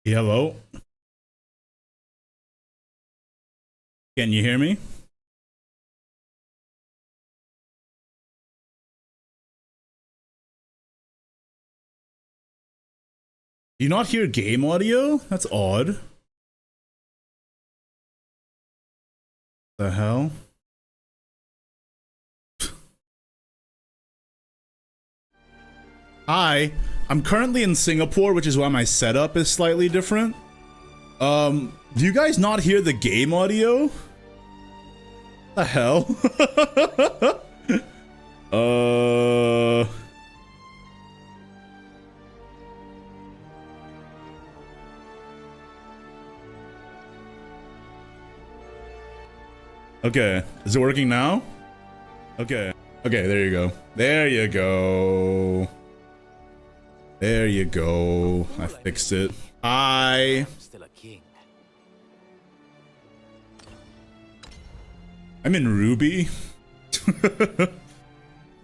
Hello. Can you hear me? Do you not hear game audio? That's odd. The hell? Hi. I'm currently in Singapore, which is why my setup is slightly different. Do you guys not hear the game audio? The hell? Okay, is it working now? Okay. Okay, there you go. There you go. There you go. I fixed it. I'm in Ruby.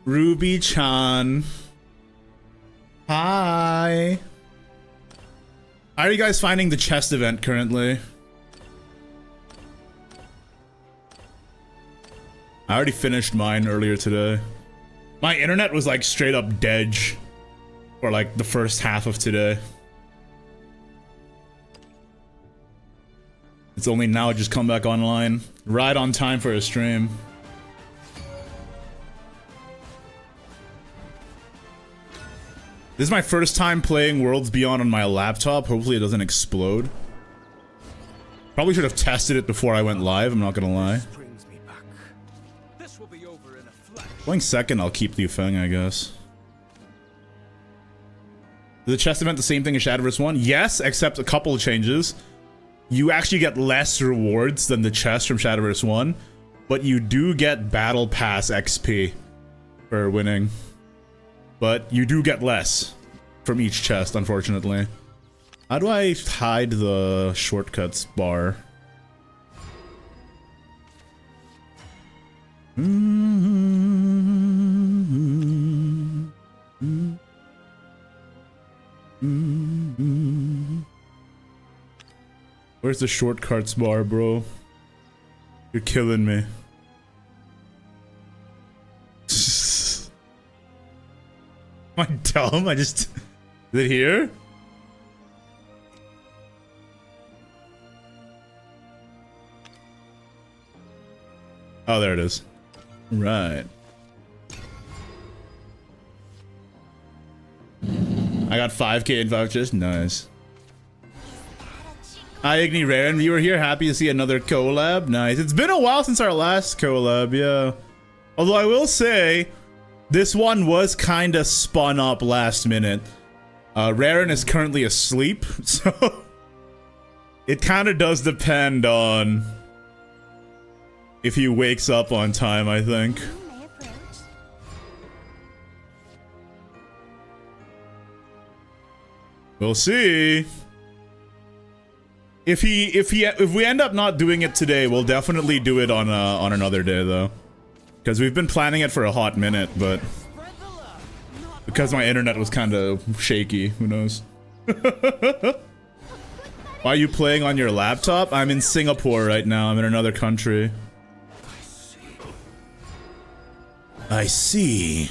Ruby-chan. Hi. How are you guys finding the chest event currently? I already finished mine earlier today. My internet was like straight up dead for like the first half of today. It's only now just come back online. Right on time for a stream. This is my first time playing Worlds Beyond on my laptop. Hopefully it doesn't explode. Probably should have tested it before I went live, I'm not gonna lie. Going second, I'll keep the thing, I guess. Is the chest event the same thing as Shadowverse 1? Yes, except a couple of changes. You actually get less rewards than the chest from Shadowverse 1, but you do get Battle Pass XP for winning. But you do get less from each chest, unfortunately. How do I hide the shortcuts bar? Where's the shortcuts bar, bro? You're killing me. Am I dumb? Is it here? Oh, there it is. Right. I got 5k in vouchers. Nice. Hi, Ignideus. You were here. Happy to see another collab. Nice. It's been a while since our last collab, yeah. Although I will say, this one was kind of spun up last minute. Raren is currently asleep, so it kind of does depend on if he wakes up on time, I think. We'll see. If we end up not doing it today, we'll definitely do it on another day though. Because we've been planning it for a hot minute, but because my internet was kind of shaky, who knows? Why are you playing on your laptop? I'm in Singapore right now. I'm in another country. I see.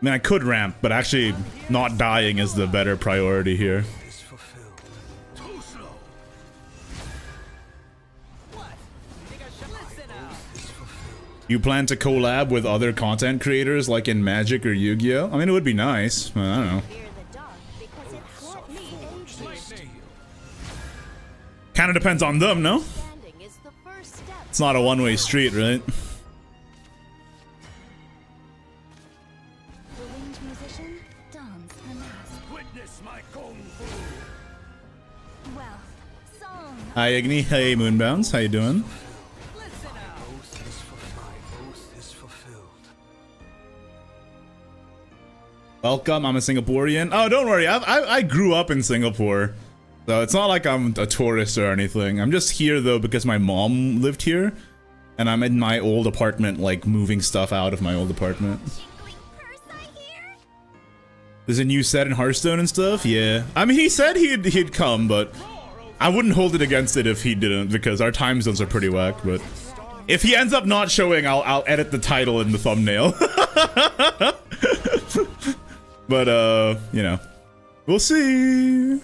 I mean, I could ramp, but actually not dying is the better priority here. You plan to collab with other content creators like in Magic or Yu-Gi-Oh? I mean, it would be nice, but I don't know. Kinda depends on them, no? It's not a one-way street, right? Hi Igni, hey Moonbounce, how you doing? Welcome, I'm a Singaporean. Oh, don't worry, I grew up in Singapore. So it's not like I'm a tourist or anything. I'm just here though because my mom lived here. And I'm in my old apartment, like moving stuff out of my old apartment. There's a new set in Hearthstone and stuff. Yeah, I mean, he said he'd come, but I wouldn't hold it against it if he didn't, because our time zones are pretty whack. But if he ends up not showing, I'll edit the title in the thumbnail. But you know, we'll see.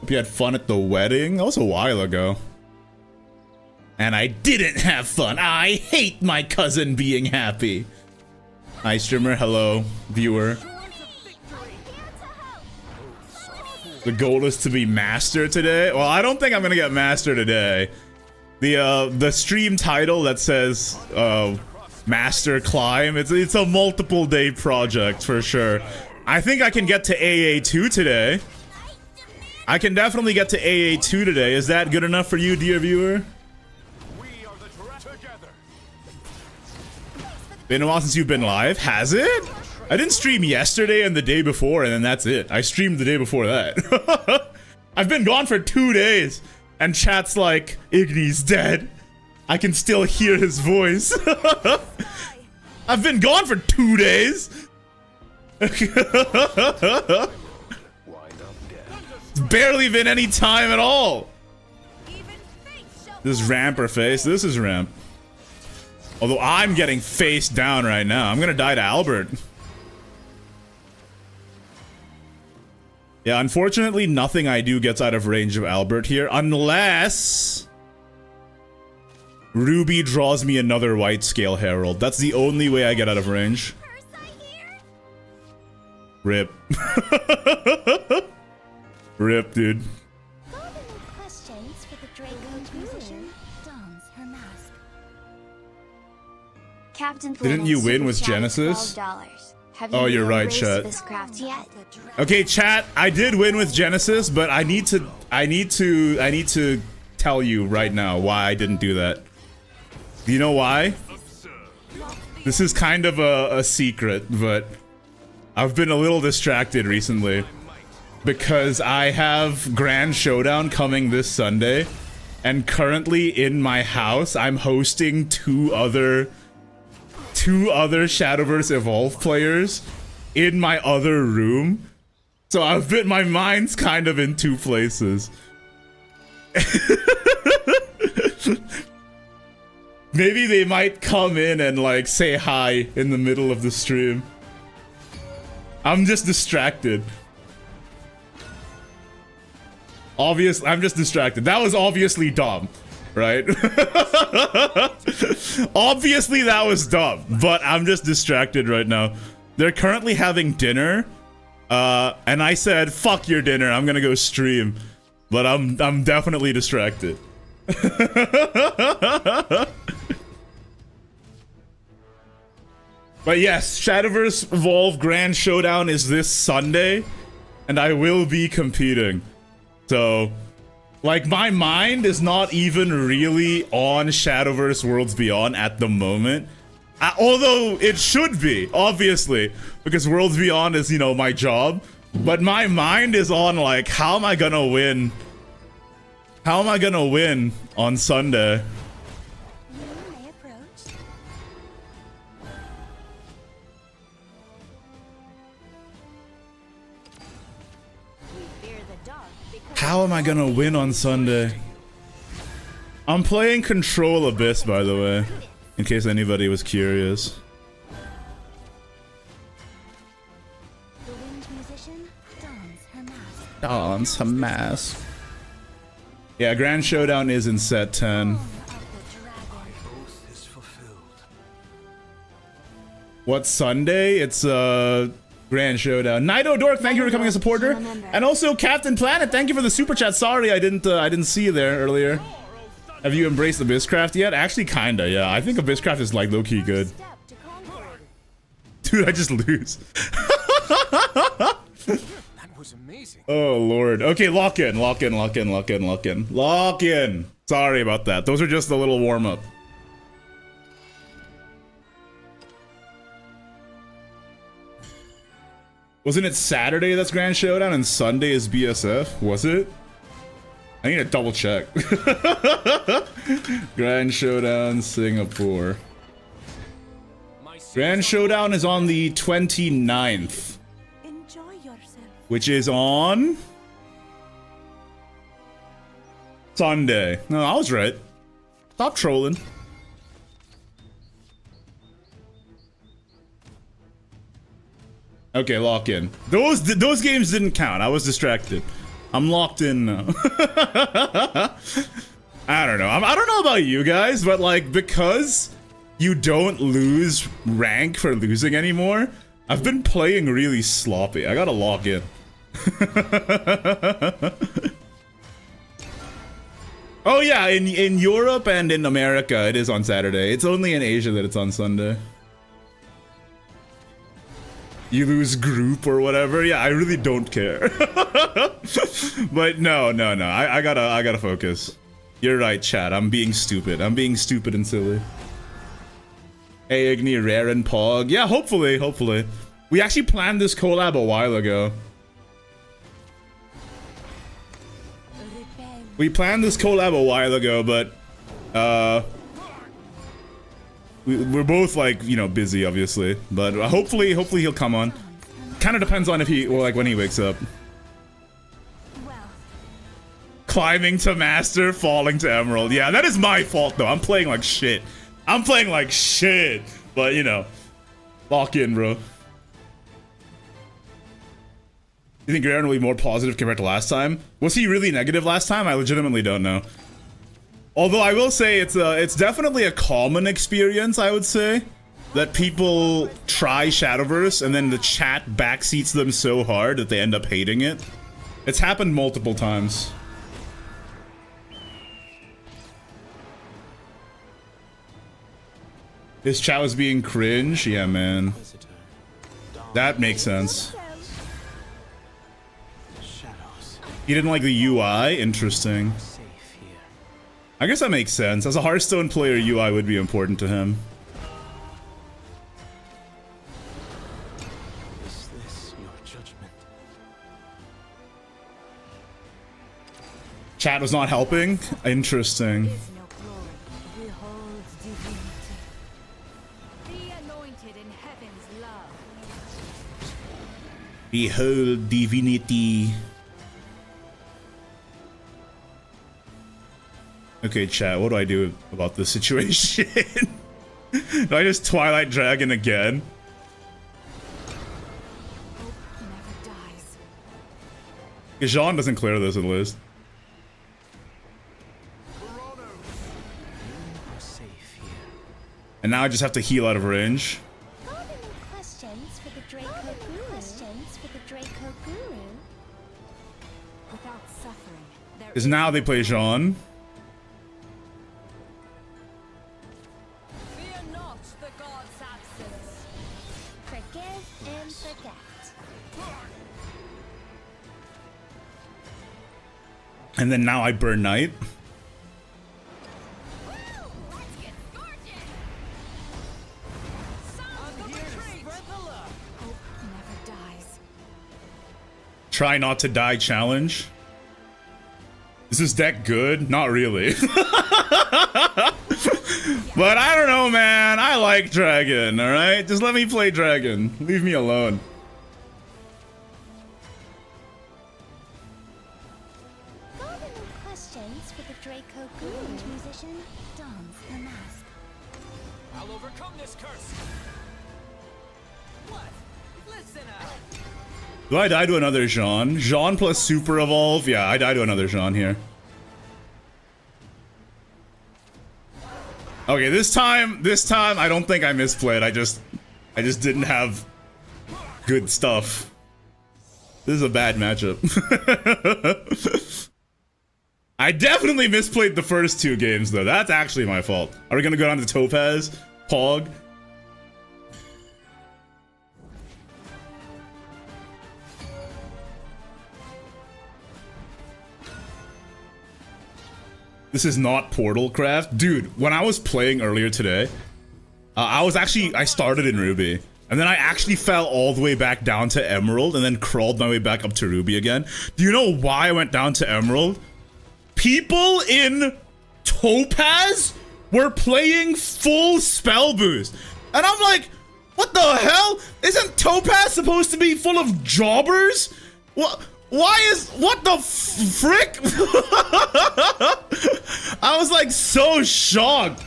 Hope you had fun at the wedding. That was a while ago. And I didn't have fun. I hate my cousin being happy. Hi, streamer. Hello, viewer. The goal is to be master today. Well, I don't think I'm gonna get master today. The stream title that says master climb. It's a multiple day project for sure. I think I can get to AA2 today. I can definitely get to AA2 today. Is that good enough for you, dear viewer? Been a while since you've been live. Has it? I didn't stream yesterday and the day before, and then that's it. I streamed the day before that. I've been gone for 2 days, and chat's like, Igni's dead. I can still hear his voice. I've been gone for 2 days. It's barely been any time at all. This is ramp or face? This is ramp. Although I'm getting face down right now. I'm gonna die to Albert. Yeah, unfortunately, nothing I do gets out of range of Albert here, unless Ruby draws me another white scale herald. That's the only way I get out of range. Rip. Rip, dude. Didn't you win with Genesis? Oh, you're right, chat. Okay, chat, I did win with Genesis, but I need to tell you right now why I didn't do that. Do you know why? This is kind of a secret, but I've been a little distracted recently because I have Grand Showdown coming this Sunday, and currently in my house I'm hosting two other Shadowverse Evolve players in my other room. So my mind's kind of in two places. Maybe they might come in and like say hi in the middle of the stream. I'm just distracted. I'm just distracted. That was obviously dumb, right? Obviously that was dumb, but I'm just distracted right now. They're currently having dinner, and I said, fuck your dinner, I'm gonna go stream. But I'm definitely distracted. But yes, Shadowverse Evolve Grand Showdown is this Sunday, and I will be competing. So, like, my mind is not even really on Shadowverse Worlds Beyond at the moment. Although it should be, obviously, because Worlds Beyond is, you know, my job. But my mind is on, like, how am I gonna win? How am I gonna win on Sunday? How am I gonna win on Sunday? I'm playing Control Abyss, by the way, in case anybody was curious. Dons her mask. Yeah, Grand Showdown is in set 10. What Sunday? It's Grand Showdown. Nido Dork, thank you for becoming a supporter, and also Captain Planet, thank you for the super chat. Sorry, I didn't see you there earlier. Have you embraced Abysscraft yet? Actually, kinda. Yeah, I think Abysscraft is like low-key good. Dude, I just lose. That was amazing. Oh lord. Okay, lock in. Sorry about that. Those are just a little warm up. Wasn't it Saturday that's Grand Showdown and Sunday is BSF? Was it? I need to double check. Grand Showdown, Singapore. Grand Showdown is on the 29th. Enjoy yourself. Which is on Sunday. No, I was right. Stop trolling. Okay, lock in. Those games didn't count. I was distracted. I'm locked in now. I don't know. I don't know about you guys, but like, because you don't lose rank for losing anymore, I've been playing really sloppy. I gotta log in. Oh yeah, in Europe and in America, it is on Saturday. It's only in Asia that it's on Sunday. You lose group or whatever. Yeah, I really don't care. But no. I gotta focus. You're right, chat. I'm being stupid. I'm being stupid and silly. Hey, Igni, Rare, and Pog. Yeah, hopefully. We actually planned this collab a while ago. We planned this collab a while ago, but we're both like, you know, busy, obviously. But hopefully he'll come on. Kind of depends on if he, or like when he wakes up. Climbing to Master, falling to Emerald. Yeah, that is my fault though. I'm playing like shit. But you know, lock in, bro. You think Garen will be more positive compared to last time? Was he really negative last time? I legitimately don't know. Although I will say it's definitely a common experience, I would say, that people try Shadowverse and then the chat backseats them so hard that they end up hating it. It's happened multiple times. His chat was being cringe? Yeah, man. That makes sense. He didn't like the UI? Interesting. I guess that makes sense. As a Hearthstone player, UI would be important to him. Is this your judgment? Chat was not helping? Interesting. Behold divinity. Okay, chat, what do I do about this situation? Do I just Twilight Dragon again? Jean doesn't clear this at least. And now I just have to heal out of range. Because now they play Jean. And then now I burn Knight. Try not to die challenge. Is this deck good? Not really. But I don't know, man. I like Dragon, alright? Just let me play Dragon. Leave me alone. Do I die to another Jean? Jean plus Super Evolve? Yeah, I die to another Jean here. Okay, this time I don't think I misplayed. I just didn't have good stuff. This is a bad matchup. I definitely misplayed the first two games though. That's actually my fault. Are we gonna go down to Topaz? Pog? This is not Portal Craft. Dude, when I was playing earlier today, I started in Ruby. And then I actually fell all the way back down to Emerald and then crawled my way back up to Ruby again. Do you know why I went down to Emerald? people in Topaz were playing full spell boost. And I'm like, what the hell? Isn't Topaz supposed to be full of jobbers? What? Why is, what the frick? I was like so shocked.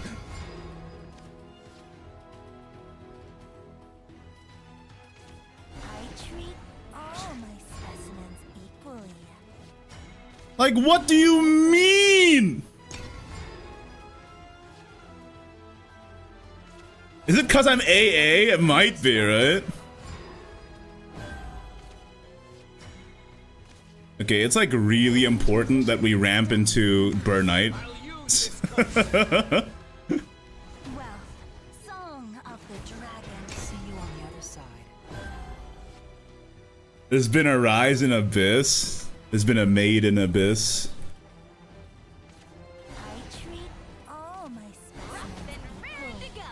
I treat all my specimens equally. Like, what do you mean? Is it because I'm AA? It might be, right? Okay, it's like really important that we ramp into Burnite. Well, Song of the Dragon. See you on the other side. There's been a rise in Abyss. There's been a maid in Abyss. I treat all my specimens equally.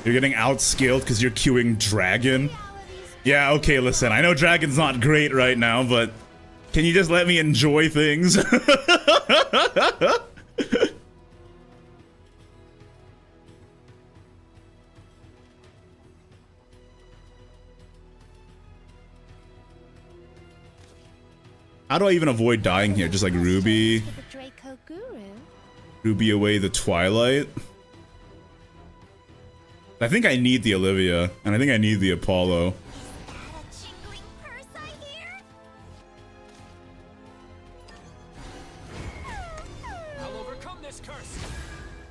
You're getting outskilled because you're queuing Dragon. Yeah, okay, listen, I know Dragon's not great right now, but can you just let me enjoy things? How do I even avoid dying here? Just like Ruby. Ruby away the Twilight. I think I need the Olivia, and I think I need the Apollo.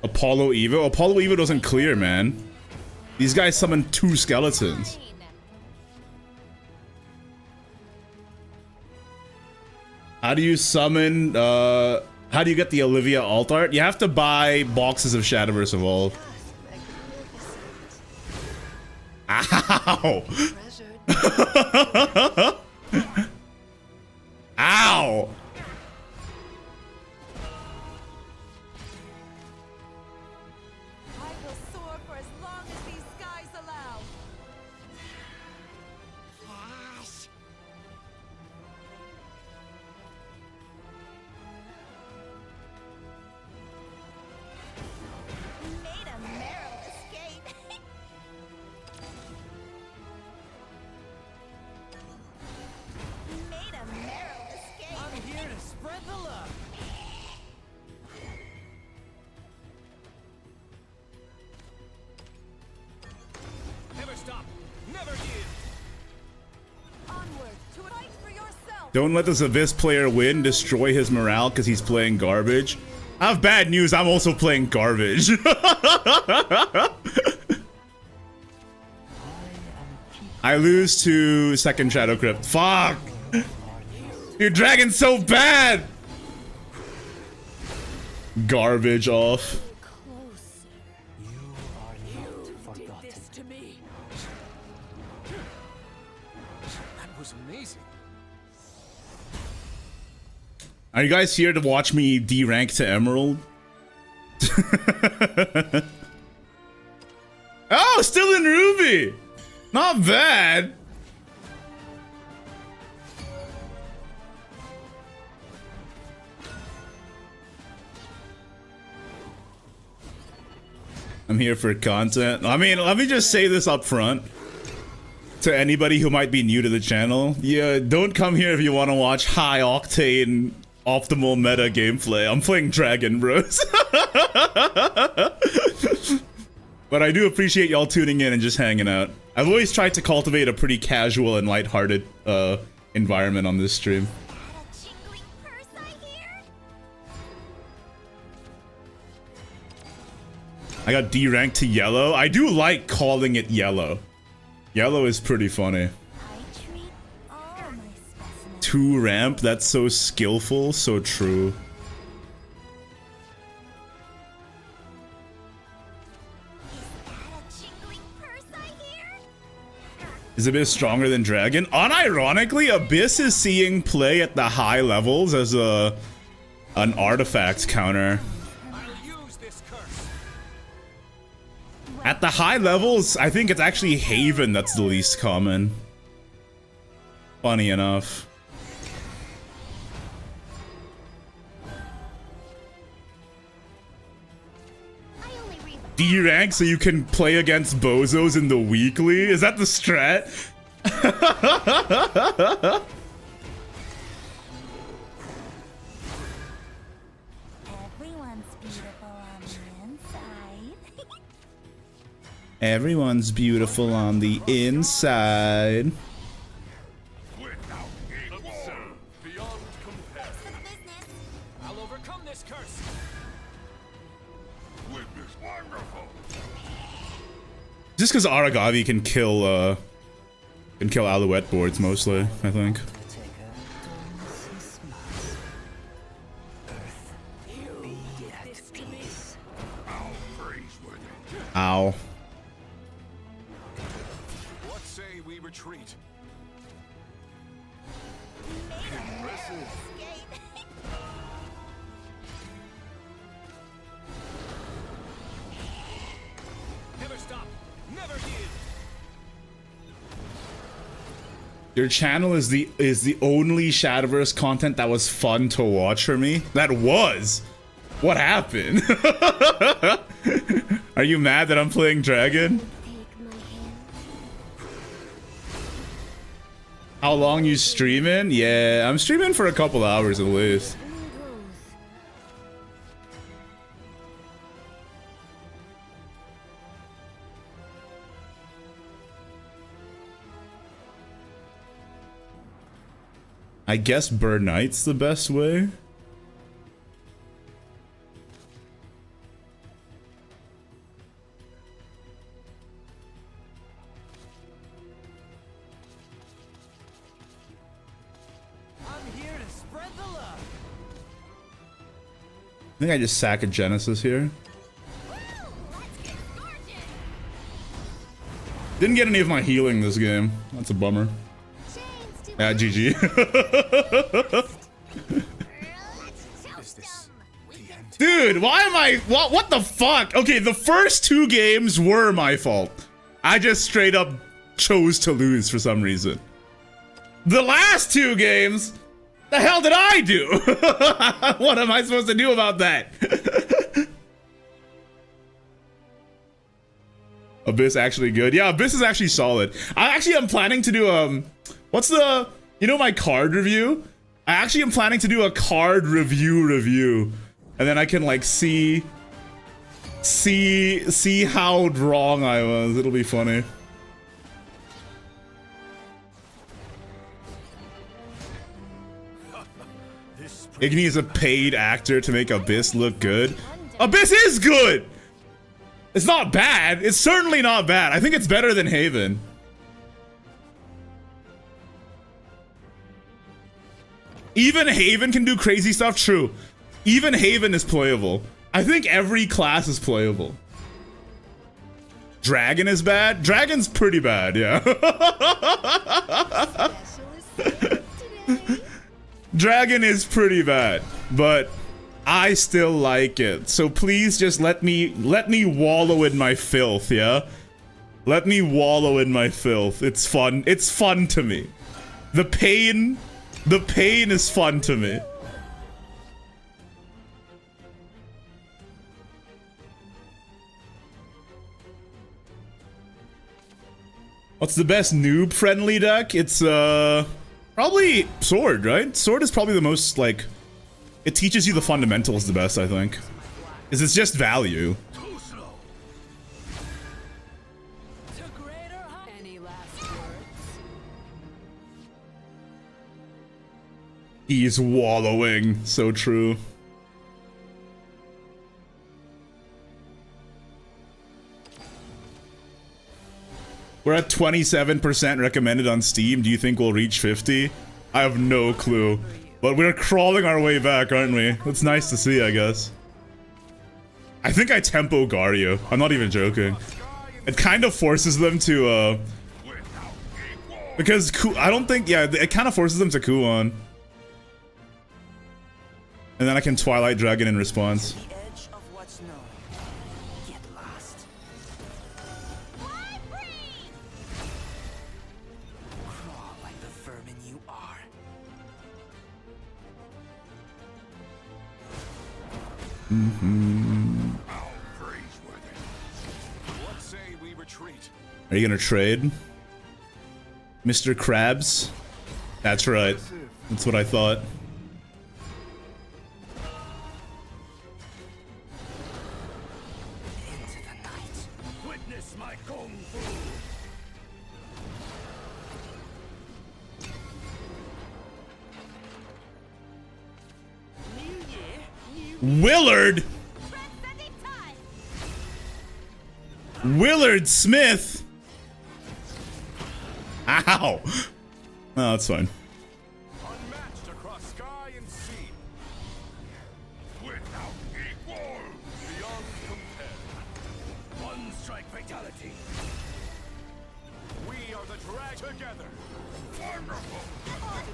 Apollo Evo? Apollo Evo doesn't clear, man. These guys summon 2 skeletons. How do you summon, how do you get the Olivia alt art? You have to buy boxes of Shadowverse Evolve. Ow! Ow! Don't let this Abyss player win, destroy his morale because he's playing garbage. I have bad news, I'm also playing garbage. I lose to second Shadow Crypt. Fuck! Your dragon's so bad! Garbage off. Are you guys here to watch me D-rank to Emerald? Oh, still in Ruby! Not bad! I'm here for content. I mean, let me just say this up front. To anybody who might be new to the channel. Yeah, don't come here if you want to watch high-octane optimal meta gameplay. I'm playing Dragon, bros. But I do appreciate y'all tuning in and just hanging out. I've always tried to cultivate a pretty casual and lighthearted environment on this stream. I got D-ranked to yellow. I do like calling it yellow. Yellow is pretty funny. 2 ramp, that's so skillful, so true. Is Abyss stronger than Dragon? Unironically, Abyss is seeing play at the high levels as an artifact counter. At the high levels, I think it's actually Haven that's the least common. Funny enough. D rank so you can play against bozos in the weekly? Is that the strat? Everyone's beautiful on the inside. Everyone's beautiful on the inside. Beyond compare. I'll overcome this curse. Just because Aragavi can kill Alouette boards mostly, I think. Ow. What say we retreat? Never stop. Never give. Your channel is the only Shadowverse content that was fun to watch for me. That was. What happened? Are you mad that I'm playing Dragon? How long you streaming? Yeah, I'm streaming for a couple hours at least. I guess Burn Knight's the best way. I think I just sack a Genesis here. Didn't get any of my healing this game. That's a bummer. Yeah, GG. Dude, why am I... What the fuck? Okay, the first 2 games were my fault. I just straight up chose to lose for some reason. The last 2 games... The hell did I do? What am I supposed to do about that? Abyss actually good. Yeah, Abyss is actually solid. I actually am planning to do what's the, you know, my card review? I actually am planning to do a card review. And then I can like see how wrong I was. It'll be funny. Igni is a paid actor to make Abyss look good. Abyss is good! It's not bad. It's certainly not bad. I think it's better than Haven. Even Haven can do crazy stuff. True. Even Haven is playable. I think every class is playable. Dragon is bad? Dragon's pretty bad, yeah. Dragon is pretty bad, but I still like it. So please just let me wallow in my filth, yeah? Let me wallow in my filth. It's fun. It's fun to me. The pain is fun to me. What's the best noob-friendly deck? It's, probably Sword, right? Sword is probably the most, like... It teaches you the fundamentals the best, I think. Because it's just value. He's wallowing. So true. We're at 27% recommended on Steam. Do you think we'll reach 50? I have no clue. But we're crawling our way back, aren't we? It's nice to see, I guess. I think I tempo Gario. I'm not even joking. It kind of forces them to, because I don't think, yeah, it kind of forces them to Kuon. And then I can Twilight Dragon in response. Are you gonna trade? Mr. Krabs? That's right. That's what I thought. Into the night. Witness my kung fu. New year, new Willard! Transcending time. Willard Smith! Ow! Oh, that's fine. unmatched across sky and sea. Without equal. Beyond compare. One strike fatality. We are the drag together. Wonderful.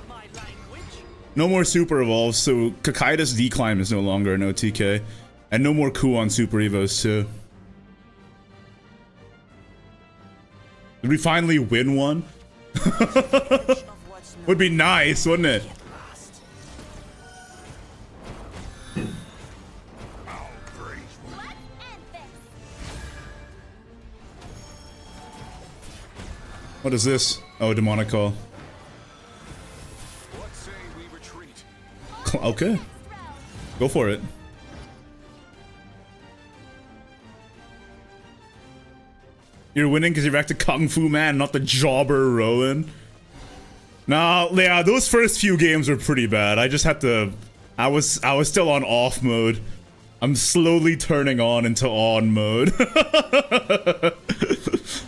My language. No more Super Evolves, so Kakaitis Decline is no longer an OTK. And no more Kuon Super Evos, too. Did we finally win one? Would be nice, wouldn't it? What is this? Oh, Demonic Call. What say we retreat? Okay. Go for it. You're winning because you're back to Kung Fu Man, not the jobber Rowan. Nah, yeah, those first few games were pretty bad. I just had to... I was still on off mode. I'm slowly turning on into on mode.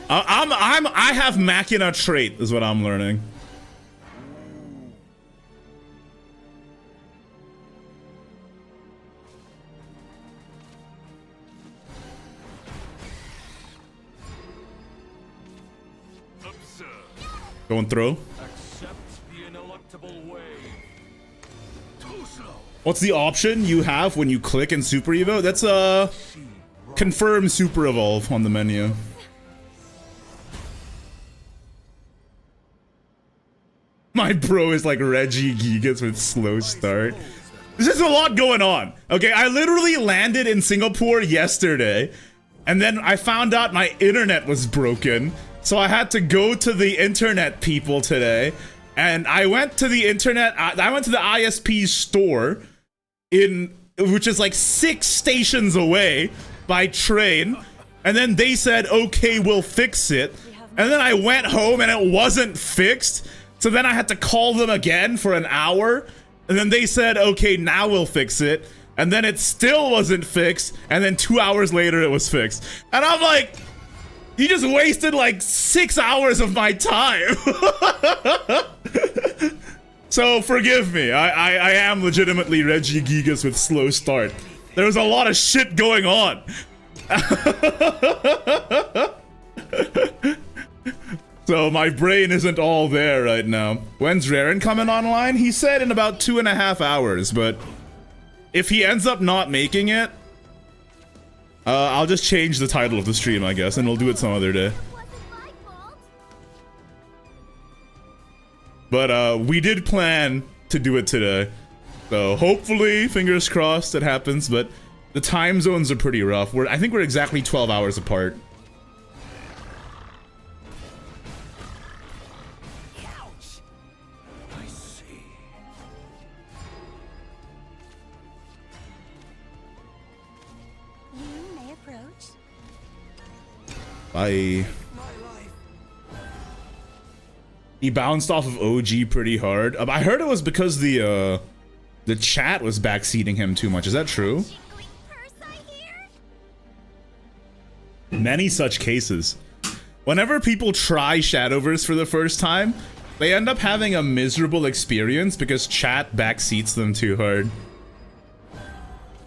I have Machina trait, is what I'm learning. Observe. Going through. Accept the ineluctable way. Too slow. What's the option you have when you click in Super Evo? That's confirm Super Evolve on the menu. My bro is like Reggie Gigas with slow start. There's just a lot going on. Okay, I literally landed in Singapore yesterday, and then I found out my internet was broken, so I had to go to the internet people today, and I went to the internet, I went to the ISP store, which is like 6 stations away by train, and then they said, okay, we'll fix it, and then I went home and it wasn't fixed, so then I had to call them again for an hour, and then they said, okay, now we'll fix it, and then it still wasn't fixed, and then 2 hours later it was fixed. And I'm like, you just wasted like 6 hours of my time. So forgive me, I am legitimately Reggie Gigas with slow start. There was a lot of shit going on. So my brain isn't all there right now. When's Raren coming online? He said in about 2.5 hours, but if he ends up not making it, I'll just change the title of the stream, I guess, and we'll do it some other day. But we did plan to do it today, so hopefully, fingers crossed, it happens. But the time zones are pretty rough. I think we're exactly 12 hours apart. Bye. He bounced off of OG pretty hard. I heard it was because the chat was backseating him too much. Is that true? Many such cases. Whenever people try Shadowverse for the first time, they end up having a miserable experience because chat backseats them too hard.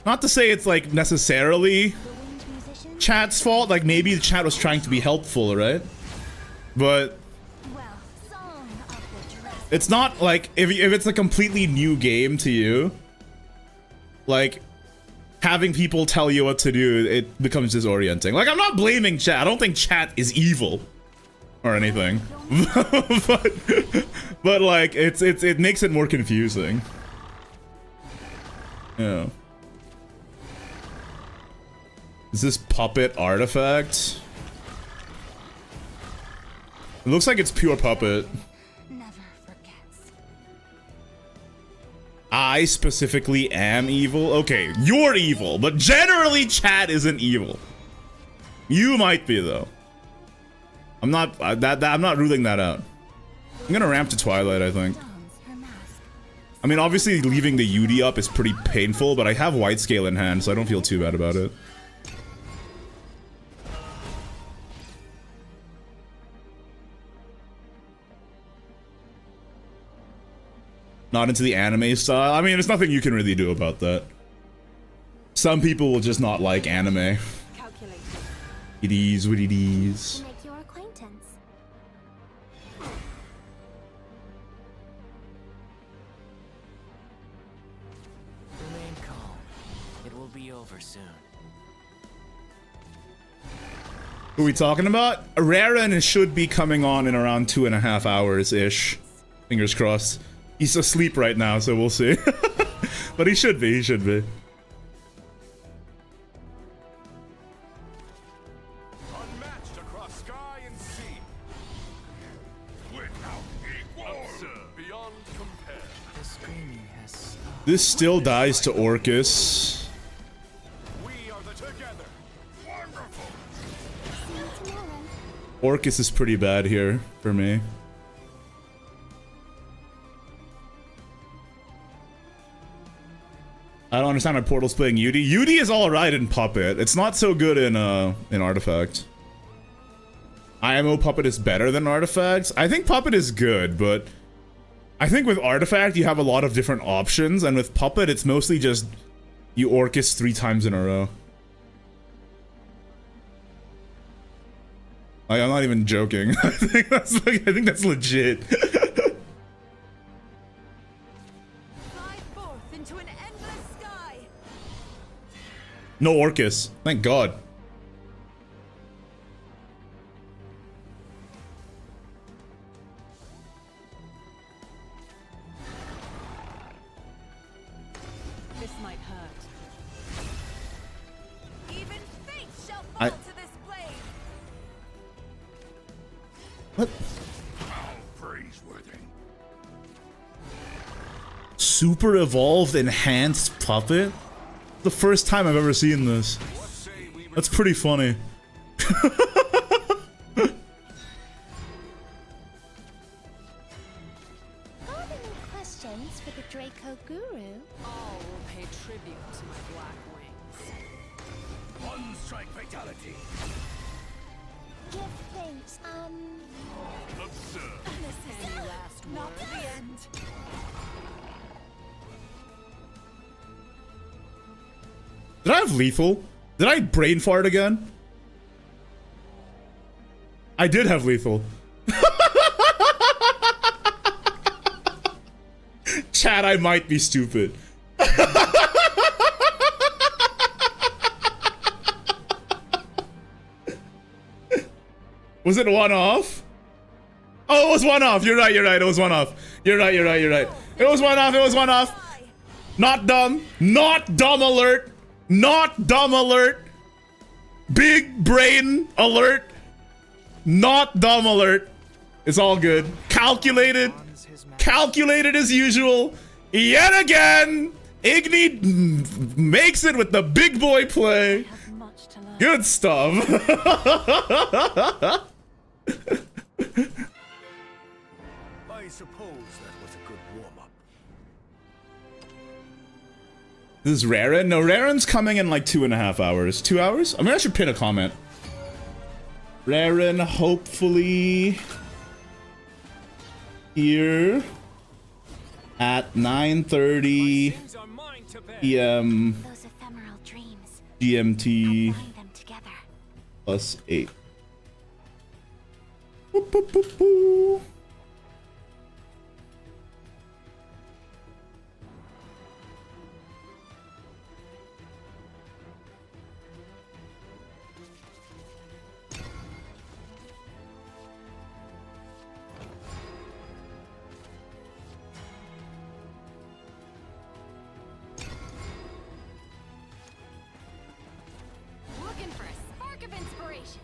Not to say it's like necessarily chat's fault, like maybe the chat was trying to be helpful, right? But it's not like if it's a completely new game to you, like having people tell you what to do, it becomes disorienting. Like, I'm not blaming chat. I don't think chat is evil or anything, but like it makes it more confusing. Yeah. Is this puppet artifact? It looks like it's pure puppet. never forgets. I specifically am evil. Okay, you're evil, but generally chat isn't evil. You might be though. I'm not I'm not ruling that out. I'm gonna ramp to Twilight, I think. I mean, obviously leaving the UD up is pretty painful, but I have White Scale in hand, so I don't feel too bad about it. Not into the anime style. I mean, there's nothing you can really do about that. Some people will just not like anime. It is what it is. Make your acquaintance. Remain calm. It will be over soon. Who are we talking about? Raren should be coming on in around 2.5 hours-ish. Fingers crossed. He's asleep right now, so we'll see. But he should be, he should be. Unmatched across sky and sea. Without equal. Beyond compare. The screaming has stopped. This still dies to Orcus. We are the together. Wonderful. See you tomorrow. Orcus is pretty bad here for me. I don't understand why Portal's playing UD. UD is alright in Puppet. It's not so good in Artifact. IMO Puppet is better than Artifacts. I think Puppet is good, but I think with Artifact you have a lot of different options, and with Puppet it's mostly just you Orcus 3 times in a row. I'm not even joking. I think that's legit. No Orcus. Thank God. This might hurt. Even fate shall fall to this blade. What? How praiseworthy. Super evolved enhanced puppet? The first time I've ever seen this. That's pretty funny. Are there any questions for the Draco Guru? All will pay tribute to my black wings. One strike fatality. Give thanks. Absurd. This is Any last not words? the end. Did I have lethal? Did I brain fart again? I did have lethal. Chat, I might be stupid. Was it one off? Oh, it was one off. You're right, it was one off. You're right. It was one off. Not dumb. Not dumb alert. Not dumb alert. Big brain alert. Not dumb alert. It's all good. Calculated. Calculated as usual. Yet again, Igni makes it with the big boy play. Have much to learn. Good stuff. I suppose that was a good warm-up. This is Raren? No, Raren's coming in like 2.5 hours. 2 hours? I mean, I should pin a comment. Raren, hopefully here at 9:30 Things are mine to bear. p.m. Those ephemeral dreams. GMT Bind them together. +8. Boop, boop, boop, boop. Looking for a spark of inspiration.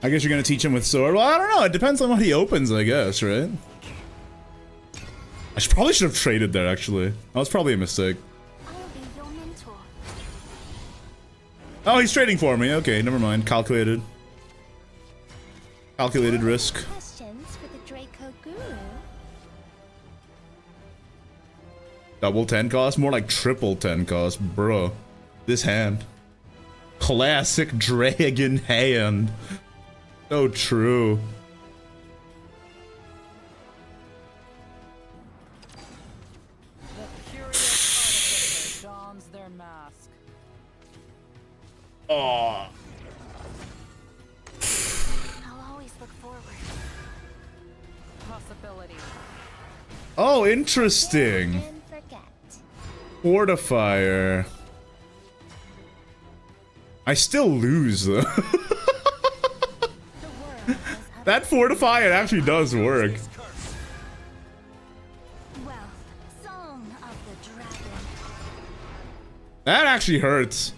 I guess you're gonna teach him with sword. Well, I don't know. It depends on what he opens, I guess, right? I probably should have traded there, actually. That was probably a mistake. I'll be your mentor. Oh, he's trading for me. Okay, never mind. Calculated. Calculated risk. Questions for the Draco Guru? Double 10 cost? More like triple 10 cost, bro. This hand. Classic dragon hand. So true. The curious artificer dons their mask. Oh. I'll always look forward. Possibility. Oh, interesting. And forget. Fortifier. I still lose though. The world is up. That fortifier actually does work. Wealth, song of the dragon. That actually hurts.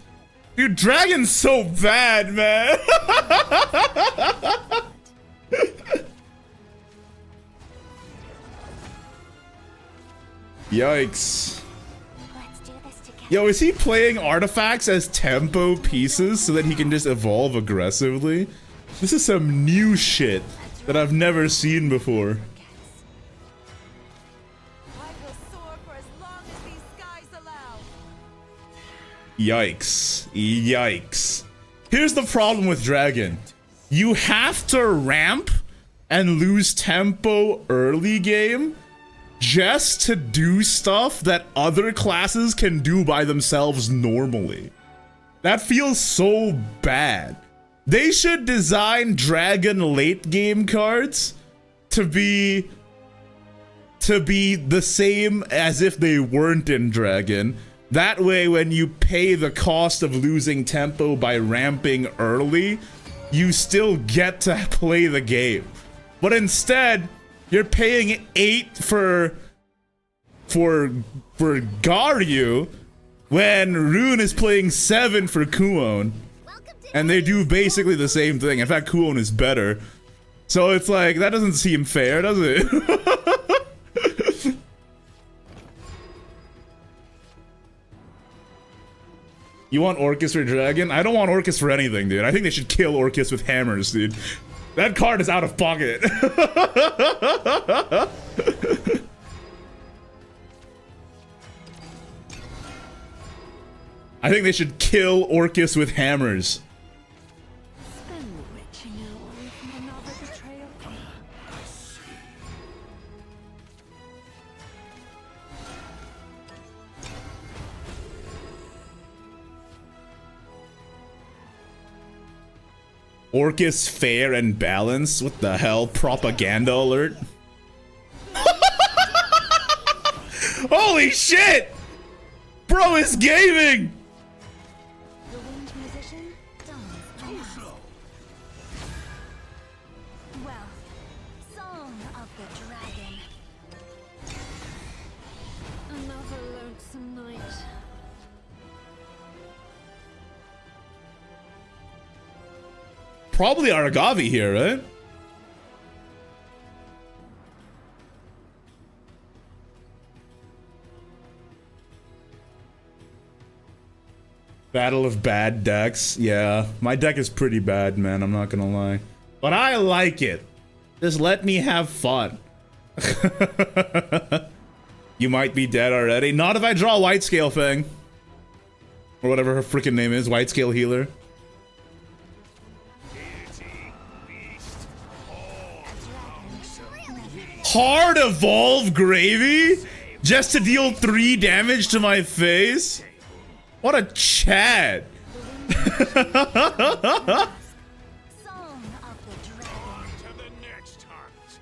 Dude, dragon's so bad, man. Yikes. Let's do this together. Yo, is he playing artifacts as tempo pieces so that he can just evolve aggressively? This is some new shit that I've never seen before. I will soar for as long as these skies allow. Yikes. Yikes. Here's the problem with Dragon. You have to ramp and lose tempo early game just to do stuff that other classes can do by themselves normally. That feels so bad. They should design Dragon late game cards to be the same as if they weren't in Dragon. That way, when you pay the cost of losing tempo by ramping early, you still get to play the game. But instead, you're paying 8 for Garyu when Rune is playing 7 for Kuon. And they do basically the same thing. In fact, Kuon is better. So it's like, that doesn't seem fair, does it? You want Orcus for Dragon? I don't want Orcus for anything, dude. I think they should kill Orcus with hammers, dude. That card is out of pocket. I think they should kill Orcus with hammers. Spend the witching away from another betrayal. Orcus fair and balanced? What the hell? Propaganda alert? Holy shit! Bro is gaming! The winged musician dons the mask. Wealth, song of the dragon. Another lonesome night. Probably Aragavi here, right? Battle of bad decks. Yeah, my deck is pretty bad, man. I'm not gonna lie. But I like it. Just let me have fun. You might be dead already. Not if I draw White Scale Thing. Or whatever her freaking name is. White Scale Healer. Hard Evolve Gravy? Just to deal 3 damage to my face? What a Chad. Song of the dragon. To the next hunt.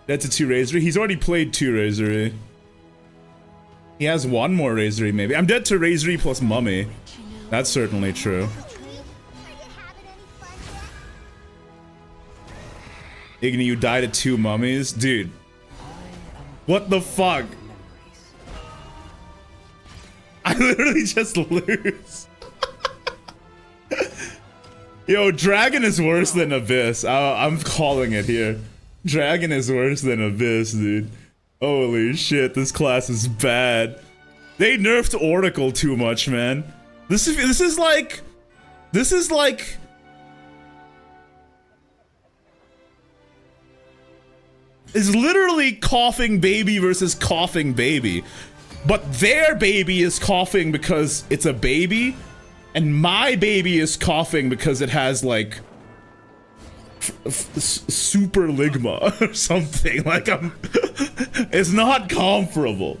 That's a 2 Razor. He's already played 2 Razor. He has 1 more Razor maybe. I'm dead to Razor plus Mummy. That's certainly true. Are you having any fun yet? Igni, you died at 2 mummies? Dude. What the fuck? literally just lose. Yo, Dragon is worse than Abyss. I'm calling it here. Dragon is worse than Abyss, dude. Holy shit, this class is bad. They nerfed Oracle too much, man. This is like it's literally coughing baby versus coughing baby. But their baby is coughing because it's a baby, and my baby is coughing because it has like super ligma or something. Like it's not comparable.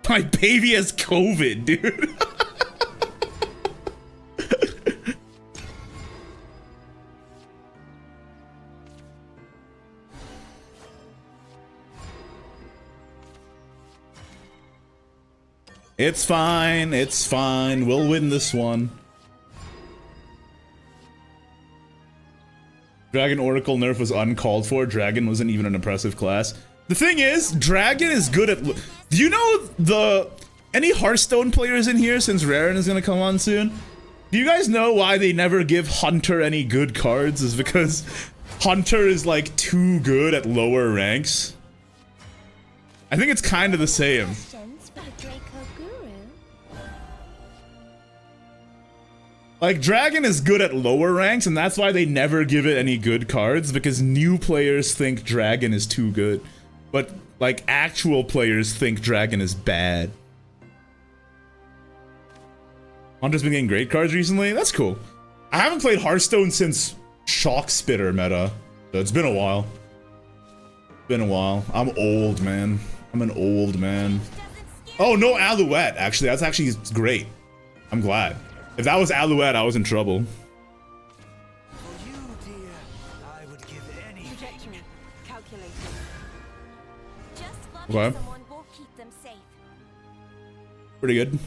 My baby has COVID, dude. It's fine, it's fine. We'll win this one. Dragon Oracle nerf was uncalled for. Dragon wasn't even an oppressive class. The thing is, Dragon is good at... Do you know any Hearthstone players in here, since Raren is gonna come on soon? Do you guys know why they never give Hunter any good cards? Is because Hunter is like too good at lower ranks. I think it's kind of the same. Like, Dragon is good at lower ranks, and that's why they never give it any good cards, because new players think Dragon is too good. But, like, actual players think Dragon is bad. Hunter's been getting great cards recently? That's cool. I haven't played Hearthstone since Shock Spitter meta, so it's been a while. Been a while. I'm old, man. I'm an old man. Oh, no Alouette, actually. That's actually great. I'm glad. If that was Alouette, I was in trouble. For you, dear, I would give anything. Trajectory calculated. Just Okay. loving someone will keep them safe. Pretty good.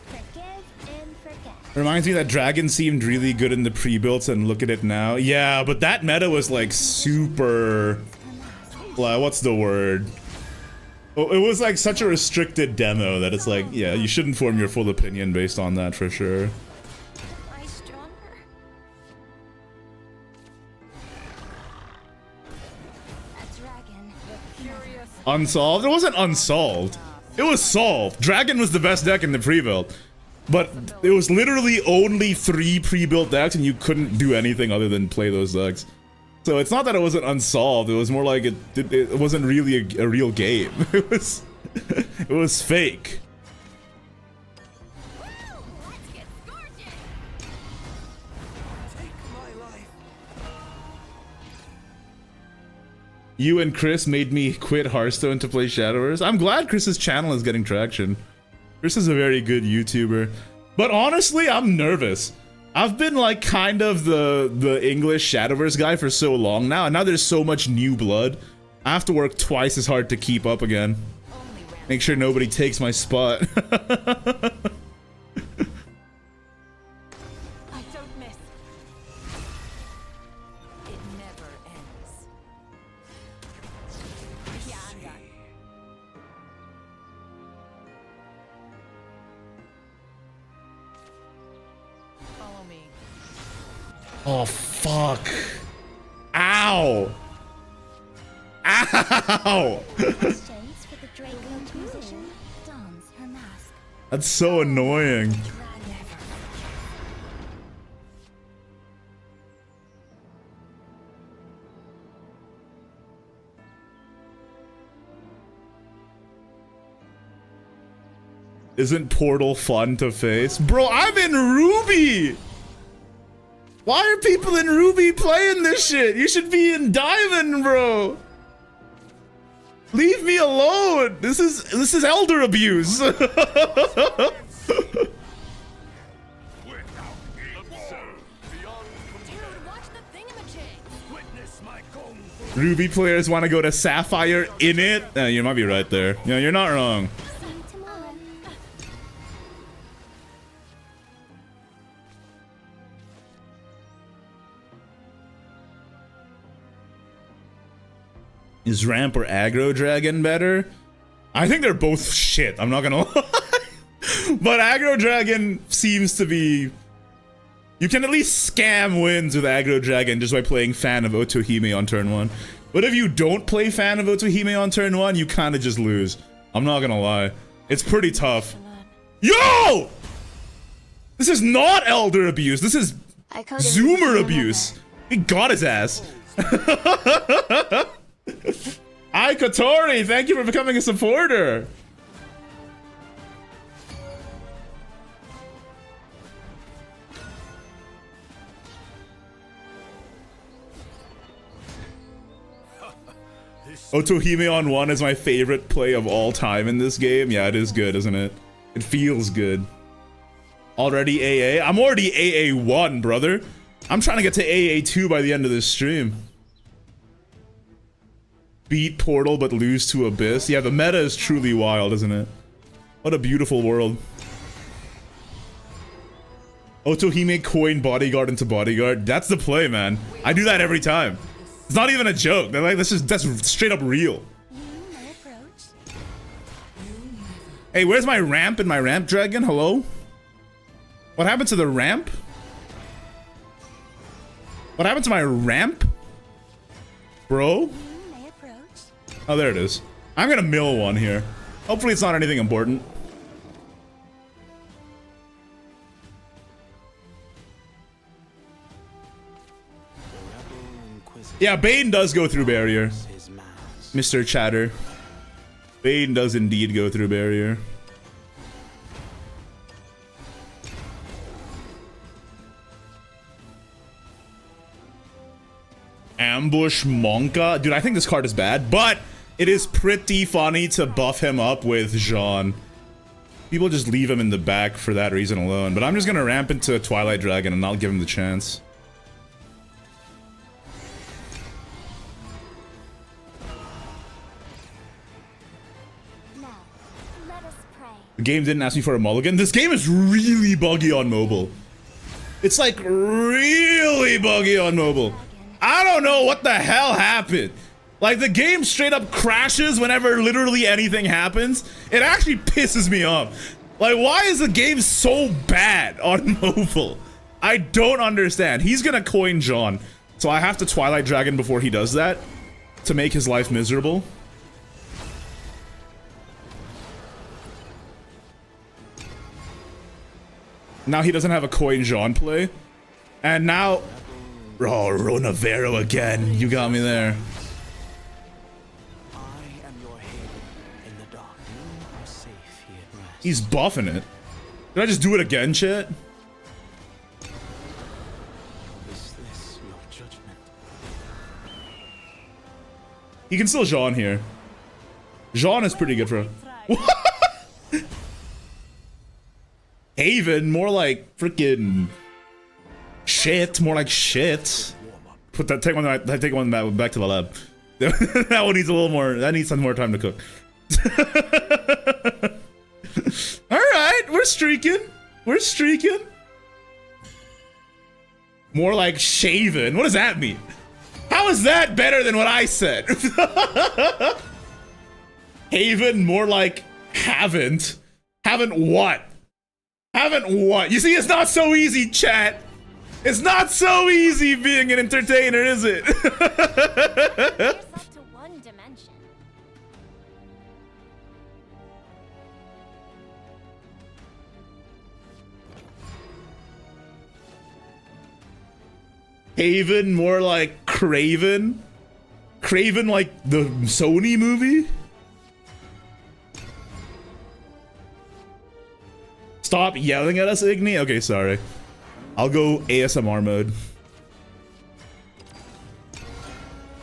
Forgive and forget. Reminds me that Dragon seemed really good in the pre-builds, and look at it now. Yeah, but that meta was like super... what's the word? Oh, it was like such a restricted demo that it's like, yeah, you shouldn't form your full opinion based on that for sure. Am I stronger? A dragon. Curious. Unsolved? It wasn't unsolved. It was solved. Dragon was the best deck in the pre-build. But it was literally only 3 pre-built decks, and you couldn't do anything other than play those decks. So it's not that it wasn't unsolved, it was more like it wasn't really a real game. It was fake. Woo! Let's get scorching! Take my life. You and Chris made me quit Hearthstone to play Shadowverse. I'm glad Chris's channel is getting traction. Chris is a very good YouTuber. But honestly, I'm nervous. I've been like kind of the English Shadowverse guy for so long now, and now there's so much new blood. I have to work twice as hard to keep up again. Make sure nobody takes my spot. I don't miss. It never ends. Yeah, I'm done. Follow me. Oh, fuck. Ow. Ow. Questions for the Draco musician dons her mask. That's so annoying. Dragon. Isn't Portal fun to face? Bro, I'm in Ruby! Why are people in Ruby playing this shit? You should be in Diamond, bro! Leave me alone! This is elder abuse! Ruby players want to go to Sapphire in it? You might be right there. You know, you're not wrong. See you tomorrow. Is ramp or aggro dragon better? I think they're both shit, I'm not gonna lie. But aggro dragon seems to be... You can at least scam wins with aggro dragon just by playing Fan of Otohime on turn 1. But if you don't play Fan of Otohime on turn 1, you kind of just lose. I'm not gonna lie. It's pretty tough. Yo! This is not elder abuse. This is Zoomer abuse. He got his ass. Hi, Kotori. Thank you for becoming a supporter. Otohime on 1 is my favorite play of all time in this game. Yeah, it is good, isn't it? It feels good. Already AA? I'm already AA1, brother. I'm trying to get to AA2 by the end of this stream. Beat Portal but lose to Abyss. Yeah, the meta is truly wild, isn't it? What a beautiful world. Otohime coin bodyguard into bodyguard. That's the play, man. I do that every time. It's not even a joke. They're like, that's straight up real. Hey, where's my ramp and my ramp dragon? Hello? What happened to the ramp? What happened to my ramp? Bro? Oh, there it is. I'm gonna mill one here. Hopefully it's not anything important. Yeah, Bane does go through barrier. Mr. Chatter. Bane does indeed go through barrier. Ambush Monka. Dude, I think this card is bad, but it is pretty funny to buff him up with Jean. People just leave him in the back for that reason alone, but I'm just gonna ramp into Twilight Dragon and I'll give him the chance. The game didn't ask me for a mulligan. This game is really buggy on mobile. It's like really buggy on mobile. I don't know what the hell happened. Like the game straight up crashes whenever literally anything happens. It actually pisses me off. Like why is the game so bad on mobile? I don't understand. He's gonna coin John. So I have to Twilight Dragon before he does that to make his life miserable. Now he doesn't have a coin Jean play. And now... Oh, Ronavero again. You got me there. He's buffing it. Did I just do it again, chat? He can still Jean here. Jean is pretty good for him. Haven, more like freaking shit, more like shit. Put that, take one back to the lab. That one needs a little more, that needs some more time to cook. Alright, we're streaking. We're streaking. More like shaven. What does that mean? How is that better than what I said? Haven, more like haven't. Haven't what? Haven't what? You see, it's not so easy, chat. It's not so easy being an entertainer, is it? Yourself to one dimension. Haven, more like Craven. Craven, like the Sony movie. Stop yelling at us, Igni. Okay, sorry. I'll go ASMR mode.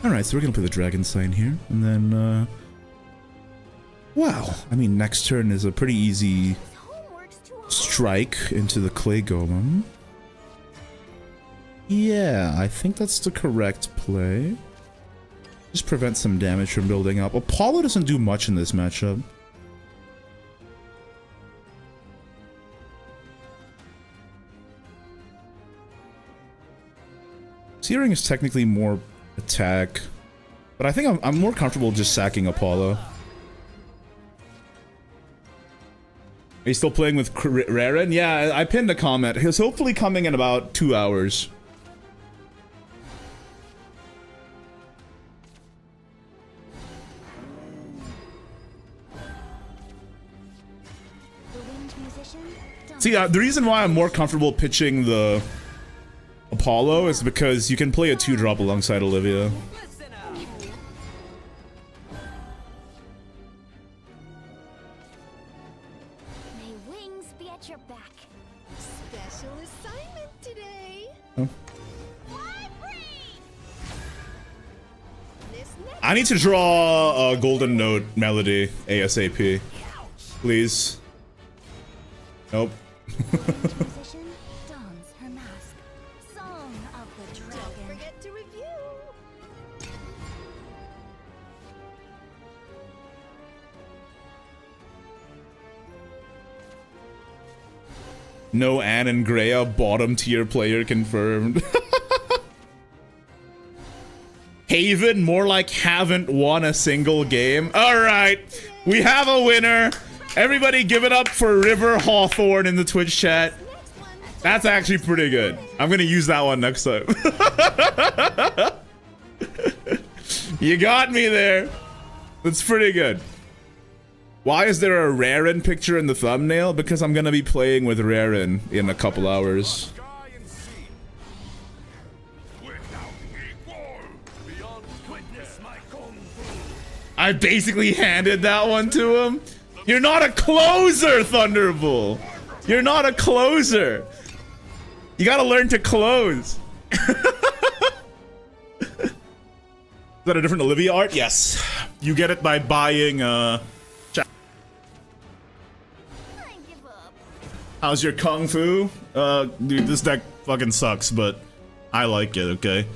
Alright, so we're gonna play the Dragon Sign here. And then, wow. I mean, next turn is a pretty easy strike into the Clay Golem. Yeah, I think that's the correct play. Just prevent some damage from building up. Apollo doesn't do much in this matchup. Searing is technically more attack, But I think I'm more comfortable just sacking Apollo. Are you still playing with Raren? Yeah, I pinned a comment. He's hopefully coming in about 2 hours. See, the reason why I'm more comfortable pitching the Apollo is because you can play a 2-drop alongside Olivia. May wings be at your back. Special assignment today. Oh. Fly free! This next I need to draw a Golden Note melody ASAP. Please. Nope. Musician dons her mask. Song of the don't dragon. forget to review. No Anne and Greya, bottom tier player confirmed. Haven, more like haven't won a single game. Alright, we have a winner. Everybody give it up for River Hawthorne in the Twitch chat. That's actually pretty good. I'm gonna use that one next time. You got me there. That's pretty good. Why is there a Raren picture in the thumbnail? Because I'm gonna be playing with Raren in a couple hours. Sky and sea. Without equal. Beyond witness my kung fu. I basically handed that one to him. You're not a closer, Thunderbull. You're not a closer. You gotta learn to close. Is that a different Olivia art? Yes. You get it by buying, I give up. How's your kung fu? Dude, this deck fucking sucks, but I like it, okay?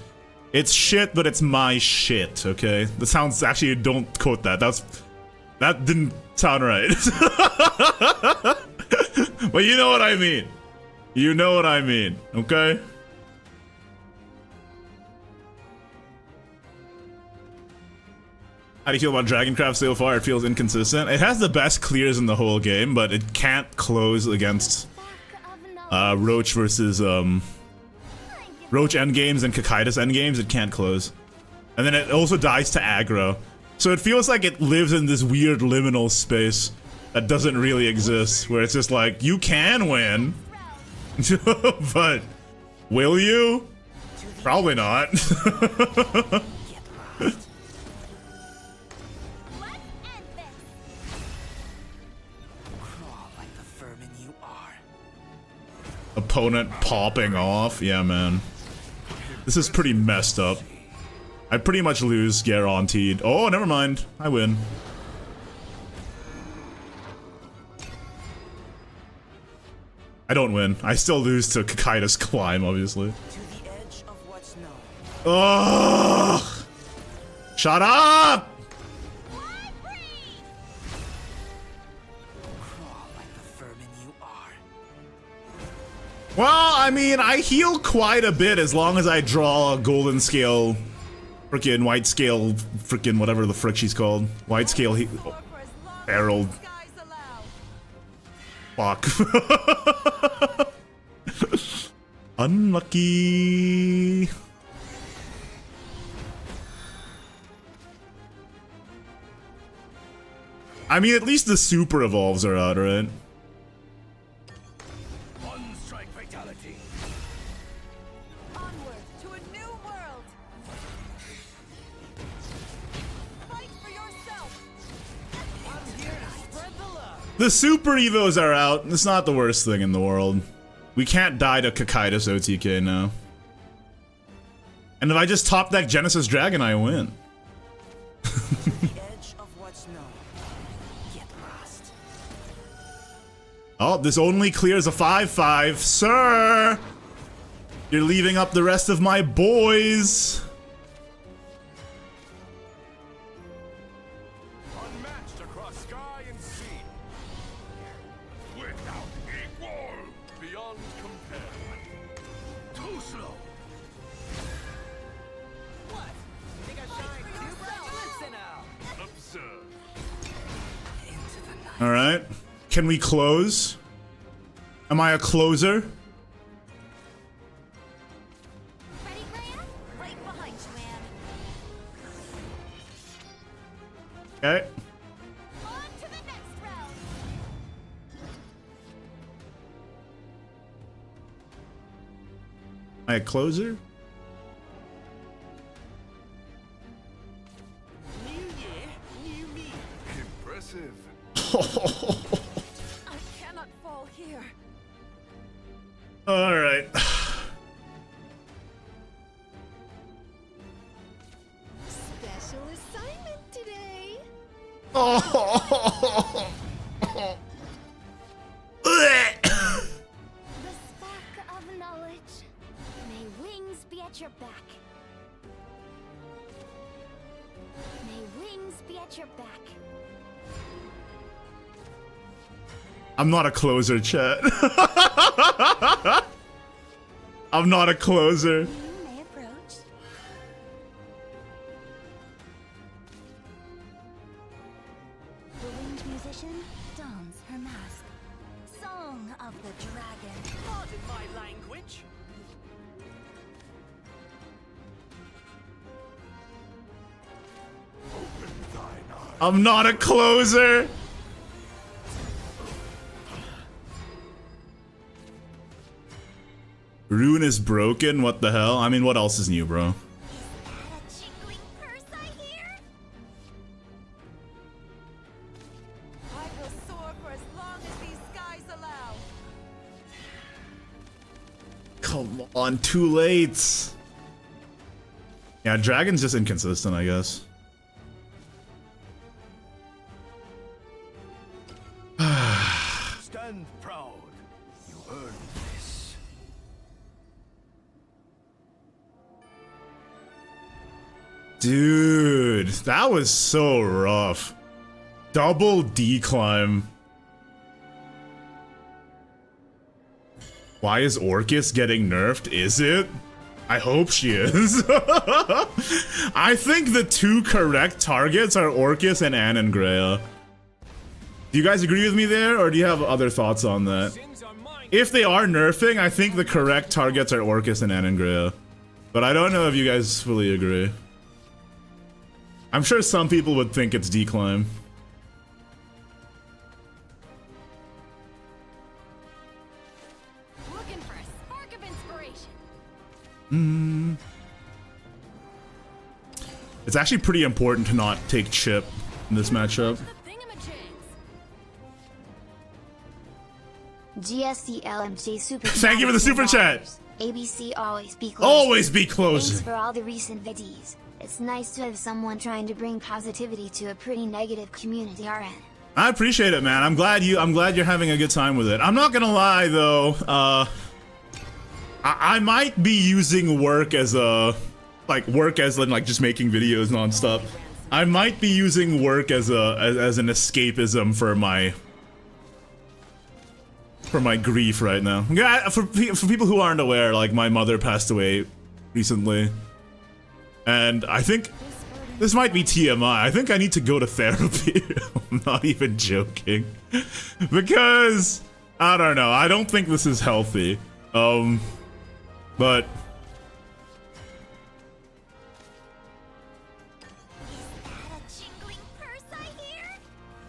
It's shit, but it's my shit, okay? That sounds, actually, don't quote that. That didn't sound right. But you know what I mean. You know what I mean, okay? How do you feel about Dragoncraft so far? It feels inconsistent. It has the best clears in the whole game, but it can't close against Roach versus Roach endgames and Kakaitis endgames. It can't close. And then it also dies to aggro. So it feels like it lives in this weird liminal space that doesn't really exist, where it's just like, you can win, but will you? Probably not. Let's end this. Crawl like the vermin you are. Opponent popping off. Yeah, man. This is pretty messed up. I pretty much lose guaranteed. Oh, never mind. I win. I don't win. I still lose to Kakaitis Climb, obviously. To the edge of what's known. Ugh! Shut up! Crawl like the vermin you are. Well, I mean, I heal quite a bit as long as I draw a golden scale, frickin' white scale, frickin' whatever the frick she's called. White scale Herald. Fuck. Unlucky. I mean, at least the super evolves are out, right? One strike fatality. Onward to a new world. Fight for yourself. I'm here to spread the love. The super evos are out. It's not the worst thing in the world. We can't die to Kakaitis OTK now. And if I just top deck Genesis Dragon, I win. To the edge of what's known. Get lost. Oh, this only clears a 5/5. Sir! You're leaving up the rest of my boys. Unmatched across sky and sea. Without equal. Beyond compare. Too slow. What? Think I shine too bright? All right. Can we close? Am I a closer? Ready, Graham? Right behind you, man. Okay. On to the next round. Am I a closer? New year, new me. Impressive. I cannot fall here. All right. Special assignment today. Oh. The spark of knowledge. May wings be at your back. May wings be at your back. I'm not a closer, chat. I'm not a closer. You may approach. The winged musician dons her mask. Song of the dragon. Pardon my language. I'm not a closer. Rune is broken? What the hell? I mean, what else is new, bro? Is that a jingling purse I hear? I will soar for as long as these skies allow. Come on, too late. Yeah, Dragon's just inconsistent, I guess. Stand proud. You earned this. Dude, that was so rough. Double declimb. Why is Orcus getting nerfed? Is it? I hope she is. I think the two correct targets are Orcus and Annangrea. Do you guys agree with me there, or do you have other thoughts on that? Sins are mine. If they are nerfing, I think the correct targets are Orcus and Annangrea. But I don't know if you guys fully agree. I'm sure some people would think it's declimb. Looking for a spark of inspiration. It's actually pretty important to not take chip in this matchup. The thingamajigs. GSC LMJ Super. Thank you for the super chat. ABC always be close. Always be Thanks closing. for all the recent videos. It's nice to have someone trying to bring positivity to a pretty negative community RN. I appreciate it, man. I'm glad you're having a good time with it. I'm not gonna lie though, I might be using work as a work as in just making videos nonstop. I might be using work as an escapism for my grief right now. Yeah, for people who aren't aware, my mother passed away recently, and I think this might be TMI. I think I need to go to therapy. I'm not even joking, because I don't know. I don't think this is healthy. But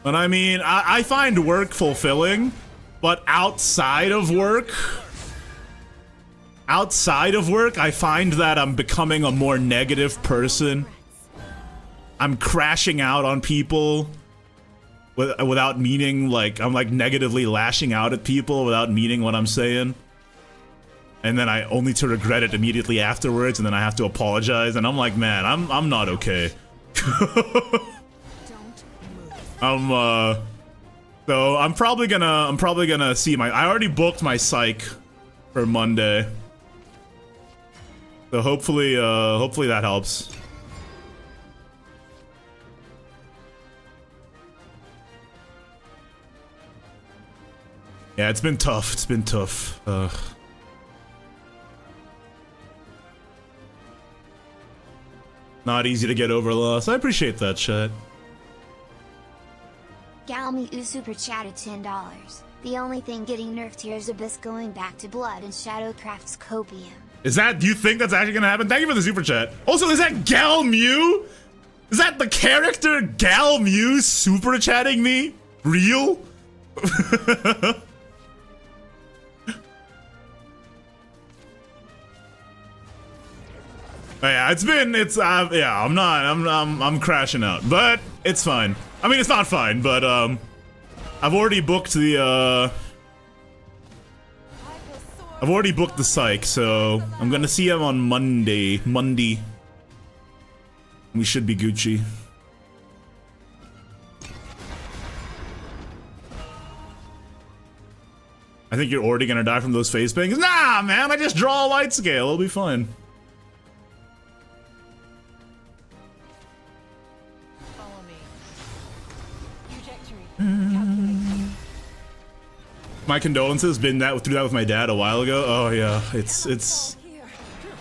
but I mean, I find work fulfilling, but outside of work, I find that I'm becoming a more negative person. I'm crashing out on people without meaning, I'm negatively lashing out at people without meaning what I'm saying. And then I only to regret it immediately afterwards, and then I have to apologize, and I'm like, man, I'm not okay. So I'm probably gonna see I already booked my psych for Monday. So hopefully that helps. Yeah, it's been tough. It's been tough. Not easy to get over loss. I appreciate that, chat. Realme U super chatted $10. The only thing getting nerfed here is Abyss going back to blood and Shadowcraft's copium. Is that, do you think that's actually gonna happen? Thank you for the super chat. Also, is that Gal Mew? Is that the character Gal Mew super chatting me? Real? Yeah, yeah, I'm crashing out, but it's fine. I mean, it's not fine, but I've already booked the psych, so I'm gonna see him on Monday. We should be Gucci. I think you're already gonna die from those face bangs. Nah, man, I just draw a light scale. It'll be fine. My condolences. Been through that with my dad a while ago. Oh yeah, it's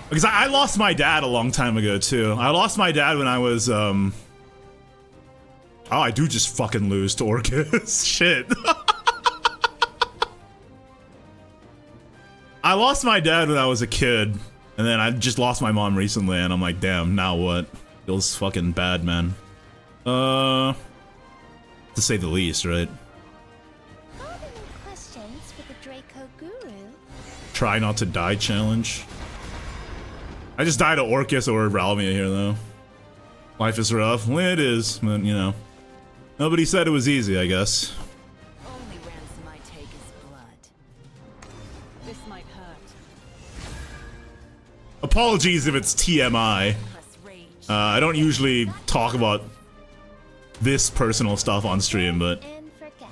because I lost my dad a long time ago too. I lost my dad when I was oh, I do just fucking lose to Orcus. Shit. I lost my dad when I was a kid, and then I just lost my mom recently, and I'm like, damn, now what? Feels fucking bad, man. To say the least, right? Try not to die challenge. I just died to Orcus or Ralmia here though. Life is rough. Well, it is, but you know. Nobody said it was easy, I guess. Only ransom I take is blood. This might hurt. Apologies if it's TMI. I don't usually talk about this personal stuff on stream, but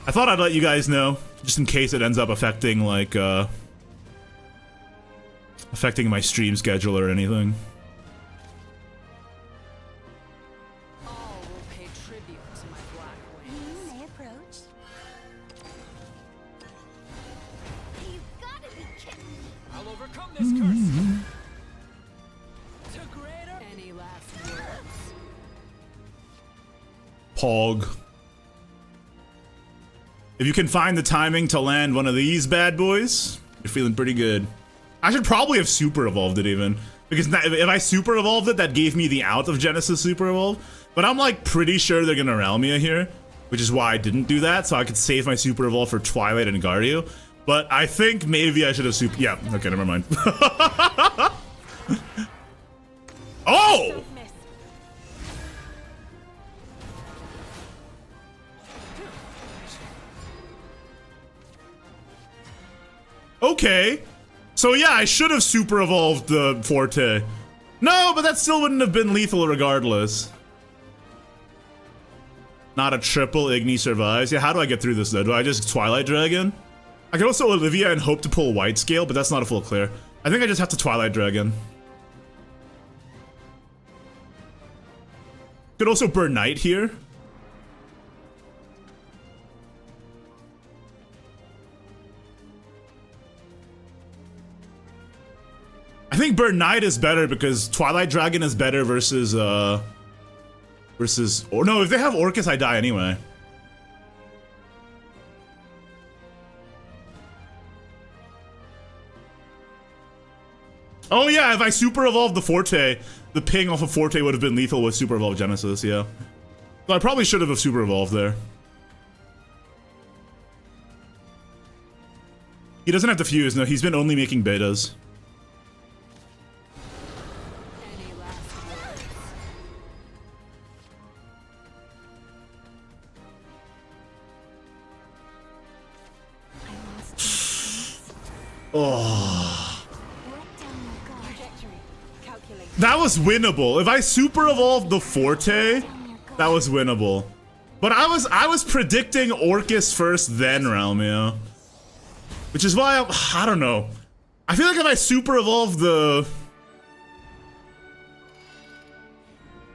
I thought I'd let you guys know, just in case it ends up affecting, like, affecting my stream schedule or anything. All will pay tribute to my black wings. May approach. You've gotta be kidding. I'll overcome this curse. To greater. Any last words? Pog. If you can find the timing to land one of these bad boys, you're feeling pretty good. I should probably have super evolved it even, because if I super evolved it, that gave me the out of Genesis super evolved. But I'm like pretty sure they're gonna Realmia here, which is why I didn't do that, so I could save my super evolve for Twilight and Gardew. But I think maybe I should have super. Yeah, okay, never mind. Oh! Okay. So yeah, I should have super evolved the Forte. No, but that still wouldn't have been lethal regardless. Not a triple Igni survives. Yeah, how do I get through this though? Do I just Twilight Dragon? I could also Olivia and hope to pull White Scale, but that's not a full clear. I think I just have to Twilight Dragon. Could also burn Knight here. I think Burn Knight is better because Twilight Dragon is better versus, or no, if they have Orcus, I die anyway. Oh yeah, if I super evolved the Forte, the ping off of Forte would have been lethal with super evolved Genesis, yeah. So I probably should have super evolved there. He doesn't have to fuse, no, he's been only making betas. Oh. That was winnable. If I super evolved the Forte, that was winnable. But I was predicting Orcus first, then Realmia. Which is why I don't know. I feel like if I super evolved the...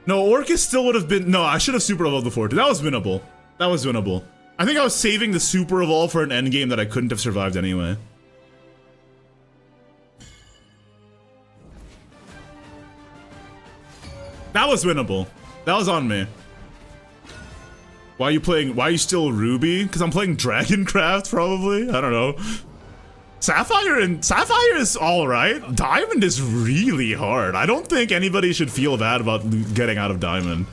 No, Orcus still would have been... No, I should have super evolved the Forte. That was winnable. That was winnable. I think I was saving the super evolve for an endgame that I couldn't have survived anyway. That was winnable. That was on me. Why are you still Ruby? Because I'm playing Dragoncraft, probably. I don't know. Sapphire is all right. Diamond is really hard. I don't think anybody should feel bad about getting out of Diamond.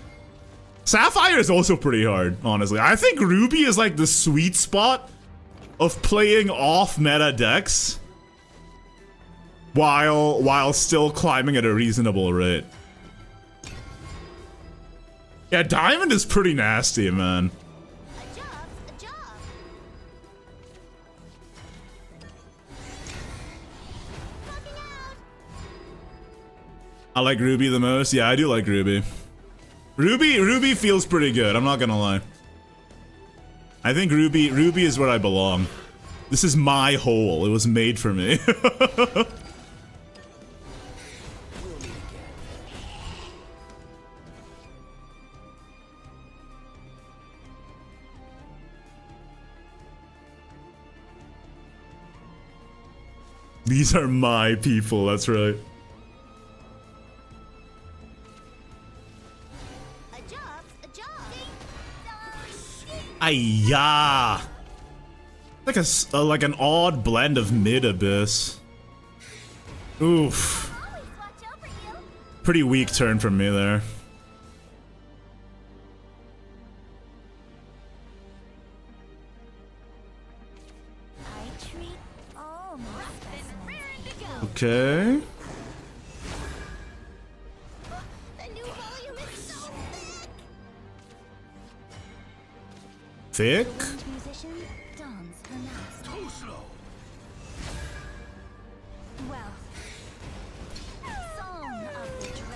Sapphire is also pretty hard, honestly. I think Ruby is like the sweet spot of playing off meta decks while still climbing at a reasonable rate. Yeah, Diamond is pretty nasty, man. A job's a job. Fucking out. I like Ruby the most. Yeah, I do like Ruby. Ruby feels pretty good, I'm not gonna lie. I think Ruby is where I belong. This is my hole. It was made for me. These are my people, that's right. A job's a job. Ayah! Like an odd blend of mid abyss. Oof. Always watch over you. Pretty weak turn from me there. I treat all my specimens. Okay. The new volume is so Thick? thick. Musician dons her mask. Too slow. Well, Song of the Dragon.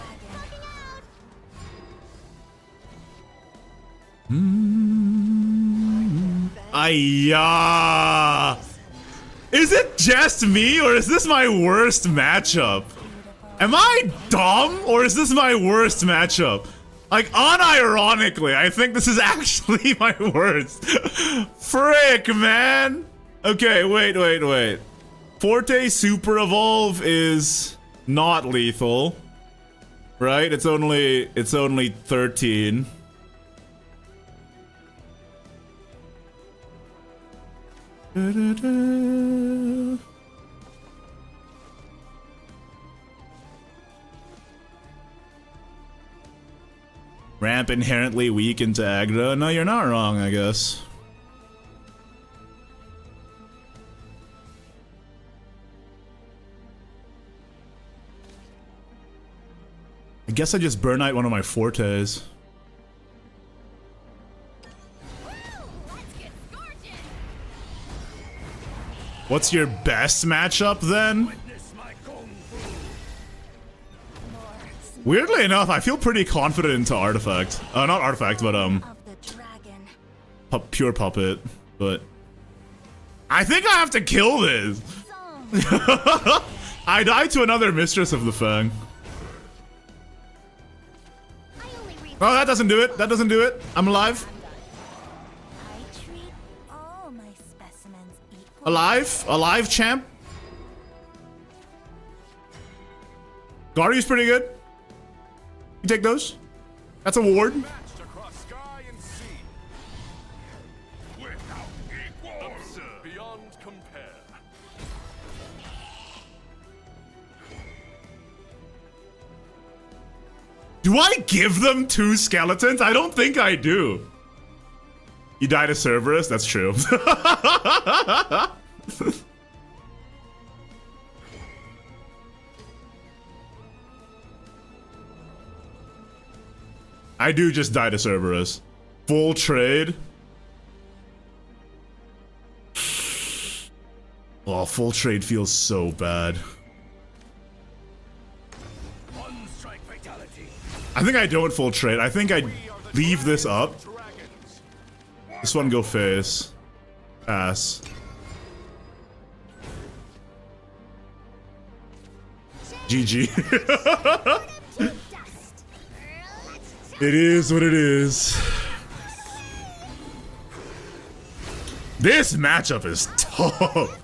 Ayah! Is it just me, or is this my worst matchup? Am I dumb, or is this my worst matchup? Like, unironically, I think this is actually my worst. Frick, man! Okay, wait. Forte Super Evolve is not lethal. Right? It's only 13. Ramp inherently weak into aggro. No, you're not wrong, I guess. I guess I just burn out one of my fortes. What's your best matchup then? Witness my kung fu. Weirdly enough, I feel pretty confident into Artifact. Not Artifact, but Of the Dragon. Pure Puppet. But I think I have to kill this. Song. I died to another Mistress of the Fang. I only read. Oh, that doesn't do it. That doesn't do it. I'm alive. I treat all my specimens equally. Alive? Alive, champ? Guardian's pretty good. You take those. That's a ward. Matched across sky and sea. Without equal. Absurd. Beyond compare. Do I give them 2 skeletons? I don't think I do. You died to Cerberus? That's true. I do just die to Cerberus. Full trade. Oh, full trade feels so bad. One strike fatality. I think I don't full trade. I think I leave this up. Dragons. This one go face. Pass. GG. It is what it is. This matchup is tough.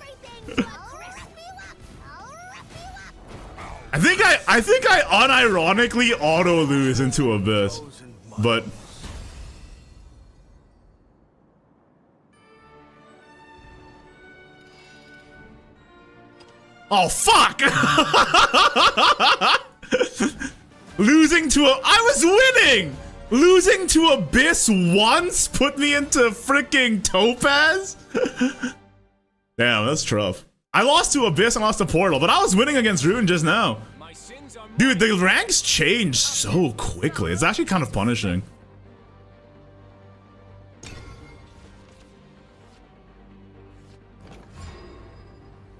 I think I unironically auto lose into Abyss, but Oh, fuck! Losing to a... I was winning! Losing to Abyss once put me into freaking Topaz? Damn, that's rough. I lost to Abyss and lost to Portal, but I was winning against Rune just now. Dude, the ranks change so quickly. It's actually kind of punishing.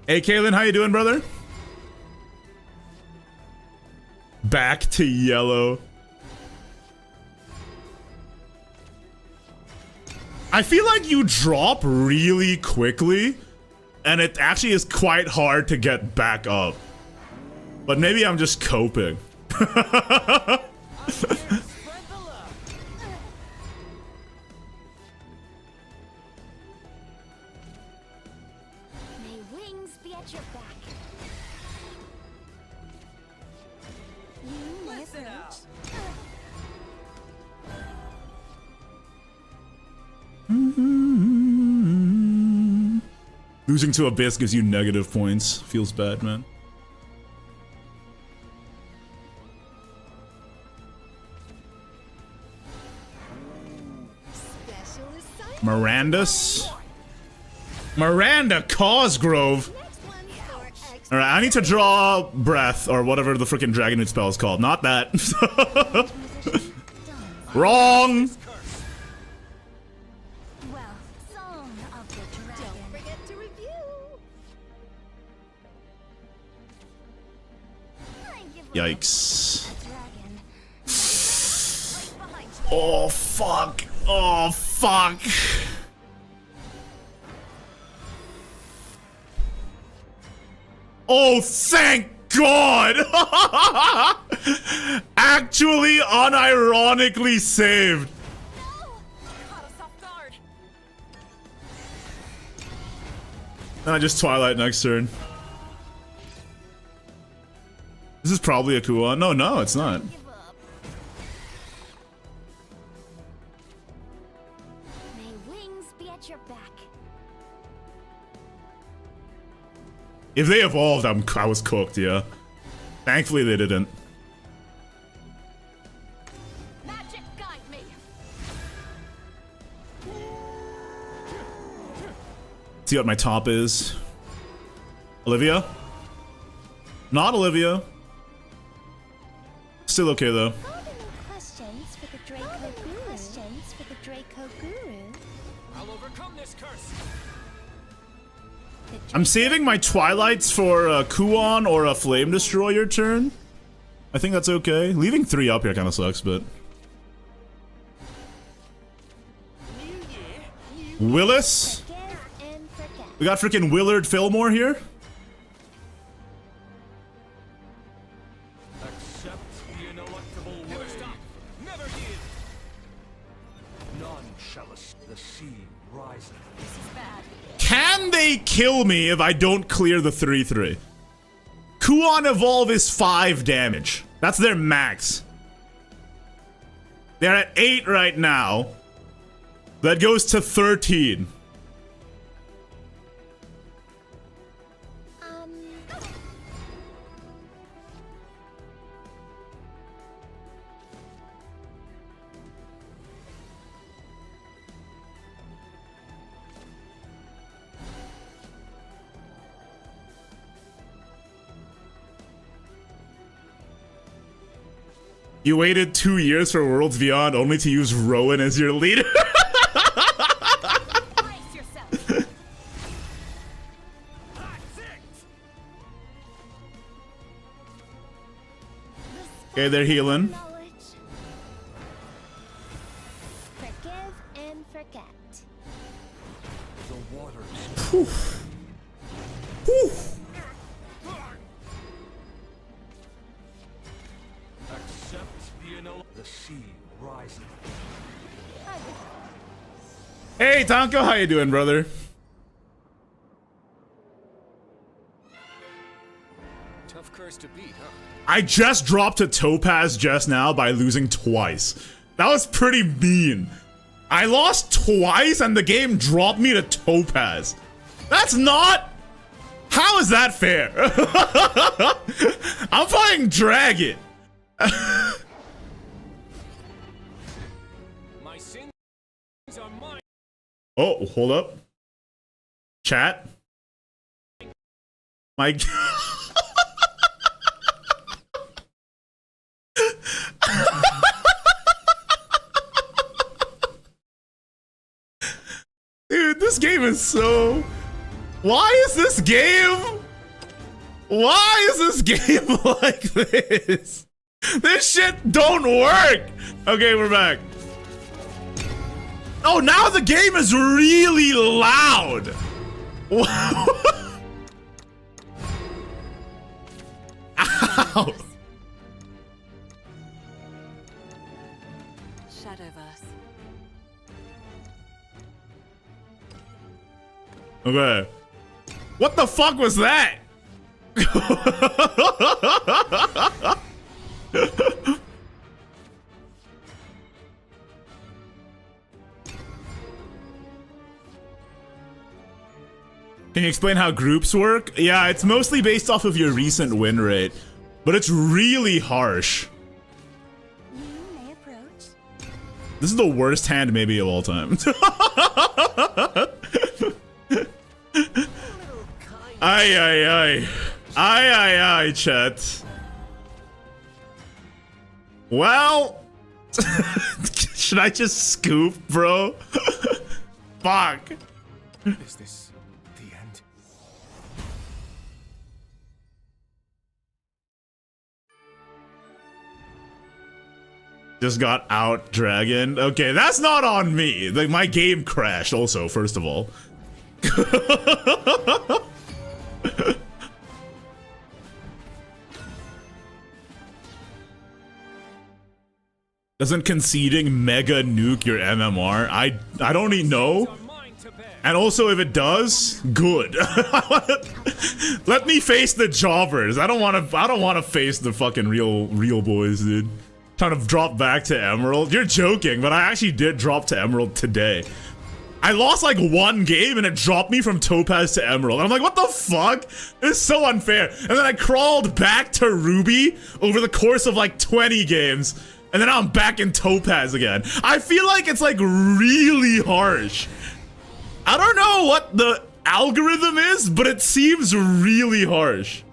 Hey, Kaylin, how you doing, brother? Back to yellow. I feel like you drop really quickly, and it actually is quite hard to get back up. But maybe I'm just coping. Losing to Abyss gives you negative points. Feels bad, man. Miranda Cosgrove. Alright, I need to draw breath or whatever the freaking Dragon spell is called. Not that. Wrong! Yikes. Oh, fuck. Oh, fuck. Oh, thank God! Actually, unironically saved. And I just Twilight next turn. This is probably a cool one. No, it's not. If they evolved, I was cooked, yeah. Thankfully, they didn't. Magic guide me. See what my top is. Olivia? Not Olivia. Still okay, though. Questions for the Draco Guru. Questions for the Draco Guru. I'll overcome this curse. I'm saving my Twilights for a Kuon or a Flame Destroyer turn. I think that's okay. Leaving 3 up here kind of sucks, but... Willis? We got freaking Willard Fillmore here. Accept the ineluctable word. Never stop. Never yield. None shall the sea rise. This is bad. Can they kill me if I don't clear the 3/3? Kuon Evolve is 5 damage. That's their max. They're at 8 right now. That goes to 13. You waited 2 years for Worlds Beyond only to use Rowan as your leader? Brace yourself. Okay, they're healing. Forgive and forget. The waters. Whew. Whew. Accept the sea rising. Hey, Tonko, how you doing, brother? Tough curse to beat, huh? I just dropped a Topaz just now by losing twice. That was pretty mean. I lost twice and the game dropped me to Topaz. That's not How is that fair? I'm playing Dragon. My sins are mine. Oh, hold up. Chat. My Dude, this game is so... Why is this game? Why is this game like this? This shit don't work. Okay, we're back. Oh, now the game is really loud. Ow. Shadowverse. Okay. What the fuck was that? Can you explain how groups work? Yeah, it's mostly based off of your recent win rate, but it's really harsh. You may approach. This is the worst hand maybe of all time. Ay, ay, ay. Ay, ay, ay, chat. Well, should I just scoop, bro? Fuck. Is this the end? Just got out dragon. Okay, that's not on me. Like, my game crashed also, first of all. Doesn't conceding mega nuke your MMR? I don't even know. Are mine to bear. And also, if it does, good. Let me face the jobbers. I don't want to face the fucking real boys, dude. Trying to drop back to Emerald. You're joking, but I actually did drop to Emerald today. I lost like one game and it dropped me from Topaz to Emerald. I'm like, what the fuck? This is so unfair. And then I crawled back to Ruby over the course of like 20 games. And then I'm back in Topaz again. I feel like it's like really harsh. I don't know what the algorithm is, but it seems really harsh.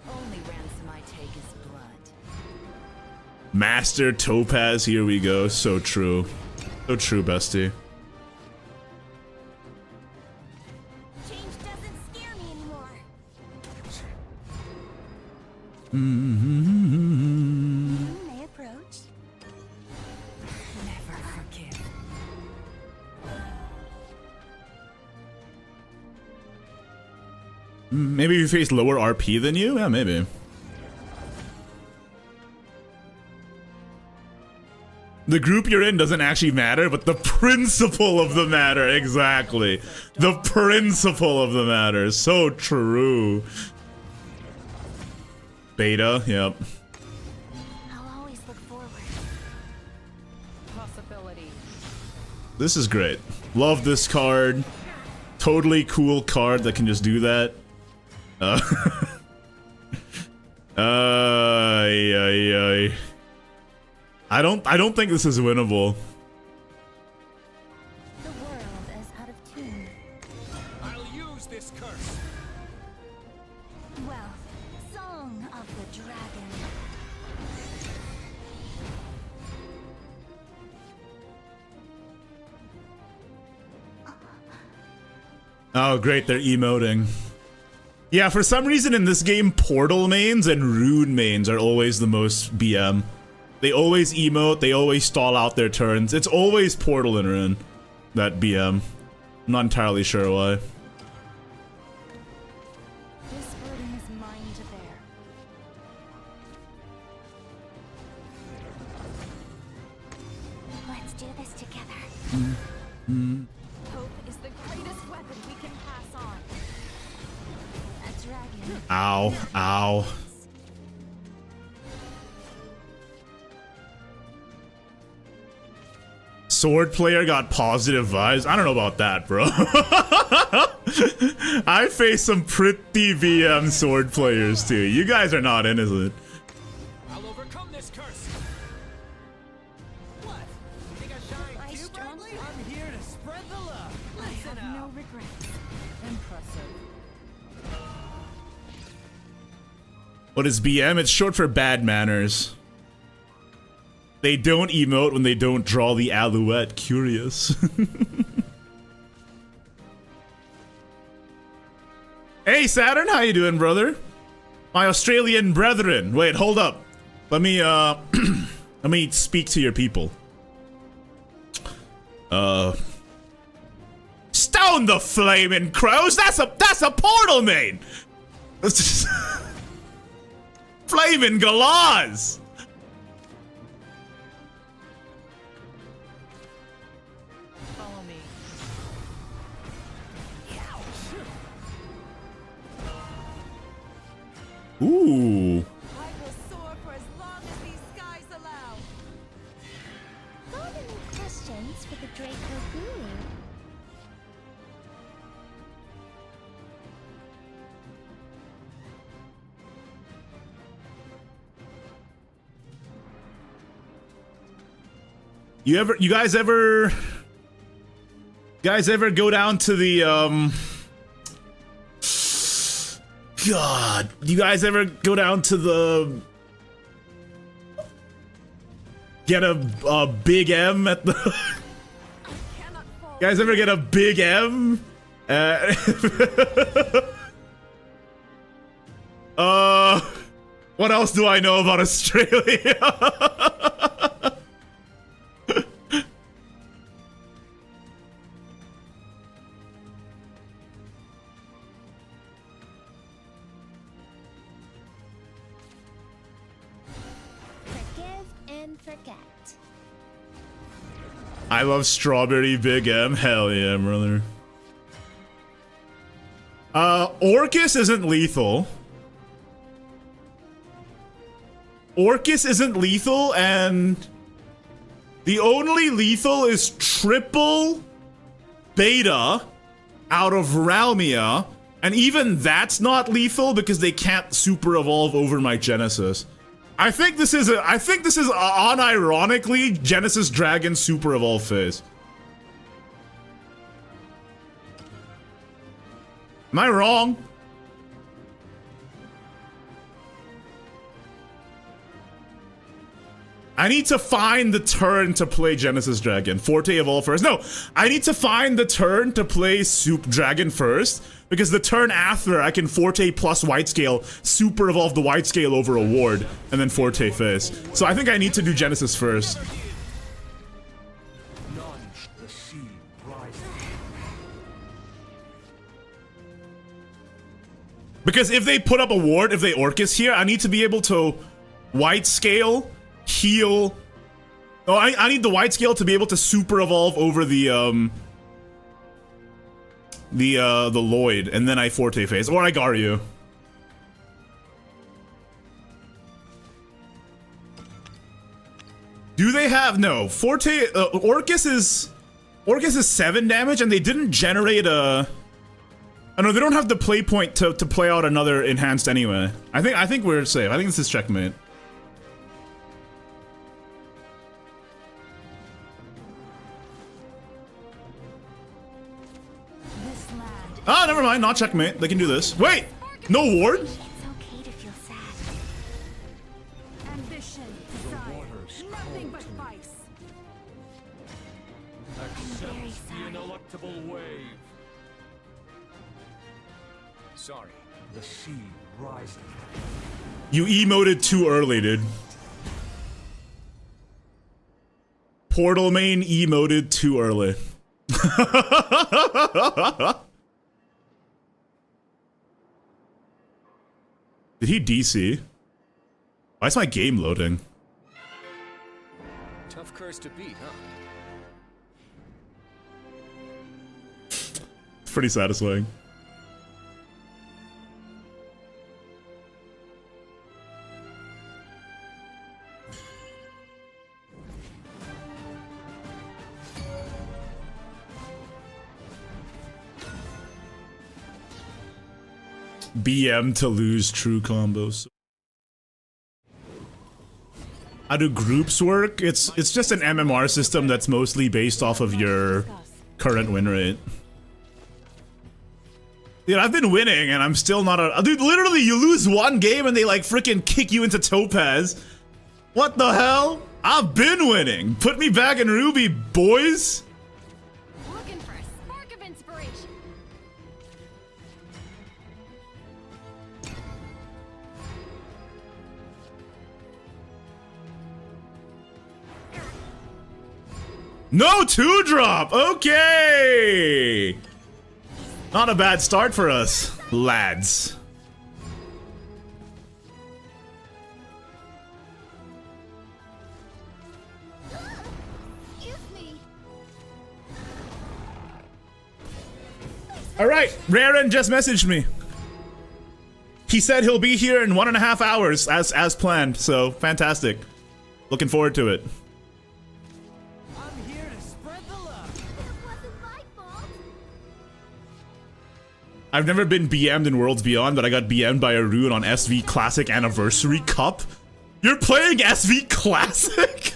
Only ransom I take is blood. Master Topaz, here we go. So true. So true, bestie. Change doesn't scare me anymore. You may approach. Never forgive. Maybe you face lower RP than you? Yeah, maybe. The group you're in doesn't actually matter, but the principle of the matter, exactly. The principle of the matter, so true. Beta, yep. I'll always look forward. Possibility. This is great. Love this card. Totally cool card that can just do that. I don't think this is winnable. The world is out of tune. I'll use this curse. Well, Song of the Dragon. Oh, great, they're emoting. Yeah, for some reason in this game, Portal mains and Rune mains are always the most BM. They always emote, they always stall out their turns. It's always Portal and Rune that BM. I'm not entirely sure why. This burden is mine to bear. Let's do this together. Hope is the greatest weapon we can pass on. A dragon. Ow, ow. sword player got positive vibes. I don't know about that, bro. I face some pretty VM sword players too. You guys are not innocent. I'll overcome this curse. What? You think I shine too brightly? I'm here to spread the love. I Listen have no up. regrets. Impressive. What is BM? It's short for bad manners. They don't emote when they don't draw the alouette. Curious. Hey Saturn, how you doing, brother? My Australian brethren. Wait, hold up. Let me let me speak to your people. Stone the flaming crows. That's a portal main. Flaming galahs. Follow me. Ooh. I will soar for as long as these skies allow. Got any questions for the Draco Guru? You guys ever go down to the God, you guys ever go down to the get a big M at the Cannot fall. you guys ever get a big M? What else do I know about Australia? Forgive and forget. I love strawberry big M. Hell yeah, brother. Orcus isn't lethal. Orcus isn't lethal, and the only lethal is triple beta out of Ralmia, and even that's not lethal because they can't super evolve over my Genesis. I think this is unironically Genesis Dragon super evolve phase. Am I wrong? I need to find the turn to play Genesis Dragon. Forte evolve first. No, I need to find the turn to play Soup Dragon first, because the turn after I can Forte plus White Scale, super evolve the White Scale over a ward, and then Forte phase. So I think I need to do Genesis first. None the sea rises. Because if they put up a ward, if they Orcus here, I need to be able to White Scale, heal. Oh, I need the White Scale to be able to super evolve over the Lloyd, and then I Forte phase, or I Garyu. Do they have no Forte? Orcus is 7 damage, and they didn't generate a. I know they don't have the play point to play out another enhanced anyway. I think we're safe. I think this is checkmate. This land. Ah, never mind. Not checkmate. They can do this. Wait, no ward. It's okay to feel sad. Ambition. Desire. Nothing but vice. Accept very the sorry. ineluctable wave. Sorry. The sea rises. You emoted too early, dude. Portal main emoted too early. Did he DC? Why is my game loading? Tough curse to beat, huh? It's pretty satisfying. BM to lose true combos. How do groups work? It's just an MMR system that's mostly based off of your current win rate. Dude, I've been winning and I'm still not a— dude, literally you lose one game and they like freaking kick you into Topaz. What the hell? I've been winning. Put me back in Ruby, boys. Looking for a spark of inspiration. No 2-drop. Okay. Not a bad start for us, lads. Excuse me. All right, Raren just messaged me. He said he'll be here in 1.5 hours as planned, so fantastic. Looking forward to it. I'm here to spread the love. It wasn't my fault. I've never been BM'd in Worlds Beyond, but I got BM'd by a rune on SV Classic Anniversary Cup. You're playing SV Classic?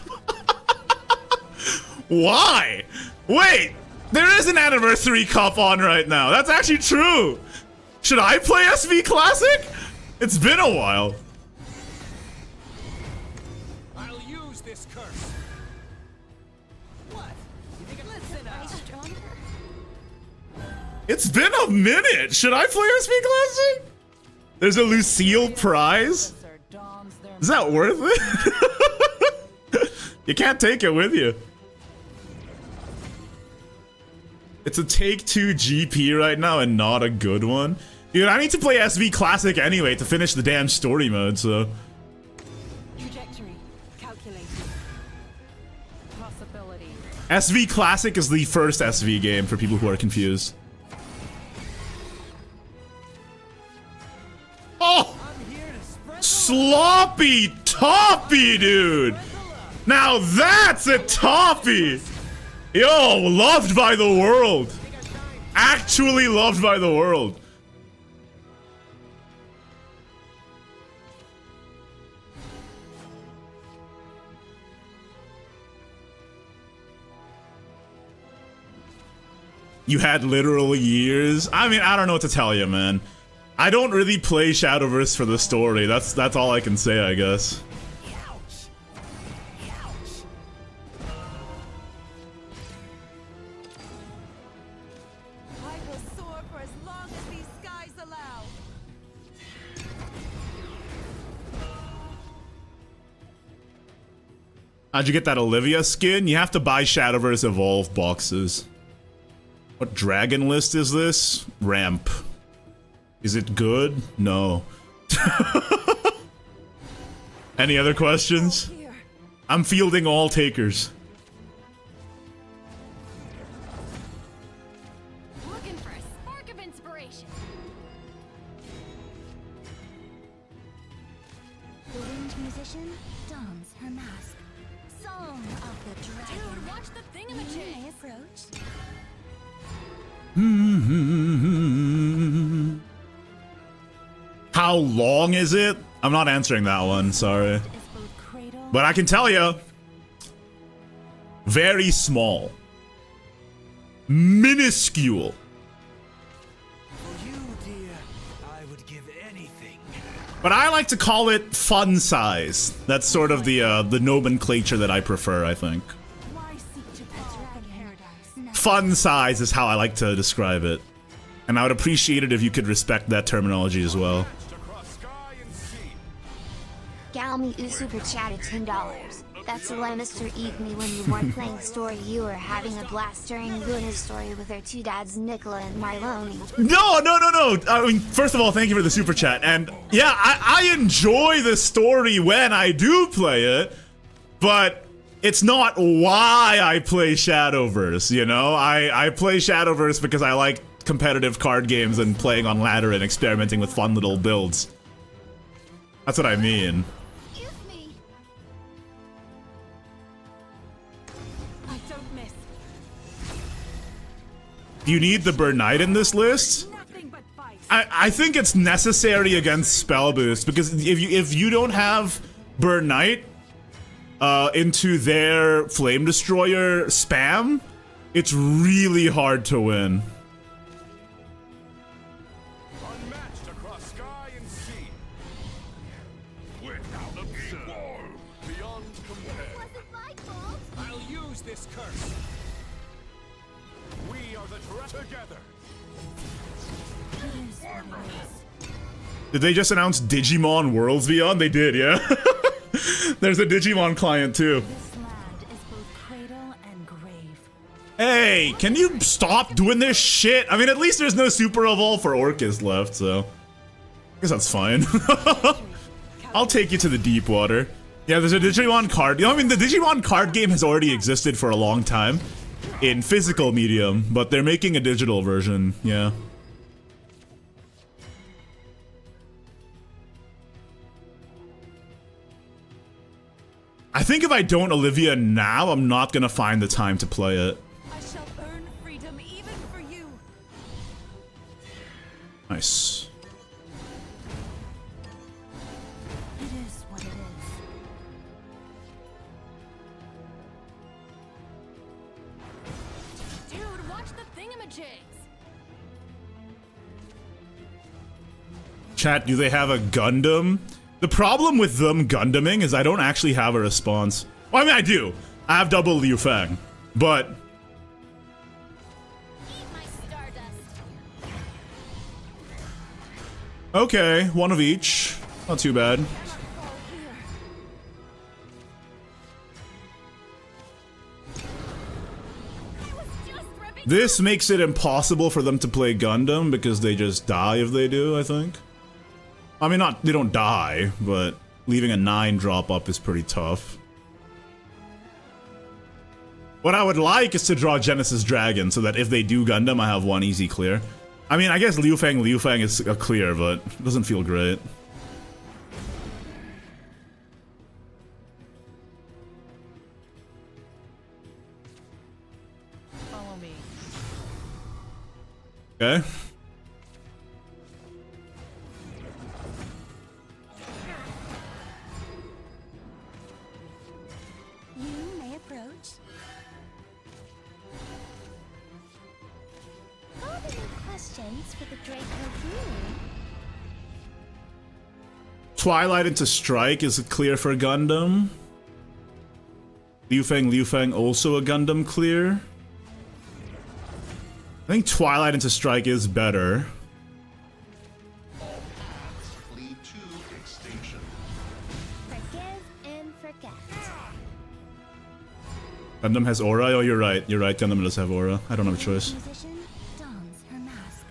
Why? Wait, there is an Anniversary Cup on right now. That's actually true. Should I play SV Classic? It's been a while. I'll use this curse. What? You think I'm listen up? Stronger. It's been a minute. Should I play SV Classic? There's a Lucille prize. Is that worth it? You can't take it with you. It's a Take-Two GP right now and not a good one. Dude, I need to play SV Classic anyway to finish the damn story mode, so. Trajectory calculated. Possibility. SV Classic is the first SV game for people who are confused. Oh! I'm here to spread the Sloppy toppy, dude! Now that's a toppy! Yo, loved by the world! Actually loved by the world. You had literal years? I mean, I don't know what to tell you, man. I don't really play Shadowverse for the story. That's all I can say, I guess. I will soar for as long as these skies allow. How'd you get that Olivia skin? You have to buy Shadowverse Evolve boxes. What dragon list is this? Ramp. Is it good? No. Any other questions? Here. I'm fielding all takers. Looking for a spark of inspiration. The winged musician dons her mask. Song of the dragon. Dude, watch the thingamajig. You may approach. How long is it? I'm not answering that one, sorry. Is both cradle. But I can tell you, very small. Minuscule. For you, dear, I would give anything. But I like to call it fun size. That's sort of the nomenclature that I prefer, I think. Why seek to fall from paradise? Fun size is how I like to describe it. And I would appreciate it if you could respect that terminology as well. Across sky and sea. Galmi super chatted $10. That's the line Mr. Igni when you weren't playing story, you were having a blast during Luna's story with her two dads, Nicola and Marloni. No. I mean, first of all, thank you for the super chat. And yeah, I enjoy the story when I do play it, but it's not why I play Shadowverse, you know? I play Shadowverse because I like competitive card games and playing on ladder and experimenting with fun little builds. That's what I mean. Excuse me. I don't miss. Do you need the Burnite in this list? Nothing but vice. I think it's necessary against spell boost because if you don't have Burn Knight into their Flame Destroyer spam, it's really hard to win. Unmatched across sky and sea. Without observe. Beyond compare. Wasn't my fault. I'll use this curse. We are the together. Did they just announce Digimon Worlds Beyond? They did, yeah. There's a Digimon client too. This land is both cradle and grave. Hey, can you stop doing this shit? I mean, at least there's no Super Evolve for Orcus left, so I guess that's fine. I'll take you to the deep water. Yeah, there's a Digimon card. You know, I mean, the Digimon card game has already existed for a long time in physical medium, but they're making a digital version, yeah. I think if I don't Olivia now, I'm not gonna find the time to play it. I shall earn freedom even for you. Nice. It is what it is. Dude, watch the thingamajigs. Chat, do they have a Gundam? The problem with them Gundaming is I don't actually have a response. Well, I mean, I do. I have double Liu Fang, but... Eat my stardust. Okay, one of each. Not too bad. This makes it impossible for them to play Gundam because they just die if they do, I think. I mean, they don't die, but leaving a 9 drop up is pretty tough. What I would like is to draw Genesis Dragon so that if they do Gundam, I have one easy clear. I mean, I guess Liu Fang is a clear, but it doesn't feel great. Follow me. Okay. You may approach. Are there any questions for the Draco Guru? Twilight into Strike is clear for Gundam. Liu Fang also a Gundam clear. I think Twilight into Strike is better. Flee to extinction. Forgive and forget. Gundam has aura? Oh, you're right. You're right. Gundam does have aura. I don't have a choice. Musician dons her mask.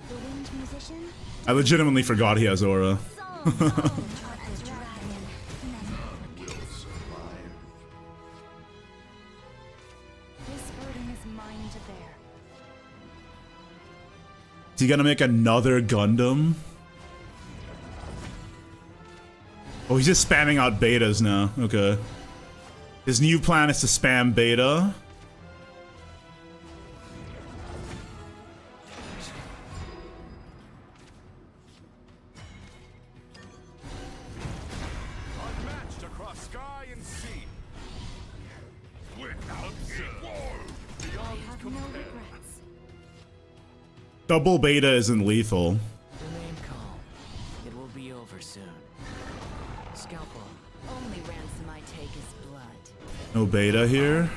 The winged musician I legitimately forgot he has aura. songs of the dragon. Will survive. This burden is mine to bear. Is he gonna make another Gundam? Oh, he's just spamming out betas now. Okay. His new plan is to spam beta. Unmatched across sky and sea. Without observe. Beyond Have no regrets. Double beta isn't lethal. Remain calm. It will be over soon. Scalpel. Only ransom I take is blood. No beta here.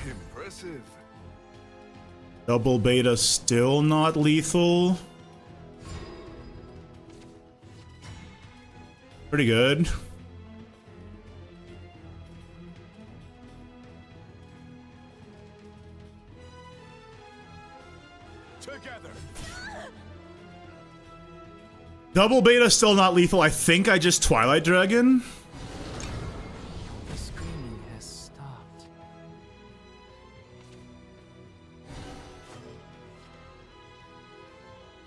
Impressive. Double beta still not lethal. Pretty good. Together. Double beta still not lethal. I think I just Twilight Dragon. The screaming has stopped.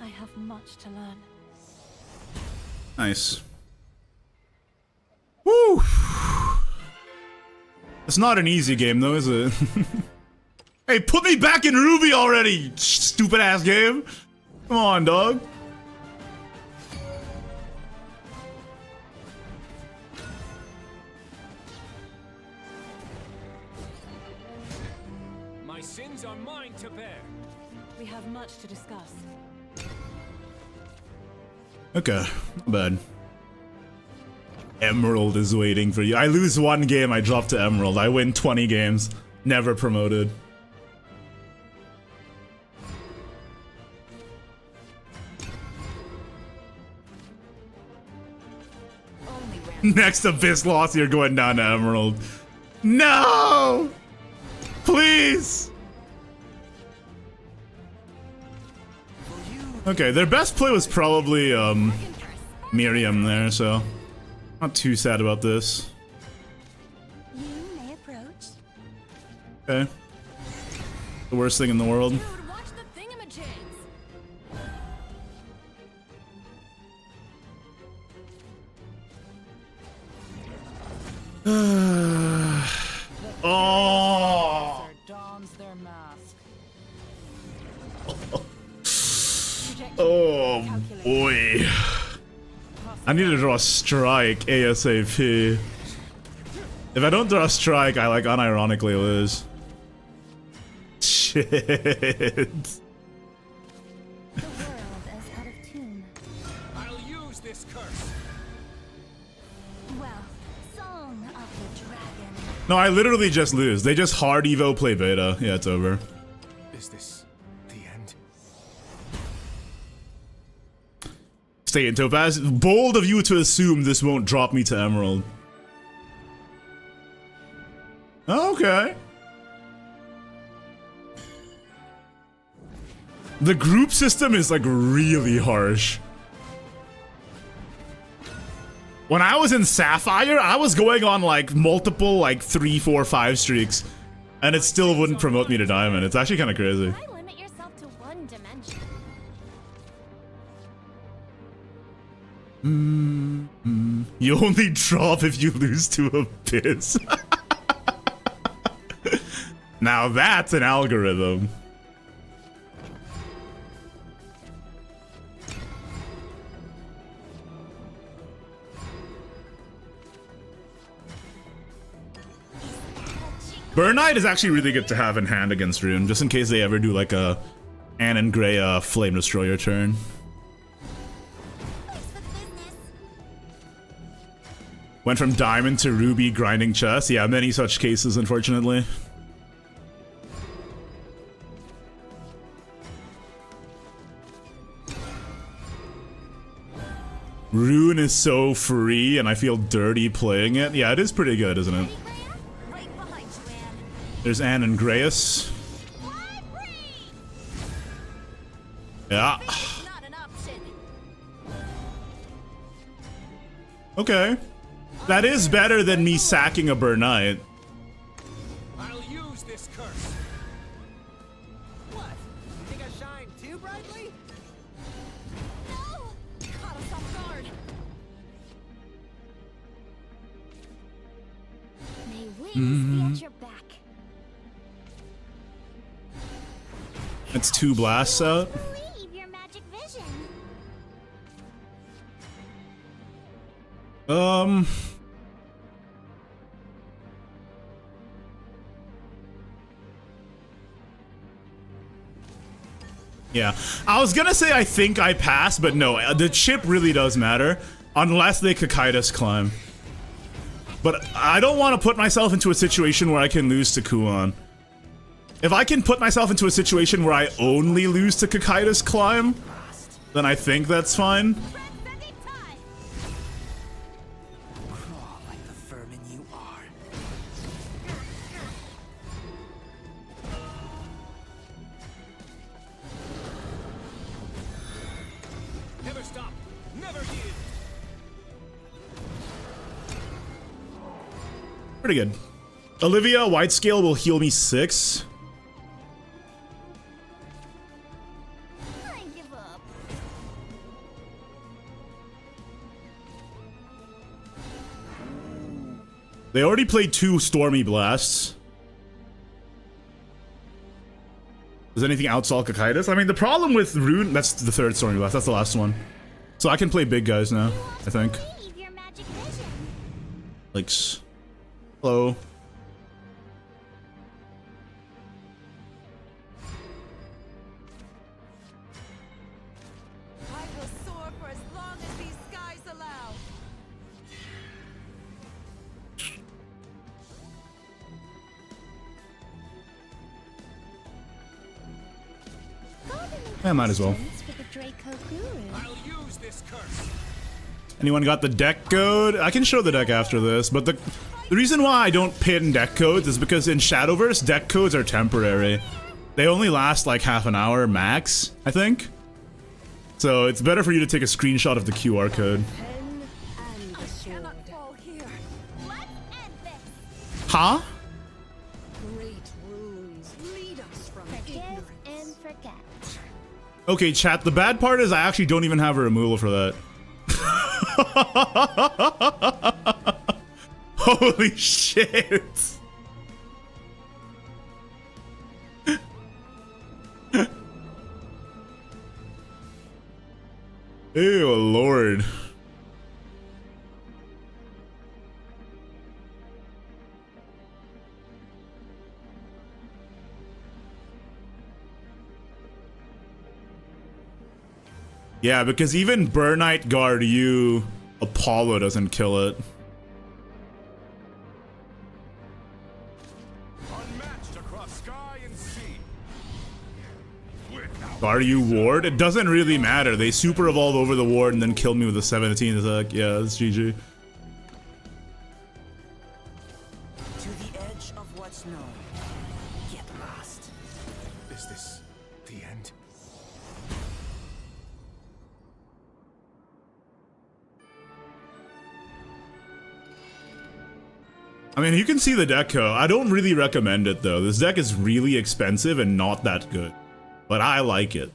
I have much to learn. Nice. Woo! It's not an easy game though, is it? Hey, put me back in Ruby already! stupid ass game. Come on, dog. My sins are mine to bear. We have much to discuss. Okay, not bad. Emerald is waiting for you. I lose one game, I drop to Emerald. I win 20 games. Never promoted. Next Abyss loss, you're going down to Emerald. No! Please! Okay, their best play was probably Miriam there, so not too sad about this. You may approach. Okay. The worst thing in the world. Dude, watch the thingamajigs. Oh! Dons their mask. Oh boy. I need to draw a strike ASAP. If I don't draw a strike, I like unironically lose. Shit. The world is out of tune. I'll use this curse. Well, Song of the Dragon. No, I literally just lose. They just hard evo play beta. Yeah, it's over. Is this the end? Stay in Topaz. Bold of you to assume this won't drop me to Emerald. Okay. The group system is like really harsh. When I was in Sapphire, I was going on like multiple like 3, 4, 5 streaks, and it still wouldn't promote me to Diamond. It's actually kind of crazy. Why limit yourself to one dimension? You only drop if you lose to Abyss. Now that's an algorithm. Burnite is actually really good to have in hand against Rune, just in case they ever do like a Anne and Grey Flame Destroyer turn. Thanks for the business. Went from Diamond to Ruby grinding chess. Yeah, many such cases, unfortunately. Rune is so free, and I feel dirty playing it. Yeah, it is pretty good, isn't it? Right behind you, Anne. There's Anne and Graeus. Fly free! Yeah. It's not an option. Okay. That is better than me sacking a Burnite. I'll use this curse. What? You think I shine too brightly? No! Caught us off guard. May wings be at your back. That's 2 blasts out. Believe your magic vision. Yeah. I was gonna say I think I pass, but no, the chip really does matter. Unless they Cocytus climb. But I don't want to put myself into a situation where I can lose to Kuon. If I can put myself into a situation where I only lose to Cocytus climb, then I think that's fine. Transcending time. Crawl like the vermin you are. Never stop. Never yield. Pretty good. Olivia, wide scale will heal me 6. I give up. They already played 2 Stormy Blasts. Does anything outsell Kakaitis? I mean, the problem with Rune... That's the third Stormy Blast. That's the last one. So I can play big guys now, I think. Like... Hello. I will soar for as long as these skies allow. I might as well. I'll use this curse. Anyone got the deck code? I can show the deck after this, but the reason why I don't pin deck codes is because in Shadowverse, deck codes are temporary. They only last like half an hour max, I think. So it's better for you to take a screenshot of the QR code. I cannot fall here. Let's end this. Huh? Great runes lead us from Forgive ignorance. and forget. Okay, chat, the bad part is I actually don't even have a removal for that. Holy shit! Ew, Lord. Yeah, because even Burnite Guard you, Apollo doesn't kill it. Unmatched across sky and sea. Guard you ward? It doesn't really matter. They super evolve over the ward and then kill me with a 17 attack. Yeah, that's GG. To the edge of what's known. Get lost. Is this the end? I mean, you can see the deck code. I don't really recommend it though. This deck is really expensive and not that good. But I like it.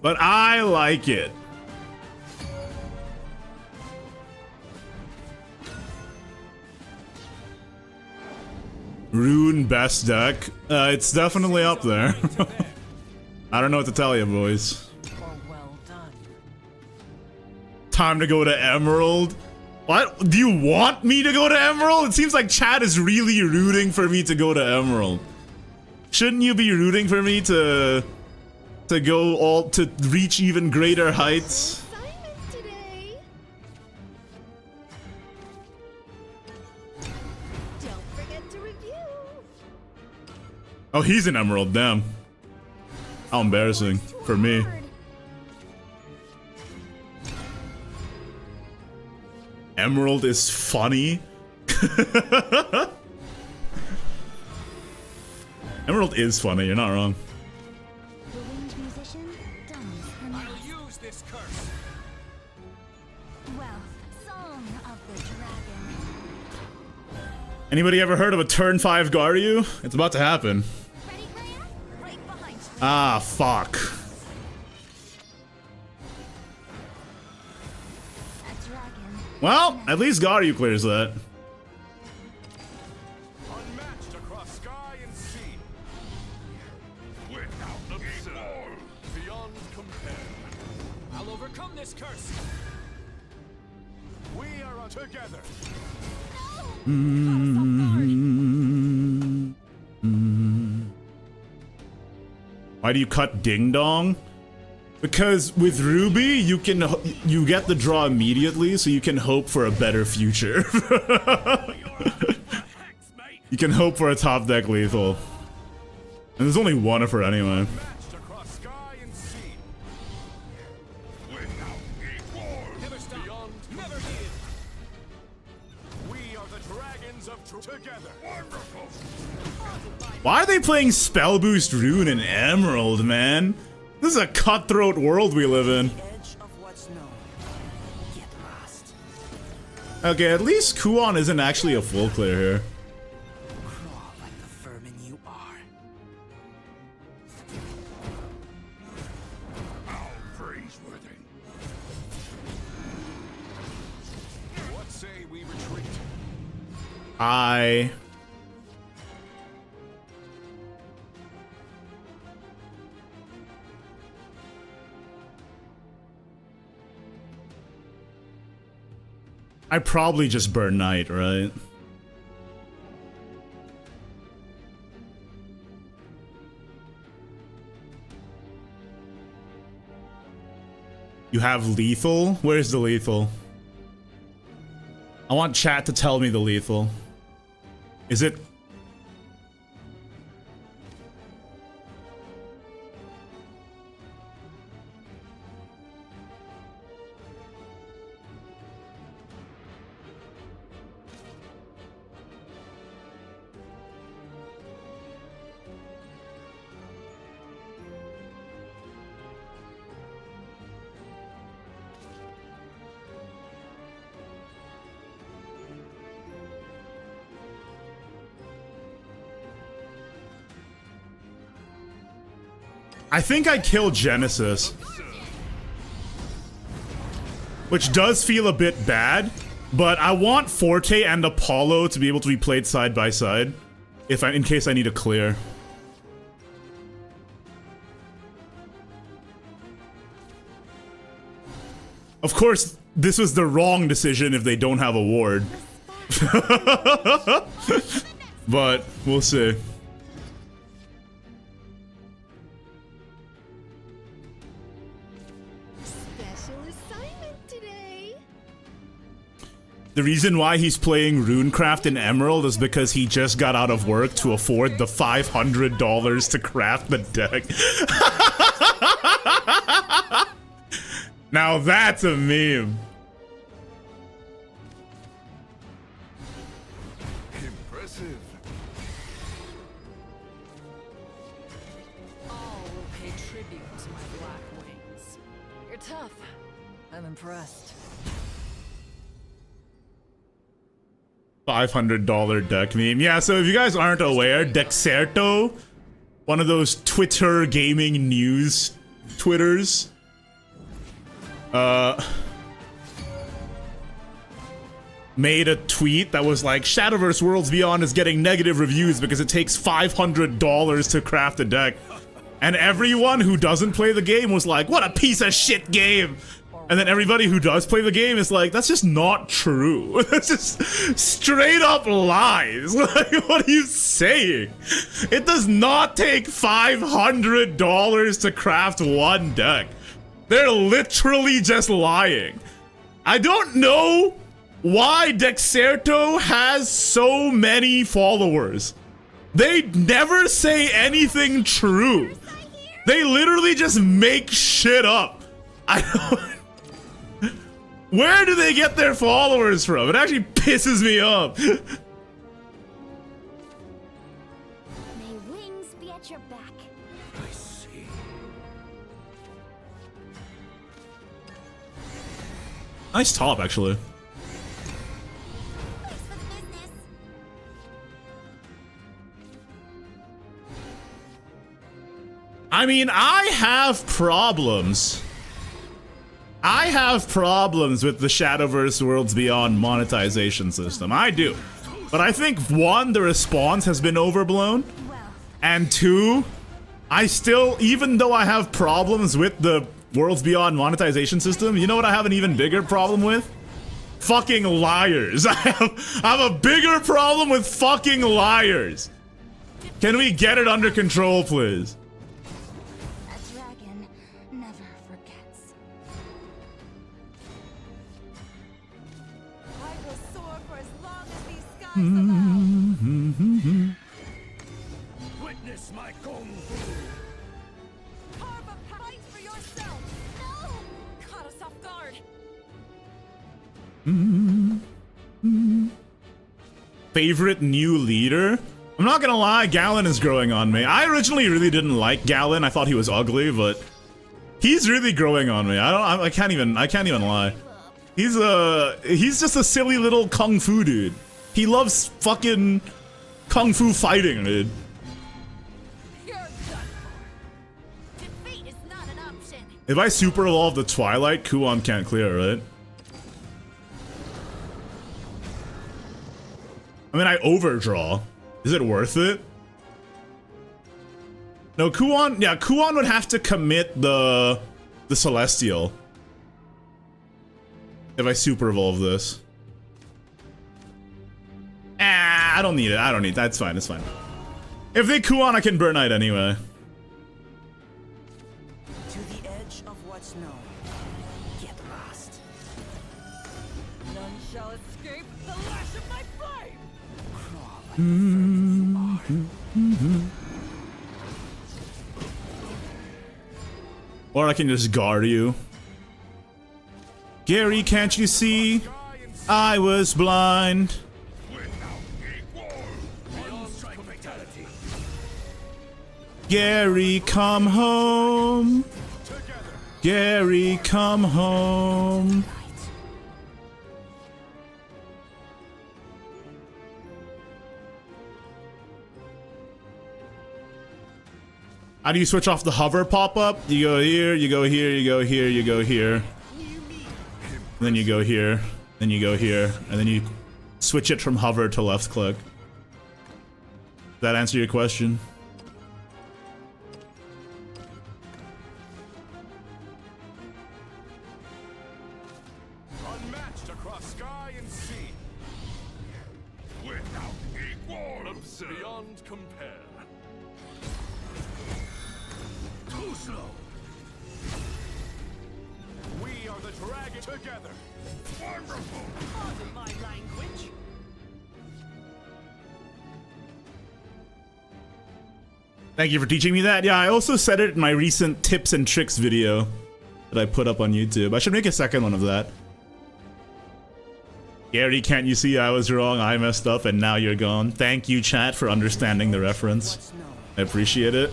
But I like it. Rune best deck. It's definitely up there. I don't know what to tell you, boys. Or well done. Time to go to Emerald. What? Do you want me to go to Emerald? It seems like chat is really rooting for me to go to Emerald. Shouldn't you be rooting for me to reach even greater heights? Assignment today. Don't forget to review. Oh, he's an Emerald, damn. How embarrassing for me. Emerald is funny. Emerald is funny, you're not wrong. The winged musician done. I'll use this curse. Wealth, song of the dragon. Anybody ever heard of a turn 5 Garyu? It's about to happen. Ready, Graham? Right behind you. Ah, fuck. A dragon. Well, at least Garyu clears that. Unmatched across sky and sea. Without observe. Beyond compare. I'll overcome this curse. We are together. Why do you cut Ding Dong? Because with Ruby, you get the draw immediately, so you can hope for a better future. You can hope for a top deck lethal. And there's only one of her anyway. Matched across sky and sea. Without equal. Never stop. Beyond never give. We are the dragons of together. Wonderful. Why are they playing Spell Boost Rune and Emerald, man? This is a cutthroat world we live in. Edge of what's known. Get lost. Okay, at least Kuon isn't actually a full clear here. Crawl like the vermin you are. How praiseworthy. What say we retreat? I probably just burn Knight, right? You have lethal? Where's the lethal? I want chat to tell me the lethal. Is it? I think I killed Genesis, which does feel a bit bad, but I want Forte and Apollo to be able to be played side by side, in case I need a clear. Of course, this was the wrong decision if they don't have a ward. But we'll see. The reason why he's playing Runecraft in Emerald is because he just got out of work to afford the $500 to craft the deck. Now that's a meme. Impressive. All will pay tribute to my black wings. You're tough. I'm impressed. $500 deck meme. Yeah, so if you guys aren't aware, Dexerto, one of those Twitter gaming news Twitters, made a tweet that was like, Shadowverse Worlds Beyond is getting negative reviews because it takes $500 to craft a deck. And everyone who doesn't play the game was like, what a piece of shit game! And then everybody who does play the game is like, that's just not true. That's just straight up lies. Like, what are you saying? It does not take $500 to craft one deck. They're literally just lying. I don't know why Dexerto has so many followers. They never say anything true. They literally just make shit up. I don't... Where do they get their followers from? It actually pisses me off. May wings be at your back. I see. Nice top, actually. Thanks for the business. I mean, I have problems. I have problems with the Shadowverse Worlds Beyond monetization system. I do. But I think, one, the response has been overblown. And two, I still, even though I have problems with the Worlds Beyond monetization system, you know what I have an even bigger problem with? Fucking liars. I have a bigger problem with fucking liars. Can we get it under control, please? A dragon never forgets. I will soar for as long as these skies allow. Witness my kung fu. Carve a fight for yourself. No! Caught us off guard. Favorite new leader? I'm not gonna lie, Galen is growing on me. I originally really didn't like Galen. I thought he was ugly, but he's really growing on me. I can't even lie. He's just a silly little kung fu dude. He loves fucking kung fu fighting, dude. You're done for. Defeat is not an option. If I super evolve the Twilight, Kuon can't clear, right? I mean, I overdraw. Is it worth it? No, Kuon, yeah, Kuon would have to commit the Celestial if I super evolve this. I don't need it. I don't need that's fine, it's fine. If they Kuon, I can Burn Knight anyway. To the edge of what's known. Get lost. None shall escape the lash of my flame! Crawl like the you are. Or I can just guard you. Gary, can't you see? I was blind. Gary, come home. Gary, come home. How do you switch off the hover pop-up? You go here, you go here, you go here, you go here. Then you go here, then you go here, and then you switch it from hover to left click. Does that answer your question? Unmatched across sky and sea. Without equal. Beyond compare. Too slow. We are the dragon together. Wonderful. Pardon my language. Thank you for teaching me that. Yeah, I also said it in my recent tips and tricks video that I put up on YouTube. I should make a second one of that. Gary, can't you see I was wrong? I messed up and now you're gone. Thank you, chat, for understanding the reference. I appreciate it.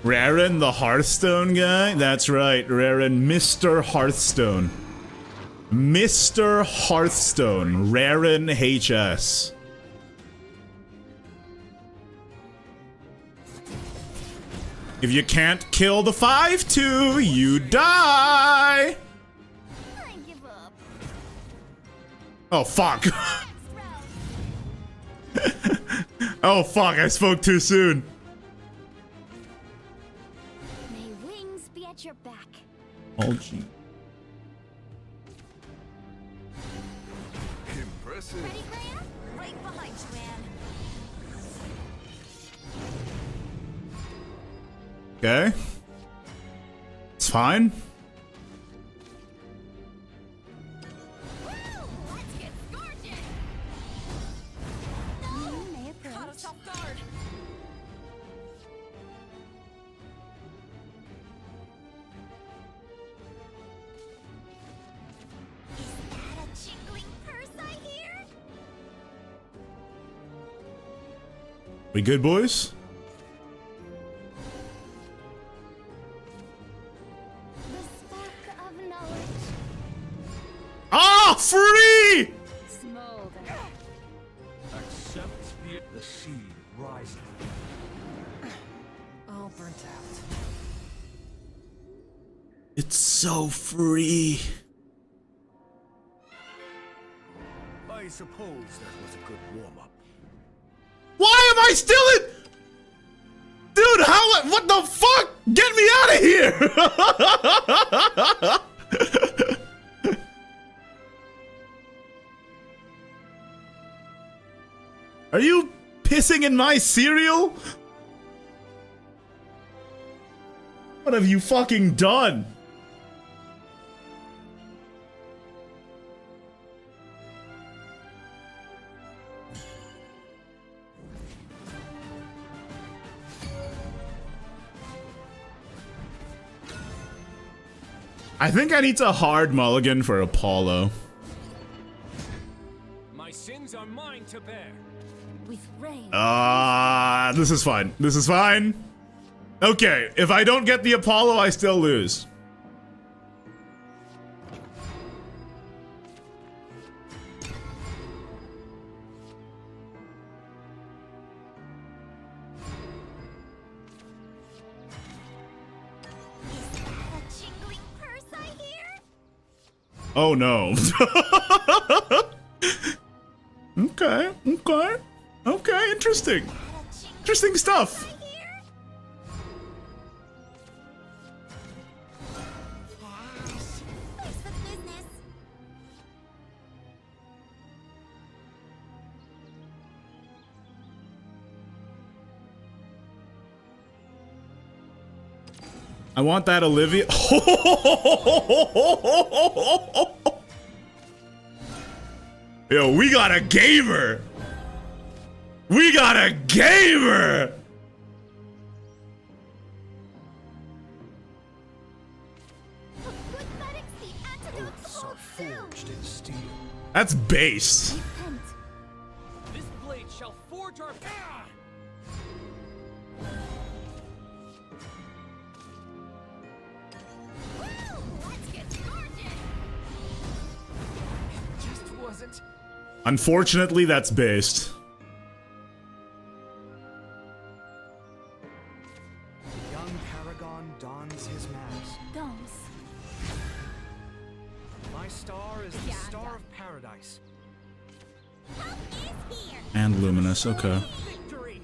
Raren, the Hearthstone guy? That's right, Raren, Mr. Hearthstone. Mr. Hearthstone, Raren HS. If you can't kill the 5-2, you die! I give up. Oh, fuck. Oh, fuck, I spoke too soon. May wings be at your back. Oh, gee. Impressive. Ready, Graham? Right behind you, man. Okay. It's fine. Woo! Let's get scorching! No! May approach. Caught us off guard. Is that a jingling purse I hear? We good, boys? The spark of knowledge. Ah, free! Smolder. Accept the sea rising. All burnt out. It's so free. I suppose that was a good warm-up. Why am I still in? Dude, how? What the fuck? Get me out of here! Are you pissing in my cereal? What have you fucking done? I think I need to hard mulligan for Apollo. My sins are mine to bear. With rain. This is fine. This is fine. Okay, if I don't get the Apollo, I still lose. Is that a jingling purse I hear? Oh no. Okay, okay. Okay, interesting. Interesting stuff. I want that Olivia. Yo, we got a gamer. We got a gamer. Oaths are forged in steel. That's base. This blade shall forge our path. Just wasn't. Unfortunately, that's based. The young paragon dons his mask. Dons. My star is the star of paradise. And luminous, okay. Victory.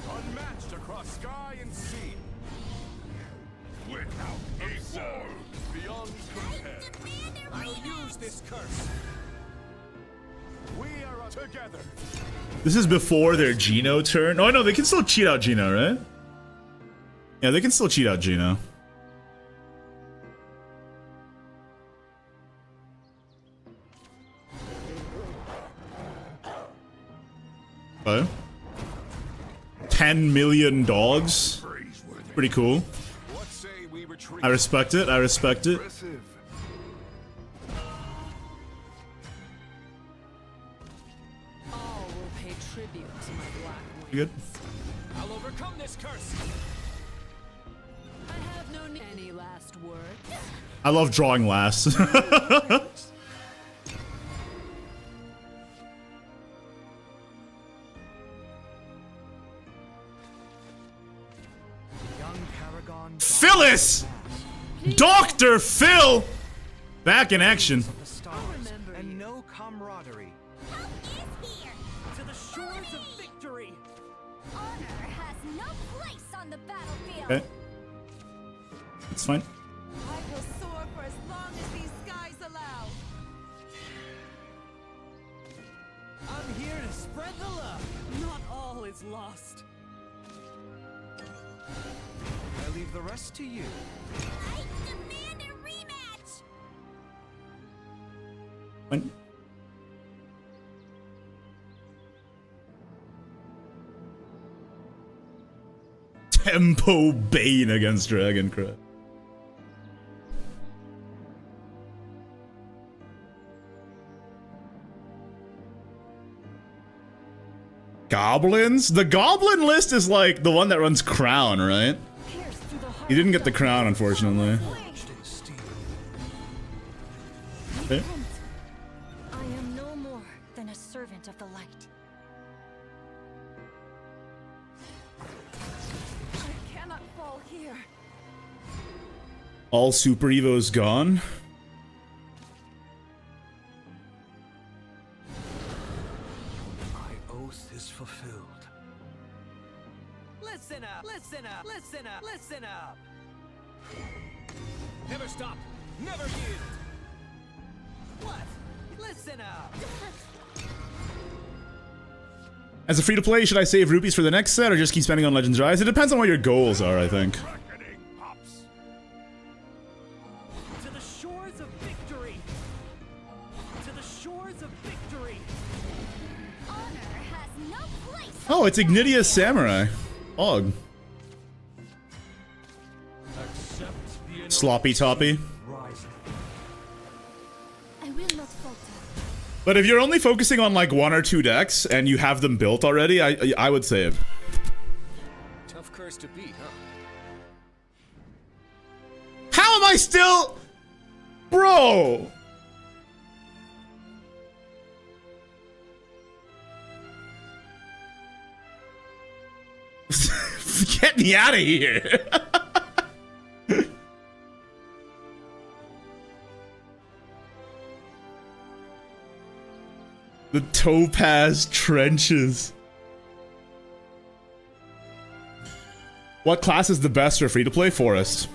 Unmatched across sky and sea. Without a sword, beyond compare. I'll use this curse. We are together. This is before their Geno turn. Oh no, they can still cheat out Geno, right? Yeah, they can still cheat out Geno. Oh. 10 million dogs. Pretty cool. What say we retreat? I respect it. I respect it. Impressive. All will pay tribute to my black wings. You good? I'll overcome this curse. I have no need. Any last words? I love drawing last. Young paragon dons Phyllis! Dr. Phil! Back in action. the stars and no camaraderie. To the shores of victory. Honor has no place on the battlefield. Okay. It's fine. I will soar for as long as these skies allow. I'm here to spread the love. Not all is lost. I leave the rest to you. I demand a rematch. Fine. Tempo Bane against Dragon Crab. Goblins? The goblin list is like the one that runs Crown, right? Pierce through the heart You didn't of get the crown, unfortunately. Forged in steel. Okay. I am no more than a servant of the light. I cannot fall here. All Super Evo's gone. My oath is fulfilled. Listen up. Listen up. Listen up. Listen up. Never stop. Never yield. What? Listen up. As a free-to-play, should I save rupees for the next set or just keep spending on Legends Rise? It depends on what your goals are, I think. Reckoning pops. To the shores of victory. To the shores of victory. Honor has no place. Oh, it's Ignideus Samurai. Og. Accept the Sloppy toppy. Rising. I will not falter. But if you're only focusing on like 1 or 2 decks and you have them built already, I would save. tough curse to beat, huh? How am I still... Bro! Get me out of here. The Topaz Trenches. What class is the best for free-to-play? Forest.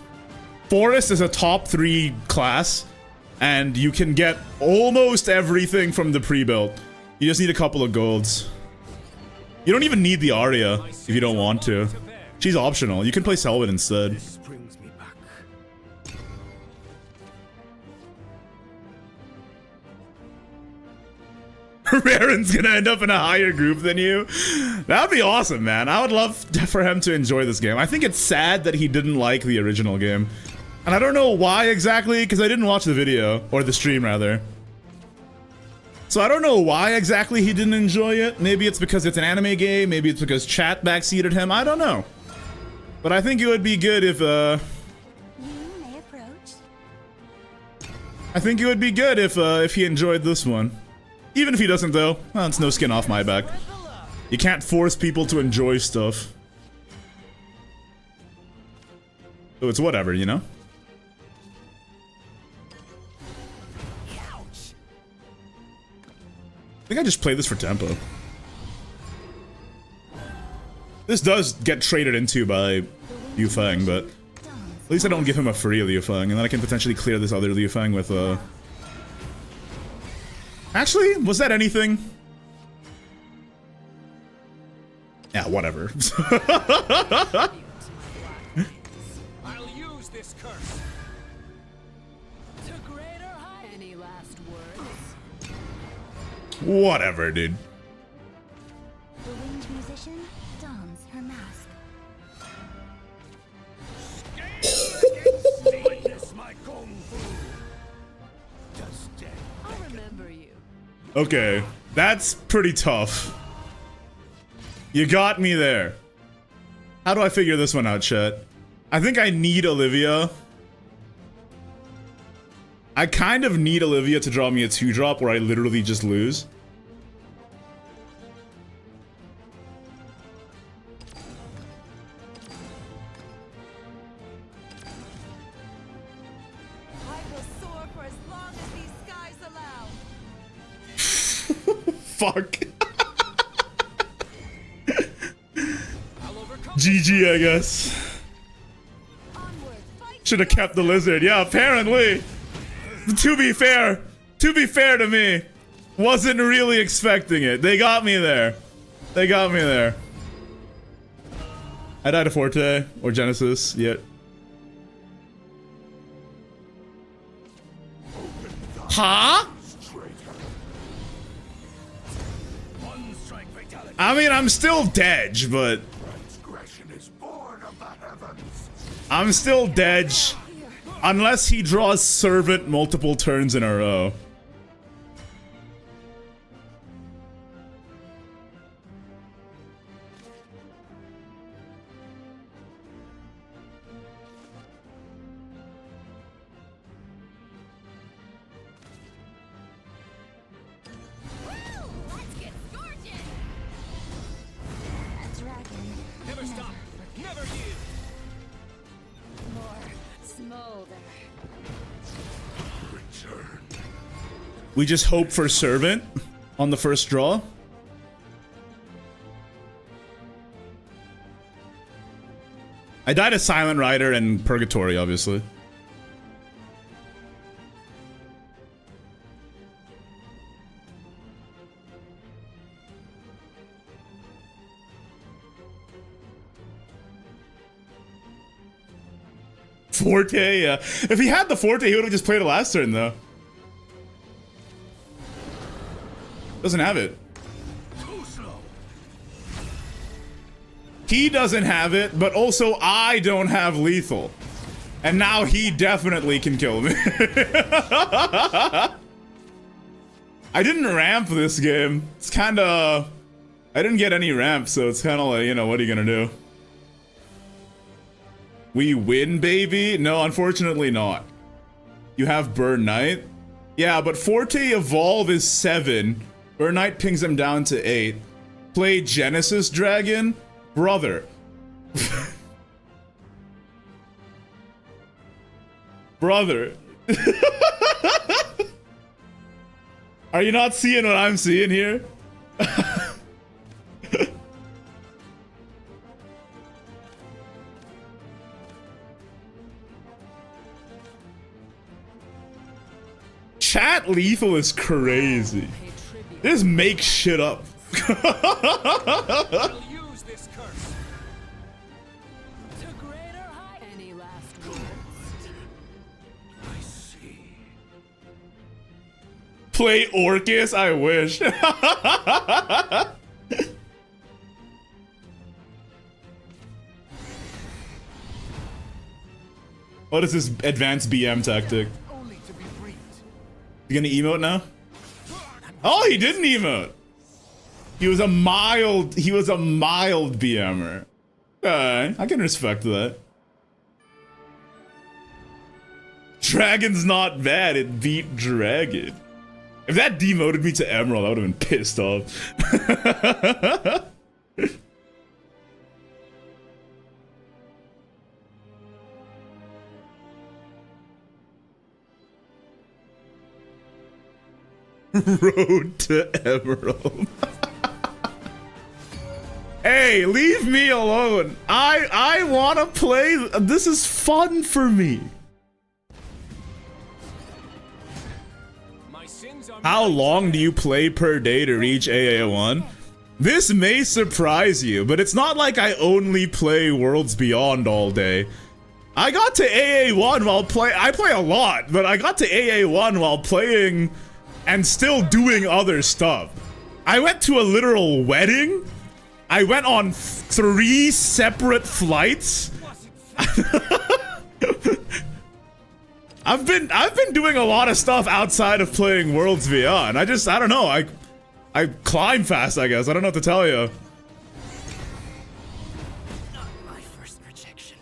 Forest is a top 3 class, and you can get almost everything from the pre-built. You just need a couple of golds. You don't even need the Arya if you don't want to. She's optional. You can play Selvin instead. This brings me back. Raren's gonna end up in a higher group than you. That would be awesome, man. I would love for him to enjoy this game. I think it's sad that he didn't like the original game. And I don't know why exactly, because I didn't watch the video, or the stream rather. So I don't know why exactly he didn't enjoy it. Maybe it's because it's an anime game, maybe it's because chat backseated him, I don't know. But I think it would be good if, You may approach. I think it would be good if he enjoyed this one. Even if he doesn't though, well, it's no skin off my back. You can't force people to enjoy stuff. So it's whatever, you know? I think I just play this for tempo. This does get traded into by Liu Fang, but at least I don't give him a free Liu Fang, and then I can potentially clear this other Liu Fang with Actually, was that anything? Yeah, whatever. I'll use this curse. To greater height. Any last words? Whatever, dude. The winged musician dons her mask. Witness my kung fu. Just dead. I'll remember you. Okay, that's pretty tough. You got me there. How do I figure this one out, chat? I think I need Olivia. I kind of need Olivia to draw me a 2-drop where I literally just lose. I will soar for as long as these skies allow. Fuck. I'll overcome. GG, I guess. Onward, fight. Should have kept the lizard. Yeah, apparently. To be fair to me, wasn't really expecting it. They got me there. They got me there. I died to Forte or Genesis yet. Huh? One strike fatality. I mean, I'm still dead, but Transgression is born of the heavens. I'm still dead unless he draws Servant multiple turns in a row. Let's get scorching! A dragon Never stop. Never yield. more smolder. Return. We just hope for Servant on the first draw. I died a Silent Rider and Purgatory, obviously. Forte, yeah. If he had the Forte, he would have just played it last turn, though. Doesn't have it. Too slow. He doesn't have it, but also I don't have lethal. And now he definitely can kill me. I didn't ramp this game. It's kinda... I didn't get any ramp, so it's kinda like, you know, what are you gonna do? We win, baby? No, unfortunately not. You have Burn Knight? Yeah, but Forte Evolve is 7. Burn Knight pings him down to 8. Play Genesis Dragon? Brother. Brother. Are you not seeing what I'm seeing here? Chat lethal is crazy. Just make shit up. I'll use this curse. To greater height. Any last words? I see. Play Orcus? I wish. What is this advanced BM tactic? Only to be reaped. You gonna emote now? Oh, he didn't emote. He was a mild BMer. Okay, I can respect that. Dragon's not bad, it beat Dragon. If that demoted me to Emerald, I would have been pissed off. Road to Emerald. Hey, leave me alone. I want to play. This is fun for me. My sins are How long do you play per day to reach AA1? This may surprise you, but it's not like I only play Worlds Beyond all day. I got to AA1 while I play a lot, but I got to AA1 while playing and still doing other stuff. I went to a literal wedding. I went on 3 separate flights. I've been doing a lot of stuff outside of playing Worlds Beyond. I don't know. I climb fast, I guess. I don't know what to tell you. Not my first rejection.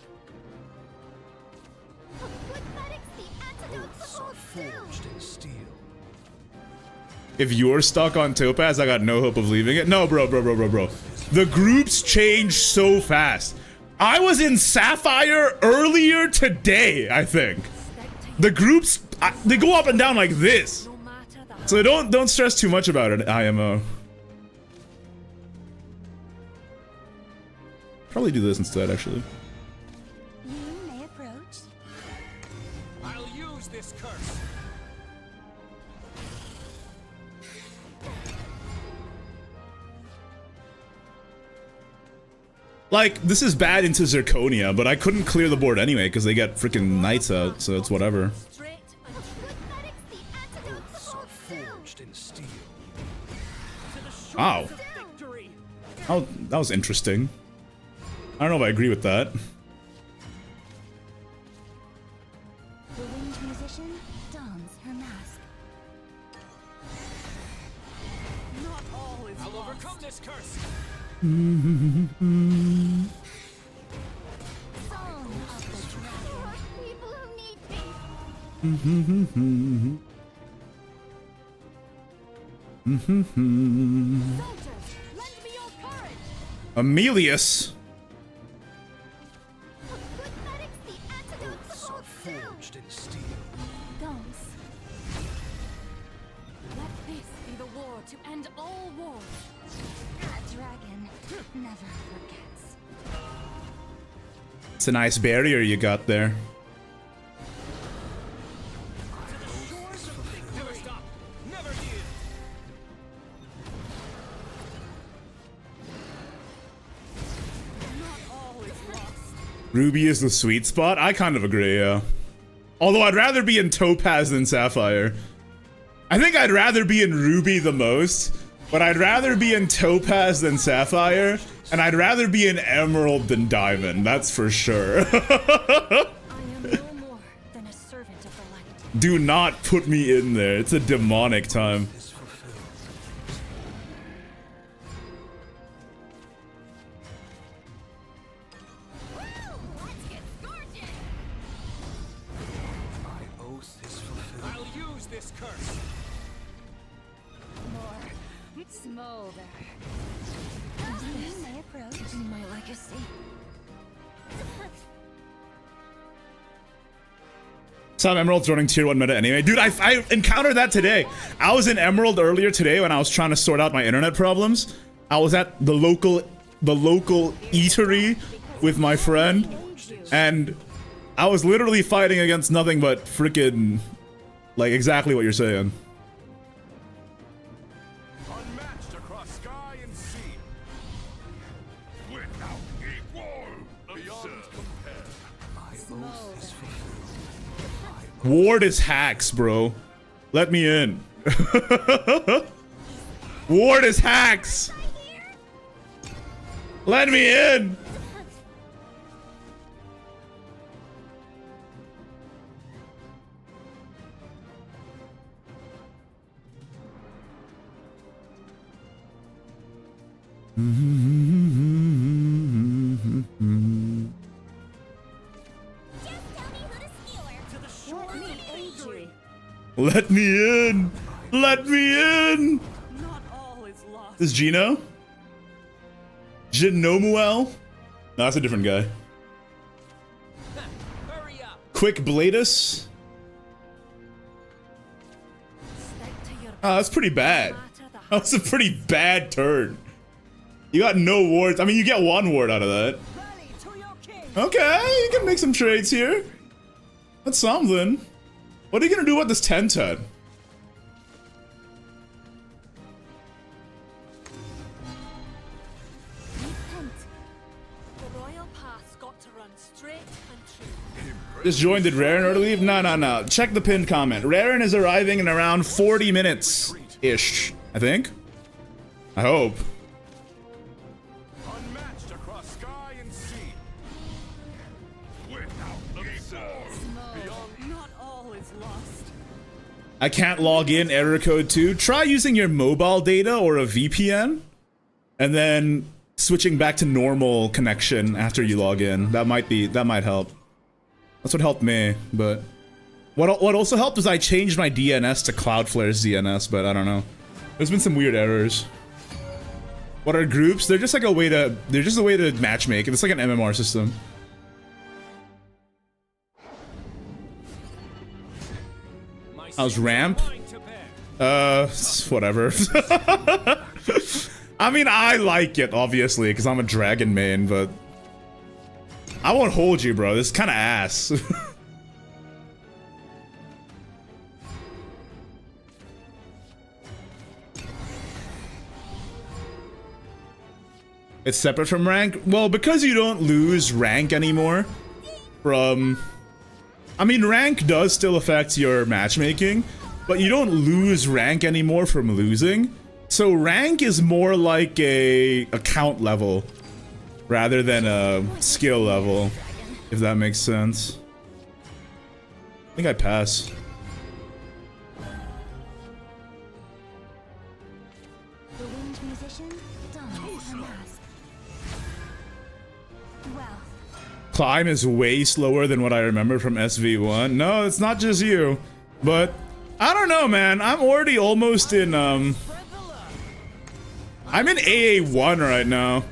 oaths are forged in steel. If you're stuck on Topaz, I got no hope of leaving it. No, bro. The groups change so fast. I was in Sapphire earlier today, I think. The groups, they go up and down like this. So don't stress too much about it, IMO. Probably do this instead, actually. You may approach. I'll use this curse. Like, this is bad into Zirconia, but I couldn't clear the board anyway because they get freaking knights out, so it's whatever. Oaths are forged in steel. Wow. Oh, that was interesting. I don't know if I agree with that. The winged musician dons her mask. Not all is I'll lost. overcome this curse. Song of the dragon. People who need Soldiers, lend me your courage. Amelius. Oaths are forged in steel. Dons. Let this be the war to end all wars. A dragon never forgets. It's a nice barrier you got there. Never stop. Never yield. Not all is lost. Ruby is the sweet spot? I kind of agree, yeah. Although I'd rather be in Topaz than Sapphire. I think I'd rather be in Ruby the most, but I'd rather be in Topaz than Sapphire, and I'd rather be in Emerald than Diamond, that's for sure. I am no more than a servant of the light. Do not put me in there, it's a demonic time. Is fulfilled. Let's get scorching. My oath is fulfilled. I'll use this curse. More. Smolder. You may approach. Be my legacy. Some Emerald's running tier 1 meta anyway. Dude, I encountered that today. I was in Emerald earlier today when I was trying to sort out my internet problems. I was at the local eatery with my friend, and I was literally fighting against nothing but freaking, like, exactly what you're saying. Unmatched across sky and sea. Without equal. Beyond compare. Ward is hacks, bro. Let me in. Ward is hacks. Let me in. Let me in. Let me in. Not all is lost. This is Gino? Genomuel? No, that's a different guy. Hurry up. Quick Bladus? Oh, that's pretty bad. That was a pretty bad turn. You got no wards. I mean, you get 1 ward out of that. Okay, you can make some trades here. That's something. What are you gonna do about this 10-10? The royal path's got to run straight and true. Just joined. Did Raren already leave? No. Check the pinned comment. Raren is arriving in around 40 minutes-ish, I think. I hope. Unmatched across sky and sea. Without equal. Not all is lost. I can't log in, error code 2. Try using your mobile data or a VPN, and then switching back to normal connection after you log in. That might help. That's what helped me, but what also helped was I changed my DNS to Cloudflare's DNS, but I don't know. There's been some weird errors. What are groups? They're just like a way to matchmake. It's like an MMR system. How's ramp? Whatever. I mean, I like it, obviously, because I'm a dragon main, but I won't hold you, bro. This is kind of ass. It's separate from rank? Well, because you don't lose rank anymore from... I mean, rank does still affect your matchmaking, but you don't lose rank anymore from losing. So rank is more like a account level rather than a skill level, if that makes sense. I think I pass. The winged musician dons a mask. Well, Climb is way slower than what I remember from SV1. No, it's not just you, but I don't know, man. I'm already almost in I'm in AA1 right now,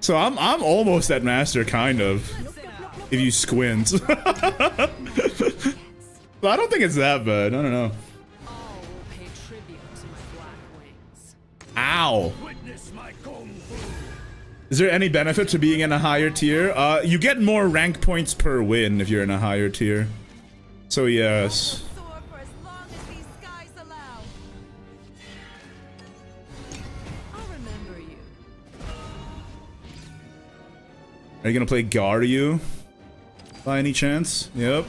so I'm almost at master, kind of, if you squint. But I don't think it's that bad. I don't know. All will pay tribute to my black wings. Ow. Witness my kung fu. Is there any benefit to being in a higher tier? You get more rank points per win if you're in a higher tier. So yes. Soar for as long as these skies allow. I'll remember you. Are you gonna play Garyu? By any chance? Yep.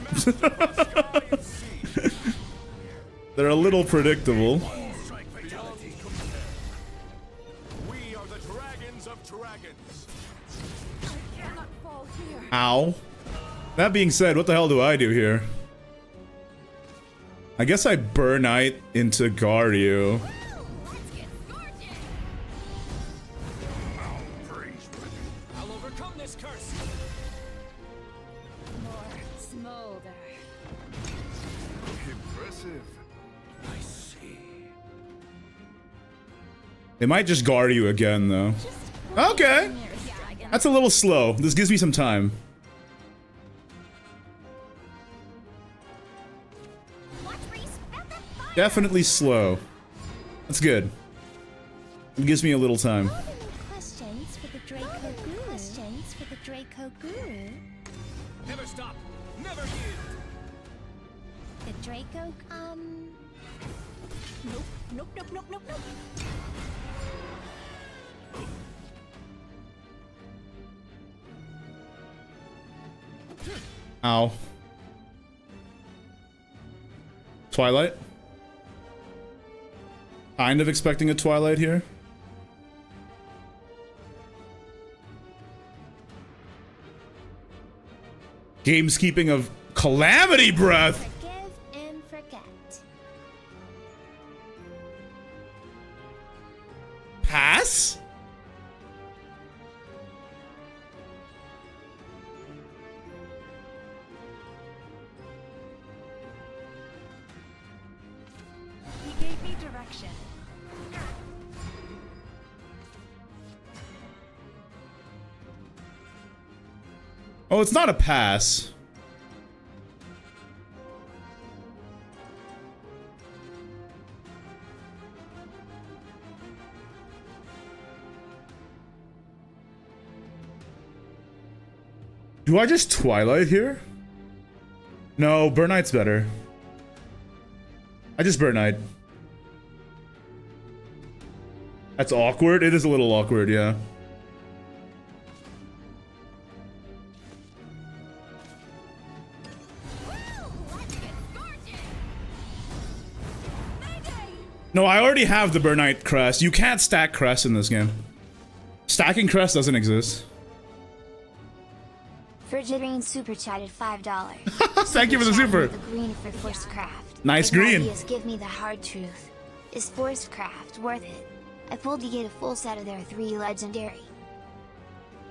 They're a little predictable. We are the dragons of dragons. I cannot fall here. Ow. That being said, what the hell do I do here? I guess I Burnite into Garyu. I'll overcome this curse. More smolder. Impressive. I see. They might just Garyu again, though. Okay. That's a little slow. This gives me some time. Definitely slow. That's good. It gives me a little time. Questions for the Draco Guru. Questions for the Draco Guru. Never stop. Never yield. The Draco, Nope, nope, nope, nope, nope, nope. Ow. Twilight? Kind of expecting a Twilight here. Gameskeeping of Calamity Breath! Forgive and forget. Pass? He gave me direction. Oh, it's not a pass. Do I just Twilight here? No, Burn Knight's better. I just Burn Knight. That's awkward. It is a little awkward, yeah. No, I already have the Burn Knight crest. You can't stack crest in this game. Stacking crest doesn't exist. Frigidine super chatted $5. Thank you for the super. The green for Forced Craft. Nice green. Ignideus, give me the hard truth. Is Forced Craft worth it? I pulled to get a full set of their 3 legendary.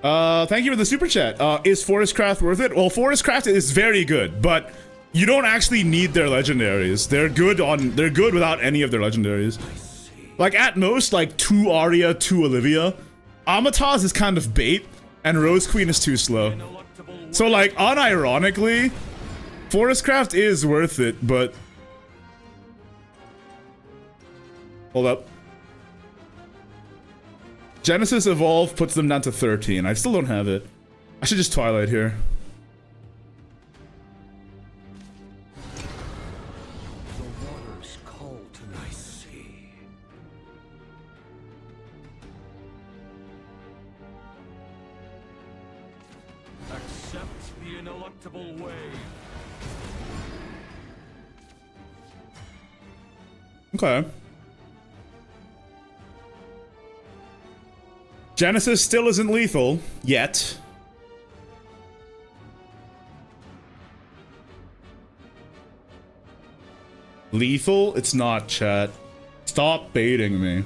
Thank you for the super chat. Is Forestcraft worth it? Well, Forestcraft is very good, but you don't actually need their legendaries. They're good without any of their legendaries. Like at most, like 2 Arya, 2 Olivia. Amataz is kind of bait, and Rose Queen is too slow. So like, unironically, Forestcraft is worth it, but hold up. Genesis Evolve puts them down to 13. I still don't have it. I should just Twilight here. The waters call to my sea. Accept the ineluctable way. Okay. Genesis still isn't lethal yet. Lethal? It's not, chat. Stop baiting me.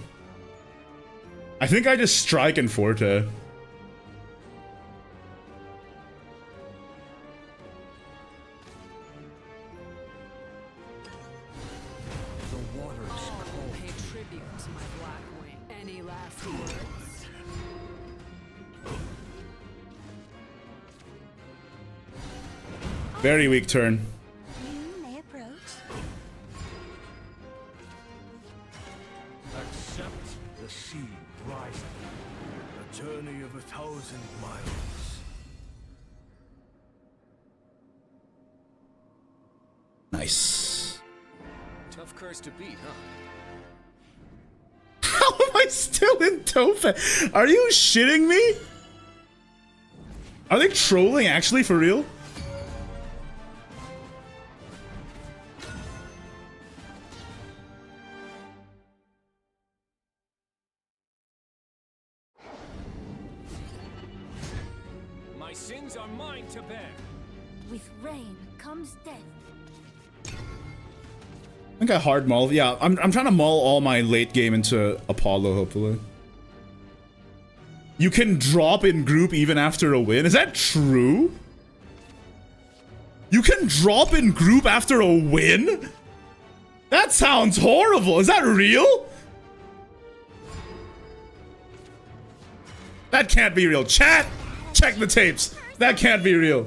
I think I just strike and Forte. The waters call. Pay tribute to my black wing. Any last words? Very weak turn. You may approach. Accept the sea rising. A journey of 1,000 miles. Nice. Tough curse to beat, huh? How am I still in Tophet? Are you shitting me? Are they trolling actually for real? My sins are mine to bear. With rain comes death. I think I hard mull. Yeah, I'm trying to mull all my late game into Apollo, hopefully. You can drop in group even after a win? Is that true? You can drop in group after a win? That sounds horrible. Is that real? That can't be real. Chat, check the tapes. That can't be real.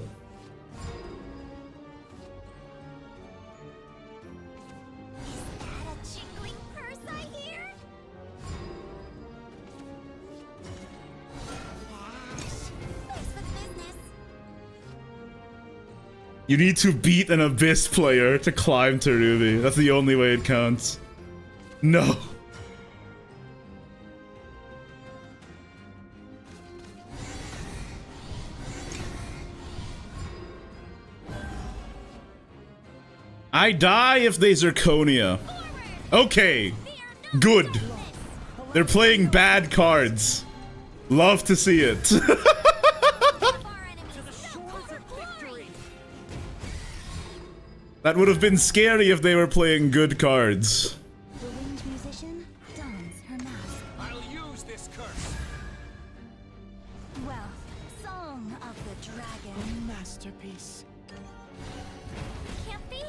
You need to beat an Abyss player to climb to Ruby. That's the only way it counts. No. I die if they Zirconia. Okay. Good. They're playing bad cards. Love to see it. That would have been scary if they were playing good cards. The winged musician dons her mask. I'll use this curse. Well, Song of the Dragon. Masterpiece. Can't be.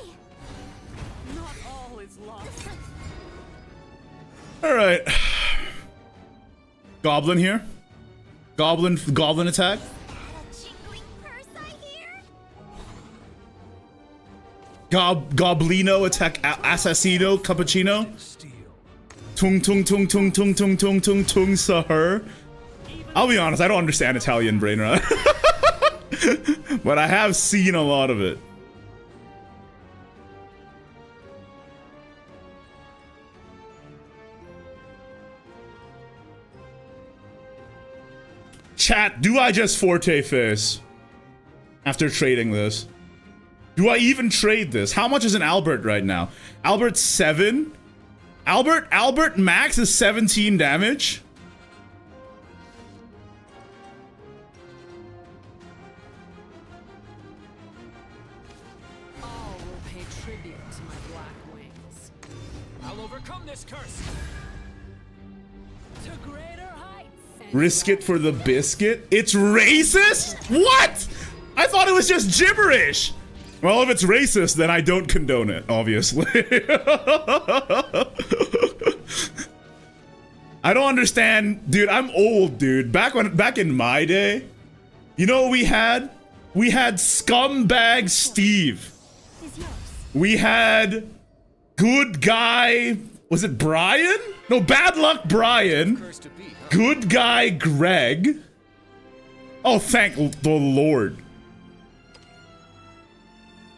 Not all is lost. All right. Goblin here. Goblin attack. A jingling purse, I hear. Goblino attack. Assassino cappuccino. Steel. Tung tung tung tung tung tung tung tung tung sir. I'll be honest, I don't understand Italian brain rot. But I have seen a lot of it. Chat, do I just Forte face after trading this? Do I even trade this? How much is an Albert right now? Albert's 7? Albert max is 17 damage? All will pay tribute to my black wings. I'll overcome this curse. To greater heights. And Risk it for the biscuit? It's racist? What? I thought it was just gibberish. Well, if it's racist, then I don't condone it, obviously. I don't understand. Dude, I'm old, dude. Back in my day, you know what we had? We had Scumbag Steve. Is yours. We had Good Guy, was it Brian? No, Bad Luck Brian. Curse to beat, huh? Good Guy Greg. Oh, thank the Lord.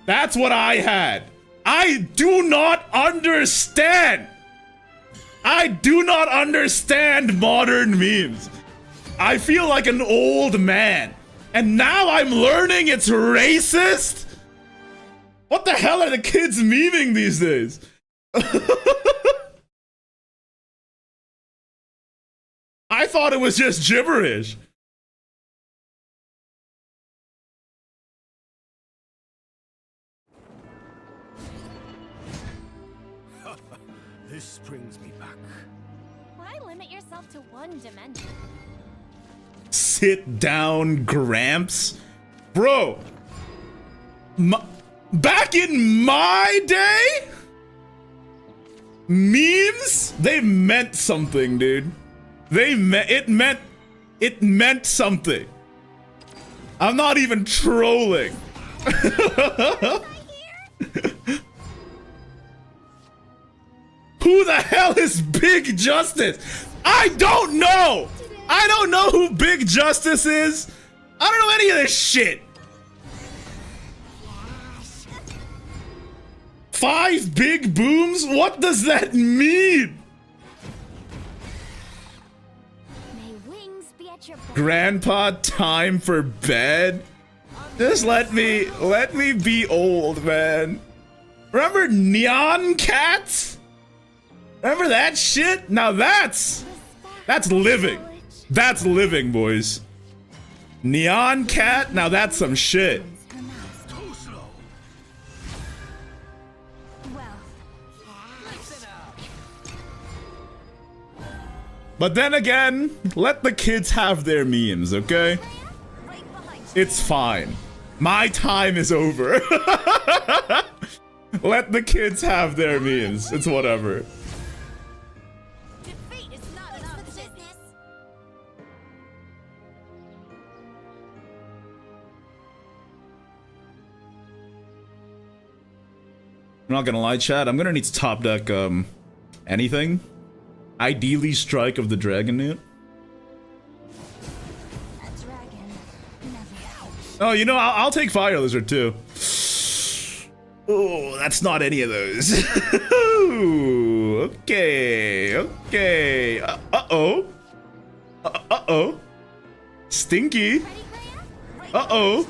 That's what I had. I do not understand. I do not understand modern memes. I feel like an old man. And now I'm learning it's racist? What the hell are the kids memeing these days? I thought it was just gibberish. This brings me back. Why limit yourself to one dimension? Sit down, Gramps. Bro, back in my day, memes, they meant something, dude. It meant something. I'm not even trolling. Who the hell is Big Justice? I don't know. I don't know who Big Justice is. I don't know any of this shit. 5 big booms? What does that mean? May wings be at your back. Grandpa, time for bed? Just let me be old, man. Remember Neon Cats? Remember that shit? Now that's living. That's living, boys. Neon Cat? Now that's some shit. Too slow. Well, But then again, let the kids have their memes, okay? right behind you. It's fine. My time is over. Let the kids have their memes. It's whatever. Defeat is not enough business. I'm not gonna lie, chat. I'm gonna need to top deck anything. Ideally, Strike of the Dragon Newt. A dragon never helps. Oh, you know, I'll take Fire Lizard too. Oh, that's not any of those. Ooh, okay, okay. Uh-oh. Uh-oh. Stinky. Uh-oh.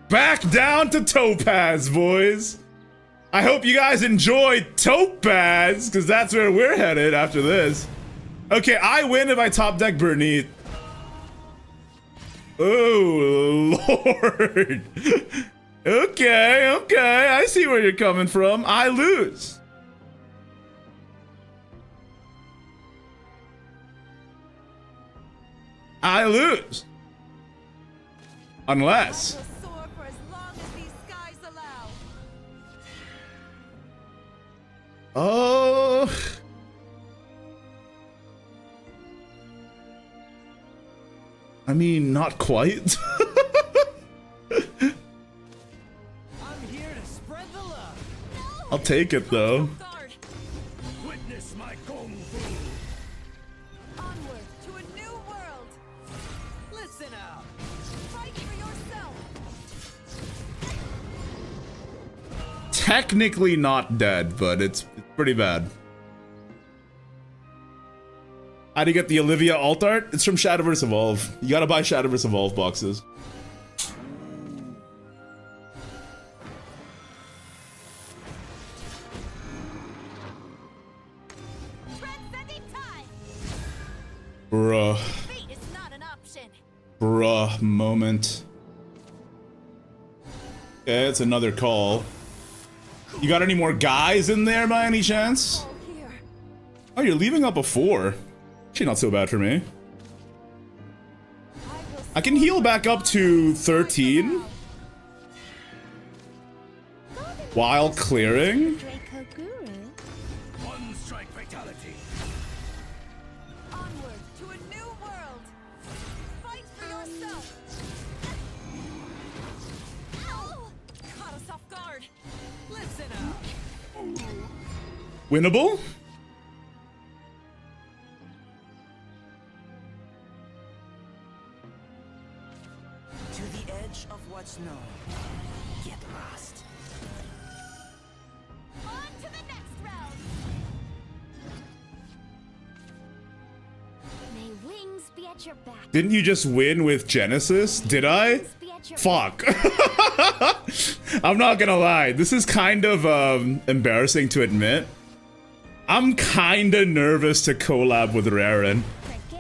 Back down to Topaz, boys. I hope you guys enjoyed Topaz, because that's where we're headed after this. Okay, I win if I top deck Bernit. Oh, Lord. Okay, okay. I see where you're coming from. I lose. I lose. Unless. Oh. I mean, not quite. I'm here to spread the love. I'll take it though. Witness my kung fu. Onward to a new world. Listen out. Fight for yourself. Technically not dead, but it's pretty bad. How do you get the Olivia alt art? It's from Shadowverse Evolve. You gotta buy Shadowverse Evolve boxes. Transcending time. Bruh. Fate is not an option. Bruh moment. Okay, it's another call. You got any more guys in there by any chance? Oh, you're leaving up a 4. Actually, not so bad for me. I can heal back up to 13 while clearing. One strike fatality. Onward to a new world. Fight for yourself. Ow! Caught us off guard. Listen out. Winnable? To the edge of what's known. Get lost. On to the next round. May wings be at your back. Didn't you just win with Genesis? Did I? Be at your Fuck. I'm not gonna lie. This is kind of embarrassing to admit. I'm kinda nervous to collab with Raren.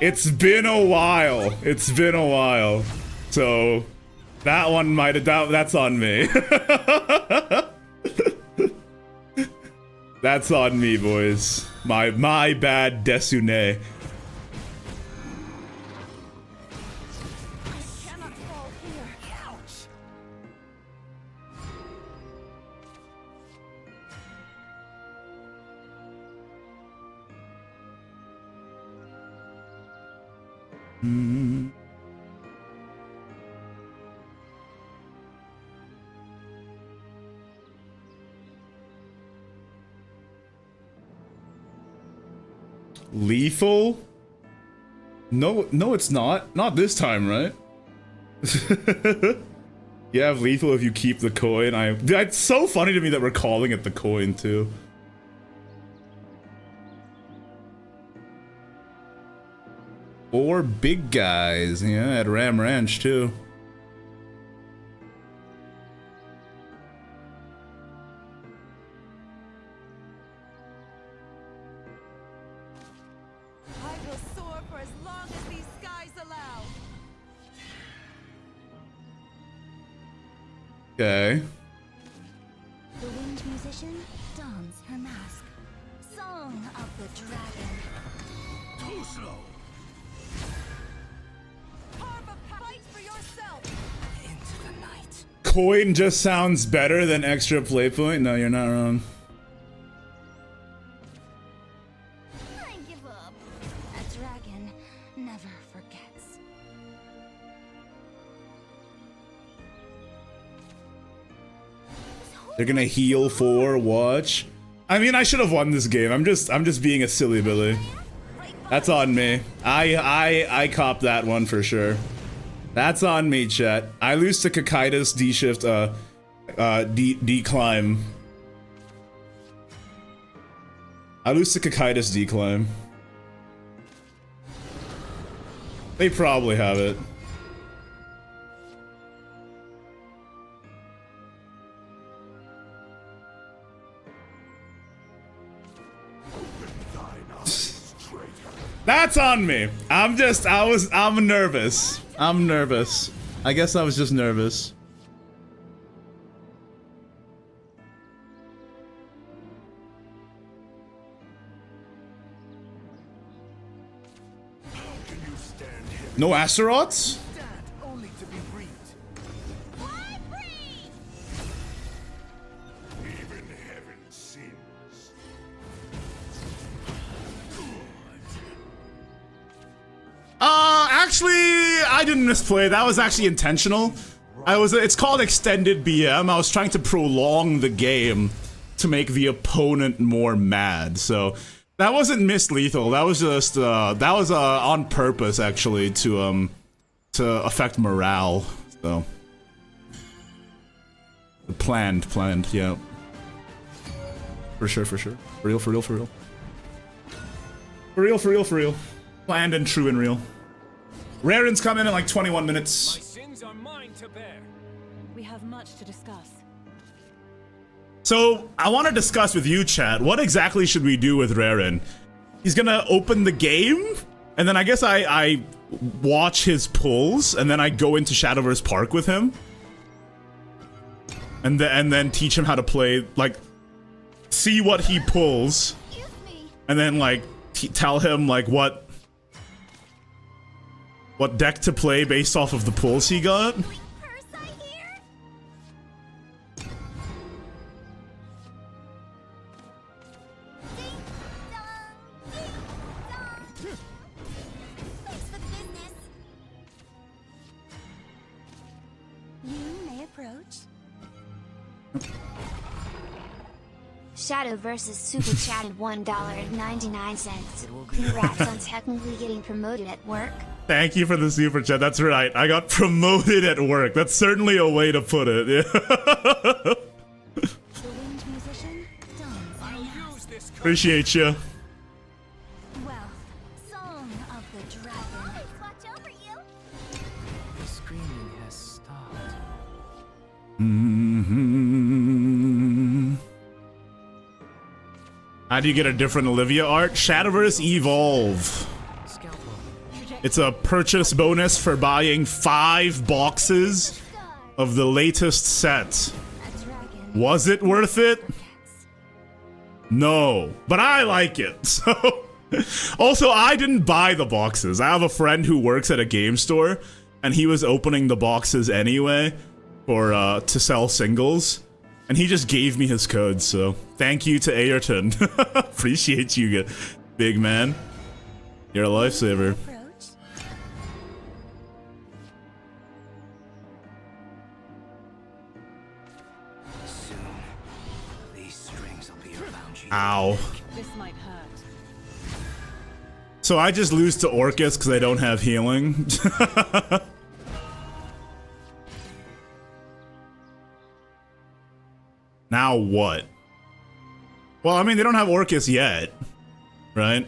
It's been a while. It's been a while. So that one might have that's on me. That's on me, boys. My bad, Desune. Cannot fall here. Ouch! Lethal? No, it's not. Not this time, right? You have lethal if you keep the coin. It's so funny to me that we're calling it the coin too. Or big guys, yeah, at Ram Ranch too. I will soar for as long as these skies allow. Okay. The winged musician dons her mask. Song of the dragon. Too slow. Carve a fight for yourself. Into the night. Coin just sounds better than extra play point. No, you're not wrong. I give up. A dragon never forgets. They're gonna heal for watch. I mean, I should have won this game. I'm just being a silly Billy. That's on me. I cop that one for sure. That's on me, chat. I lose to Kakaitis D shift D climb. I lose to Kakaitis D climb. They probably have it. That's on me. I'm nervous. I'm nervous. I guess I was just nervous. No Astaroths? Only to be reaped. Even heaven sins. Actually, I didn't misplay. That was actually intentional. It's called extended BM. I was trying to prolong the game to make the opponent more mad. So that wasn't mislethal. That was just on purpose actually to affect morale. So planned, yeah. For sure. For real. Planned and true and real. Raren's coming in like 21 minutes. My sins are mine to bear. We have much to discuss. So, I want to discuss with you, chat, what exactly should we do with Raren? He's gonna open the game, and then I guess I watch his pulls, and then I go into Shadowverse Park with him. And then teach him how to play, like, see what he pulls, and then, like, tell him, like, what deck to play based off of the pulls he got. Shadowverse super chatted $1.99. Congrats on technically getting promoted at work. Thank you for the super chat. That's right. I got promoted at work. That's certainly a way to put it. Yeah. The winged musician dons her mask. Appreciate you. Well, song of the dragon. Watch over you. The screaming has stopped. How do you get a different Olivia art? Shadowverse Evolve. It's a purchase bonus for buying 5 boxes of the latest set. Was it worth it? No, but I like it. So, also, I didn't buy the boxes. I have a friend who works at a game store, and he was opening the boxes anyway for to sell singles, and he just gave me his code. So, thank you to Ayrton. Appreciate you, big man. You're a lifesaver. Ow. This might hurt. So I just lose to Orcus because I don't have healing. Now what? Well, I mean, they don't have Orcus yet, right?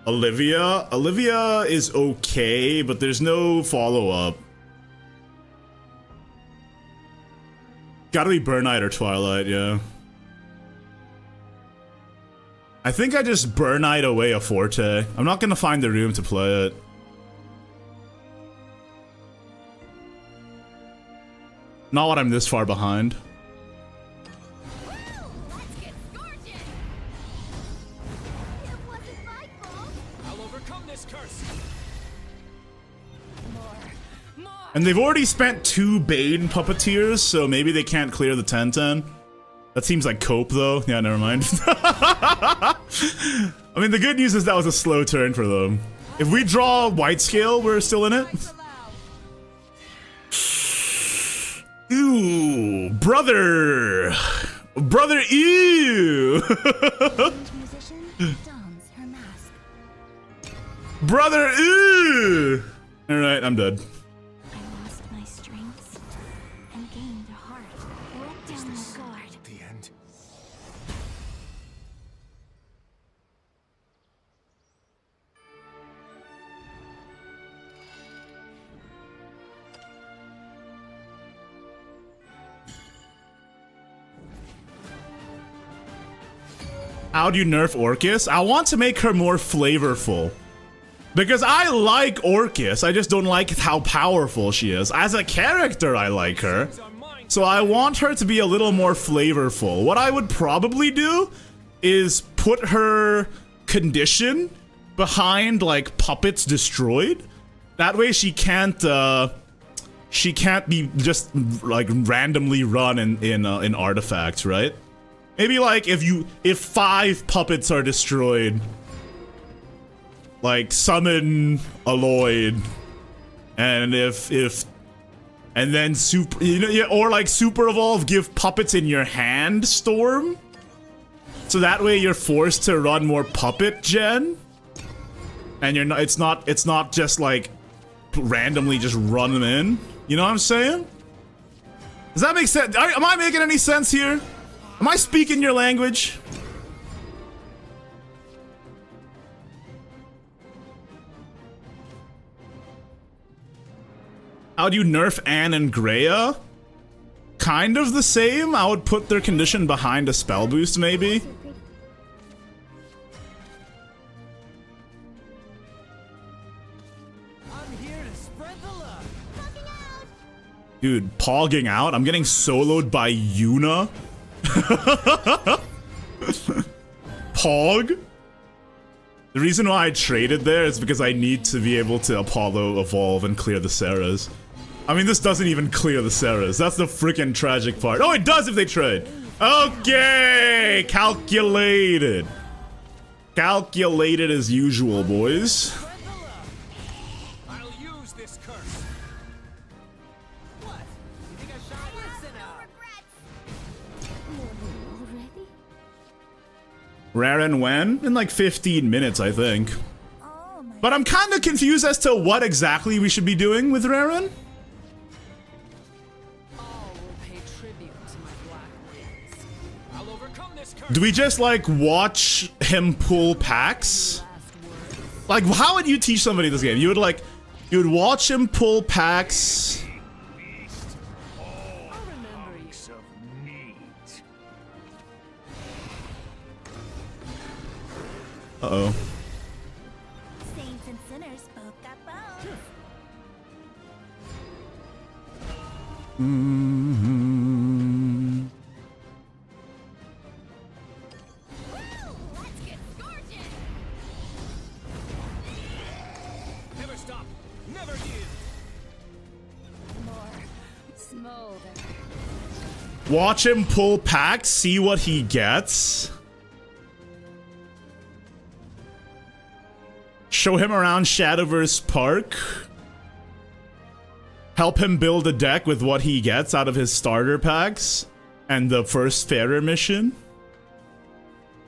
Olivia? Olivia is okay, but there's no follow-up. Gotta be Burnight or Twilight, yeah. I think I just Burnight away a Forte. I'm not gonna find the room to play it. Not when I'm this far behind. I'll overcome this curse. And they've already spent 2 Bane Puppeteers, so maybe they can't clear the 10-10. That seems like cope, though. Yeah, never mind. I mean, the good news is that was a slow turn for them. If we draw White Scale, we're still in it. Ooh, brother! Brother, ew! The winged musician dons Brother, ew! Alright, I'm dead. I lost my strengths and gained a heart. Let down the guard. The end. How do you nerf Orcus? I want to make her more flavorful. Because I like Orcus, I just don't like how powerful she is. As a character, I like her. So I want her to be a little more flavorful. What I would probably do is put her condition behind, like, puppets destroyed. That way she can't be just, like, randomly run in artifacts, right? Maybe, like, if 5 puppets are destroyed, like, summon Aloyd, and and then super, you know, yeah, or like super evolve, give puppets in your hand storm, so that way you're forced to run more puppet gen, and you're not, it's not just like randomly just run them in. You know what I'm saying? Does that make sense? Am I making any sense here? Am I speaking your language? How do you nerf Anne and Greya? Kind of the same. I would put their condition behind a spell boost, maybe. I'm here to spread the love. Dude, pogging out? I'm getting soloed by Yuna? Pog? The reason why I traded there is because I need to be able to Apollo evolve and clear the Serras. I mean, this doesn't even clear the Serras. That's the freaking tragic part. Oh, it does if they trade. Okay, calculated. Calculated as usual, boys. I'll use this curse. What? You think I shot? Listen up. Already? Rare and when? In like 15 minutes, I think. Oh my. But I'm kind of confused as to what exactly we should be doing with Raren. All will pay tribute to my black wings. I'll overcome this curse. Do we just like watch him pull packs? Last word. Like, how would you teach somebody this game? You would watch him pull packs. I'll remember you. Of meat. Uh-oh. Saints and sinners both got bones. Mm-hmm. Let's get scorching. Never stop. Never yield. More smolder. Watch him pull packs, see what he gets. Show him around Shadowverse Park. Help him build a deck with what he gets out of his starter packs. And the first fairer mission.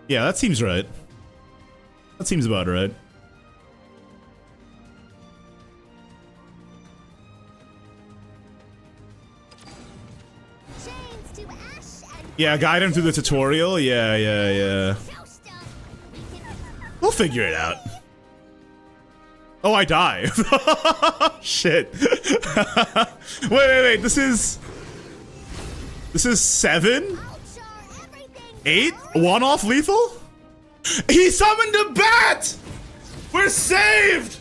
Yeah, that seems right. That seems about right. Chains to ash and Yeah, guide him through the tutorial. Yeah. Showdown. We can We'll figure it out. Oh, I die. Shit. Wait. This is 7? outshore everything. 8? 1 off lethal? He summoned a bat! We're saved!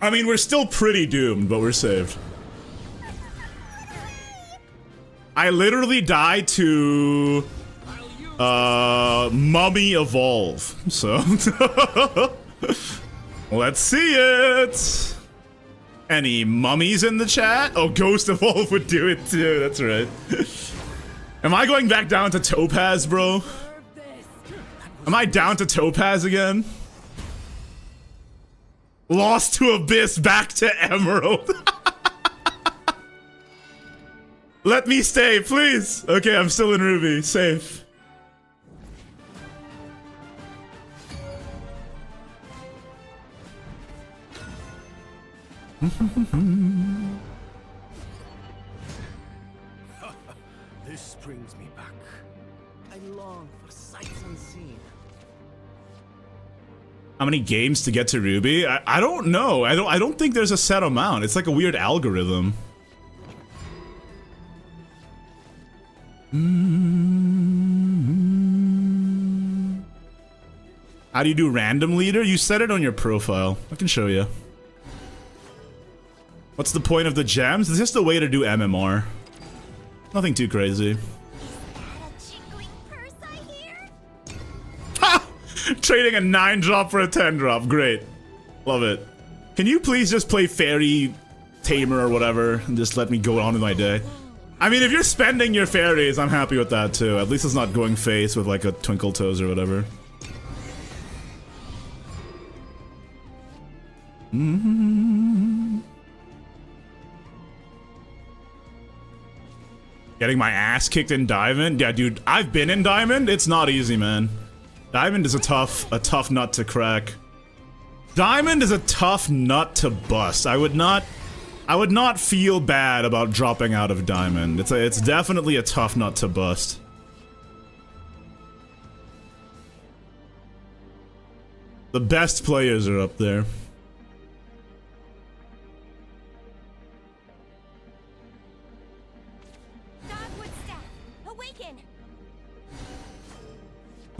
I mean, we're still pretty doomed, but we're saved. I literally died to Mummy Evolve. So let's see it. Any mummies in the chat? Oh, Ghost Evolve would do it too. That's right. Am I going back down to Topaz, bro? Am I down to Topaz again? Lost to Abyss, back to Emerald. Let me stay, please. Okay, I'm still in Ruby. Safe. This brings me back. I long for sights unseen. How many games to get to Ruby? I don't know. I don't think there's a set amount. It's like a weird algorithm. How do you do random leader? You set it on your profile. I can show you. What's the point of the gems? It's just a way to do MMR. Nothing too crazy. Ha! Trading a 9-drop for a 10-drop. Great. Love it. Can you please just play Fairy Tamer or whatever and just let me go on with my day? I mean, if you're spending your fairies, I'm happy with that too. At least it's not going face with like a Twinkle Toes or whatever. Getting my ass kicked in Diamond? Yeah, dude, I've been in Diamond. It's not easy, man. Diamond is a tough nut to crack. Diamond is a tough nut to bust. I would not feel bad about dropping out of Diamond. It's definitely a tough nut to bust. The best players are up there.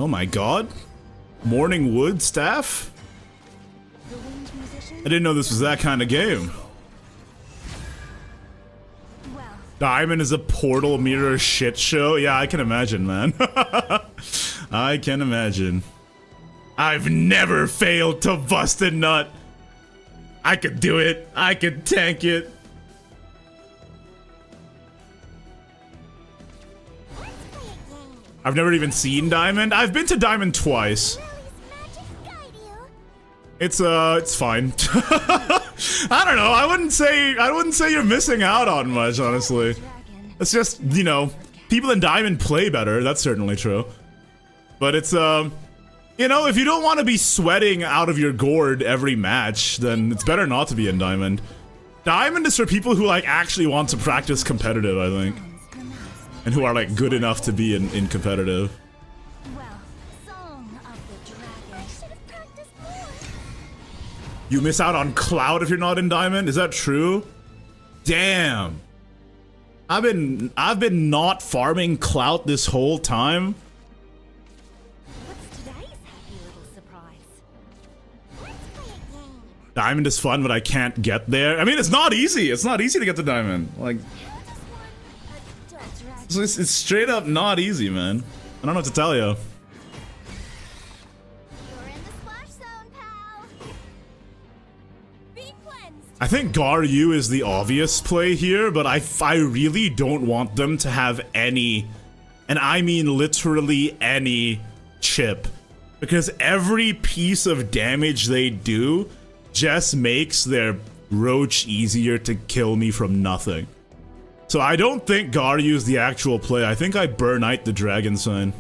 Oh my god. Morning Wood staff? I didn't know this was that kind of game. Diamond is a portal mirror shit show? Yeah, I can imagine, man. I can imagine. I've never failed to bust a nut. I could do it. I could tank it. I've never even seen Diamond. I've been to Diamond twice. It's fine. I don't know. I wouldn't say you're missing out on much, honestly. It's just, you know, people in Diamond play better. That's certainly true. But it's you know, if you don't want to be sweating out of your gourd every match, then it's better not to be in Diamond. Diamond is for people who like actually want to practice competitive, I think. And who are like good enough to be in competitive. You miss out on Cloud if you're not in Diamond? Is that true? Damn. I've been not farming Clout this whole time. What's today's happy little surprise? Diamond is fun, but I can't get there. I mean, it's not easy. It's not easy to get to Diamond. Like, it's straight up not easy, man. I don't know what to tell you. I think Garyu is the obvious play here, but I really don't want them to have any, and I mean literally any, chip. Because every piece of damage they do just makes their roach easier to kill me from nothing. So I don't think Garyu is the actual play. I think I burn out the Dragon Sign.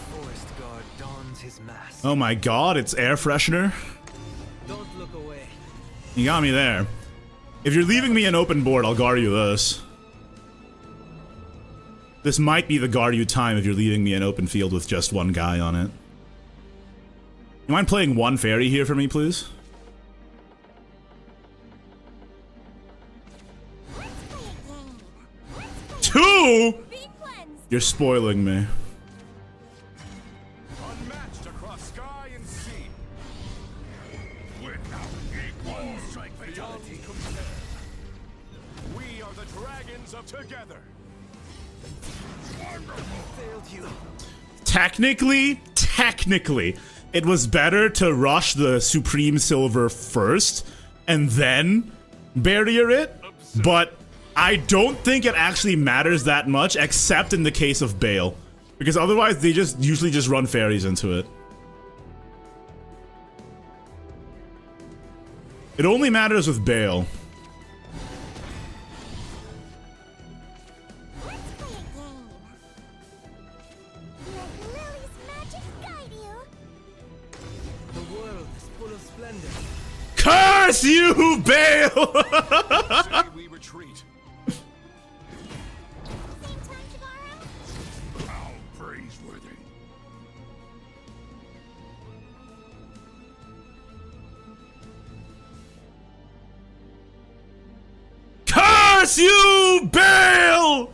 Forest guard dons his mask. Oh my god, it's air freshener. Don't look away. You got me there. If you're leaving me an open board, I'll Garyu this. This might be the Garyu time if you're leaving me an open field with just one guy on it. You mind playing one fairy here for me, please? Two? You're spoiling me. Unmatched across sky and sea. Without equal strike fatality. We are the dragons of together. Failed you. Technically, it was better to rush the Supreme Silver first and then barrier it, but I don't think it actually matters that much, except in the case of Bale. Because otherwise, they usually just run fairies into it. It only matters with Bale. Curse you, Bale! Say we retreat. Same time tomorrow? How praiseworthy. Curse you, Bale!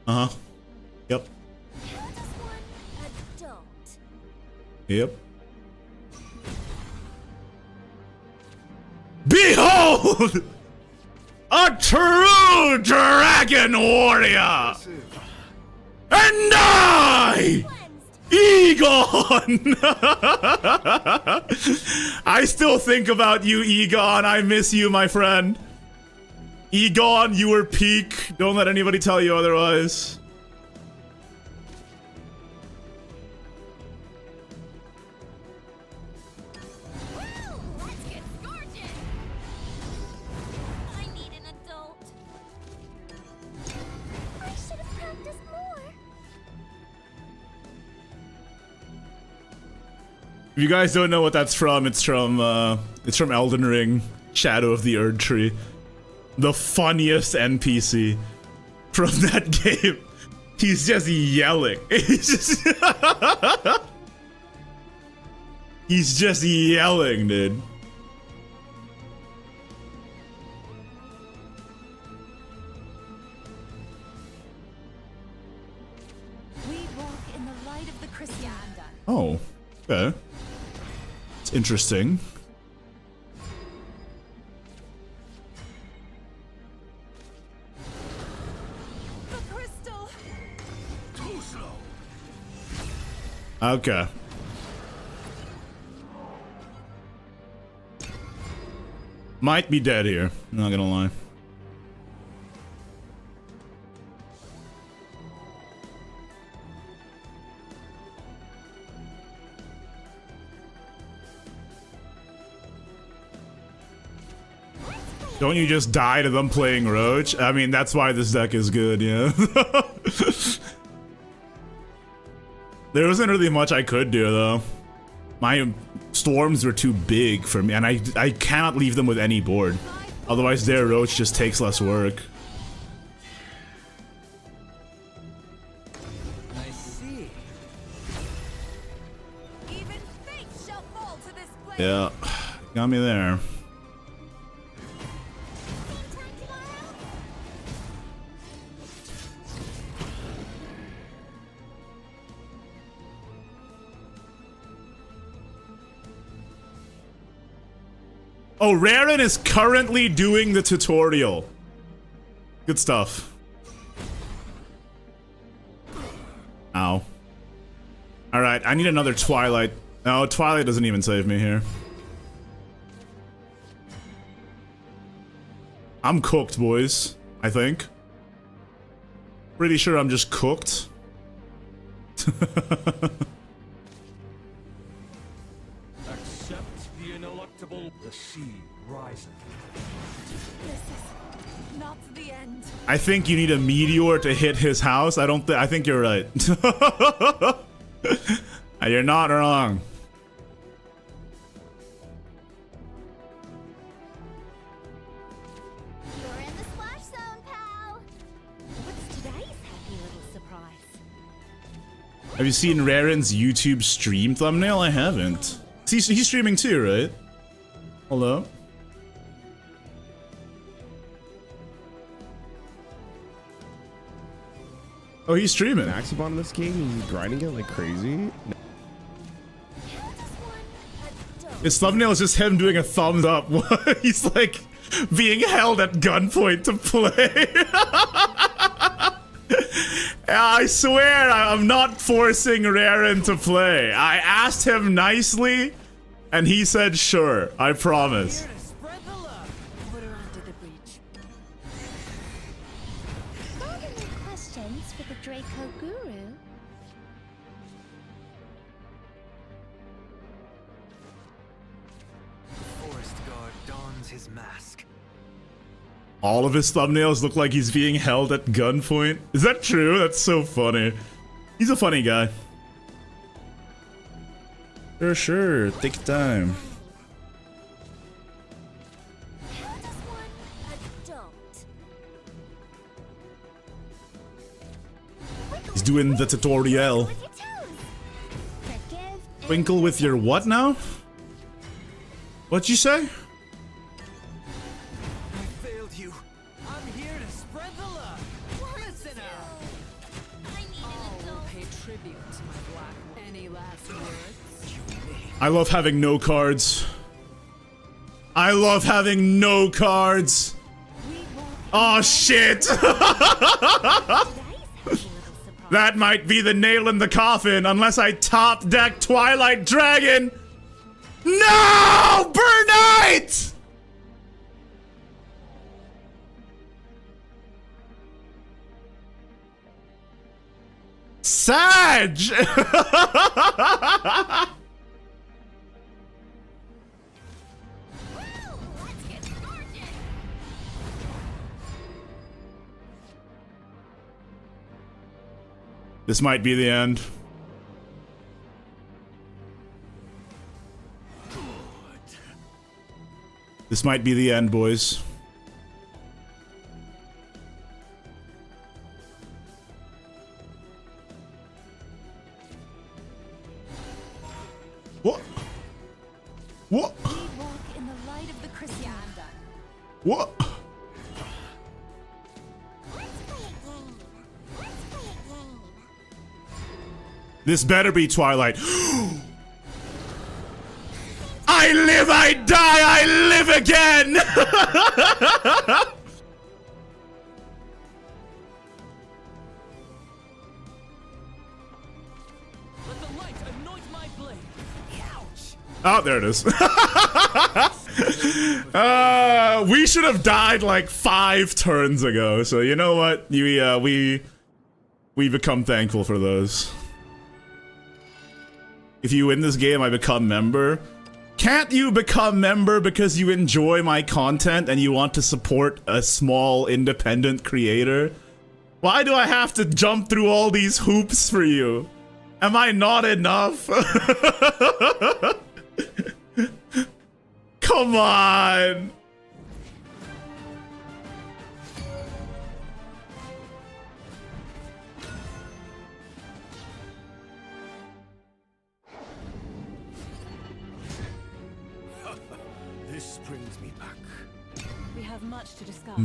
Uh-huh. Yep. How does one adult? Yep. Behold! A true dragon warrior! And I! Egon! I still think about you, Egon. I miss you, my friend. Egon, you were peak. Don't let anybody tell you otherwise. Woo! Let's get gorgeous! I need an adult. I should have practiced more. If you guys don't know what that's from, it's from Elden Ring, Shadow of the Erd Tree. The funniest NPC from that game. He's just yelling. He's just yelling, dude. We walk in the light of the Christian. Oh, okay. It's interesting. The crystal. Too slow. Okay. Might be dead here, not gonna lie. Don't you just die to them playing Roach? I mean, that's why this deck is good, yeah. There wasn't really much I could do, though. My storms were too big for me, and I cannot leave them with any board. Otherwise, their Roach just takes less work. I see. Even fate shall fall to this blade. Yeah, got me there. Same time tomorrow? Oh, Raren is currently doing the tutorial. Good stuff. Ow. Alright, I need another Twilight. No, Twilight doesn't even save me here. I'm cooked, boys. I think. Pretty sure I'm just cooked. Accept the ineluctable. The sea riseth. This is not the end. I think you need a meteor to hit his house. I think you're right. You're not wrong. You're in the splash zone, pal. What's today's happy little surprise? Have you seen Raren's YouTube stream thumbnail? I haven't. He's streaming too, right? Hello? Oh, he's streaming. Maximum in this game, he's grinding it like crazy. How does one adult? His thumbnail is just him doing a thumbs up. He's like being held at gunpoint to play. I swear I'm not forcing Raren to play. I asked him nicely and he said sure. I promise. Here to spread the love. Put her under the breach. Are there any questions for the Draco Guru? Forest guard dons his mask. All of his thumbnails look like he's being held at gunpoint. Is that true? That's so funny. He's a funny guy. Sure. Take your time. How does one adult? He's doing the tutorial. With your toes. Forgive. Twinkle with your what now? What'd you say? I failed you. I'm here to spread the love. Listen up. I need an All will adult. pay tribute to my black wing. Any last words? I love having no cards. I love having no cards. Oh shit! That might be the nail in the coffin unless I top deck Twilight Dragon. No! Burnite! Sag! Let's get started. This might be the end. This might be the end, boys. What? What? We walk in the light of the Christian. Yeah, I'm done. What? Let's play a game. Let's play a game. This better be Twilight. I live, I die, I live again! Let the light anoint my blade. Ouch! Oh, there it is. We should have died like 5 turns ago. So you know what? We become thankful for those. If you win this game, I become member. Can't you become member because you enjoy my content and you want to support a small independent creator? Why do I have to jump through all these hoops for you? Am I not enough? Come on! This brings me back. We have much to discuss.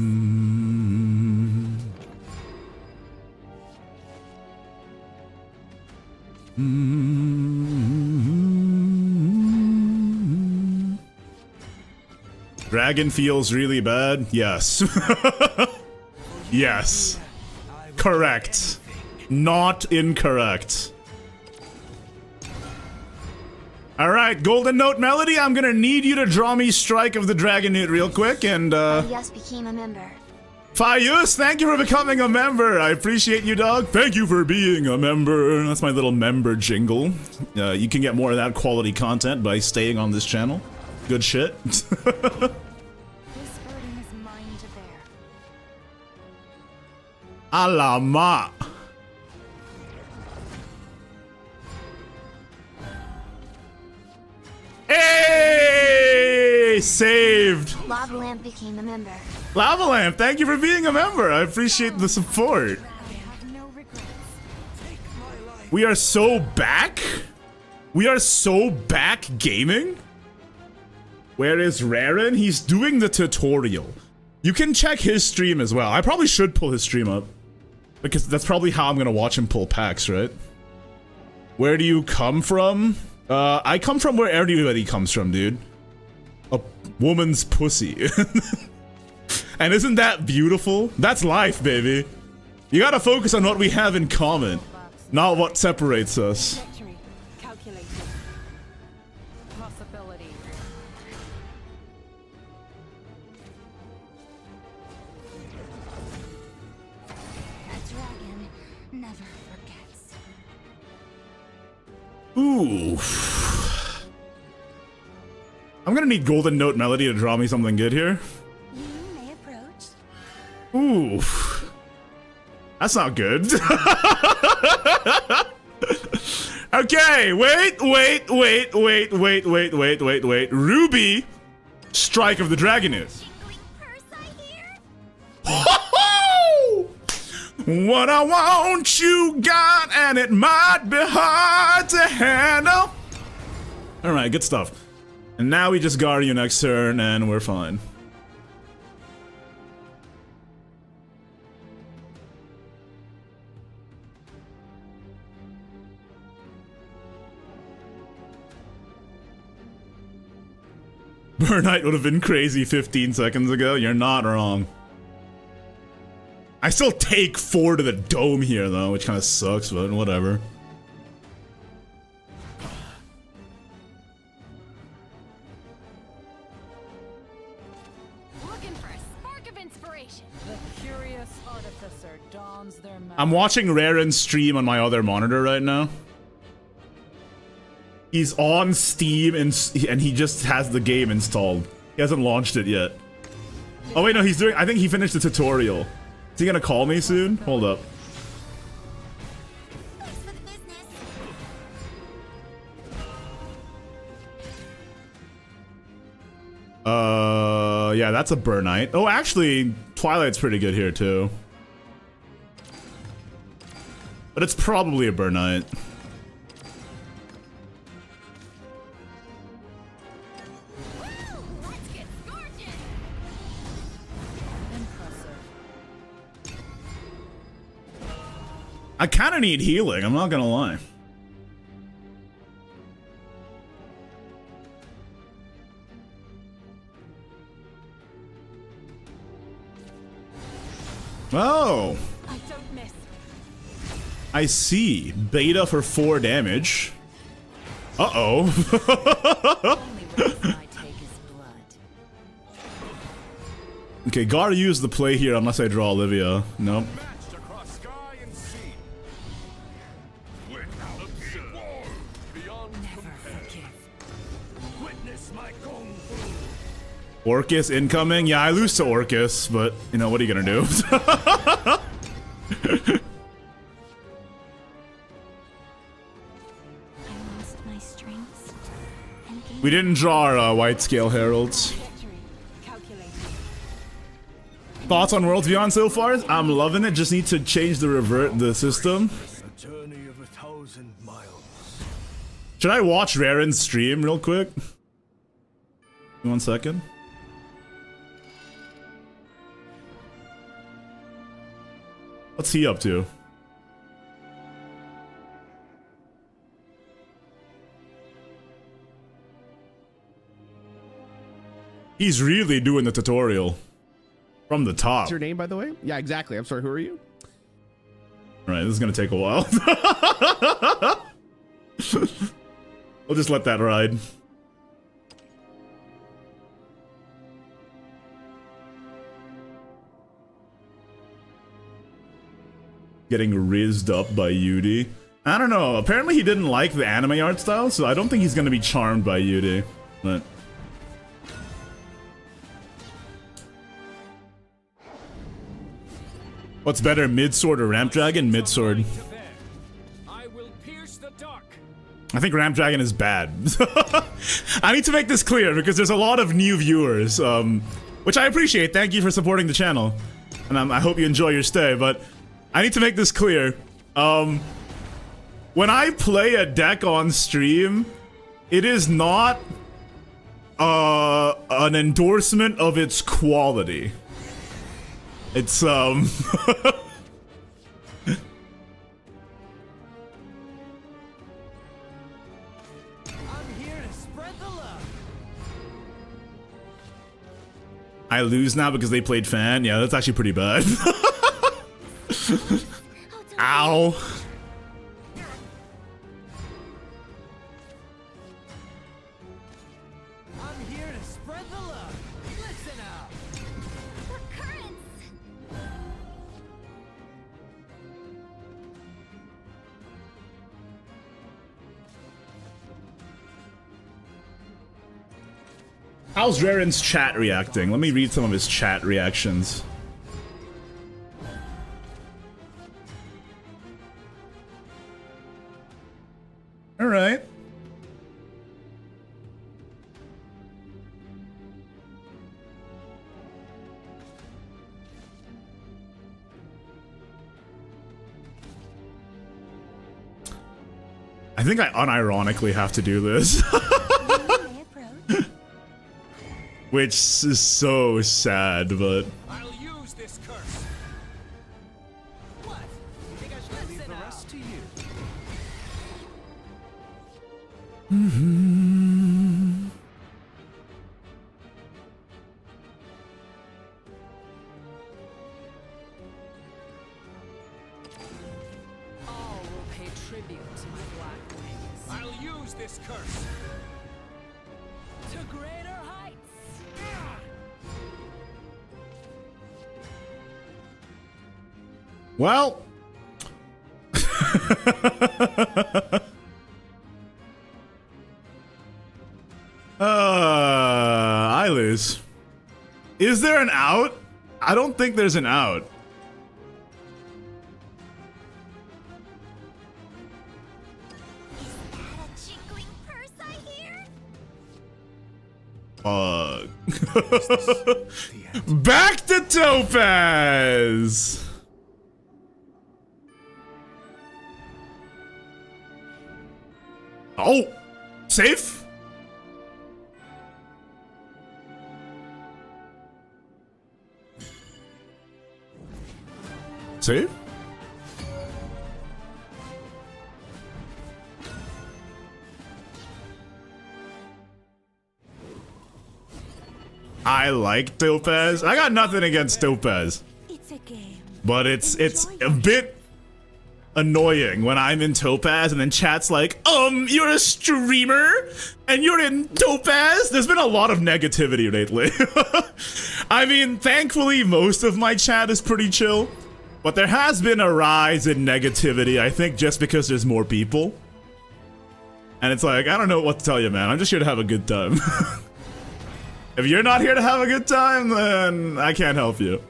Dragon feels really bad? Yes. Yes. Correct. Not incorrect. Alright, Golden Note Melody, I'm gonna need you to draw me Strike of the Dragon Newt real quick, and Yes, became a member. Fayus, thank you for becoming a member. I appreciate you, dog. Thank you for being a member. That's my little member jingle. You can get more of that quality content by staying on this channel. Good shit. This burden is mine to bear. Alamak. Hey! Saved. Lava Lamp became a member. Lava Lamp, thank you for being a member. I appreciate the support. I have no regrets. We are so back? We are so back gaming? Where is Raren? He's doing the tutorial. You can check his stream as well. I probably should pull his stream up. Because that's probably how I'm gonna watch him pull packs, right? Where do you come from? I come from where everybody comes from, dude. A woman's pussy. And isn't that beautiful? That's life, baby. You gotta focus on what we have in common, not what separates us. Victory. Calculated. Possibility. A dragon never forgets. Ooh. I'm gonna need Golden Note Melody to draw me something good here. You may approach. Ooh. That's not good. Okay, wait. Ruby, Strike of the Dragoness. What I want you got, and it might be hard to handle. All right, good stuff. And now we just guard you next turn, and we're fine. Burn Knight would have been crazy 15 seconds ago. You're not wrong. I still take 4 to the dome here, though, which kind of sucks, but whatever. Looking for a spark of inspiration. The curious artificer dons their mask. I'm watching Raren's stream on my other monitor right now. He's on Steam and he just has the game installed. He hasn't launched it yet. Oh wait, no, he's doing. I think he finished the tutorial. Is he gonna call me soon? Hold up. Thanks for the business. Yeah, that's a Burn Knight. Oh, actually, Twilight's pretty good here too. But it's probably a Burn Knight. I kind of need healing, I'm not gonna lie. Oh, I don't miss. I see. Beta for 4 damage. Uh-oh. Only risk I take is blood. Okay, gotta use the play here unless I draw Olivia. Nope. Matched across sky and sea. Without war, beyond Never compare. forgive. Witness my kung fu. Orcus incoming? Yeah, I lose to Orcus, but, you know, what are you gonna do? I lost my strengths and gained We didn't draw our white scale heralds. Trajectory calculated. Thoughts on Worlds Beyond so far? I'm loving it, just need to change the system. A journey of 1,000 miles. Should I watch Raren's stream real quick? 1 second. What's he up to? He's really doing the tutorial from the top. What's your name, by the way? Yeah, exactly. I'm sorry, who are you? Alright, this is gonna take a while. We'll just let that ride. Getting rizzed up by Yudi. I don't know. Apparently he didn't like the anime art style, so I don't think he's gonna be charmed by Yudi. But what's better, mid-sword or ramp dragon? Mid-sword. I will pierce the dark. I think ramp dragon is bad. I need to make this clear because there's a lot of new viewers, which I appreciate. Thank you for supporting the channel, and I hope you enjoy your stay. But I need to make this clear. When I play a deck on stream, it is not an endorsement of its quality. It's I'm here to spread the love. I lose now because they played fan. Yeah, that's actually pretty bad. Ow. I'm here to spread the love. Listen up. the currents. How's Raren's chat reacting? Let me read some of his chat reactions. I think I unironically have to do this. Which is so sad, but... I'll use this curse. What? You think I should leave the rest to you? All will pay tribute to my black wings. I'll use this curse. To greater heights! Well... I lose. Is there an out? I don't think there's an out. Back to Topaz! Oh! Safe? Safe? I like Topaz. I got nothing against Topaz. It's a game. But it's a bit annoying when I'm in Topaz and then chat's like, you're a streamer and you're in Topaz? There's been a lot of negativity lately. I mean, thankfully most of my chat is pretty chill, but there has been a rise in negativity, I think just because there's more people. And it's like, I don't know what to tell you, man. I'm just here to have a good time. If you're not here to have a good time, then I can't help you.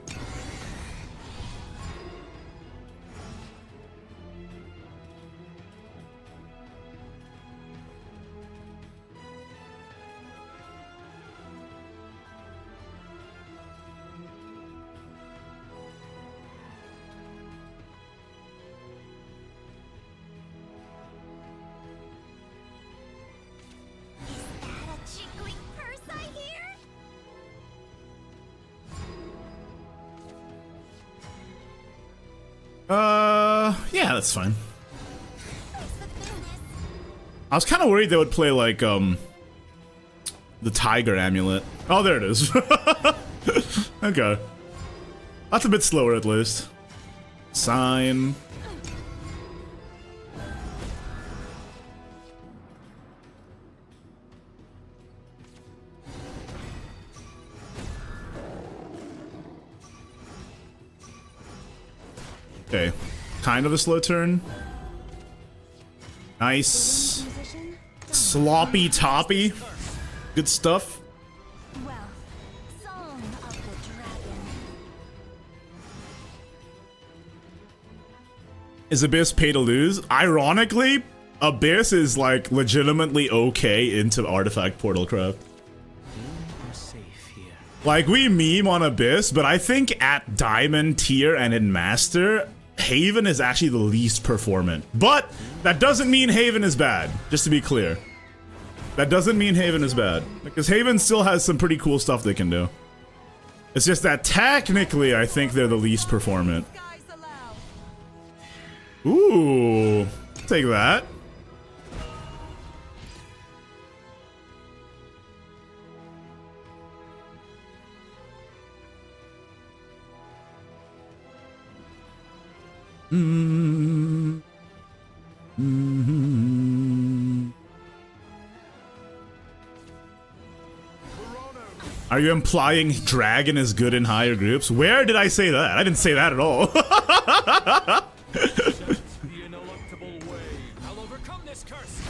Yeah, that's fine. I was kind of worried they would play like, the tiger amulet. Oh, there it is. Okay. That's a bit slower at least. Sign. Okay. Kind of a slow turn. Nice. Sloppy toppy. Good stuff. Well, Song of the Dragon. Is Abyss pay to lose? Ironically, Abyss is like legitimately okay into Artifact Portal Craft. We're safe here. Like, we meme on Abyss, but I think at Diamond tier and in Master, Haven is actually the least performant. But that doesn't mean Haven is bad, just to be clear. That doesn't mean Haven is bad, because Haven still has some pretty cool stuff they can do. It's just that technically, I think they're the least performant. Ooh, take that. Are you implying Dragon is good in higher groups? Where did I say that? I didn't say that at all. The ineluctable way. I'll overcome this curse.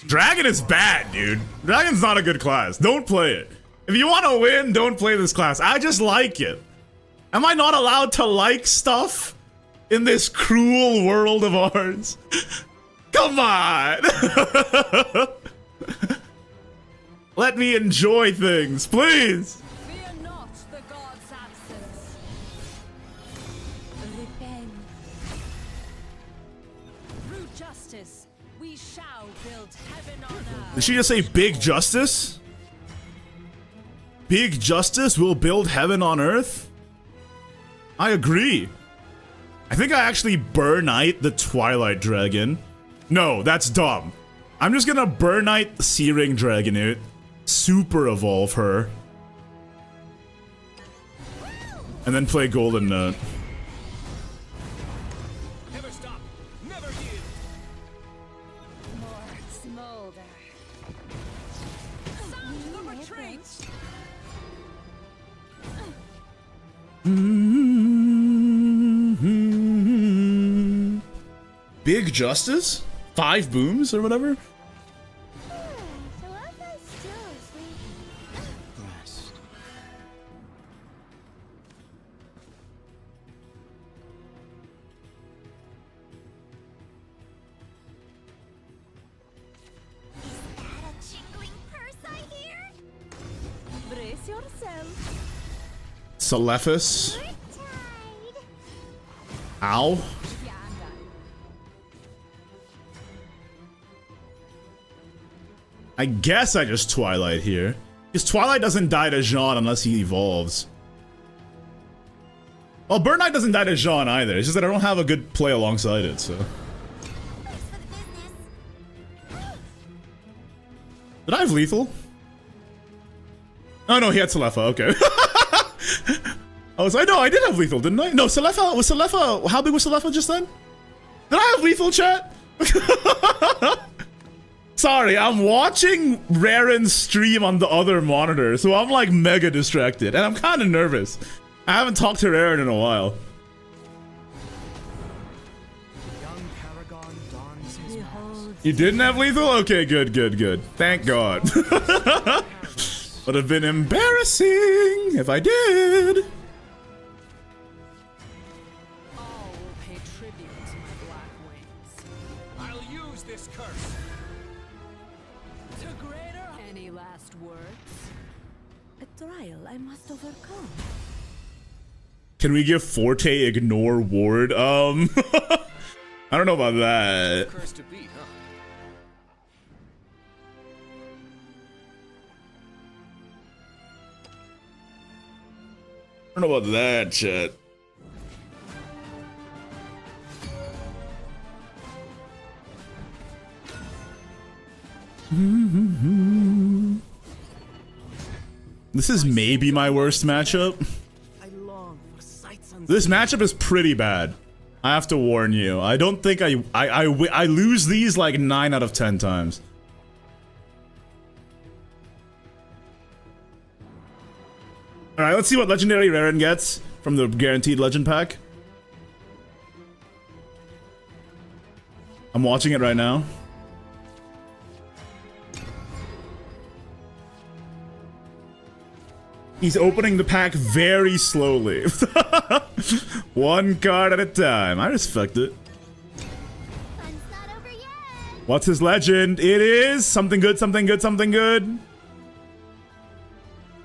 Dragon is bad, dude. Dragon's not a good class. Don't play it. If you want to win, don't play this class. I just like it. Am I not allowed to like stuff in this cruel world of ours? Come on! Let me enjoy things, please! Fear not the god's absence. Repent. justice, we shall build heaven on earth. Did she just say big justice? Big justice will build heaven on earth? I agree. I think I actually Burnite the Twilight Dragon. No, that's dumb. I'm just gonna Burnite the Searing Dragonoot. Super evolve her. And then play Golden Nut. Never stop, never yield. More smolder. Sound the retreat. Big justice? 5 booms or whatever? So I still asleep. Rest. Is that a jingling purse I hear? Brace yourself. Celephus. We're tied. Ow. Yeah, I'm done. I guess I just Twilight here. Because Twilight doesn't die to Jean unless he evolves. Well, Burnite doesn't die to Jean either. It's just that I don't have a good play alongside it, so. Thanks for the business. Did I have lethal? Oh no, he had Celefa, okay. I was like, no, I did have lethal, didn't I? No, Celefa, was Celefa, how big was Celefa just then? Did I have lethal, chat? Sorry, I'm watching Raren's stream on the other monitor, so I'm like mega distracted, and I'm kind of nervous. I haven't talked to Raren in a while. Young Paragon dons his Behold, You didn't have lethal? Okay, good, good, good. Thank God. Would have been embarrassing if I did. all will pay tribute to my black wings. I'll use this curse. To greater. Any last words? A trial I must overcome. Can we give Forte ignore ward? I don't know about that. Curse to beat, huh? I don't know about that, chat. This is maybe my worst matchup. I long for sights unseen. This matchup is pretty bad. I have to warn you. I don't think I lose these like 9 out of 10 times. Alright, let's see what legendary Raren gets from the guaranteed legend pack. I'm watching it right now. He's opening the pack very slowly. One card at a time. I respect it. Fun's not over yet. What's his legend? It is something good, something good, something good.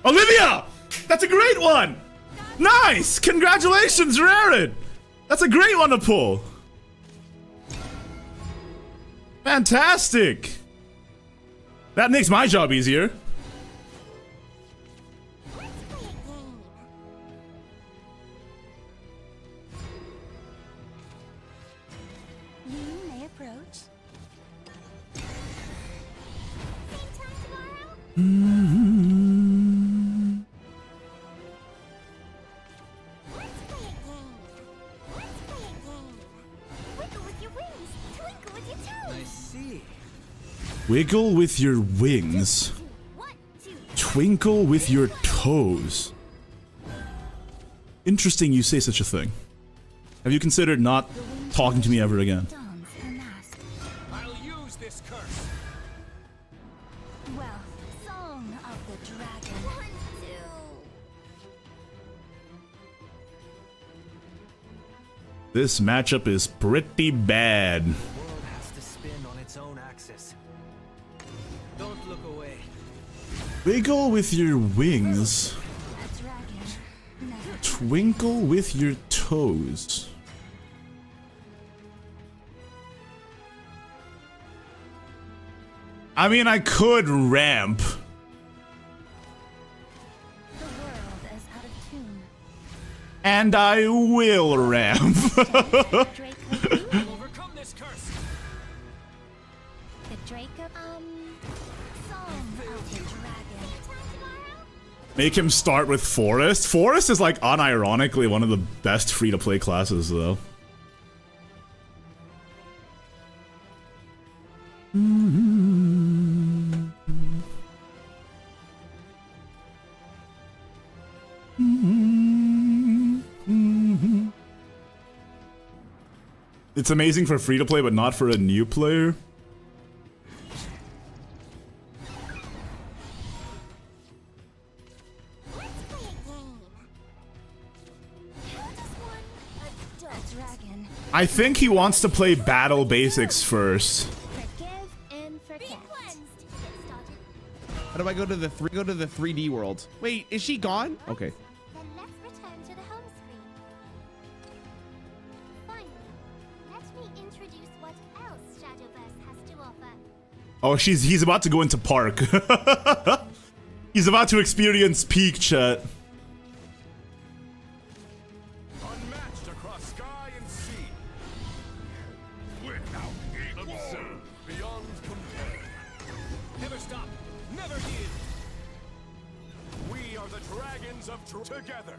Olivia! That's a great one! Nice! Congratulations, Raren! That's a great one to pull. Fantastic! That makes my job easier. Let's play a game. You may approach. Same time tomorrow? Let's play a game. Let's play a game. Wiggle with your wings. Twinkle with your toes. I see. Wiggle with your wings. 1, 2, Twinkle with your toes. Interesting you say such a thing. Have you considered not talking to me ever again? dons her mask. I'll use this curse. Well, song of the dragon. 1, 2. This matchup is pretty bad. The world has to spin on its own axis. Don't look away. Wiggle with your wings. A dragon. Never. Twinkle with your toes. I mean, I could ramp. The world is out of tune. And I will ramp. Draco Overcome this curse. The Draco, Song of the Dragon. Make him start with Forest. Forest is like unironically one of the best free-to-play classes, though. It's amazing for free-to-play, but not for a new player. Let's play a game. How does one adult dragon I think he wants to play battle basics first. forgive and forget? Be cleansed. Get started. How do I go to the 3D world? Wait, is she gone? Okay. Then let's return to the home screen. Finally, let me introduce what else Shadowverse has to offer. Oh, he's about to go into Park. He's about to experience peak, chat. Unmatched across sky and sea. Without equal. Beyond compare. Never stop. Never yield. We are the dragons of together.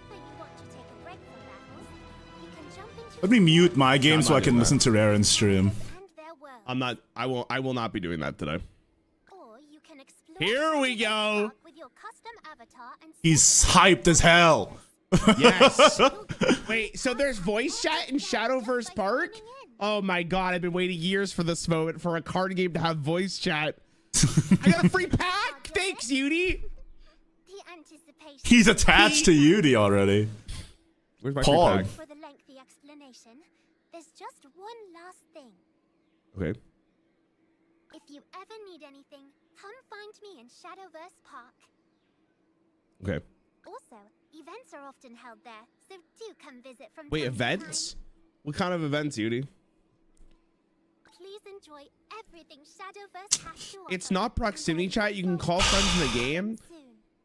When you want to take a break from battles, you can jump into Let me mute my game so I can listen to Raren's stream. and their world. I'm not. I will not be doing that today. Or you can explore Here we Shadowverse go. Park with your custom avatar and He's hyped as hell. Yes. Wait, so there's voice chat in Shadowverse Park? Oh my god, I've been waiting years for this moment for a card game to have voice chat. I got a free pack. Thanks, Yudi. the anticipation He's attached to Yudi already. Where's my Pog. free pack? for the lengthy explanation. There's just one last thing. Okay. If you ever need anything, come find me in Shadowverse Park. Okay. Also, events are often held there, so do come visit from Wait, time to time. events? What kind of events, Yudi? Please enjoy everything Shadowverse has to offer. It's not proximity chat. You can call friends in the game. Soon.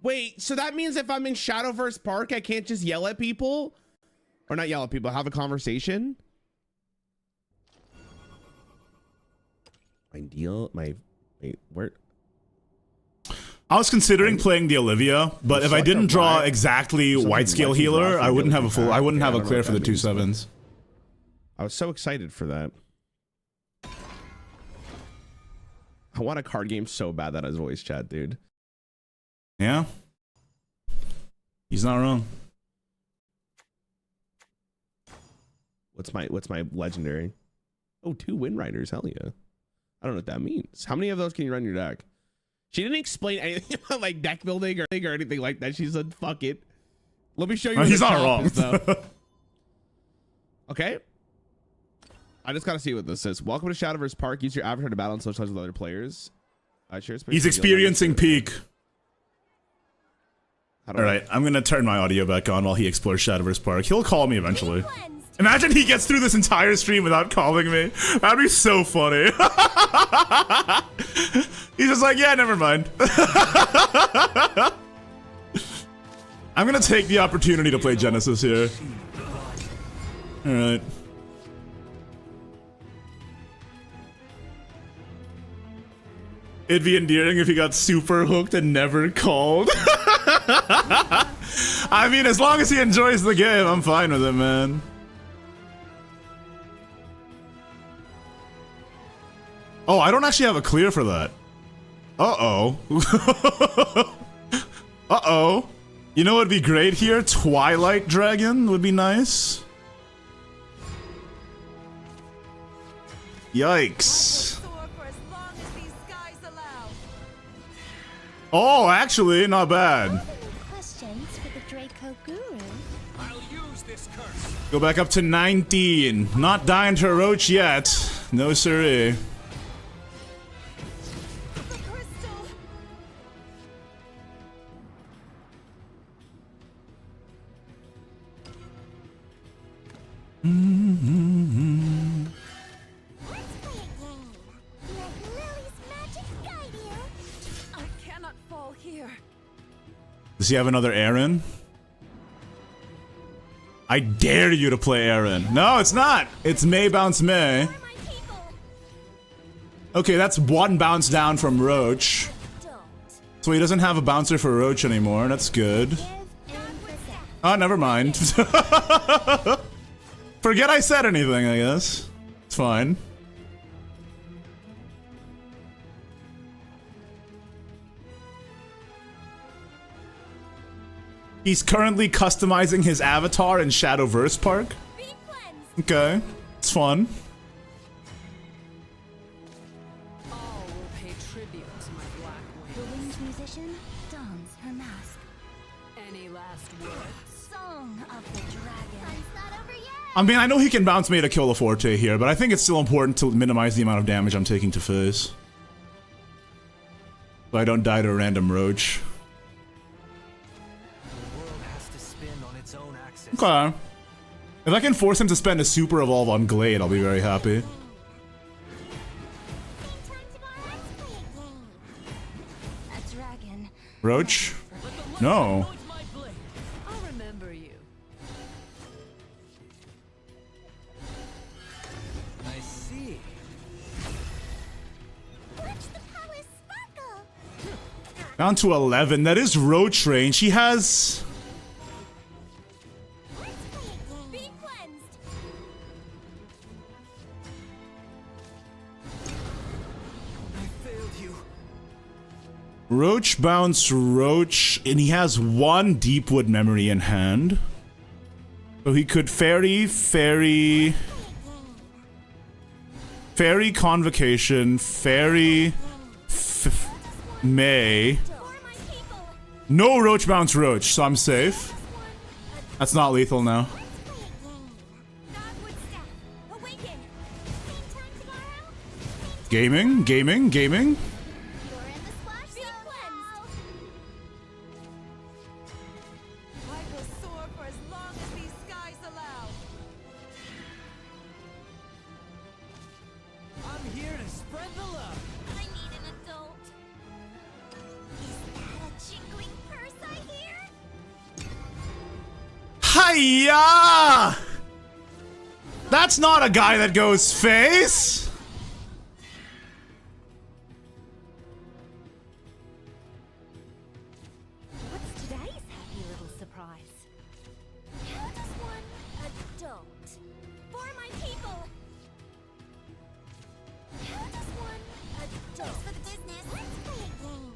Wait, so that means if I'm in Shadowverse Park, I can't just yell at people? Or not yell at people, have a conversation? Wait, where? I was considering playing the Olivia, but if I didn't draw exactly white scale healer, I wouldn't have a full. I wouldn't have a clear for the 2/7s. I was so excited for that. I want a card game so bad that has voice chat, dude. Yeah, he's not wrong. What's my legendary? Oh, 2 Wind Riders. Hell yeah. I don't know what that means. How many of those can you run in your deck? She didn't explain anything about like deck building or anything like that. She said, "Fuck it." Let me show you. He's what not this wrong. is, though. Okay. I just gotta see what this is. Welcome to Shadowverse Park. Use your avatar to battle and socialize with other players. Cheers. He's experiencing peak. How do All I- right, I'm gonna turn my audio back on while he explores Shadowverse Park. He'll call me eventually. Cleansed. Imagine he gets through this entire stream without calling me. That'd be so funny. He's just like, yeah, never mind. I'm gonna take the opportunity to play Genesis here. All right. It'd be endearing if he got super hooked and never called. I mean, as long as he enjoys the game, I'm fine with it, man. Oh, I don't actually have a clear for that. Uh-oh. Uh-oh. You know what would be great here? Twilight Dragon would be nice. Yikes. Oh, actually, not bad. Any questions for the Draco Guru? I'll use this curse. Go back up to 19. Not dying to a roach yet. No siree. Mm-hmm. Let's play a game. Let Lily's magic guide you. I cannot fall here. Does he have another Aaron? I dare you to play Aaron. No, it's not. It's May Bounce May. For my people. Okay, that's one bounce down from Roach. Don't. So he doesn't have a bouncer for Roach anymore. That's good. Give and protect. Oh, never mind. Forget I said anything, I guess. It's fine. He's currently customizing his avatar in Shadowverse Park. Be cleansed. Okay, it's fun. All will pay tribute to my black The wings. winged musician dons her mask. Any last words? Song of the dragon. Sun's not over yet. I mean, I know he can bounce me to kill a Forte here, but I think it's still important to minimize the amount of damage I'm taking to face. So I don't die to a random Roach. The world has to spin on its own axis. Okay. If I can force him to spend a super evolve on Glade, I'll be very happy. Time to go. Let's play a game. A dragon. Roach? No. My blade. I'll remember you. I see. Watch the palace sparkle. Down to 11. That is Roach range. He has... Let's play a game. Be cleansed. I failed you. Roach bounce Roach, and he has one Deepwood memory in hand. So he could Fairy Convocation, Fairy May. For my people. No Roach bounce Roach, so I'm safe. That's not lethal now. Let's play a game. Dogwood staff. Awaken. Same time tomorrow. Gaming, gaming, gaming. You're in the splash zone. Be cleansed. I will soar for as long as these skies allow. I'm here to spread the love. I need an adult. Is that a jingling purse I hear? Hiya! That's not a guy that goes face. What's today's happy little surprise? How does one adult? For my people. How does one adult? For the business. Let's play a game.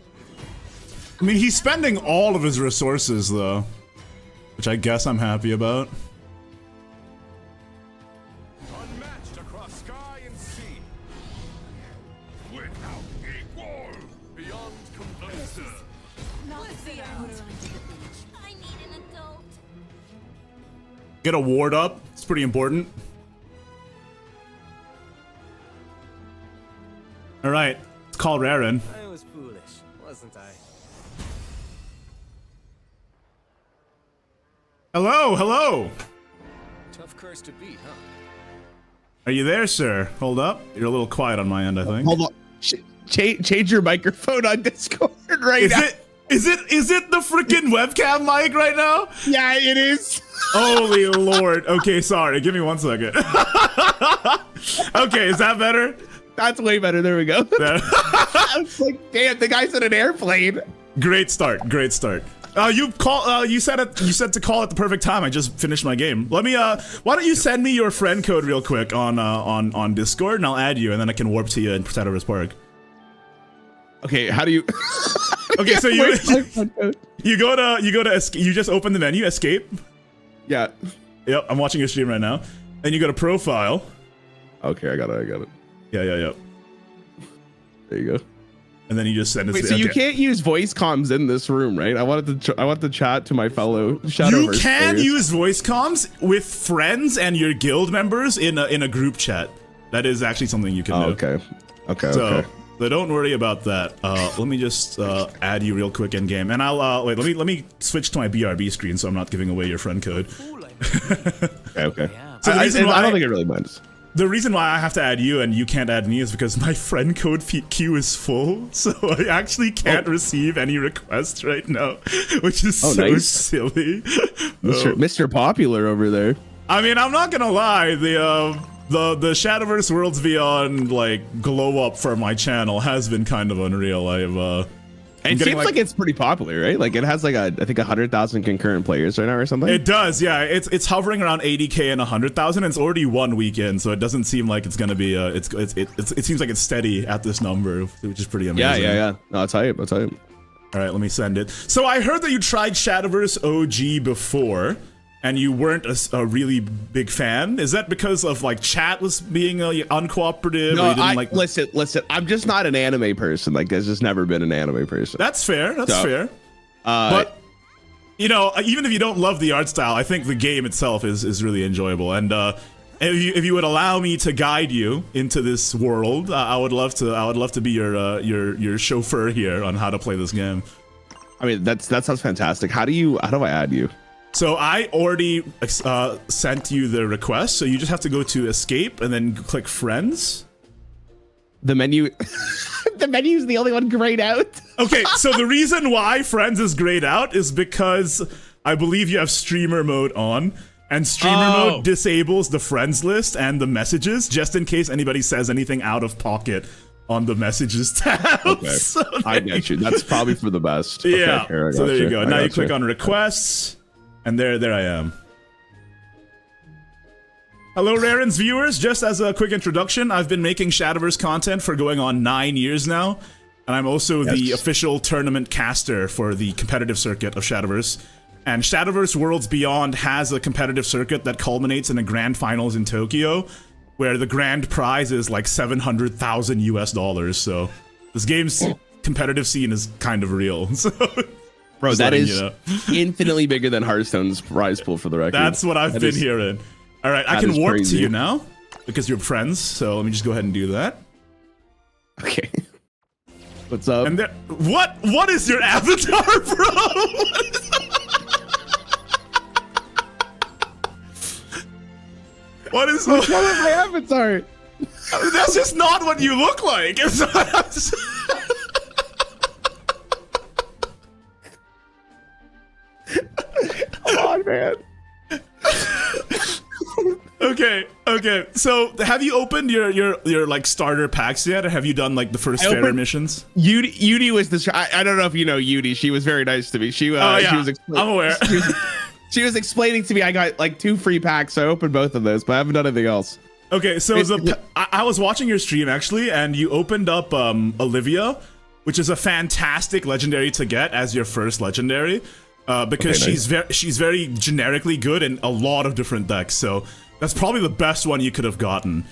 I mean, he's spending all of his resources, though. Which I guess I'm happy about. Unmatched across sky and sea. Without equal. Beyond comparison. Not the out. I need an adult. Get a ward up. It's pretty important. Alright. It's called Raren. I was foolish, wasn't I? Hello, hello. Tough curse to beat, huh? Are you there, sir? Hold up. You're a little quiet on my end, I think. Hold on. Change your microphone on Discord right now. Is it the freaking webcam mic right now? Yeah, it is. Holy lord. Okay, sorry. Give me 1 second. Okay, is that better? That's way better. There we go. There. I was like, damn, the guy's in an airplane. Great start. Great start. You said to call at the perfect time. I just finished my game. Let me why don't you send me your friend code real quick on Discord, and I'll add you, and then I can warp to you in Shadowverse Park. Okay, how do you? Okay, so you Where's my friend code? you go to you just open the menu, escape. Yeah. Yep, I'm watching your stream right now. Then you go to profile. Okay, I got it. Yeah. There you go. And then you just send it. Wait, so you can't use voice comms in this room, right? I want to chat to my fellow Shadowverse You can players. use voice comms with friends and your guild members in a group chat. That is actually something you can do. Okay. So don't worry about that. Let me just add you real quick in game, and I'll wait. Let me switch to my BRB screen so I'm not giving away your friend code. Okay. Yeah, So the reason why I don't think it really matters. The reason why I have to add you and you can't add me is because my friend code queue is full, so I actually can't receive any requests right now, which is so nice. silly. Mr. Popular over there. I mean, I'm not gonna lie, the Shadowverse Worlds Beyond like glow up for my channel has been kind of unreal. It seems like it's pretty popular, right? Like it has like I think 100,000 concurrent players right now or something. It does, yeah. It's hovering around 80K and 100,000. It's already 1 weekend, so it doesn't seem like it's gonna be. It seems like it's steady at this number, which is pretty amazing. Yeah. No, I'll tell you. All right, let me send it. So I heard that you tried Shadowverse OG before, and you weren't a really big fan. Is that because of like chat was being uncooperative? No, or you didn't listen. I'm just not an anime person. Like, I've just never been an anime person. That's fair. That's fair. But you know, even if you don't love the art style, I think the game itself is really enjoyable. And if you would allow me to guide you into this world, I would love to be your chauffeur here on how to play this game. I mean, that sounds fantastic. How do I add you? So I already sent you the request, so you just have to go to escape and then click friends. The menu, the menu is the only one grayed out. Okay, so the reason why friends is grayed out is because I believe you have streamer mode on, and streamer mode disables the friends list and the messages just in case anybody says anything out of pocket on the messages tab. Okay. So I get you. That's probably for the best. Yeah. Okay, So there you go. Now you click on requests. And there I am. Hello, Raren's viewers. Just as a quick introduction, I've been making Shadowverse content for going on 9 years now. And I'm also the official tournament caster for the competitive circuit of Shadowverse. And Shadowverse Worlds Beyond has a competitive circuit that culminates in a grand finals in Tokyo, where the grand prize is like $700,000 US. So this game's competitive scene is kind of real. So bro, that is infinitely bigger than Hearthstone's prize pool, for the record. That's what I've been hearing. All right, I can warp to you now because you're friends. So let me just go ahead and do that. Okay. What's up? And there, what is your avatar, bro? What is What's wrong with my avatar? That's just not what you look like. Come on, man. Okay. So, have you opened your like starter packs yet, or have you done like the first fairer missions? Yudi was the. I don't know if you know Yudi. She was very nice to me. She was. I'm aware. She was explaining to me I got like 2 free packs, so I opened both of those, but I haven't done anything else. Okay, so I was watching your stream actually, and you opened up Olivia, which is a fantastic legendary to get as your first legendary, because she's very generically good in a lot of different decks. So that's probably the best one you could have gotten.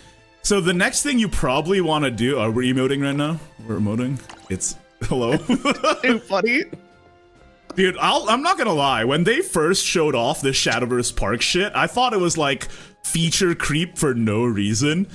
So the next thing you probably want to do, are we emoting right now? We're emoting. It's hello. Too funny. Dude, I'm not gonna lie. When they first showed off this Shadowverse Park shit, I thought it was like feature creep for no reason.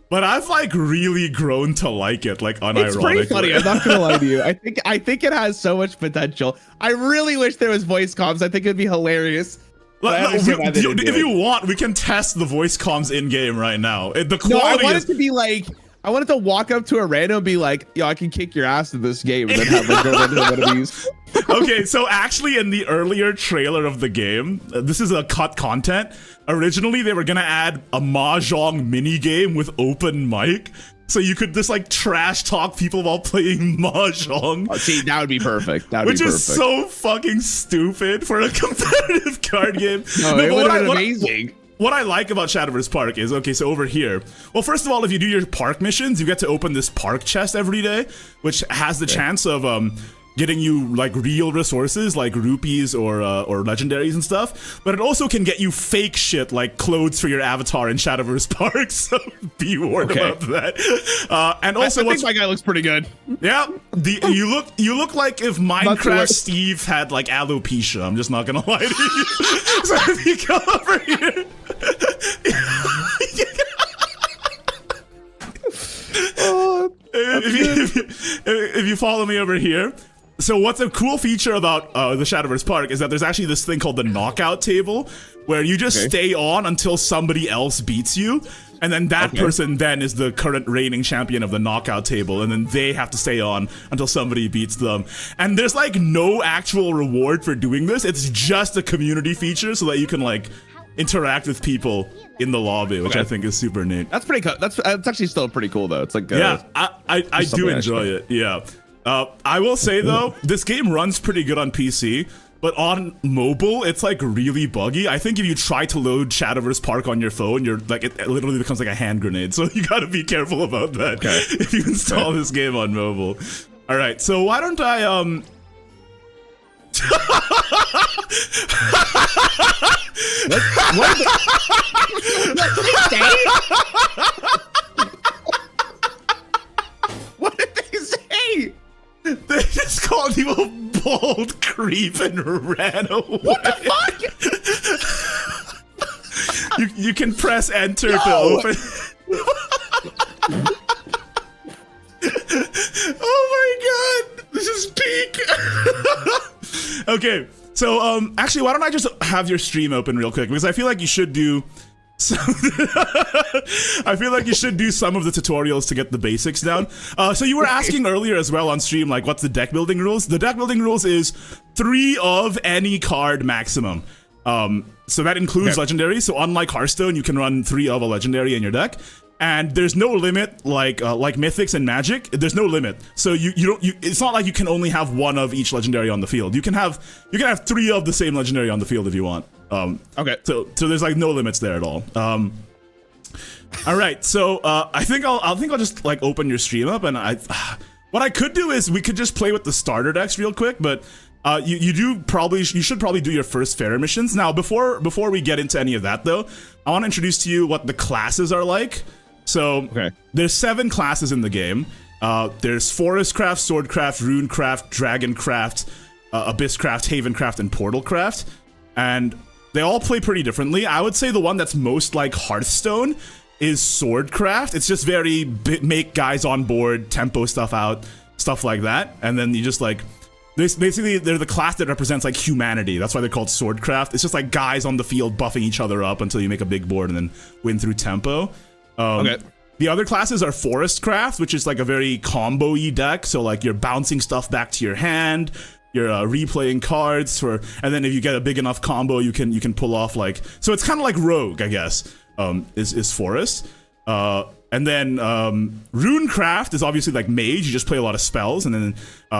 But I've like really grown to like it, like unironically. It's pretty funny. I'm not gonna lie to you. I think it has so much potential. I really wish there was voice comms. I think it'd be hilarious. If you want, we can test the voice comms in game right now. The quality. No, I want it to be like. I wanted to walk up to a random and be like, yo, I can kick your ass in this game, and then have like go into one of these. Okay, so actually in the earlier trailer of the game, this is a cut content. Originally, they were gonna add a mahjong mini game with open mic, so you could just like trash talk people while playing mahjong. Oh, see, that would be perfect. Which is so fucking stupid for a competitive card game. No, it would have been amazing. What I like about Shadowverse Park is, okay, so over here, well, first of all, if you do your park missions, you get to open this park chest every day, which has the chance of getting you like real resources like rupees or legendaries and stuff, but it also can get you fake shit like clothes for your avatar in Shadowverse Park, so be warned about that. And also, I think my guy looks pretty good. Yeah, you look like if Minecraft Steve had like alopecia. I'm just not gonna lie to you. So if you come over here. If you follow me over here, So what's a cool feature about the Shadowverse Park is that there's actually this thing called the knockout table, where you just stay on until somebody else beats you, and then that person then is the current reigning champion of the knockout table, and then they have to stay on until somebody beats them. And there's like no actual reward for doing this. It's just a community feature so that you can like interact with people in the lobby, which I think is super neat. That's pretty cool. That's actually still pretty cool though. It's like yeah, I do enjoy it. Yeah. I will say though, this game runs pretty good on PC, but on mobile, it's like really buggy. I think if you try to load Shadowverse Park on your phone, you're like, it literally becomes like a hand grenade. So you gotta be careful about that if you install this game on mobile. All right, so why don't I What did they say? They just called you a bold creep and ran away. What the fuck? you can press enter to open. Oh my god, this is peak. Okay, so actually, why don't I just have your stream open real quick, because I feel like you should do. I feel like you should do some of the tutorials to get the basics down. So you were asking earlier as well on stream, like, what's the deck building rules? The deck building rules is 3 of any card maximum. So that includes legendary. So unlike Hearthstone, you can run 3 of a legendary in your deck, and there's no limit like Mythics and Magic. There's no limit. So you don't. It's not like you can only have 1 of each legendary on the field. You can have 3 of the same legendary on the field if you want. So there's like no limits there at all. All right, so I think I'll just like open your stream up, and what I could do is we could just play with the starter decks real quick, but you should probably do your first fair missions. Now before we get into any of that though, I want to introduce to you what the classes are like. So there's 7 classes in the game. There's Forestcraft, Swordcraft, Runecraft, Dragoncraft, Abysscraft, Havencraft, and Portalcraft, and they all play pretty differently. I would say the one that's most like Hearthstone is Swordcraft. It's just very make guys on board, tempo stuff out, stuff like that. And then you just like, basically they're the class that represents like humanity. That's why they're called Swordcraft. It's just like guys on the field buffing each other up until you make a big board and then win through tempo. The other classes are Forestcraft, which is like a very combo-y deck. So like you're bouncing stuff back to your hand. You're replaying cards and then if you get a big enough combo, you can pull off like, so it's kind of like Rogue, I guess, is Forest. And then Runecraft is obviously like Mage. You just play a lot of spells, and then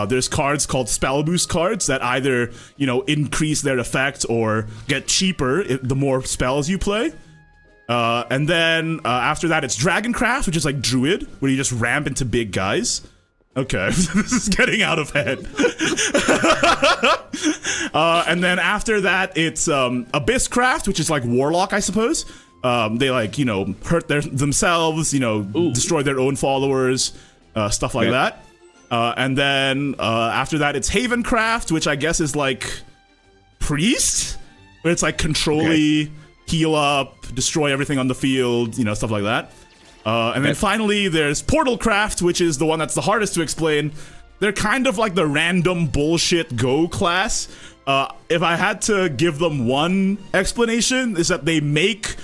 there's cards called Spell Boost cards that either increase their effect or get cheaper the more spells you play. And then after that, it's Dragoncraft, which is like Druid, where you just ramp into big guys. Okay, this is getting out of hand. And then after that, it's Abysscraft, which is like Warlock, I suppose. They like, hurt themselves, destroy their own followers, stuff like that. And then after that, it's Havencraft, which I guess is like Priest, where it's like control-y, heal up, destroy everything on the field, stuff like that. And then finally, there's Portalcraft, which is the one that's the hardest to explain. They're kind of like the random bullshit Go class. If I had to give them one explanation, is that they make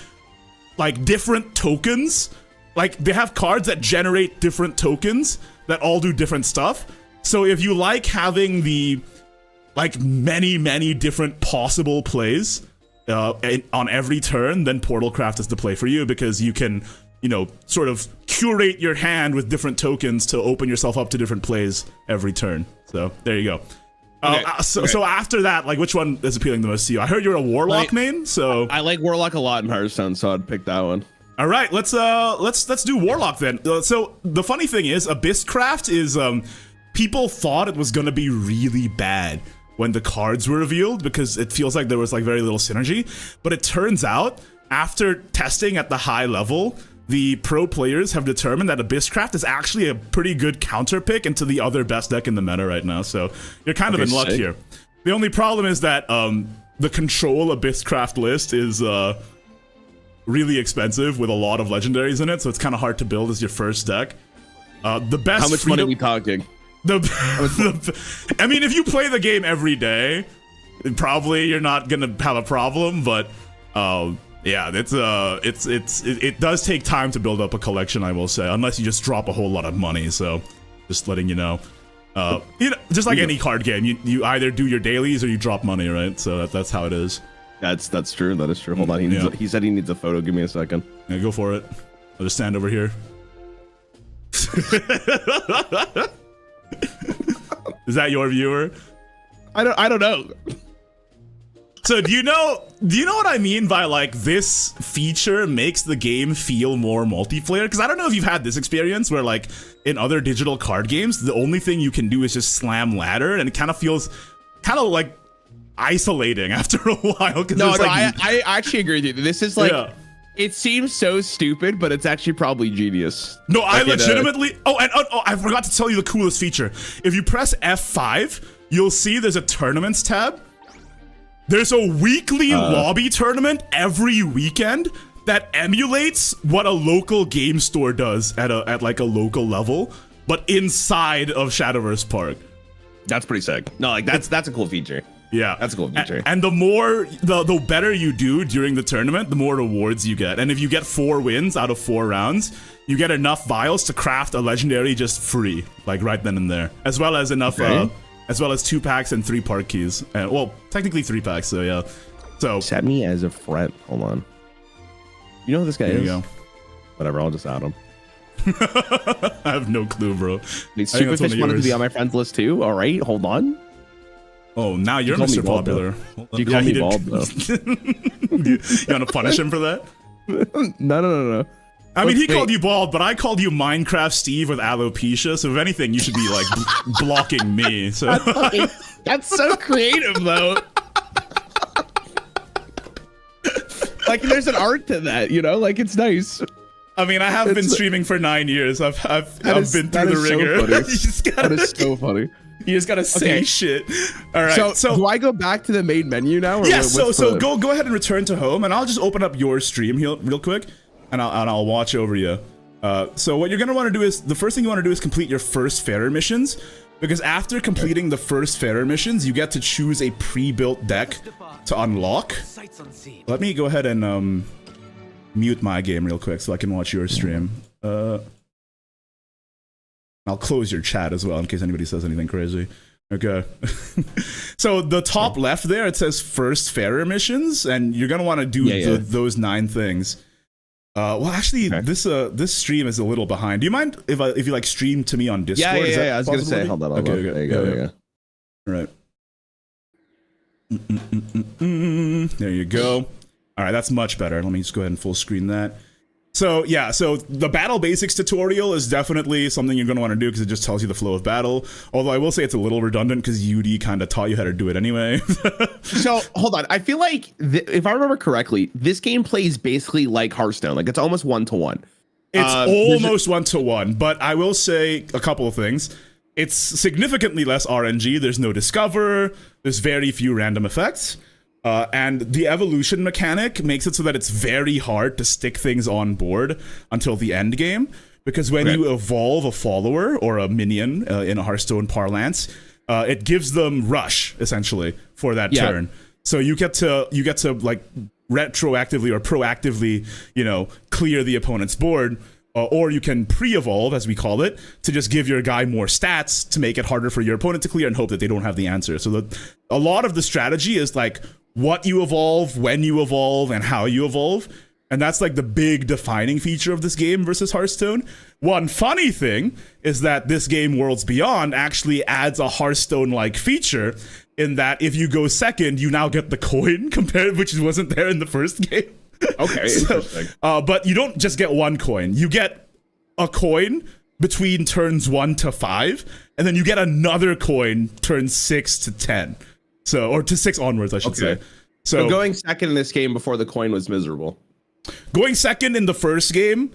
like different tokens. Like they have cards that generate different tokens that all do different stuff. So if you like having the like many different possible plays on every turn, then Portalcraft is the play for you, because you can sort of curate your hand with different tokens to open yourself up to different plays every turn. So there you go. So after that, like, which one is appealing the most to you? I heard you're a Warlock main, so I like Warlock a lot in Hearthstone, so I'd pick that one. All right, let's do Warlock then. So the funny thing is, Abysscraft is people thought it was gonna be really bad when the cards were revealed, because it feels like there was like very little synergy. But it turns out, after testing at the high level, the pro players have determined that Abysscraft is actually a pretty good counter pick into the other best deck in the meta right now. So you're kind of in luck here. The only problem is that the control Abysscraft list is really expensive with a lot of legendaries in it, so it's kind of hard to build as your first deck. The best. How much money are we talking? I mean, if you play the game every day, probably you're not gonna have a problem. But yeah, it does take time to build up a collection, I will say, unless you just drop a whole lot of money. So just letting you know. Just like any card game, you either do your dailies or you drop money, right? So that's how it is. That's true. That is true. Hold on. He said he needs a photo. Give me a second. Yeah, go for it. I'll just stand over here. Is that your viewer? I don't know. So do you know what I mean by like this feature makes the game feel more multiplayer? Because I don't know if you've had this experience where like in other digital card games, the only thing you can do is just slam ladder, and it kind of feels kind of like isolating after a while. No, I actually agree with you. This is like, it seems so stupid, but it's actually probably genius. No, I legitimately. Oh, I forgot to tell you the coolest feature. If you press F5, you'll see there's a tournaments tab. There's a weekly lobby tournament every weekend that emulates what a local game store does at like a local level, but inside of Shadowverse Park. That's pretty sick. No, like that's a cool feature. Yeah, that's a cool feature. And the better you do during the tournament, the more rewards you get. And if you get 4 wins out of 4 rounds, you get enough vials to craft a legendary just free, like right then and there, as well as enough. As well as 2 packs and 3 park keys. Well, technically 3 packs, so yeah. So set me as a friend. Hold on. You know who this guy is? There you go. Whatever, I'll just add him. I have no clue, bro. Superfish wanted to be on my friends list too. All right, hold on. Oh, now you're Mr. Popular. You called me bald, though. You want to punish him for that? No. I mean, he called you bald, but I called you Minecraft Steve with alopecia. So if anything, you should be like blocking me. So that's so creative, though. Like, there's an art to that, you know? Like, it's nice. I mean, I have been streaming for 9 years. I've been through the ringer. That is so funny. You just gotta say shit. All right. So do I go back to the main menu now? Or yes. So go ahead and return to home, and I'll just open up your stream here real quick. And I'll watch over you. So what you're gonna want to do is, the first thing you want to do is complete your first Farer missions, because after completing the first Farer missions, you get to choose a pre-built deck to unlock. Let me go ahead and mute my game real quick so I can watch your stream. I'll close your chat as well in case anybody says anything crazy. Okay. So the top left there, it says first Farer missions, and you're gonna want to do those 9 things. Well, actually, this stream is a little behind. Do you mind if you like stream to me on Discord? Yeah. I was gonna say, hold on. Okay. There you go. All right. There you go. All right, that's much better. Let me just go ahead and full screen that. So yeah, so the battle basics tutorial is definitely something you're going to want to do because it just tells you the flow of battle. Although I will say it's a little redundant because UD kind of taught you how to do it anyway. So hold on, I feel like if I remember correctly, this game plays basically like Hearthstone. Like it's almost 1-to-1. It's almost 1-to-1, but I will say a couple of things. It's significantly less RNG. There's no discover. There's very few random effects. And the evolution mechanic makes it so that it's very hard to stick things on board until the end game, because when you evolve a follower or a minion in a Hearthstone parlance, it gives them rush essentially for that turn. So you get to like retroactively or proactively, clear the opponent's board. Or you can pre-evolve, as we call it, to just give your guy more stats to make it harder for your opponent to clear and hope that they don't have the answer. So a lot of the strategy is like what you evolve, when you evolve, and how you evolve. And that's like the big defining feature of this game versus Hearthstone. One funny thing is that this game, Worlds Beyond, actually adds a Hearthstone-like feature in that if you go second, you now get the coin which wasn't there in the first game. Okay, interesting. But you don't just get 1 coin. You get a coin between turns 1 to 5, and then you get another coin turns 6 to 10. Or to 6 onwards, I should say. So going second in this game before the coin was miserable. Going second in the first game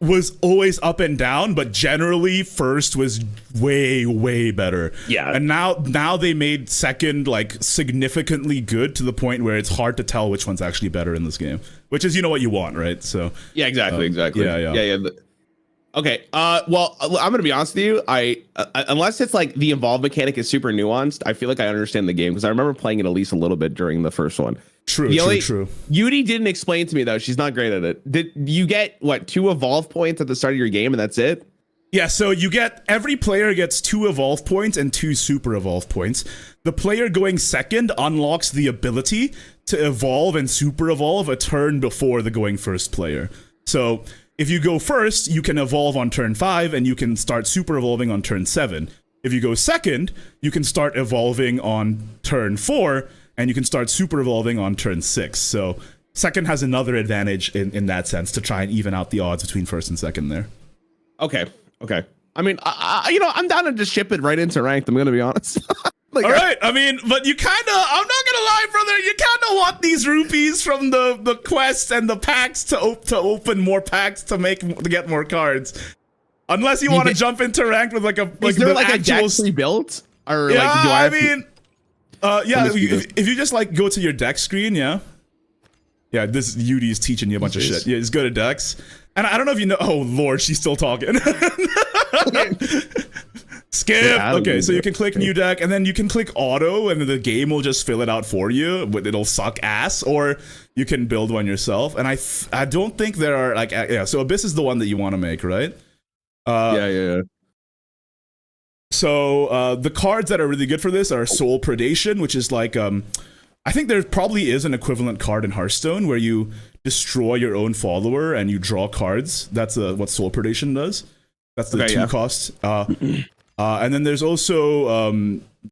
was always up and down, but generally first was way better. Yeah. And now they made second like significantly good to the point where it's hard to tell which one's actually better in this game, which is what you want, right? So yeah, exactly. Yeah. Okay. Well, I'm gonna be honest with you. Unless it's like the evolve mechanic is super nuanced, I feel like I understand the game because I remember playing it at least a little bit during the first one. True. Yudi didn't explain to me though. She's not great at it. Did you get what 2 evolve points at the start of your game and that's it? Yeah, so every player gets 2 evolve points and 2 super evolve points. The player going second unlocks the ability to evolve and super evolve a turn before the going first player. So if you go first, you can evolve on turn 5 and you can start super evolving on turn 7. If you go second, you can start evolving on turn 4 and you can start super evolving on turn 6. So second has another advantage in that sense to try and even out the odds between first and second there. Okay. I mean, I'm down to just ship it right into ranked. I'm going to be honest. All right. I mean, but you kind of, I'm not going to lie, brother. You kind of want these rupees from the quests and the packs to open more packs to get more cards. Unless you want to jump into ranked with like a is there like a deck pre-built or yeah, like do I mean, yeah. If you just like go to your deck screen, yeah. This Yudi is teaching you a bunch of shit. Yeah, just go to decks, and I don't know if you know. Oh Lord, she's still talking. Skip. Okay, so you can click new deck, and then you can click auto, and then the game will just fill it out for you. But it'll suck ass, or you can build one yourself. And I don't think there are like So Abyss is the one that you want to make, right? Yeah. So the cards that are really good for this are Soul Predation, which is like I think there probably is an equivalent card in Hearthstone where you destroy your own follower and you draw cards. That's what Soul Predation does. That's the 2 cost. And then there's also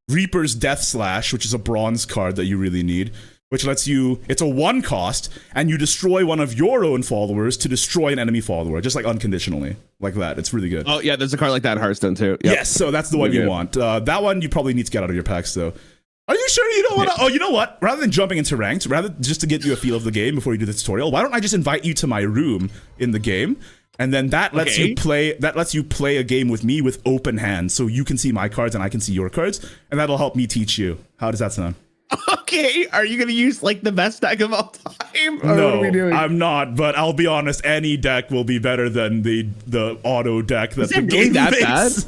Reaper's Death Slash, which is a bronze card that you really need, which lets you, it's a 1 cost, and you destroy one of your own followers to destroy an enemy follower, just like unconditionally, like that. It's really good. Oh yeah, there's a card like that in Hearthstone too. Yep. Yes, so that's the one you want. That one you probably need to get out of your packs though. Are you sure you don't want to? Oh, you know what? Rather than jumping into ranked, just to get you a feel of the game before you do the tutorial, why don't I just invite you to my room in the game, and then that lets you play. That lets you play a game with me with open hands, so you can see my cards and I can see your cards, and that'll help me teach you. How does that sound? Okay, are you gonna use like the best deck of all time? Or no, what are we doing? I'm not. But I'll be honest, any deck will be better than the auto deck that the game that makes.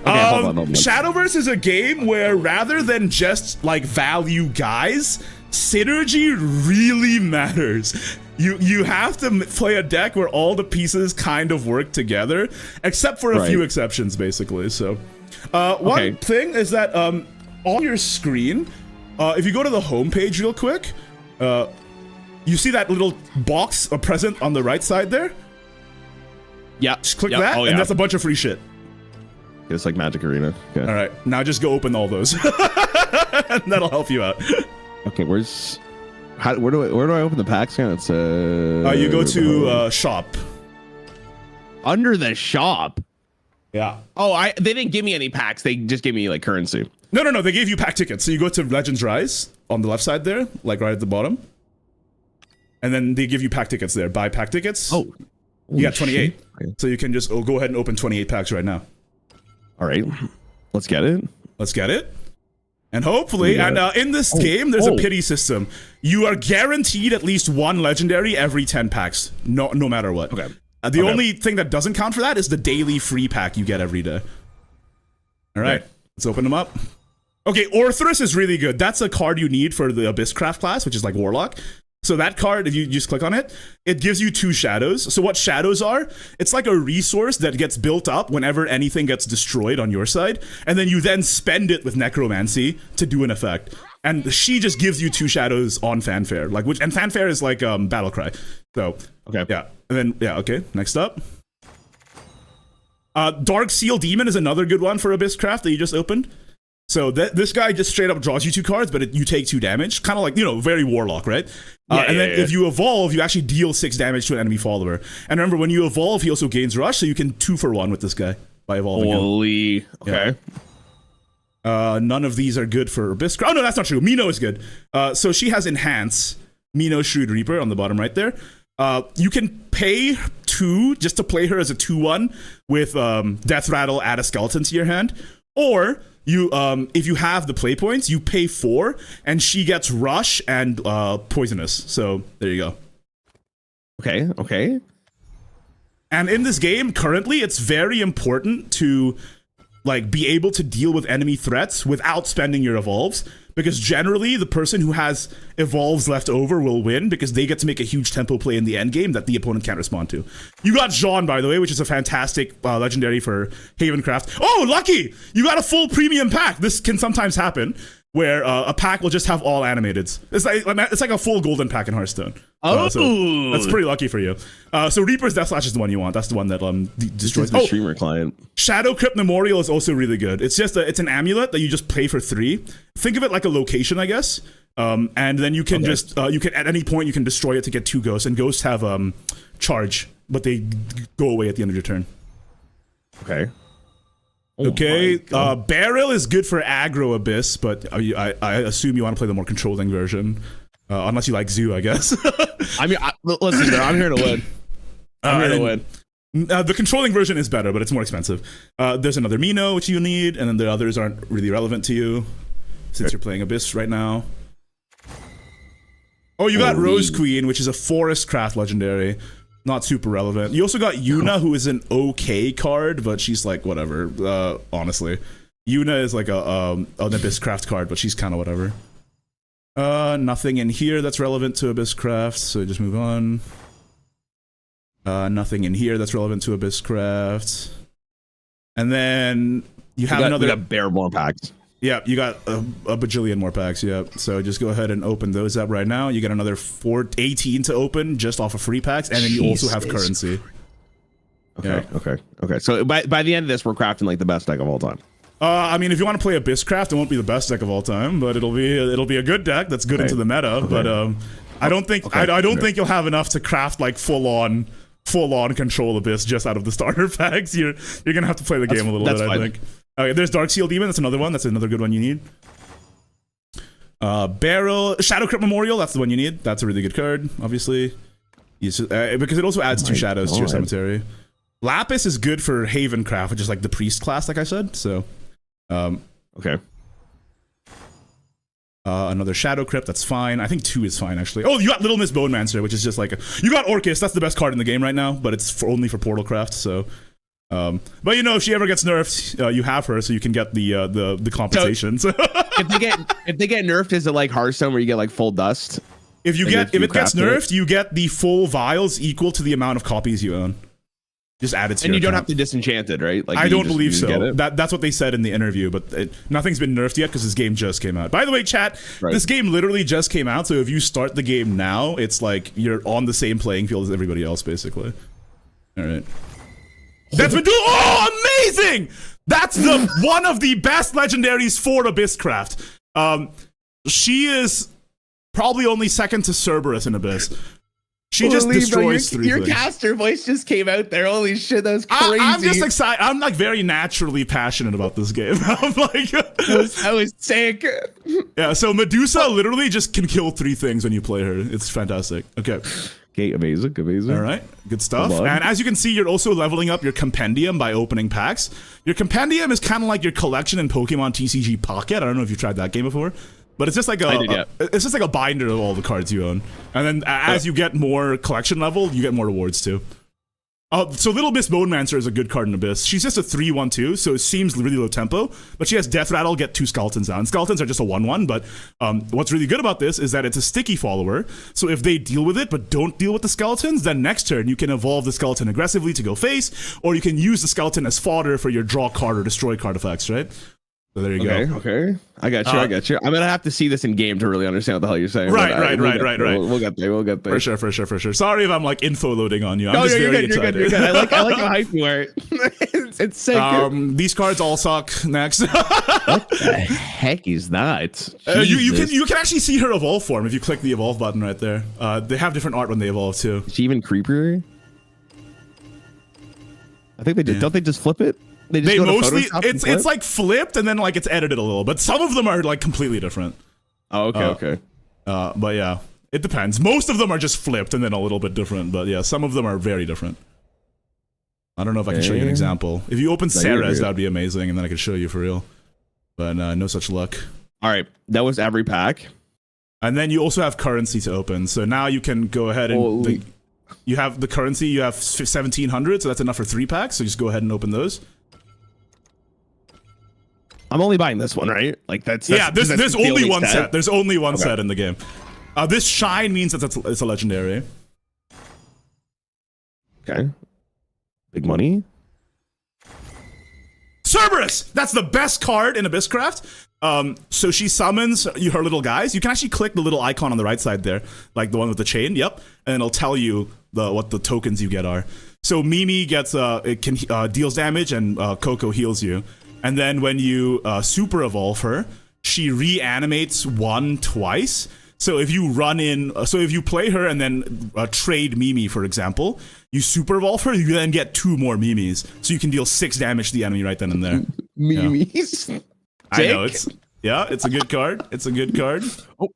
Bad? Hold on. Shadowverse is a game where rather than just like value guys, synergy really matters. You have to play a deck where all the pieces kind of work together, except for a few exceptions, basically. So, one thing is that on your screen. If you go to the home page real quick, you see that little box present on the right side there? Yeah. Just click that, and that's a bunch of free shit. It's like Magic Arena. Okay. All right, now just go open all those. That'll help you out. Okay, where do I open the packs? It's you go to shop. Under the shop. Yeah. Oh, they didn't give me any packs. They just gave me like currency. No. They gave you pack tickets. So you go to Legends Rise on the left side there, like right at the bottom. And then they give you pack tickets there. Buy pack tickets. Oh. You got 28. Okay. So you can just go ahead and open 28 packs right now. All right. Let's get it. And hopefully, in this game, there's a pity system. You are guaranteed at least 1 legendary every 10 packs, no matter what. Okay. The only thing that doesn't count for that is the daily free pack you get every day. All right. Let's open them up. Okay, Orthrus is really good. That's a card you need for the Abysscraft class, which is like Warlock. So that card, if you just click on it, it gives you 2 shadows. So what shadows are? It's like a resource that gets built up whenever anything gets destroyed on your side, and then you then spend it with Necromancy to do an effect. And she just gives you 2 shadows on Fanfare, and Fanfare is like Battlecry. So and then next up. Dark Seal Demon is another good one for Abysscraft that you just opened. So this guy just straight up draws you 2 cards, but you take 2 damage. Kind of like, very Warlock, right? If you evolve, you actually deal 6 damage to an enemy follower. And remember, when you evolve, he also gains Rush, so you can 2-for-1 with this guy by evolving him. Holy. Okay. Yeah. None of these are good for Abysscraft. Oh, no, that's not true. Mino is good. So she has Enhance. Mino Shrewd Reaper on the bottom right there. You can pay 2 just to play her as a 2-1 with Death Rattle, add a skeleton to your hand. Or you, if you have the play points, you pay 4 and she gets Rush and Poisonous. So there you go. Okay. And in this game, currently, it's very important to like be able to deal with enemy threats without spending your evolves, because generally the person who has evolves left over will win because they get to make a huge tempo play in the end game that the opponent can't respond to. You got Jean, by the way, which is a fantastic legendary for Havencraft. Oh, lucky! You got a full premium pack. This can sometimes happen where a pack will just have all animateds. It's like a full golden pack in Hearthstone. So that's pretty lucky for you. So Reaper's Death Slash is the one you want. That's the one that destroys. The streamer client. Shadow Crypt Memorial is also really good. It's just it's an amulet that you just play for 3. Think of it like a location, I guess. And then you can just you can at any point you can destroy it to get 2 ghosts, and ghosts have charge, but they go away at the end of your turn. Okay. Okay, Barrel is good for aggro Abyss, but I assume you want to play the more controlling version. Unless you like Zoo, I guess. I mean, listen, bro, I'm here to win. I'm here to win. The controlling version is better, but it's more expensive. There's another Mino, which you need, and then the others aren't really relevant to you, since you're playing Abyss right now. Oh, you got Rose Queen, which is a Forest Craft legendary. Not super relevant. You also got Yuna, who is an okay card, but she's like, whatever, honestly. Yuna is like an Abyss Craft card, but she's kind of whatever. Nothing in here that's relevant to Abyss Craft, so just move on. Nothing in here that's relevant to Abyss Craft. And then you have another... We got bare more packs. Yeah, you got a bajillion more packs, yeah. So just go ahead and open those up right now. You get another 18 to open just off of free packs, and then you also have currency. Okay, okay. So by the end of this, we're crafting like the best deck of all time. I mean, if you want to play Abyss Craft, it won't be the best deck of all time, but it'll be a good deck that's good into the meta. But I don't think I don't think you'll have enough to craft like full on control Abyss just out of the starter packs. You're gonna have to play the game a little bit, I think. Okay, there's Dark Seal Demon. That's another one. That's another good one you need. Barrel Shadow Crypt Memorial. That's the one you need. That's a really good card, obviously. Because it also adds 2 shadows to your cemetery. Lapis is good for Havencraft, which is like the priest class, like I said. So. Okay. Another Shadow Crypt, that's fine. I think 2 is fine, actually. Oh, you got Little Miss Bonemancer, which is just like you got Orcus. That's the best card in the game right now, but it's only for Portalcraft. So, but you know, if she ever gets nerfed, you have her, so you can get the compensation. So, if they get nerfed, is it like Hearthstone where you get like full dust? If it gets nerfed, you get the full vials equal to the amount of copies you own. Just add it to your don't account. have to disenchant it, right? Like I don't believe so. That's what they said in the interview, but nothing's been nerfed yet because this game just came out. By the way, chat, this game literally just came out, so if you start the game now, it's like you're on the same playing field as everybody else, basically. All right. That's been amazing! That's one of the best legendaries for Abysscraft. She is probably only second to Cerberus in Abyss. She just destroys 3 your things. caster voice just came out there. Holy shit, that was crazy. I'm just excited. I'm like very naturally passionate about this game. I'm like, I was sick. Yeah, so Medusa literally just can kill 3 things when you play her. It's fantastic. Okay. Okay, amazing. All right, good stuff. And as you can see, you're also leveling up your compendium by opening packs. Your compendium is kind of like your collection in Pokemon TCG Pocket. I don't know if you've tried that game before. But it's just like it's just like a binder of all the cards you own, and then as you get more collection level, you get more rewards too. So Little Miss Bonemancer is a good card in Abyss. She's just a 3/1/2, so it seems really low tempo, but she has Death Rattle, get 2 skeletons down. Skeletons are just a 1/1, but what's really good about this is that it's a sticky follower, so if they deal with it but don't deal with the skeletons, then next turn you can evolve the skeleton aggressively to go face, or you can use the skeleton as fodder for your draw card or destroy card effects, right? So there you go. Okay. I got you. I'm gonna have to see this in game to really understand what the hell you're saying. Right. We'll get there. For sure. Sorry if I'm like info loading on you. I'm just you're very good. excited. You're good. I like how hype you are. It's sick. These cards all suck. Next. What the heck is that? You can actually see her evolve form if you click the evolve button right there. They have different art when they evolve too. Is she even creepier? I think they just don't they just flip it? They mostly it's like flipped and then like it's edited a little, but some of them are like completely different. Oh, okay. But yeah, it depends. Most of them are just flipped and then a little bit different, but yeah, some of them are very different. I don't know if I can show you an example. If you open Sarah's, that would be amazing, and then I could show you for real. But no such luck. All right, that was every pack. And then you also have currency to open, so now you can go ahead and You have the currency, you have 1,700, so that's enough for 3 packs, so just go ahead and open those. I'm only buying this one, right? Like that's yeah, there's the only one set. set. There's only one set in the game. This shine means that it's a legendary. Okay. Big money. Cerberus! That's the best card in Abysscraft. So she summons her little guys. You can actually click the little icon on the right side there, like the one with the chain. Yep, and it'll tell you what the tokens you get are. So Mimi gets deals damage, and Coco heals you. And then when you super evolve her, she reanimates 1 twice. So if you if you play her and then trade Mimi, for example, you super evolve her, you then get 2 more Mimis. So you can deal 6 damage to the enemy right then and there. Mimis. Yeah. I know, it's a good card. It's a good card. Oh.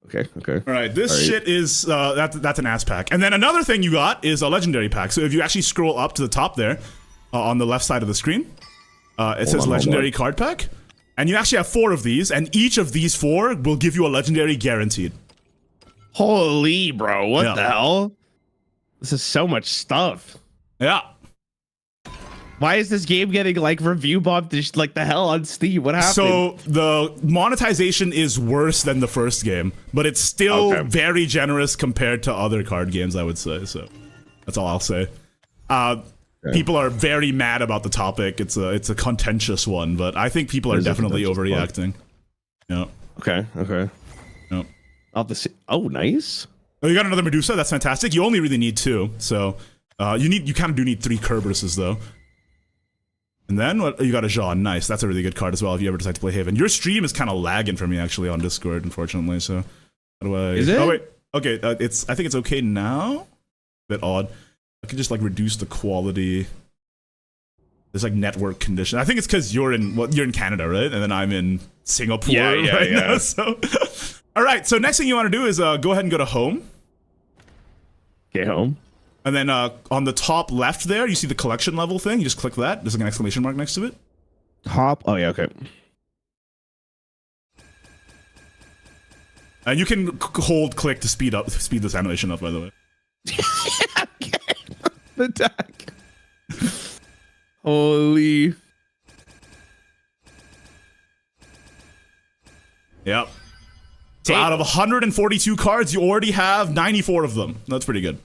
Okay. All right, this shit is that's an ass pack. And then another thing you got is a legendary pack. So if you actually scroll up to the top there, on the left side of the screen, it says legendary card pack. And you actually have 4 of these, and each of these 4 will give you a legendary guaranteed. Holy bro, what the hell? This is so much stuff. Yeah. Why is this game getting like review bumped like the hell on Steam? What happened? So the monetization is worse than the first game, but it's still very generous compared to other card games, I would say. So that's all I'll say. People are very mad about the topic. It's a contentious one, but I think people are definitely overreacting. Yeah. Okay. Yep. Oh, nice. Oh, you got another Medusa? That's fantastic. You only really need 2, so you kind of do need 3 Kerberuses though. And then you got a Jean. Nice. That's a really good card as well if you ever decide to play Haven. Your stream is kind of lagging for me actually on Discord, unfortunately. So how do I? Is it? Oh wait. Okay. I think it's okay now. Bit odd. I could just like reduce the quality. There's like network condition. I think it's because you're in Canada, right? And then I'm in Singapore right now. So, all right. So next thing you want to do is go ahead and go to home. Okay, home. And then on the top left there, you see the collection level thing. You just click that. There's like an exclamation mark next to it. Top. Oh yeah. Okay. And you can hold click to speed this animation up. By the way. Okay. Attack. Holy. Yep. So out of 142 cards, you already have 94 of them. That's pretty good.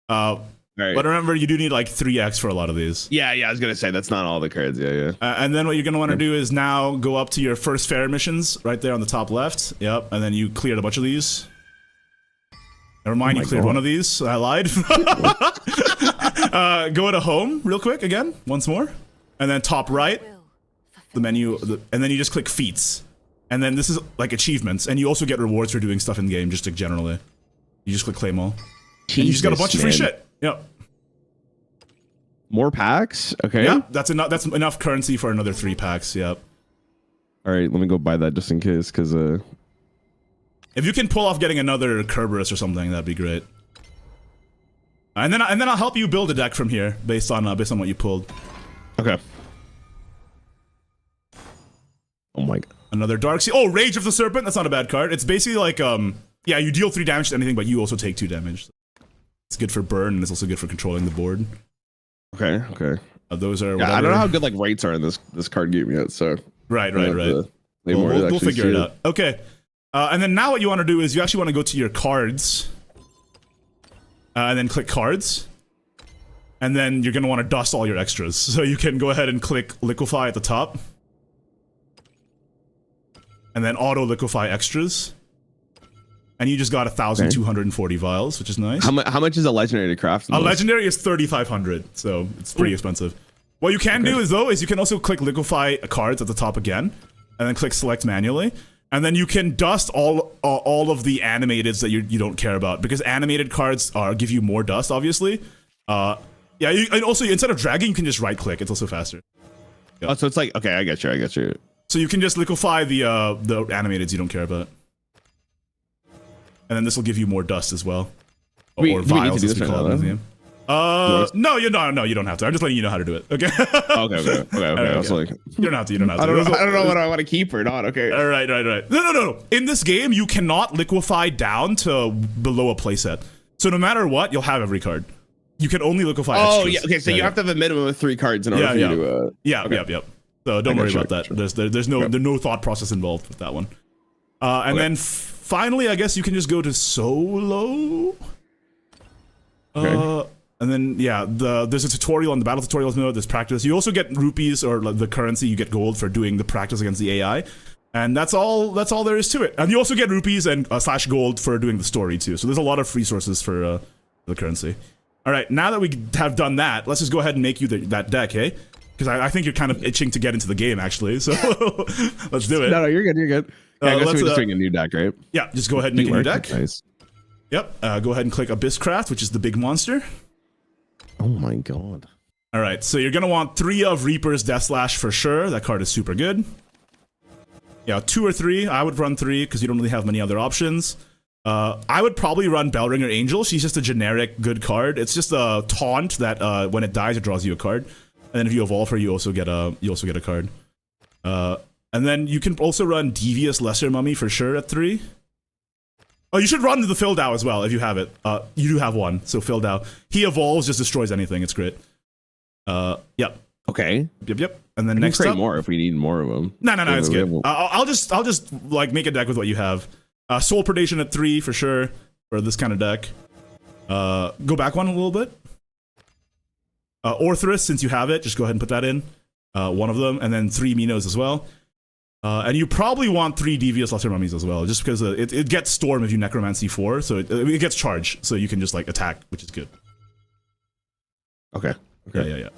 But remember, you do need like 3x for a lot of these. Yeah, I was gonna say that's not all the cards. Yeah. And then what you're gonna want to do is now go up to your first fair missions right there on the top left. Yep. And then you cleared a bunch of these. Never mind, you cleared one of these. I lied. Go to home real quick again, once more. And then top right, the menu, and then you just click feats. And then this is like achievements, and you also get rewards for doing stuff in game, just like generally. You just click claim all. And you just got a bunch of free shit. Yep. More packs? Okay. Yeah, that's enough currency for another 3 packs, yep. Alright, let me go buy that just in case, because if you can pull off getting another Kerberos or something, that'd be great. And then I'll help you build a deck from here based on what you pulled. Okay. Oh my god. Another Dark Sea. Oh, Rage of the Serpent. That's not a bad card. It's basically like yeah, you deal 3 damage to anything, but you also take 2 damage. It's good for burn, and it's also good for controlling the board. Okay. Those are. Yeah, I don't know how good like rates are in this card game yet. So. Right. We'll figure it out. Okay. And then now what you want to do is you actually want to go to your cards. And then click cards. And then you're going to want to dust all your extras. So you can go ahead and click liquefy at the top. And then auto liquefy extras. And you just got 1,240 vials, which is nice. How much is a legendary to craft? A legendary is 3,500, so it's pretty expensive. What you can do is you can also click liquefy cards at the top again, and then click select manually. And then you can dust all of the animateds that you don't care about, because animated cards give you more dust, obviously. Yeah, and also instead of dragging, you can just right click. It's also faster. Yeah. Oh, so it's like, okay, I get you. So you can just liquefy the animateds you don't care about, and then this will give you more dust as well, or vials as we call it in the game. No, you don't have to. I'm just letting you know how to do it. Okay. Okay. I was like, you don't have to. I don't know what I want to keep or not. Okay. All right. No. In this game, you cannot liquefy down to below a playset. So no matter what, you'll have every card. You can only liquefy Oh, extras. yeah. Okay, so you have to have a minimum of 3 cards in order for you to. Yep. So don't worry about that. There's no thought process involved with that one. And then finally, I guess you can just go to solo. Okay. And then there's a tutorial on the battle tutorials mode. There's practice. You also get rupees or like, the currency. You get gold for doing the practice against the AI, and that's all there is to it. And you also get rupees and / gold for doing the story too. So there's a lot of free sources for the currency. All right, now that we have done that, let's just go ahead and make you that deck, hey? Because I think you're kind of itching to get into the game actually. So let's do it. No, you're good. You're good. Yeah, I guess we're just doing a new deck, right? Yeah, just go ahead and make a new deck. Nice. Yep. Go ahead and click Abysscraft, which is the big monster. Oh my god. All right, so you're gonna want 3 of Reaper's Death Slash for sure. That card is super good. Yeah, 2 or 3. I would run 3 because you don't really have many other options. I would probably run Bellringer Angel. She's just a generic good card. It's just a taunt that when it dies, it draws you a card. And then if you evolve her, you also get a card. And then you can also run Devious Lesser Mummy for sure at 3. Oh, you should run the Fildau as well if you have it. You do have one, so Fildau. He evolves, just destroys anything. It's great. Yep. Okay. Yep. And then I next can up, more if we need more of them. No, it's good. I'll just like make a deck with what you have. Soul Predation at 3 for sure for this kind of deck. Go back one a little bit. Orthrus, since you have it, just go ahead and put that in. One of them, and then 3 Minos as well. And you probably want 3 Devious Lesser Mummies as well, just because it gets Storm if you Necromancy 4, so it gets Charge, so you can just like attack, which is good. Okay. Yeah.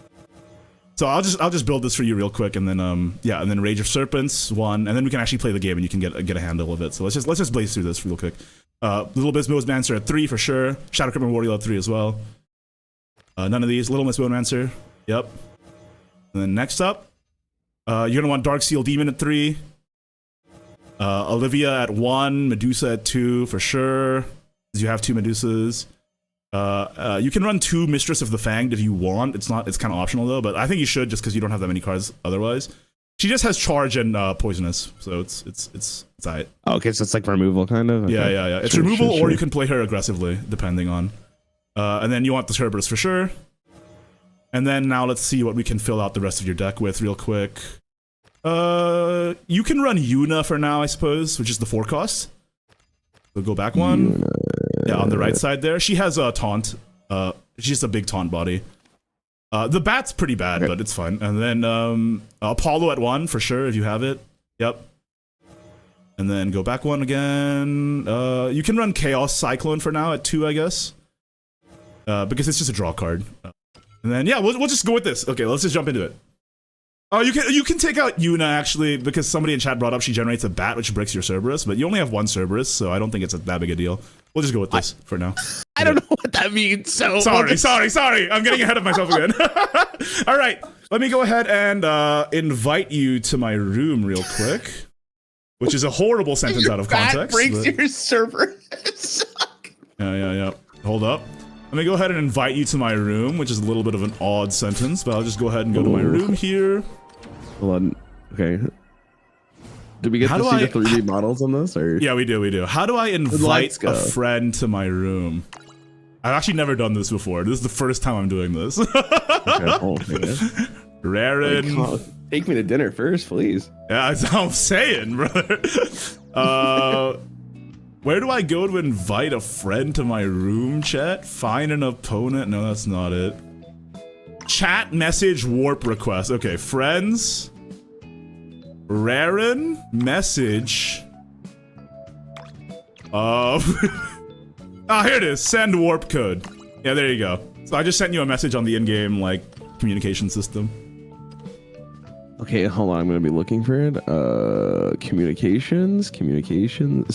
So I'll just build this for you real quick, and then and then Rage of Serpents 1, and then we can actually play the game and you can get a handle of it. So let's just blaze through this real quick. Little Miss Bonemancer at 3 for sure. Shadow Crypt Memorial at 3 as well. None of these. Little Miss Bonemancer. Yep. And then next up, you're gonna want Dark Seal Demon at 3. Olivia at 1. Medusa at 2 for sure, because you have 2 Medusas. You can run 2 Mistress of the Fanged if you want. It's kind of optional though, but I think you should just because you don't have that many cards otherwise. She just has Charge and Poisonous, so it's alright. Oh, okay, so it's like removal kind of. Okay. Yeah. It's removal, or you can play her aggressively depending on. And then you want the Cerberus for sure. And then now let's see what we can fill out the rest of your deck with real quick. You can run Yuna for now, I suppose, which is the 4 cost. So go back one. Yeah, on the right side there. She has a taunt. She's just a big taunt body. The bat's pretty bad, but it's fine. And then Apollo at 1 for sure if you have it. Yep. And then go back one again. You can run Chaos Cyclone for now at 2, I guess. Because it's just a draw card. And then yeah, we'll just go with this. Okay, let's just jump into it. Oh, you can take out Yuna actually, because somebody in chat brought up she generates a bat which breaks your Cerberus, but you only have 1 Cerberus, so I don't think it's that big a deal. We'll just go with this for now. I don't know what that means. So sorry. I'm getting ahead of myself again. All right, let me go ahead and invite you to my room real quick, which is a horrible sentence out of context. Breaks your Cerberus. Yeah. Hold up. Let me go ahead and invite you to my room, which is a little bit of an odd sentence, but I'll just go ahead and go to my room here. Hold on. Okay. Did we get to see the 3D models on this? Or? Yeah, we do. How do I invite a friend to my room? I've actually never done this before. This is the first time I'm doing this. Raren. Take me to dinner first, please. Yeah, that's what I'm saying, brother. Where do I go to invite a friend to my room, chat? Find an opponent? No, that's not it. Chat message warp request. Okay, friends. Raren message. Here it is. Send warp code. Yeah, there you go. So I just sent you a message on the in-game, like, communication system. Okay, hold on. I'm going to be looking for it. Communications.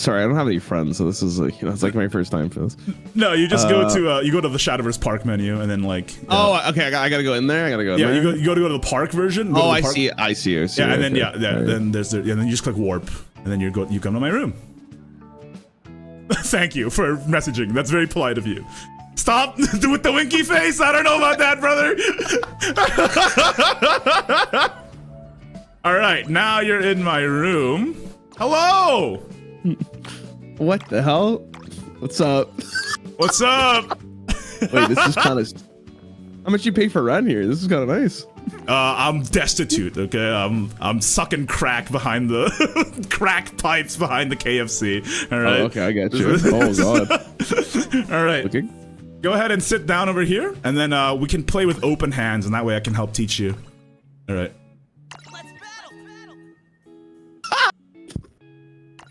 Sorry, I don't have any friends, so this is like, it's like my first time for this. No, you just go to the Shadowverse Park menu, and then like. Yeah. Oh, okay. I gotta go in there. Yeah, you go to the park version. Oh, I see. I see. Yeah, and then then there's and then you just click warp, and then you come to my room. Thank you for messaging. That's very polite of you. Stop with the winky face. I don't know about that, brother. All right, now you're in my room. Hello. What the hell? What's up? What's up? Wait, this is kind of. How much you pay for rent here? This is kind of nice. I'm destitute. Okay, I'm sucking crack behind the crack pipes behind the KFC. All right. Oh, okay, I got you. Oh god. All right. Okay. Go ahead and sit down over here, and then we can play with open hands, and that way I can help teach you. All right.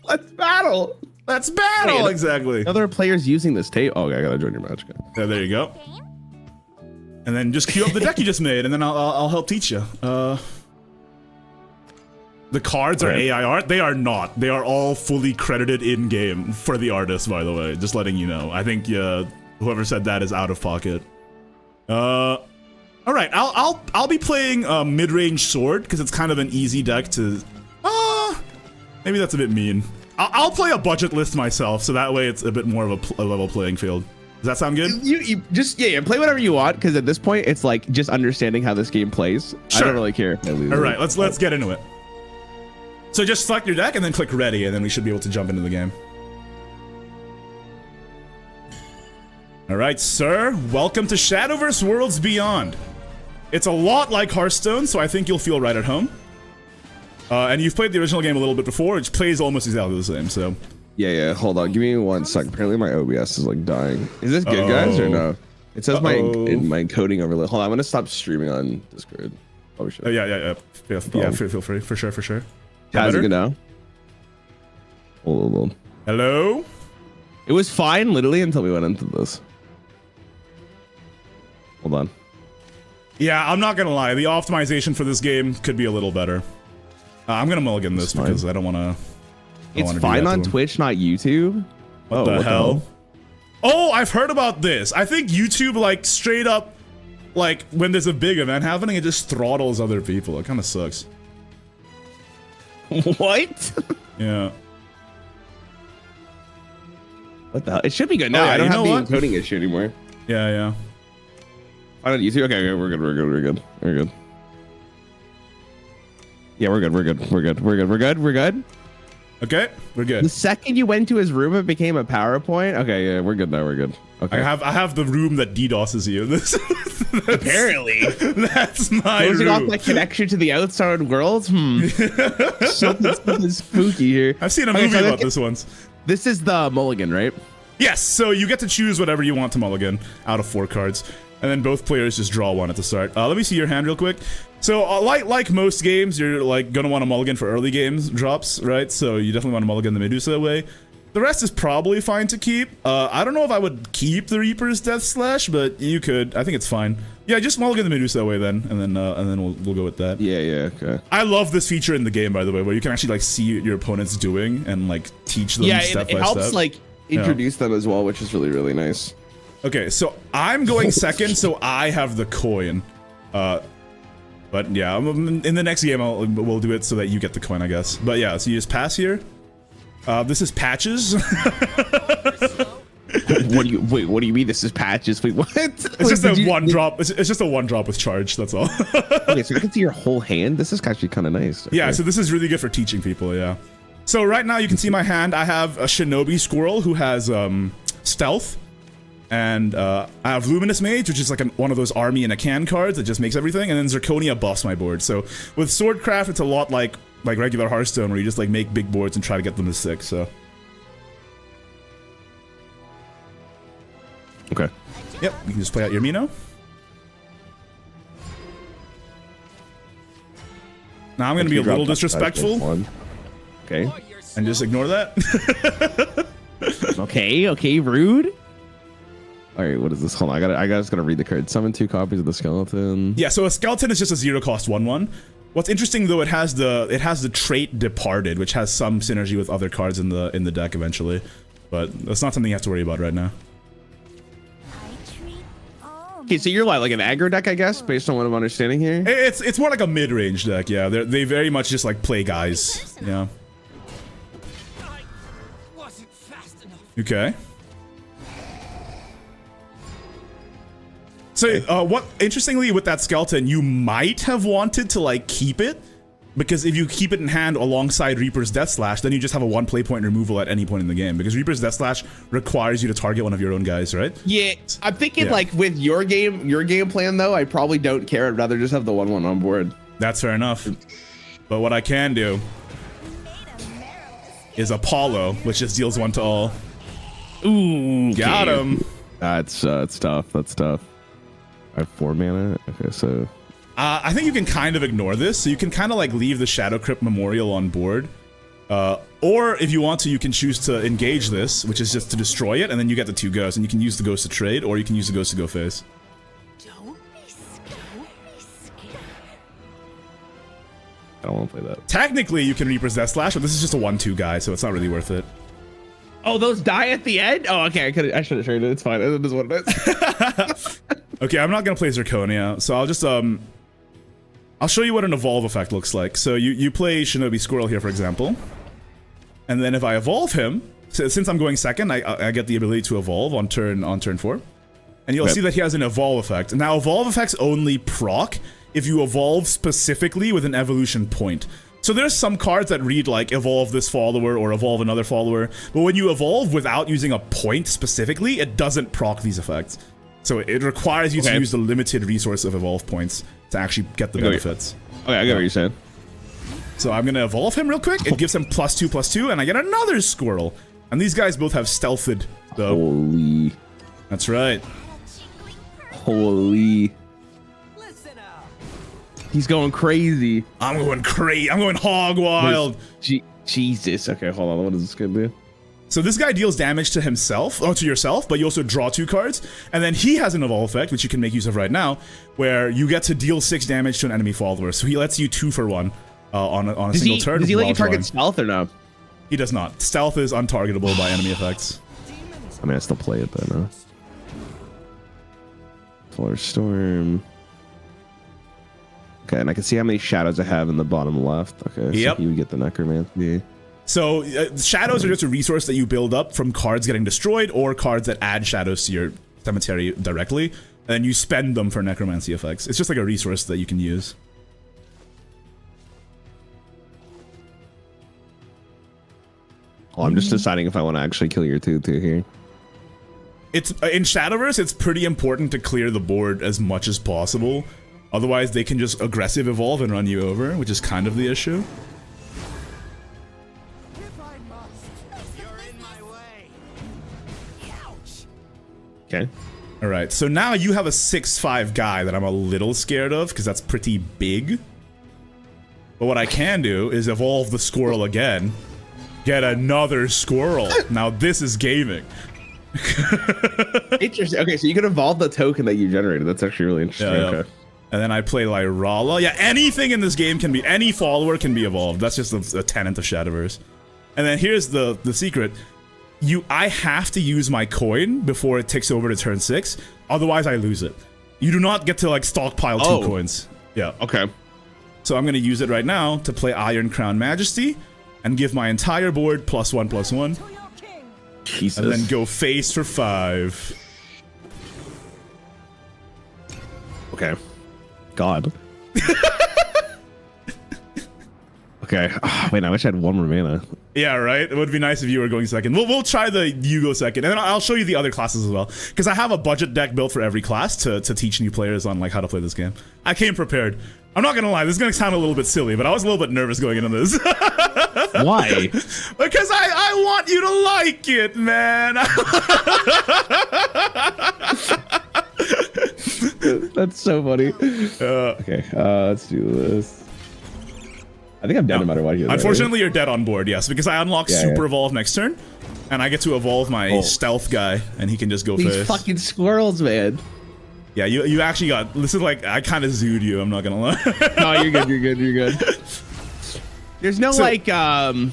Let's battle. Let's battle. Wait, exactly. Other players using this tape. Oh, okay, I gotta join your match. Yeah, there you go. And then just queue up the deck you just made, and then I'll help teach you. The cards are AI art. They are not. They are all fully credited in game for the artist, by the way. Just letting you know. I think whoever said that is out of pocket. All right. I'll be playing mid-range sword because it's kind of an easy deck to. Maybe that's a bit mean. I'll play a budget list myself, so that way it's a bit more of a level playing field. Does that sound good? You just play whatever you want because at this point it's like just understanding how this game plays. Sure. I don't really care if I lose. All right, let's get into it. So just select your deck and then click ready, and then we should be able to jump into the game. All right, sir. Welcome to Shadowverse Worlds Beyond. It's a lot like Hearthstone, so I think you'll feel right at home. And you've played the original game a little bit before, which plays almost exactly the same, so. Yeah, hold on. Give me 1 sec. Apparently my OBS is like dying. Is this good, guys, or no? It says my encoding overlay. Hold on, I'm gonna stop streaming on Discord. Probably should. Yeah, feel free, for sure. How's it good now? Hold on. Hello? It was fine, literally, until we went into this. Hold on. Yeah, I'm not gonna lie. The optimization for this game could be a little better. I'm gonna mulligan this because I don't want to. It's fine on Twitch, not YouTube. What the hell? Oh, I've heard about this. I think YouTube, like, straight up, like, when there's a big event happening, it just throttles other people. It kind of sucks. What? Yeah. What the hell? It should be good now. I don't have the encoding issue anymore. Yeah. I don't YouTube. Okay, we're good. Yeah, we're good. Okay, we're good. The second you went to his room, it became a PowerPoint. Okay, yeah, we're good now. We're good. Okay. I have the room that DDoSes you. Apparently, that's my closing room. off my connection to the outside world. Something spooky here. I've seen a movie about this once. This is the mulligan, right? Yes. So you get to choose whatever you want to mulligan out of 4 cards, and then both players just draw 1 at the start. Let me see your hand real quick. So, like most games, you're like gonna want to mulligan for early games drops, right? So you definitely want to mulligan the Medusa away. The rest is probably fine to keep. I don't know if I would keep the Reaper's Death Slash, but you could. I think it's fine. Yeah, just mulligan the Medusa away then, and then we'll go with that. Yeah, okay. I love this feature in the game, by the way, where you can actually like see your opponents doing and like teach them step by step. Yeah, it helps like introduce them as well, which is really, really nice. Okay, so I'm going second, so I have the coin. But yeah, in the next game we'll do it so that you get the coin, I guess. But yeah, so you just pass here. This is patches. What do you mean this is patches? Wait, what? It's just a one drop. It's just a 1 drop with charge. That's all. Okay, so you can see your whole hand. This is actually kind of nice. Okay. Yeah, so this is really good for teaching people. Yeah. So right now you can see my hand. I have a Shinobi Squirrel who has stealth. And I have Luminous Mage, which is like one of those army in a can cards that just makes everything, and then Zirconia buffs my board. So with Swordcraft, it's a lot like regular Hearthstone, where you just like make big boards and try to get them to 6. So okay. Yep, you can just play out your Mino. Now I'm gonna be a little disrespectful. Okay. And just ignore that. Okay, rude. All right, what is this? Hold on, I just gotta read the card. Summon 2 copies of the skeleton. Yeah, so a skeleton is just a 0-cost 1/1. What's interesting though, it has the trait Departed, which has some synergy with other cards in the deck eventually, but that's not something you have to worry about right now. Okay, so you're like an aggro deck, I guess, based on what I'm understanding here. It's more like a mid-range deck. Yeah, they very much just like play guys. Yeah. Okay. So, what interestingly with that skeleton, you might have wanted to like keep it Because if you keep it in hand alongside Reaper's Death Slash, then you just have a 1 play point removal at any point in the game. Because Reaper's Death Slash requires you to target one of your own guys, right? Yeah, I'm thinking like with your game plan though, I probably don't care. I'd rather just have the 1/1 on board. That's fair enough. But what I can do is Apollo, which just deals 1 to all. Ooh, got him. That's tough. That's tough. I have 4 mana. Okay, so I think you can kind of ignore this. So you can kind of like leave the Shadow Crypt Memorial on board. Or if you want to, you can choose to engage this, which is just to destroy it, and then you get the 2 ghosts, and you can use the ghost to trade, or you can use the ghost to go face. Don't be scared. I don't want to play that. Technically, you can Reaper's Death Slash, but this is just a 1/2 guy, so it's not really worth it. Oh, those die at the end? Oh, okay. I should have traded it. It's fine. It is what it is. Okay, I'm not gonna play Zirconia, so I'll just I'll show you what an evolve effect looks like. So you play Shinobi Squirrel here, for example, and then if I evolve him, since I'm going second, I get the ability to evolve on turn 4, and you'll see that he has an evolve effect. Now, evolve effects only proc if you evolve specifically with an evolution point. So there's some cards that read like evolve this follower or evolve another follower, but when you evolve without using a point specifically, it doesn't proc these effects. So it requires you to use the limited resource of evolve points to actually get the benefits. Okay, I get what you're saying. So I'm gonna evolve him real quick. It gives him +2/+2, and I get another squirrel. And these guys both have stealthed, though. Holy. That's right. Holy. He's going crazy. I'm going crazy. I'm going hog wild. Jesus. Okay, hold on. What is this gonna do? So this guy deals damage to himself, or to yourself, but you also draw 2 cards. And then he has an evolve effect, which you can make use of right now, where you get to deal 6 damage to an enemy follower. So he lets you 2 for 1 on a single turn. Does he let you target stealth or no? He does not. Stealth is untargetable by enemy effects. I mean, I still play it though, no? Polar Storm. Okay, and I can see how many shadows I have in the bottom left. Okay, yep. So you would get the Necromancy. So shadows are just a resource that you build up from cards getting destroyed or cards that add shadows to your cemetery directly, and then you spend them for necromancy effects. It's just like a resource that you can use. Oh, I'm just deciding if I want to actually kill your 2/2 here. It's in Shadowverse, it's pretty important to clear the board as much as possible. Otherwise, they can just aggressive evolve and run you over, which is kind of the issue. Okay. All right, so now you have a 6/5 guy that I'm a little scared of because that's pretty big. But what I can do is evolve the squirrel again, get another squirrel. Now this is gaming. Interesting. Okay, so you can evolve the token that you generated. That's actually really interesting. Yeah, okay. And then I play Lyrala. Yeah, anything in this game can be, any follower can be evolved. That's just a tenet of Shadowverse. And then here's the secret. I have to use my coin before it ticks over to turn 6. Otherwise, I lose it. You do not get to like stockpile 2 coins. Yeah. Okay. So I'm going to use it right now to play Iron Crown Majesty and give my entire board +1/+1. Jesus. And then go face for 5. Okay. God. Okay. Oh, wait, I wish I had 1 more mana. Yeah, right? It would be nice if you were going second. We'll try the you go second, and then I'll show you the other classes as well. Because I have a budget deck built for every class to teach new players on like how to play this game. I came prepared. I'm not gonna lie, this is gonna sound a little bit silly, but I was a little bit nervous going into this. Why? Because I want you to like it, man. That's so funny. Okay, let's do this. I think I'm dead no matter what. Unfortunately, you're dead on board, yes, because I unlock Super Evolve next turn, and I get to evolve my Stealth guy, and he can just go These face. Fucking squirrels, man. Yeah, you actually got, this is like, I kind of zooed you, I'm not gonna lie. No, you're good, you're good, you're good. There's no like, does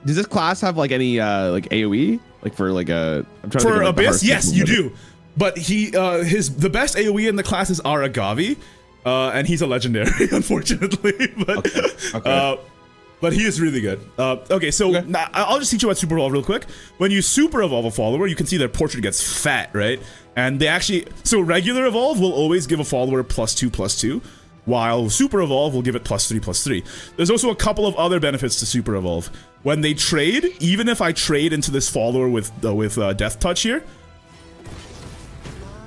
this class have like any like AoE? Like for like a, I'm trying for to think Abyss, yes, you do. But the best AoE in the class is Aragavi. And he's a legendary, unfortunately. But but he is really good. Okay, so I'll just teach you about Super Evolve real quick. When you Super Evolve a follower, you can see their portrait gets fat, right? And they actually, so regular Evolve will always give a follower +2/+2. while Super Evolve will give it +3/+3. There's also a couple of other benefits to Super Evolve. When they trade, even if I trade into this follower with Death Touch here,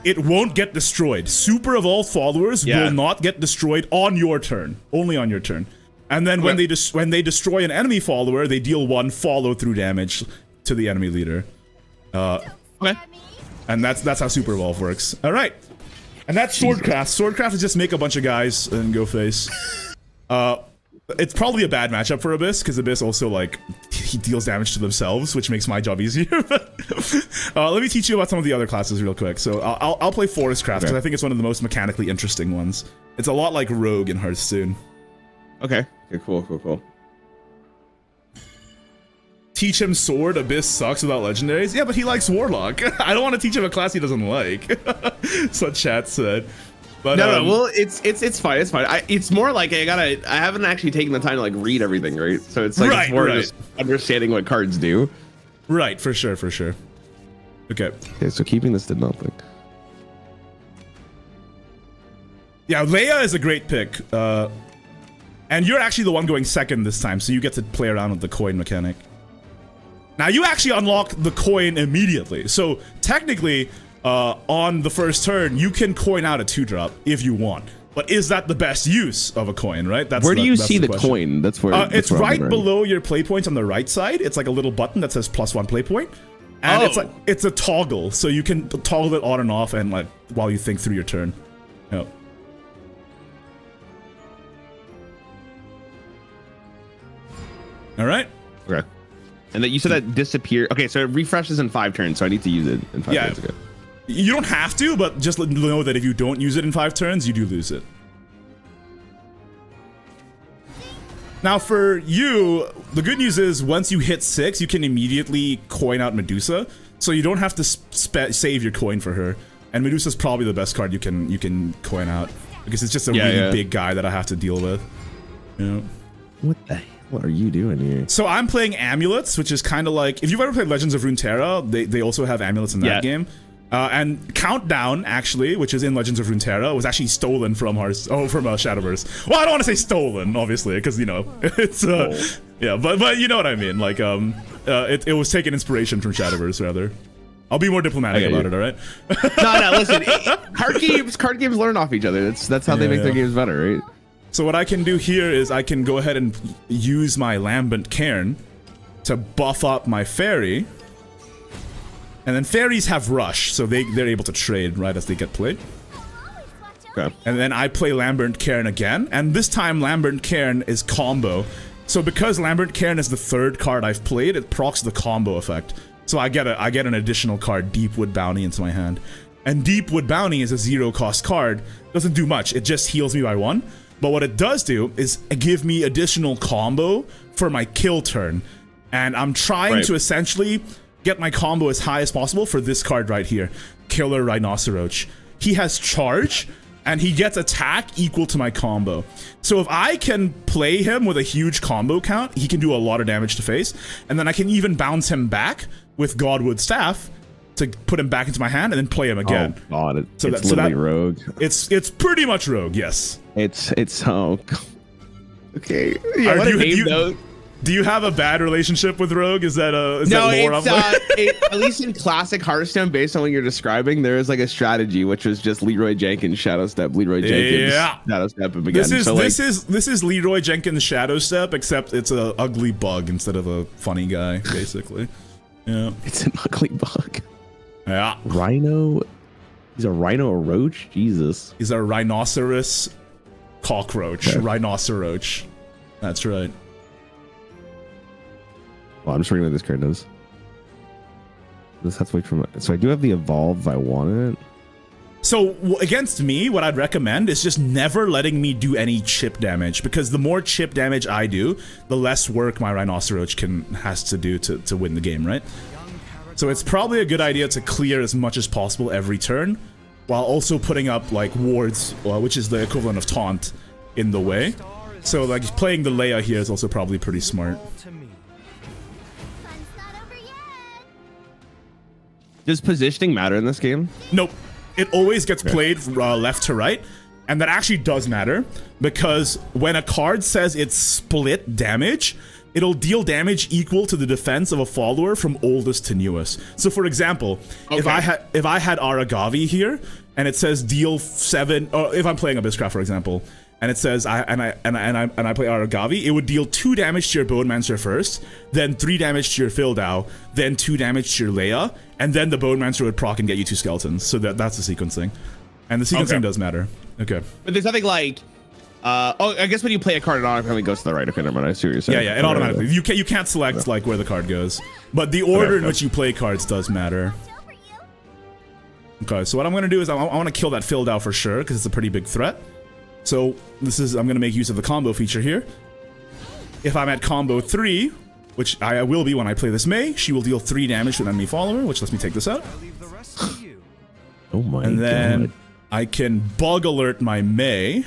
it won't get destroyed. Super Evolved followers will not get destroyed on your turn, only on your turn. And then when they destroy an enemy follower, they deal 1 follow-through damage to the enemy leader. Okay. And that's how Super Evolve works. All right. And that's Swordcraft. Swordcraft is just make a bunch of guys and go face. It's probably a bad matchup for Abyss, because Abyss also, like, he deals damage to themselves, which makes my job easier. Let me teach you about some of the other classes real quick. So I'll play Forestcraft, because I think it's one of the most mechanically interesting ones. It's a lot like Rogue in Hearthstone. Okay. Okay, cool. Teach him Sword. Abyss sucks without legendaries. Yeah, but he likes Warlock. I don't want to teach him a class he doesn't like. That's what chat said. But no, well, it's fine. It's fine. It's more like I haven't actually taken the time to like read everything, right? So it's like it's more just understanding what cards do. Right, for sure. Okay, so keeping this did nothing. Yeah, Leia is a great pick. And you're actually the one going second this time, so you get to play around with the coin mechanic. Now, you actually unlock the coin immediately. So, technically, on the first turn, you can coin out a 2-drop if you want. But is that the best use of a coin, right? Where do you see the coin? That's where it's right below your play points on the right side. It's like a little button that says +1 play point. And it's a toggle, so you can toggle it on and off and like while you think through your turn. Yep. All right. Okay. And that you said that disappear. Okay, so it refreshes in 5 turns, so I need to use it in 5 turns. Okay. You don't have to, but just know that if you don't use it in 5 turns, you do lose it. Now for you, the good news is once you hit 6, you can immediately coin out Medusa, so you don't have to save your coin for her. And Medusa's probably the best card you can coin out because it's just a really big guy that I have to deal with. You know? What the hell? What are you doing here? So I'm playing Amulets, which is kind of like, if you've ever played Legends of Runeterra, they also have Amulets in that game. And Countdown, actually, which is in Legends of Runeterra, was actually stolen from Shadowverse. Well, I don't want to say stolen, obviously, because, you know, it's, yeah, but you know what I mean. Like, it was taken inspiration from Shadowverse, rather. I'll be more diplomatic about it, all right? No, listen, card games learn off each other. That's how they make their games better, right? So what I can do here is I can go ahead and use my Lambent Cairn to buff up my fairy. And then fairies have rush, so they're able to trade right as they get played. Okay. And then I play Lambent Cairn again, and this time Lambent Cairn is combo. So because Lambent Cairn is the 3rd card I've played, it procs the combo effect. So I get an additional card, Deepwood Bounty, into my hand. And Deepwood Bounty is a 0-cost card. Doesn't do much, it just heals me by 1. But what it does do is give me additional combo for my kill turn. And I'm trying to essentially get my combo as high as possible for this card right here, Killer Rhinoceros. He has charge, and he gets attack equal to my combo. So if I can play him with a huge combo count, he can do a lot of damage to face, and then I can even bounce him back with Godwood Staff to put him back into my hand and then play him again. Oh god, it's literally Rogue. It's pretty much Rogue, yes. It's okay. Yeah, do you have a bad relationship with Rogue? Is that lore? At least in classic Hearthstone, based on what you're describing, there is like a strategy, which was just Leroy Jenkins Shadow Step, Leroy Jenkins Shadow Step him again. This is Leroy Jenkins Shadow Step, except it's a ugly bug instead of a funny guy, basically. Yeah, it's an ugly bug. Yeah, Rhino. He's a rhino roach. Jesus. He's a rhinoceros cockroach. Okay. Rhinoceros. That's right. Well, I'm just reading what this card does. This has to wait for my. So I do have the evolve if I want it. So against me, what I'd recommend is just never letting me do any chip damage, because the more chip damage I do, the less work my Rhinoceros has to do to win the game, right? So it's probably a good idea to clear as much as possible every turn, while also putting up like wards, which is the equivalent of taunt, in the way. So like playing the Leia here is also probably pretty smart. Does positioning matter in this game? Nope. It always gets played left to right. And that actually does matter, because when a card says it's split damage, it'll deal damage equal to the defense of a follower from oldest to newest. So for example, if I had Aragavi here and it says deal 7, or if I'm playing Abysscraft for example, and it says I play Aragavi, it would deal 2 damage to your Bonemancer first, then 3 damage to your Fildau, then 2 damage to your Leia, and then the Bonemancer would proc and get you 2 skeletons. So that's the sequencing. And the sequencing does matter. Okay. But there's nothing like, I guess when you play a card, it automatically goes to the right. Okay, never mind. I see what you're saying. Yeah, it automatically. You can't select like where the card goes, but the order in which you play cards does matter. Okay, so what I'm gonna do is I want to kill that Fildau for sure because it's a pretty big threat. So I'm gonna make use of the combo feature here. If I'm at combo 3, which I will be when I play this Mei, she will deal 3 damage to an enemy follower, which lets me take this out. Oh my god. And then I can bug alert my Mei,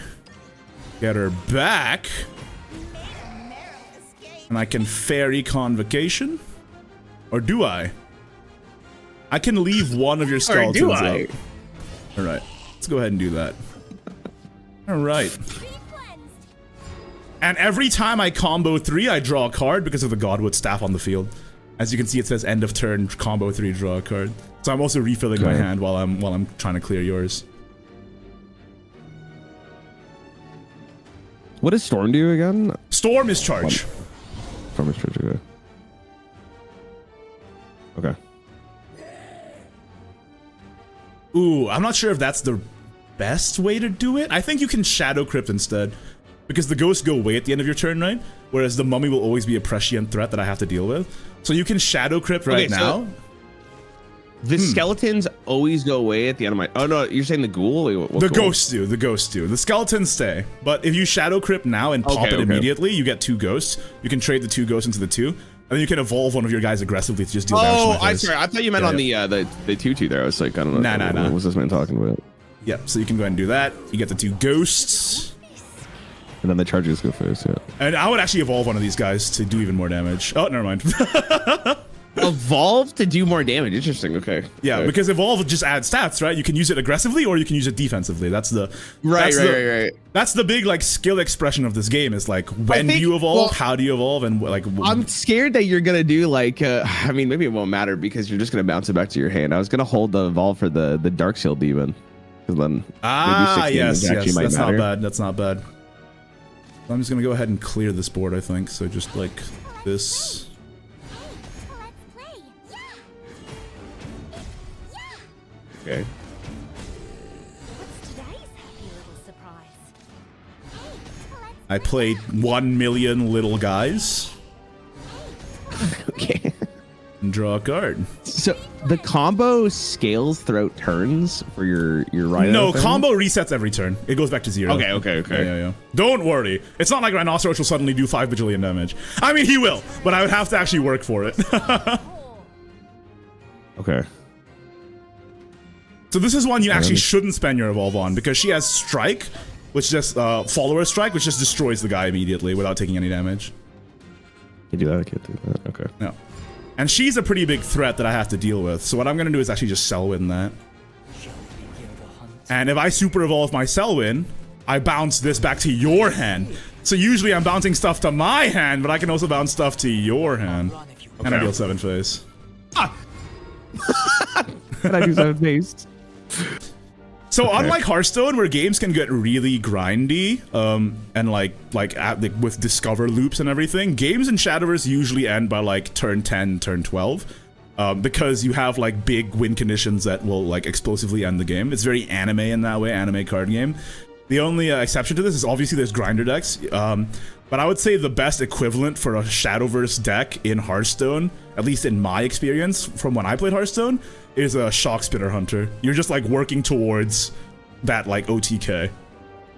get her back, and I can fairy convocation. Or do I? I can leave one of your skeletons out. Alright, let's go ahead and do that. Alright. And every time I combo 3, I draw a card because of the Godwood staff on the field. As you can see, it says end of turn, combo 3, draw a card. So I'm also refilling my hand while I'm trying to clear yours. What does Storm do again? Storm is charge. Storm is charge. Okay. Okay. Ooh, I'm not sure if that's the best way to do it. I think you can Shadow Crypt instead, because the ghosts go away at the end of your turn, right? Whereas the mummy will always be a prescient threat that I have to deal with. So you can Shadow Crypt right now. The skeletons always go away at the end of my... Oh no, you're saying the ghoul? The ghosts do. The ghosts do. The skeletons stay. But if you Shadow Crypt now and pop it immediately, you get 2 ghosts. You can trade the 2 ghosts into the 2. And then you can evolve one of your guys aggressively to just deal damage to my face. Sorry. I thought you meant on the 2/2 there. I was like, I don't know. Nah. What was this man talking about? Yep, so you can go ahead and do that. You get the 2 ghosts. And then the charges go first, yeah. And I would actually evolve one of these guys to do even more damage. Oh, never mind. Evolve to do more damage. Interesting. Okay. Yeah, okay. Because evolve just adds stats, right? You can use it aggressively or you can use it defensively. That's the right. That's the big like skill expression of this game. Is like when do you evolve, how do you evolve, and like. I'm scared that you're gonna do like. I mean, maybe it won't matter because you're just gonna bounce it back to your hand. I was gonna hold the evolve for the Dark Shield Demon. Then yes, that's not bad. That's not bad. I'm just gonna go ahead and clear this board. I think so. Just like this. Okay. What's today's happy little surprise? I played 1 million little guys. Okay. And draw a card. So the combo scales throughout turns for your rhino? No, combo resets every turn. It goes back to 0. Okay. Yeah. Don't worry. It's not like Rhinoceros will suddenly do 5 bajillion damage. I mean, he will, but I would have to actually work for it. Okay. So this is one you actually shouldn't spend your evolve on because she has strike, which just follower strike, which just destroys the guy immediately without taking any damage. You do that? I can't do that. Okay. No. And she's a pretty big threat that I have to deal with. So what I'm gonna do is actually just Selwyn that. And if I super evolve my Selwyn, I bounce this back to your hand. So usually I'm bouncing stuff to my hand, but I can also bounce stuff to your hand. And I deal 7 face. Ah! And I do 7 face. So unlike Hearthstone, where games can get really grindy, and like with discover loops and everything, games in Shadowverse usually end by like turn 10, turn 12, because you have like big win conditions that will like explosively end the game. It's very anime in that way, anime card game. The only exception to this is obviously there's grinder decks, but I would say the best equivalent for a Shadowverse deck in Hearthstone, at least in my experience from when I played Hearthstone, is a Shock Spitter Hunter. You're just like working towards that like OTK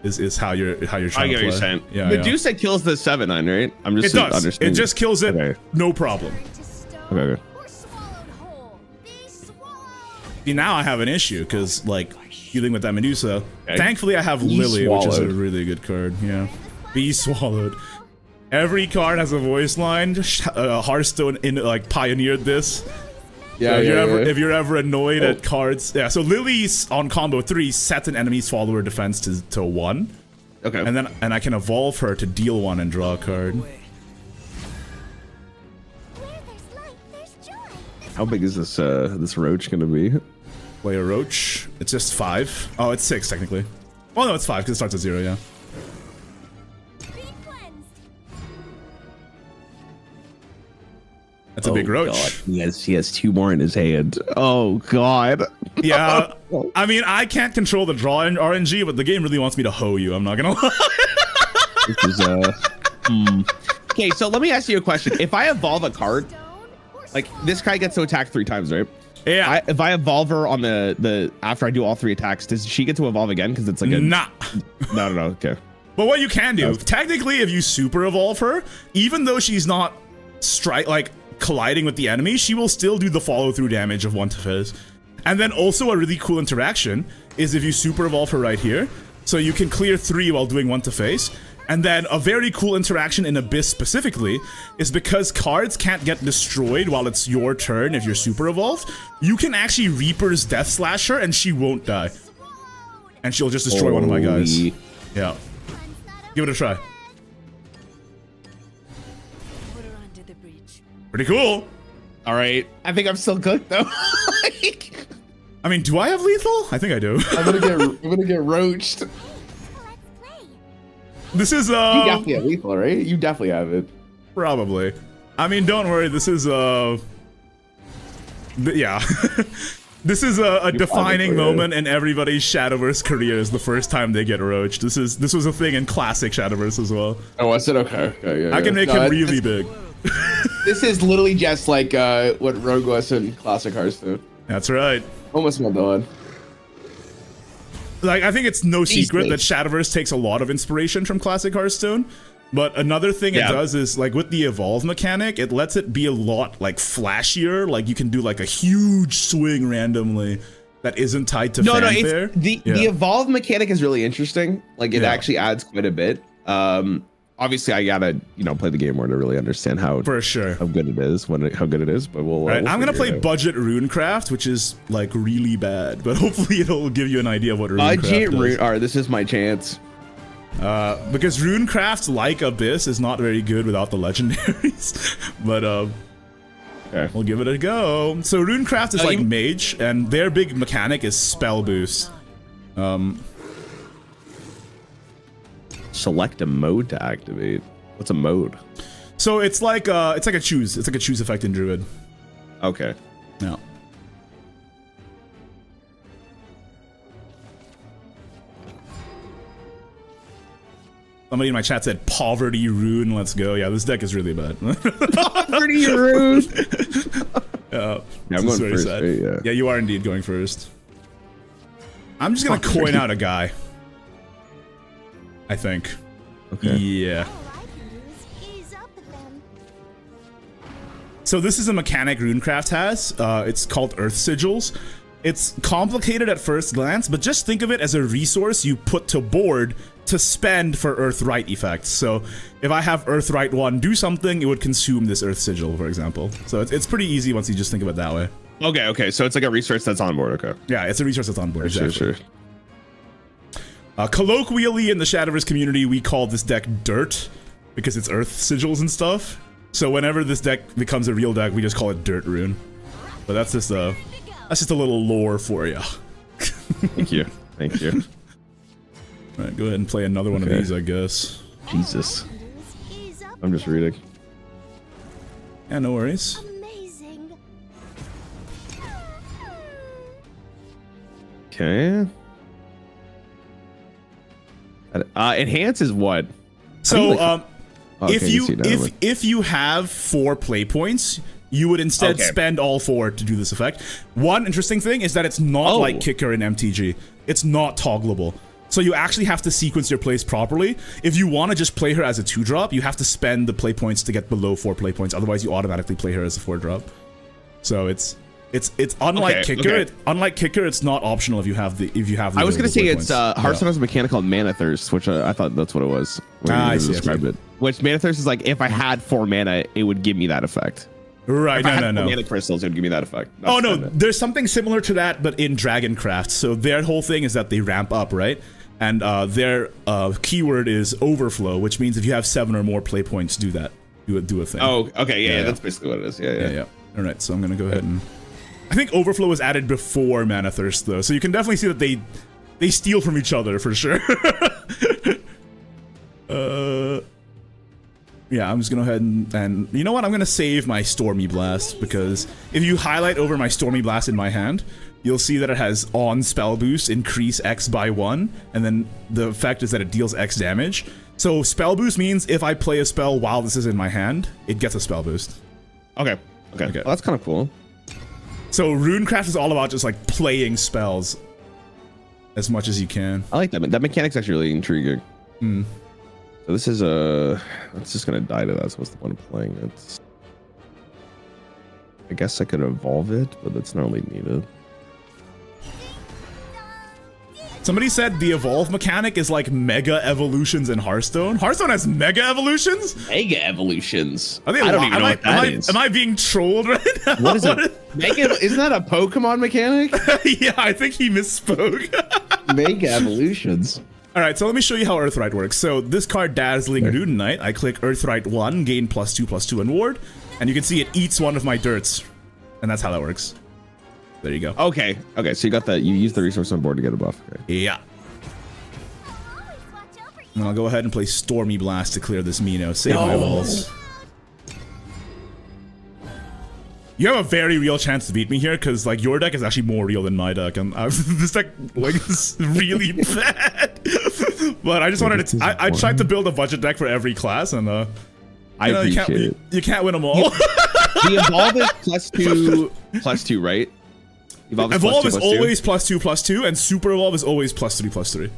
is how you're trying to play. I get what you're saying. Yeah, Medusa kills the 7-9, right? I'm just it does. understanding. It just kills it, no problem. Okay. See, now I have an issue because like dealing with that Medusa. Thankfully, I have Lily, which is a really good card. Yeah, Be Swallowed. Every card has a voice line. Hearthstone like pioneered this. So if you're ever annoyed at cards, yeah. So Lily's on combo 3 sets an enemy's follower defense to 1. Okay. And I can evolve her to deal 1 and draw a card. Where there's light, there's joy. How big is this roach gonna be? Wait, a roach? It's just 5. Oh, it's 6 technically. Well, no, it's 5 because it starts at 0. Yeah. Be cleansed. That's a big roach. God. He has 2 more in his hand. Oh God. Yeah. I mean, I can't control the draw in RNG, but the game really wants me to hoe you. I'm not gonna lie. This is Okay, so let me ask you a question. If I evolve a card, like this guy gets to attack 3 times, right? Yeah. If I evolve her on the after I do all 3 attacks, does she get to evolve again? Because it's like a nah. No. Okay. But what you can do, technically, if you super evolve her, even though she's not colliding with the enemy, she will still do the follow through damage of 1 to Fizz. And then also a really cool interaction is if you super evolve her right here, so you can clear 3 while doing 1 to face. And then a very cool interaction in Abyss specifically is because cards can't get destroyed while it's your turn if you're super evolved, you can actually Reaper's Death Slash her and she won't die. And she'll just destroy one of my guys. Yeah. Give it a try. Put her under the breach. Pretty cool. All right. I think I'm still cooked though. I mean, do I have lethal? I think I do. I'm gonna get roached. Let's play. This is You definitely have lethal, right? You definitely have it. probably. I mean, don't worry. This is yeah. This is a defining moment in everybody's Shadowverse career. Is the first time they get roached. This was a thing in classic Shadowverse as well. Oh, I said okay. Yeah, I can make him really big. This is literally just like what Rogue was in classic Hearthstone. That's right. Almost well done. Like, I think it's no secret Easily. that Shadowverse takes a lot of inspiration from classic Hearthstone. But another thing it does is, like, with the evolve mechanic, it lets it be a lot, like, flashier. Like, you can do, like, a huge swing randomly that isn't tied to fanfare. The evolve mechanic is really interesting. Like, it actually adds quite a bit. Obviously, I gotta, play the game more to really understand how For sure. how good it is, how good it is. But we'll. Right, we'll I'm gonna figure play it out. budget runecraft, which is like really bad, but hopefully it'll give you an idea of what runecraft Budget is. All right, this is my chance. Because runecraft, like Abyss, is not very good without the legendaries. But we'll give it a go. So runecraft is like mage, and their big mechanic is spell boost. Select a mode to activate. What's a mode? So it's like a choose. It's like a choose effect in Druid. Okay. Yeah. Somebody in my chat said poverty rune. Let's go. Yeah, this deck is really bad. Poverty rune. Yeah, I'm going first. Right? Yeah, you are indeed going first. I'm just gonna coin out a guy. I think. Okay. Yeah. All I can do is ease up with them. So this is a mechanic runecraft has. It's called Earth Sigils. It's complicated at first glance, but just think of it as a resource you put to board to spend for Earthright effects. So if I have Earthright 1 do something, it would consume this Earth Sigil, for example. So it's pretty easy once you just think of it that way. Okay. So it's like a resource that's on board. Okay. Yeah, it's a resource that's on board. Exactly. Sure. Colloquially in the Shadowverse community, we call this deck Dirt because it's Earth Sigils and stuff. So whenever this deck becomes a real deck, we just call it Dirt Rune. But that's just a little lore for you. Thank you. All right, go ahead and play another one of these, I guess. Jesus. All I can do is ease up. I'm just reading. Yeah, no worries. Amazing. Okay. Enhance is what? So, Okay, if you have 4 play points, you would instead spend all 4 to do this effect. One interesting thing is that it's not like Kicker in MTG. It's not toggleable. So you actually have to sequence your plays properly. If you want to just play her as a 2-drop, you have to spend the play points to get below 4 play points. Otherwise, you automatically play her as a 4-drop. So it's unlike Kicker. Unlike Kicker, it's not optional if you have the I was gonna say it's Hearthstone has a mechanic called Mana Thirst, which I thought that's what it was. I described it. Which Mana Thirst is like if I had 4 mana, it would give me that effect. Right, If I had no. Mana crystals, it would give me that effect. Oh That's no, kinda- there's something similar to that, but in Dragoncraft. So their whole thing is that they ramp up, right? And their keyword is overflow, which means if you have 7 or more play points, do that. Do a thing. Oh, okay, yeah, that's basically what it is. Yeah. All right, so I'm gonna go ahead and. I think overflow was added before Mana Thirst, though, so you can definitely see that they steal from each other for sure. Yeah, I'm just gonna go ahead and you know what? I'm gonna save my Stormy Blast because if you highlight over my Stormy Blast in my hand, you'll see that it has on spell boost, increase X by 1, and then the effect is that it deals X damage. So spell boost means if I play a spell while this is in my hand, it gets a spell boost. Okay. Well, that's kind of cool. So Runecraft is all about just like playing spells as much as you can. I like that. That mechanic's actually really intriguing. So this is it's just gonna die to that. So what's the point of playing it? I guess I could evolve it, but that's not really needed. Somebody said the evolve mechanic is like mega evolutions in Hearthstone. Hearthstone has mega evolutions? Mega evolutions. Are they I don't even know what that is. Am I being trolled right now? What is it? Mega, isn't that a Pokemon mechanic? Yeah, I think he misspoke. Mega evolutions. All right, so let me show you how Earthright works. So this card, Dazzling Rudinite, I click Earthright 1, gain +2/+2 in ward, and you can see it eats one of my dirts, and that's how that works. There you go. Okay, so you got that. You use the resource on board to get a buff. Okay. Yeah. And I'll go ahead and play Stormy Blast to clear this Mino. Save my walls. You have a very real chance to beat me here because like your deck is actually more real than my deck, and this deck like is really bad. But I just wanted to. I tried to build a budget deck for every class, and I appreciate it. You can't win them all. The evolve is +2/+2, right? Evolve is always +2/+2, and Super Evolve is always +3/+3.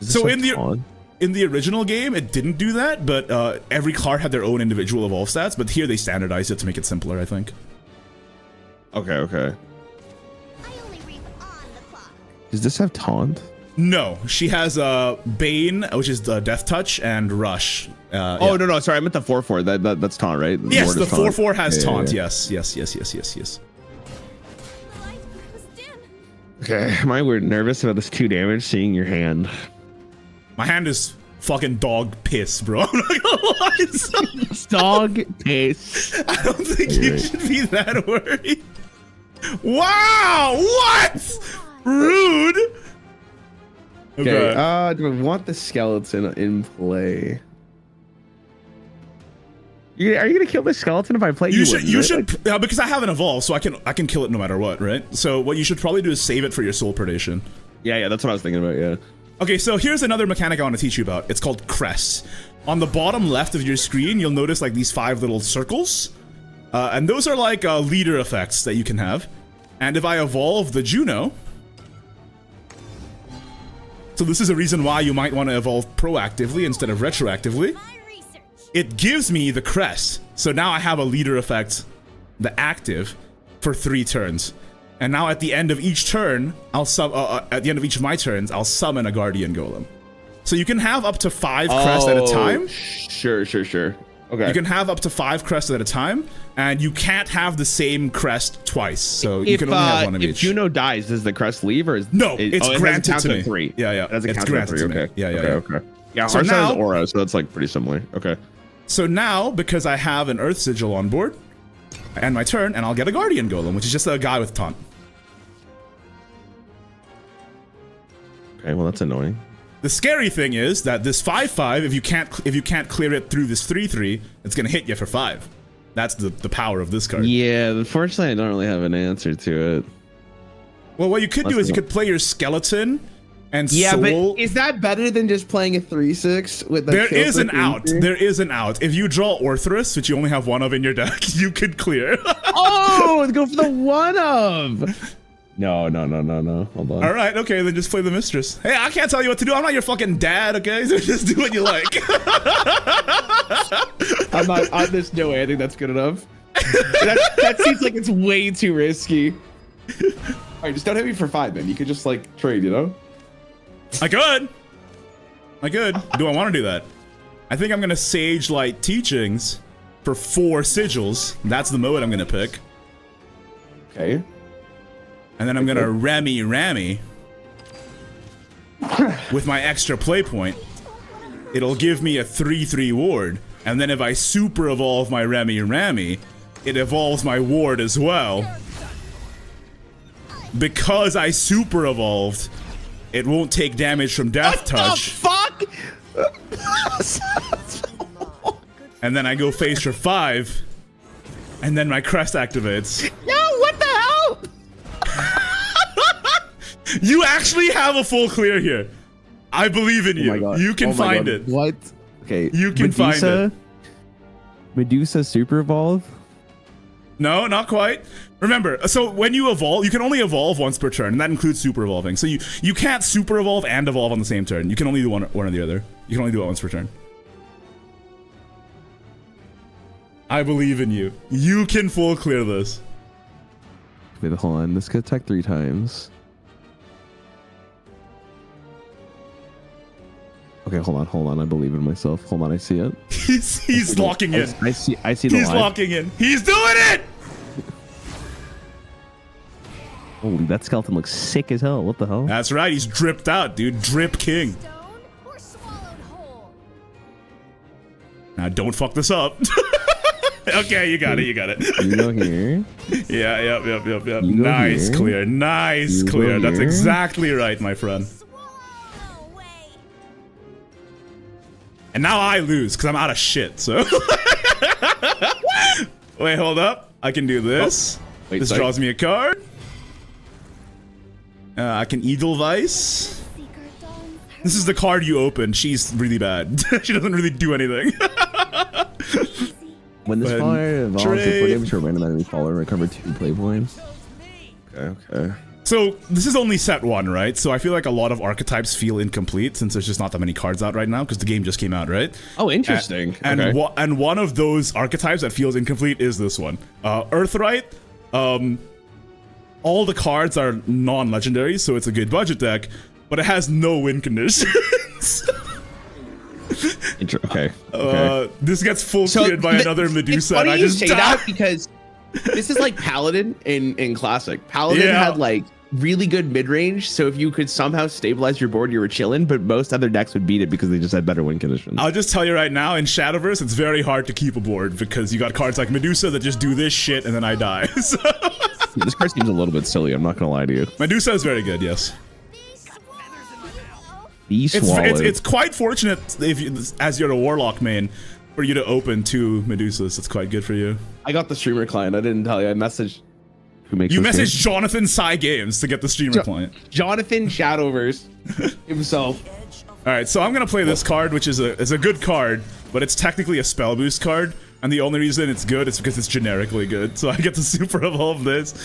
So in the original game, it didn't do that, but every card had their own individual evolve stats. But here they standardized it to make it simpler, I think. Okay. Does this have taunt? No, she has Bane, which is the Death Touch, and Rush. Oh no, sorry, I meant the 4/4. That's taunt, right? Yes, the 4/4 has Yeah, taunt. yeah. Yes. Okay, am I nervous about this 2 damage? Seeing your hand. My hand is fucking dog piss, bro. I'm not gonna lie. Dog piss. I don't think you should be that worried. Wow! What? Rude. Okay. Do I want the skeleton in play? Are you gonna kill the skeleton if I play? You should because I haven't evolved, so I can kill it no matter what, right? So what you should probably do is save it for your soul predation. Yeah, that's what I was thinking about. Yeah. Okay, so here's another mechanic I want to teach you about. It's called crests. On the bottom left of your screen, you'll notice like these 5 little circles, and those are like leader effects that you can have. And if I evolve the Juno, so this is a reason why you might want to evolve proactively instead of retroactively. It gives me the crest. So now I have a leader effect, the active, for 3 turns. And now at the end of each turn, at the end of each of my turns, I'll summon a Guardian Golem. So you can have up to 5 crests at a time. Sure. Okay. You can have up to 5 crests at a time, and you can't have the same crest twice. So you can only have one of each. If Juno dies, does the crest leave, or is it's granted to me? 3. Yeah. That's a it's count granted 3. to me. Okay. Yeah. Okay. Yeah. So Hearthstone now, has aura, so that's like pretty similar. Okay. So now, because I have an Earth Sigil on board, I end my turn, and I'll get a Guardian Golem, which is just a guy with taunt. Okay, well that's annoying. The scary thing is that this 5/5, if you can't clear it through this 3/3, it's gonna hit you for 5. That's the power of this card. Yeah, unfortunately, I don't really have an answer to it. Well, what you could do is you could play your skeleton and soul. But is that better than just playing a 3/6 with? There is an out. There is an out. If you draw Orthrus, which you only have 1 of in your deck, you could clear. Oh, go for the 1 of. No. Hold on. All right, okay, then just play the mistress. Hey, I can't tell you what to do. I'm not your fucking dad, okay? So just do what you like. I'm not. There's no way. I think that's good enough. That seems like it's way too risky. All right, just don't hit me for 5, then. You could just like trade, you know? I could. Do I want to do that? I think I'm gonna Sage Light Teachings for 4 sigils. That's the mode I'm gonna pick. Okay. And then I'm gonna Rammy with my extra play point. It'll give me a 3/3 ward. And then if I super evolve my Rammy, it evolves my ward as well. Because I super evolved, it won't take damage from Death Touch. Fuck! And then I go phase for 5. And then my crest activates. No, what the hell? You actually have a full clear here. I believe in you. my God. You can Oh my find God. it. What? Okay. You can find it. Medusa Super Evolve? No, not quite. Remember, so when you evolve, you can only evolve once per turn, and that includes super evolving. So you can't super evolve and evolve on the same turn. You can only do one or the other. You can only do it once per turn. I believe in you. You can full clear this. Wait, hold on. This could attack 3 times. Okay, hold on. I believe in myself. Hold on, I see it. He's locking in. I see the He's line. locking in. He's doing it! Holy, that skeleton looks sick as hell. What the hell? That's right. He's dripped out, dude. Drip king. Stone or swallowed whole? Now, don't fuck this up. Okay, you got it. You got it. You go here. Yeah, yep. You go Nice here. clear. Nice You go clear. That's here. exactly right, my friend. Swallow away. And now I lose because I'm out of shit. So wait, hold up. I can do this. Wait, This sorry. draws me a card. I can Edelweiss. Secret dawns her This is the card you opened. She's really bad. She doesn't really do anything. When this When fire evolves, trade- before damage to a random enemy follower, recover 2 play points. Okay. So this is only set 1, right? So I feel like a lot of archetypes feel incomplete since there's just not that many cards out right now because the game just came out, right? Oh, interesting. And Okay. and one of those archetypes that feels incomplete is this one. Earthright. All the cards are non-legendary, so it's a good budget deck, but it has no win conditions. Okay. This gets full cleared by another Medusa, It's funny and I you just say die. that because this is like Paladin in Classic. Paladin Yeah. had like really good mid range, so if you could somehow stabilize your board, you were chilling. But most other decks would beat it because they just had better win conditions. I'll just tell you right now, in Shadowverse, it's very hard to keep a board because you got cards like Medusa that just do this shit and then I die. So This card seems a little bit silly. I'm not gonna lie to you. Medusa is very good, yes. Be swallowed. It's quite fortunate if you, as you're a Warlock main for you to open 2 Medusas. It's quite good for you. I got the streamer client. I didn't tell you. I messaged Who makes You this messaged Jonathan Psy Games to get the streamer client. Jonathan Shadowverse himself. All right, so I'm gonna play this card, which is a good card, but it's technically a spell boost card, and the only reason it's good is because it's generically good. So I get to super evolve this,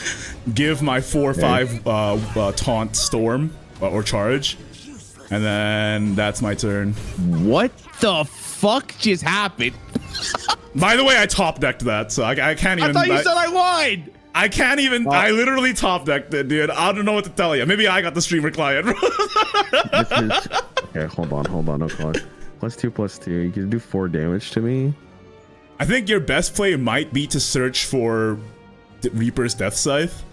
give my 4/5 taunt storm or charge, and then that's my turn. What the fuck just happened? By the way, I top decked that, so I can't even. I thought you said I won. I can't even. I literally top decked it, dude. I don't know what to tell you. Maybe I got the streamer client. Okay, hold on. Okay. +2/+2. You can do 4 damage to me. I think your best play might be to search for Reaper's Death Scythe.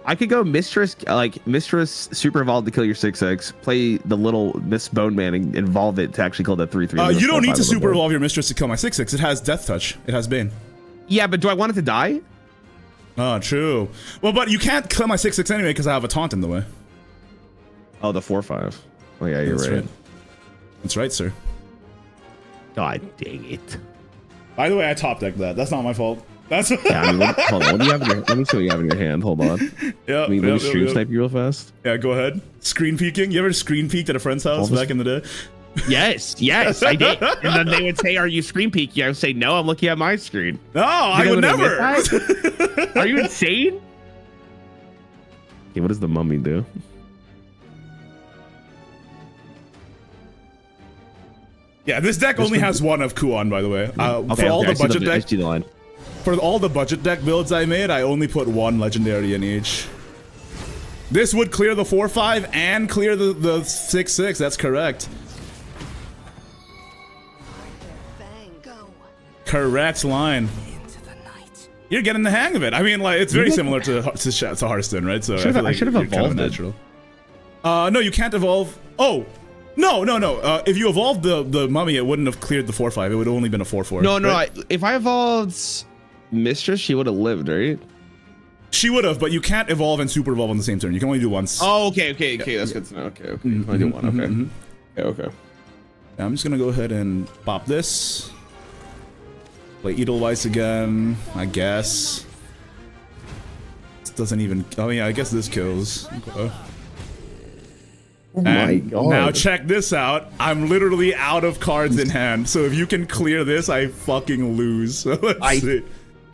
I could go Mistress Super Evolve to kill your 6/6. Play the little Miss Bone Man and evolve it to actually kill that 3/3. You don't need to super evolve your Mistress to kill my 6/6. It has Death Touch. It has Bane. Yeah, but do I want it to die? Oh, true. Well, but you can't kill my 6/6 anyway because I have a taunt in the way. Oh, the 4/5. Oh yeah, you're That's right. That's right, sir. God dang it. By the way, I top decked that. That's not my fault. That's Yeah, I mean, hold on. What do you have in your, let me see what you have in your hand. Hold on. yeah. Let me stream snipe you real fast. Yeah, go ahead. Screen peeking. You ever screen peeked at a friend's house back in the day? Yes, I did. And then they would say, "Are you screen peeking?" I would say, "No, I'm looking at my screen." No, I would never. Are you insane? Okay, what does the mummy do? Yeah, this deck only has one of Kuon, by the way. For all the budget I deck, see the line. for all the budget deck builds I made, I only put 1 legendary in each. This would clear the 4/5 and clear the 6/6. That's correct. Correct line. You're getting the hang of it. I mean, like, it's very similar to Hearthstone, right? So I should have evolved it. No, you can't evolve. Oh, no. If you evolved the mummy, it wouldn't have cleared the 4/5. It would have only been a 4/4. No, right? if I evolved Mistress, she would have lived, right? She would have, but you can't evolve and super evolve on the same turn. You can only do once. Oh, okay. That's good to know. Okay. I do one. Okay. Yeah, I'm just gonna go ahead and pop this. Play Edelweiss again, I guess. This doesn't even. Oh yeah, I guess this kills. Okay. Oh my god. Now check this out. I'm literally out of cards in hand. So if you can clear this, I fucking lose. So let's see.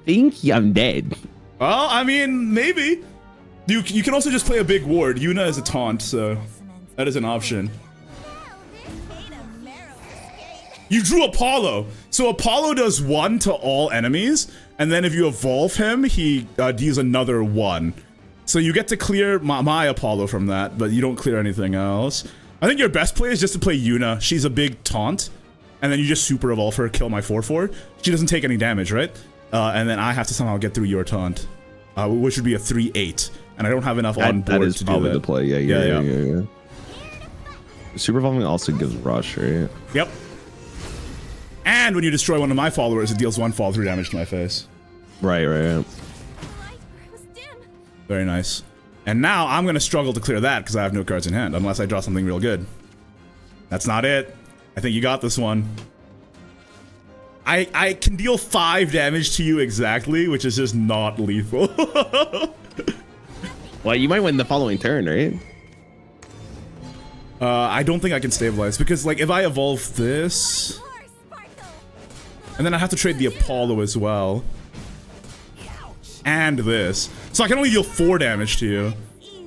think I'm dead. Well, I mean, maybe. You can also just play a big ward. Yuna is a taunt, so that is an option. You drew Apollo. So Apollo does 1 to all enemies, and then if you evolve him, he deals another 1. So you get to clear my Apollo from that, but you don't clear anything else. I think your best play is just to play Yuna. She's a big taunt, and then you just super evolve her, kill my 4/4. She doesn't take any damage, right? And then I have to somehow get through your taunt, which would be a 3/8, and I don't have enough on board that is to do probably that. the play. Yeah. Super evolving also gives rush, right? Yep. And when you destroy one of my followers, it deals 1 fall through damage to my face. Right. Very nice. And now I'm gonna struggle to clear that because I have no cards in hand, unless I draw something real good. That's not it. I think you got this one. I can deal 5 damage to you exactly, which is just not lethal. Well, you might win the following turn, right? I don't think I can stabilize because, like, if I evolve this, and then I have to trade the Apollo as well, and this, so I can only deal 4 damage to you.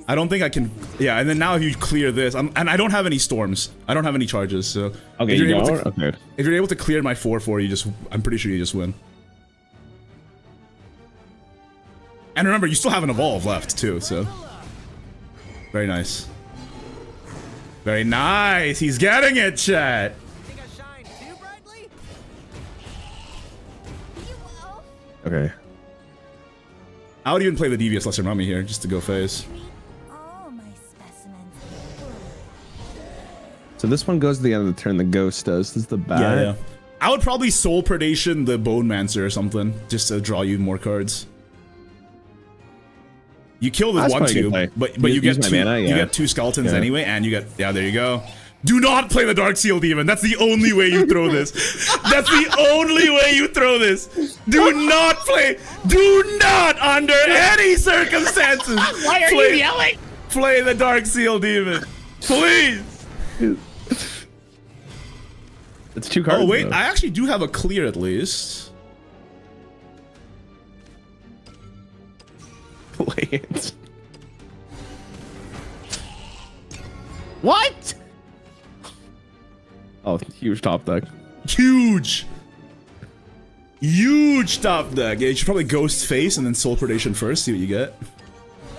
I don't think I can. Yeah, and then now if you clear this, and I don't have any storms. I don't have any charges. So okay, if you're you able don't? to, Okay. if you're able to clear my 4/4, you just. I'm pretty sure you just win. And remember, you still have an evolve left too. So very nice. Very nice. He's getting it, chat. Okay. I would even play the Devious Lesser Mummy here just to go phase. So this one goes to the end of the turn. The ghost does. This is the bat. Yeah. I would probably Soul Predation the Bone Mancer or something just to draw you more cards. You kill the That's 1/2, but you get 2. Mana, yeah. You get 2 skeletons anyway, and you get there you go. Do not play the Dark Seal Demon. That's the only way you throw this. That's the only way you throw this. Do not play. Do not, under any circumstances. Why are you yelling? Play the Dark Seal Demon, please. It's 2 cards. Oh wait, though. I actually do have a clear at least. Play it. What? Oh, huge top deck. Huge top deck. Yeah, you should probably Ghost Face and then Soul Predation first. See what you get.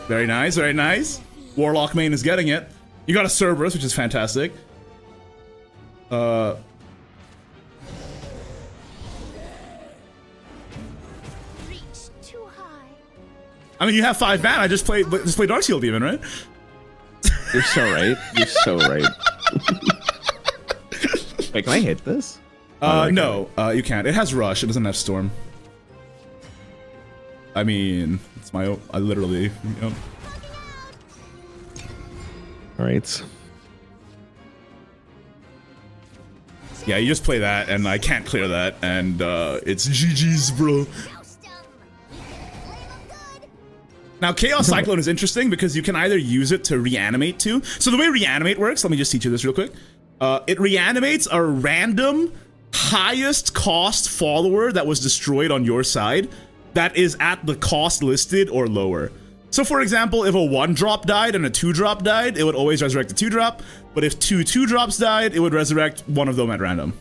Very nice, very nice. Warlock main is getting it. You got a Cerberus, which is fantastic. I mean, you have 5 mana. I just play Dark Seal Demon, right? You're so right. You're so right. Wait, can I hit this? No, you can't. It has Rush. It doesn't have Storm. I mean, it's my. I literally. You know. All right. Yeah, you just play that, and I can't clear that, and it's GG's, bro. Now, Chaos Cyclone is interesting because you can either use it to reanimate too. So the way reanimate works, let me just teach you this real quick. It reanimates a random highest cost follower that was destroyed on your side that is at the cost listed or lower. So for example, if a 1-drop died and a 2-drop died, it would always resurrect the 2-drop. But if 2 2-drops died, it would resurrect one of them at random.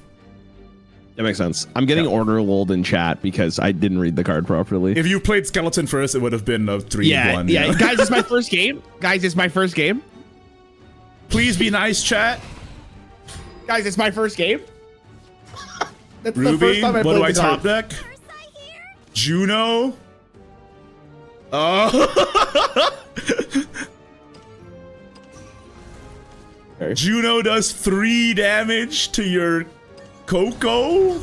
That makes sense. I'm getting order lulled in chat because I didn't read the card properly. If you played Skeleton first, it would have been a 3-1. Yeah. Guys, it's my first game. Guys, it's my first game. Please be nice, chat. Guys, it's my first game. That's the Ruby, first time I what do I played the top card. deck? Juno. Oh. Okay. Juno does 3 damage to your Coco.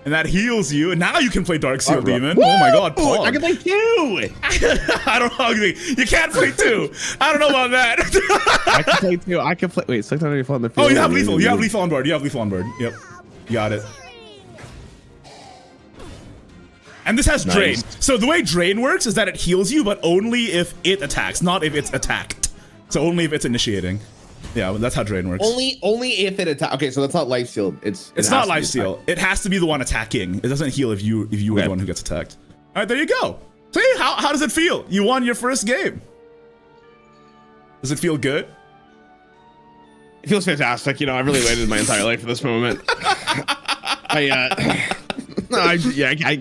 And that heals you, and now you can play Dark Seal Demon. Oh my god, Paul. I can play 2! I don't know. You can't play 2. I don't know about that. I can play 2. I can play. Wait, 684 on the field. Oh, you have lethal. You have lethal on board. You have lethal on board. Yep. You got it. And this has Drain. So the way Drain works is that it heals you, but only if it attacks, not if it's attacked. So only if it's initiating. Yeah, that's how Drain works. Only if it attacks. Okay, so that's not life steal. It's not life steal. It has to be the one attacking. It doesn't heal if you are the one who gets attacked. All right, there you go. See, how does it feel? You won your first game. Does it feel good? It feels fantastic. You know, I really waited my entire life for this moment. I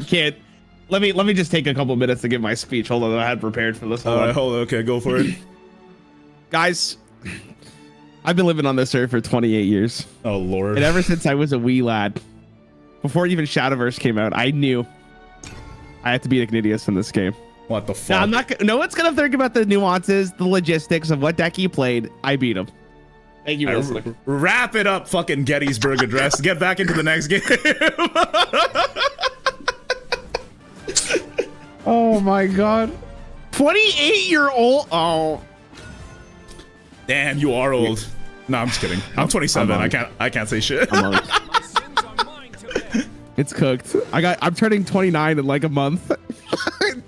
can't. Let me just take a couple minutes to give my speech. Hold on, I had prepared for this. Hold on. Okay, go for it. Guys, I've been living on this earth for 28 years. Oh, Lord. And ever since I was a wee lad, before even Shadowverse came out, I knew I had to beat Ignideus in this game. What the fuck? Now, I'm not. No one's gonna think about the nuances, the logistics of what deck he played. I beat him. Thank you for listening. Wrap it up, fucking Gettysburg Address. Get back into the next game. Oh my god. 28-year-old. Oh. Damn, you are old. No, I'm just kidding. I'm 27. I can't say shit. It's cooked. I'm turning 29 in like a month.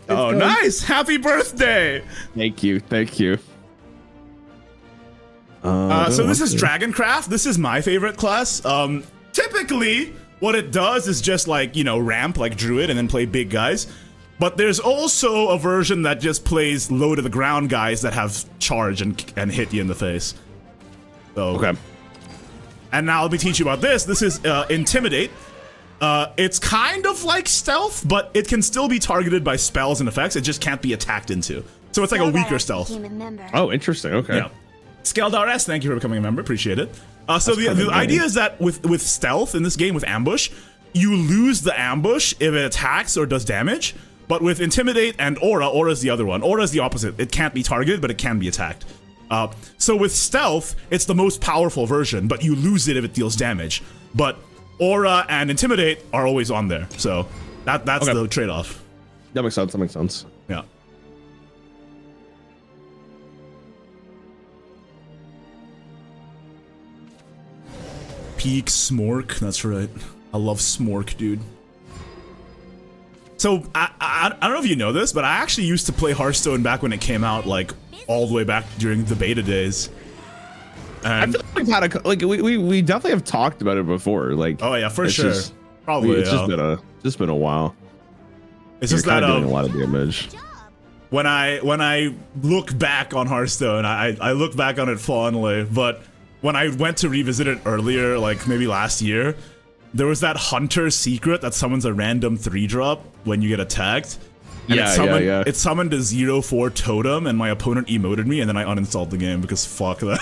Oh, cooked. Nice. Happy birthday. Thank you. So this is Dragoncraft. This is my favorite class. Typically, what it does is just like, you know, ramp like Druid and then play big guys. But there's also a version that just plays low to the ground guys that have charge and hit you in the face. So, okay. And now let me teach you about this. This is Intimidate. It's kind of like Stealth, but it can still be targeted by spells and effects. It just can't be attacked into. So it's like a weaker Stealth. Oh, interesting. Okay. Yeah. Scaled RS, thank you for becoming a member. Appreciate it. So the idea is that with Stealth in this game, with Ambush, you lose the ambush if it attacks or does damage. But with Intimidate and Aura is the other one. Aura is the opposite. It can't be targeted, but it can be attacked. So with Stealth, it's the most powerful version, but you lose it if it deals damage. But Aura and Intimidate are always on there. So that's the trade-off. That makes sense. Yeah. Peak Smork. That's right. I love Smork, dude. So, I don't know if you know this, but I actually used to play Hearthstone back when it came out, like, all the way back during the beta days. And I feel like we've had we definitely have talked about it before. Like, oh yeah, for sure. Probably. It's just been a while. It's just that doing a lot of damage. When I look back on Hearthstone, I look back on it fondly, but when I went to revisit it earlier, like maybe last year, there was that Hunter secret that summons a random 3-drop when you get attacked. And it summoned a 0/4 totem, and my opponent emoted me, and then I uninstalled the game because fuck that.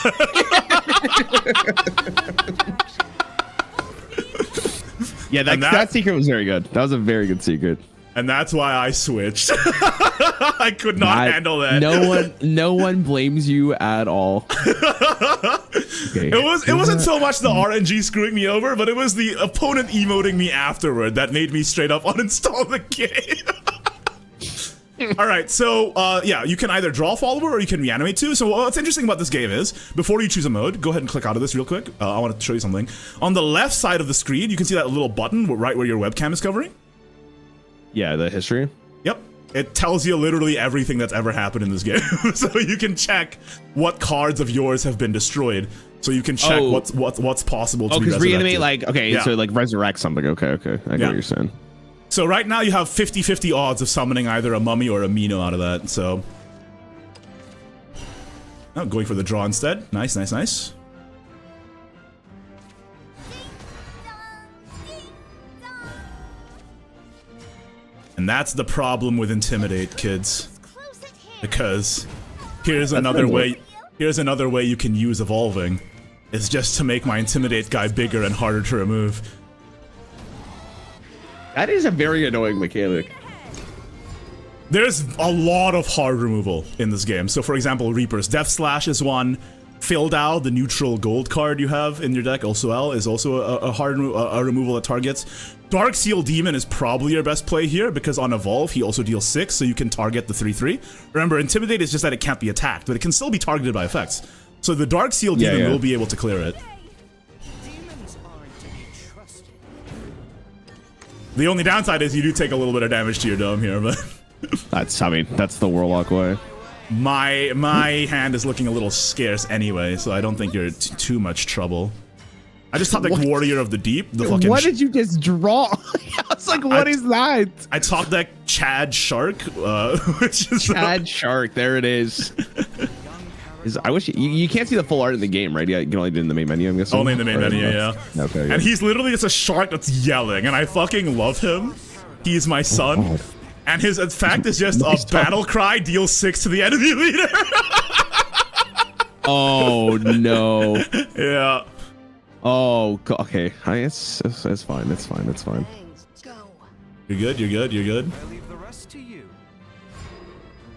Yeah, that secret was very good. That was a very good secret. And that's why I switched. I could not handle that. No one blames you at all. Okay. It wasn't so much the RNG screwing me over, but it was the opponent emoting me afterward that made me straight up uninstall the game. All right, so yeah, you can either draw follower or you can reanimate too. So what's interesting about this game is, before you choose a mode, go ahead and click out of this real quick. I want to show you something. On the left side of the screen, you can see that little button right where your webcam is covering. Yeah, the history. Yep. It tells you literally everything that's ever happened in this game. So you can check what cards of yours have been destroyed. So you can check what's possible to be resurrected. Because reanimate, like, okay, so like resurrect something. Okay. I get what you're saying. So right now you have 50-50 odds of summoning either a mummy or a Mino out of that. So, oh, going for the draw instead. Nice. And that's the problem with Intimidate, kids. Because here's another way you can use evolving. is just to make my Intimidate guy bigger and harder to remove. That is a very annoying mechanic. There's a lot of hard removal in this game. So for example, Reaper's Death Slash is one. Fildao, the neutral gold card you have in your deck, is also a hard removal that targets. Dark Seal Demon is probably your best play here because on Evolve he also deals 6, so you can target the 3/3. Remember, Intimidate is just that it can't be attacked, but it can still be targeted by effects. So the Dark Seal Demon will be able to clear it. Demons aren't to be trusted. The only downside is you do take a little bit of damage to your dome here, but That's the Warlock way. my hand is looking a little scarce anyway, so I don't think you're too much trouble. I just talked like Warrior of the Deep. The fucking. What did you just draw? I was like, what is that? I talked like Chad Shark, which is Chad Shark. There it is. I wish you can't see the full art in the game, right? Yeah, you can only do it in the main menu. I'm guessing. Only in the main menu, yeah. Okay. Yeah. And he's literally just a shark that's yelling, and I fucking love him. He's my son. Oh. And his effect is just a battle cry, deals 6 to the enemy leader. Oh no. Yeah. Oh, okay. It's fine. It's fine. It's fine. You're good. You're good. You're good. I leave the rest to you.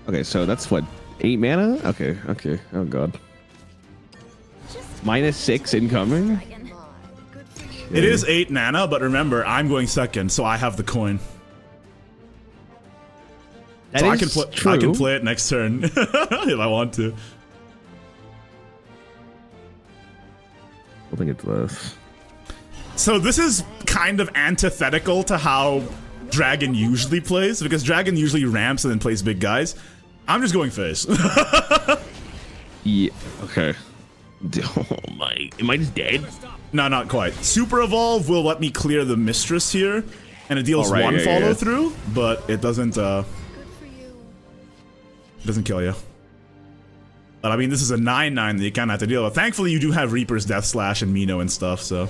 Okay, so that's what, 8 mana? Okay. Okay. Oh god. -6 incoming. It is 8 mana, but remember, I'm going second, so I have the coin. So I can play it next turn if I want to. I think it's this. So this is kind of antithetical to how Dragon usually plays, because Dragon usually ramps and then plays big guys. I'm just going face. Yeah. Okay. Oh my! Am I just dead? No, not quite. Super Evolve will let me clear the Mistress here, and it deals 1 follow through, but it doesn't. It doesn't kill you. But I mean, this is a 9/9 that you kind of have to deal with. Thankfully, you do have Reaper's Death Slash and Mino and stuff, so.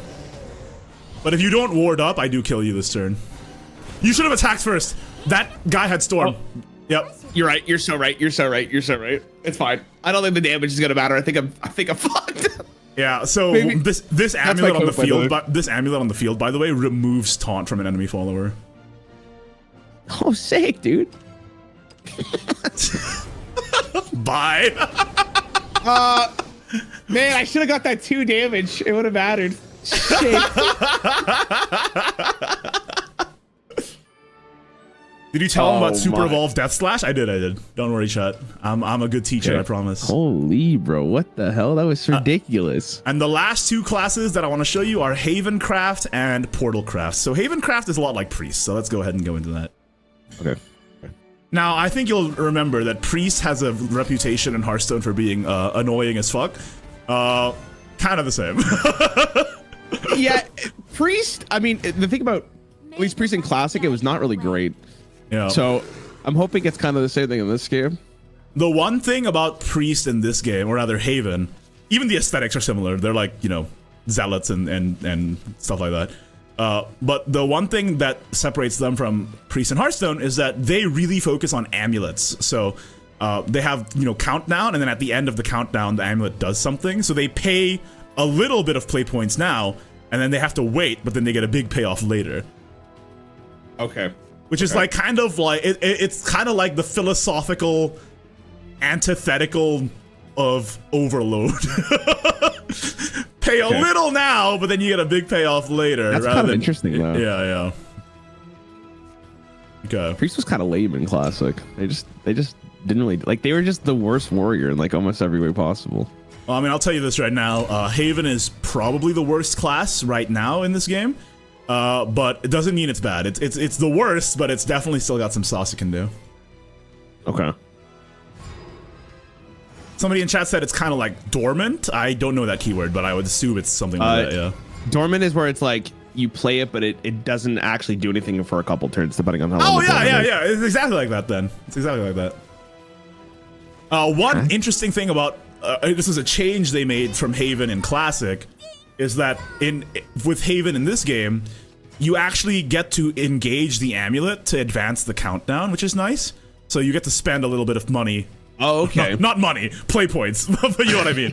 But if you don't ward up, I do kill you this turn. You should have attacked first. That guy had Storm. Oh. Yep. You're right. You're so right. You're so right. You're so right. It's fine. I don't think the damage is gonna matter. I think I'm fucked. Yeah. So Maybe. this amulet on the field, this amulet on the field, by the way, removes taunt from an enemy follower. Oh, sick, dude. Bye. Man, I should have got that 2 damage. It would have mattered. Shit. Did you tell him about Super Evolve Death Slash? I did. Don't worry, chat. I'm a good teacher, I promise. Holy bro, what the hell? That was ridiculous. And the last 2 classes that I want to show you are Havencraft and Portalcraft. So Havencraft is a lot like Priest, so let's go ahead and go into that. Okay. Now, I think you'll remember that Priest has a reputation in Hearthstone for being annoying as fuck. Kind of the same. Yeah, Priest, I mean, the thing about at least Priest in Classic, it was not really great. Yeah. So I'm hoping it's kind of the same thing in this game. The one thing about Priest in this game, or rather Haven, even the aesthetics are similar. They're like, you know, zealots and stuff like that. But the one thing that separates them from Priest and Hearthstone is that they really focus on amulets. So they have, you know, countdown, and then at the end of the countdown, the amulet does something. So they pay a little bit of play points now, and then they have to wait, but then they get a big payoff later. Okay. Which is like kind of like it's kind of like the philosophical antithetical of Overload. Pay a little now, but then you get a big payoff later. That's kind of interesting, though. Yeah. Okay. Priest was kind of lame in Classic. They just didn't really like. They were just the worst warrior in like almost every way possible. Well, I mean, I'll tell you this right now. Haven is probably the worst class right now in this game. But it doesn't mean it's bad. It's the worst, but it's definitely still got some sauce it can do. Okay. Somebody in chat said it's kind of like dormant. I don't know that keyword, but I would assume it's something like that, yeah. Dormant is where it's like you play it, but it doesn't actually do anything for a couple turns, depending on how long. Oh, yeah. It's exactly like that then. It's exactly like that. One interesting thing about... this is a change they made from Haven in Classic, is that with Haven in this game, you actually get to engage the amulet to advance the countdown, which is nice. So you get to spend a little bit of money Oh, okay. Not money, play points. But you know what I mean.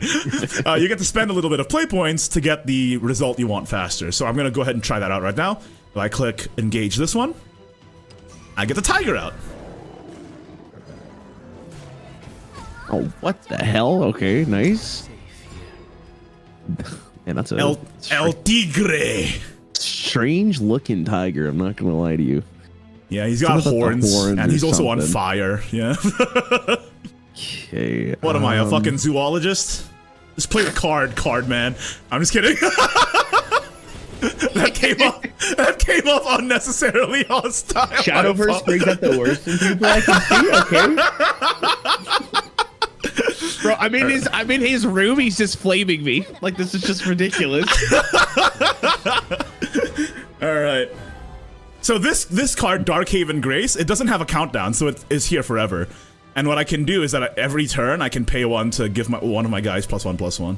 You get to spend a little bit of play points to get the result you want faster. So I'm gonna go ahead and try that out right now. If I click engage this one, I get the tiger out. Oh, what the hell? Okay, nice. Man, that's a El Tigre. strange looking tiger. I'm not gonna lie to you. Yeah, he's got horns, and he's also on something. fire. Yeah. Okay. What am I, a fucking zoologist? Just play the card, man. I'm just kidding. that came off unnecessarily hostile. Shadowverse brings out the worst in people I can see. Okay. Bro, I'm in his room. He's just flaming me. Like, this is just ridiculous. All right. So this card, Darkhaven Grace, it doesn't have a countdown, so it is here forever. And what I can do is that every turn I can pay one to give one of my guys +1/+1.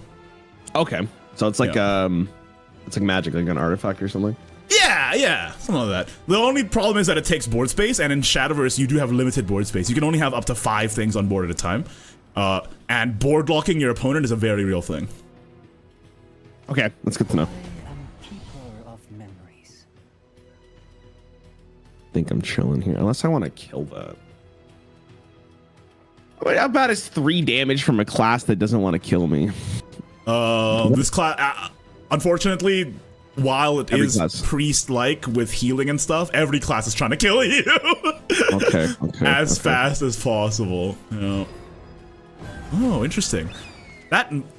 Okay, so it's like it's like magic, like an artifact or something. Yeah, something like that. The only problem is that it takes board space, and in Shadowverse you do have limited board space. You can only have up to 5 things on board at a time. And board locking your opponent is a very real thing. Okay, that's good to know. I am keeper of memories. I think I'm chilling here, unless I want to kill that. What about is 3 damage from a class that doesn't want to kill me? This class, unfortunately, while it is priest-like with healing and stuff, every class is trying to kill you. Okay. As fast as possible. Yeah. Oh, interesting.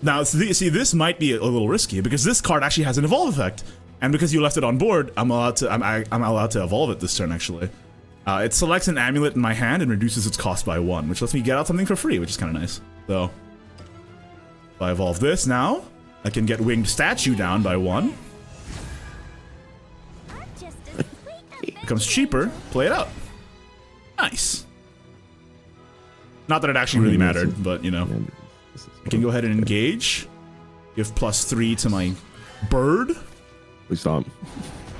Now, see, this might be a little risky because this card actually has an evolve effect, and because you left it on board, I'm allowed to evolve it this turn actually. It selects an amulet in my hand and reduces its cost by 1, which lets me get out something for free, which is kind of nice. So, if I evolve this now, I can get Winged Statue down by 1. Becomes cheaper. Play it out. Nice. Not that it actually really mattered, but you know. I can go ahead and engage. Give +3 to my bird. Please stop.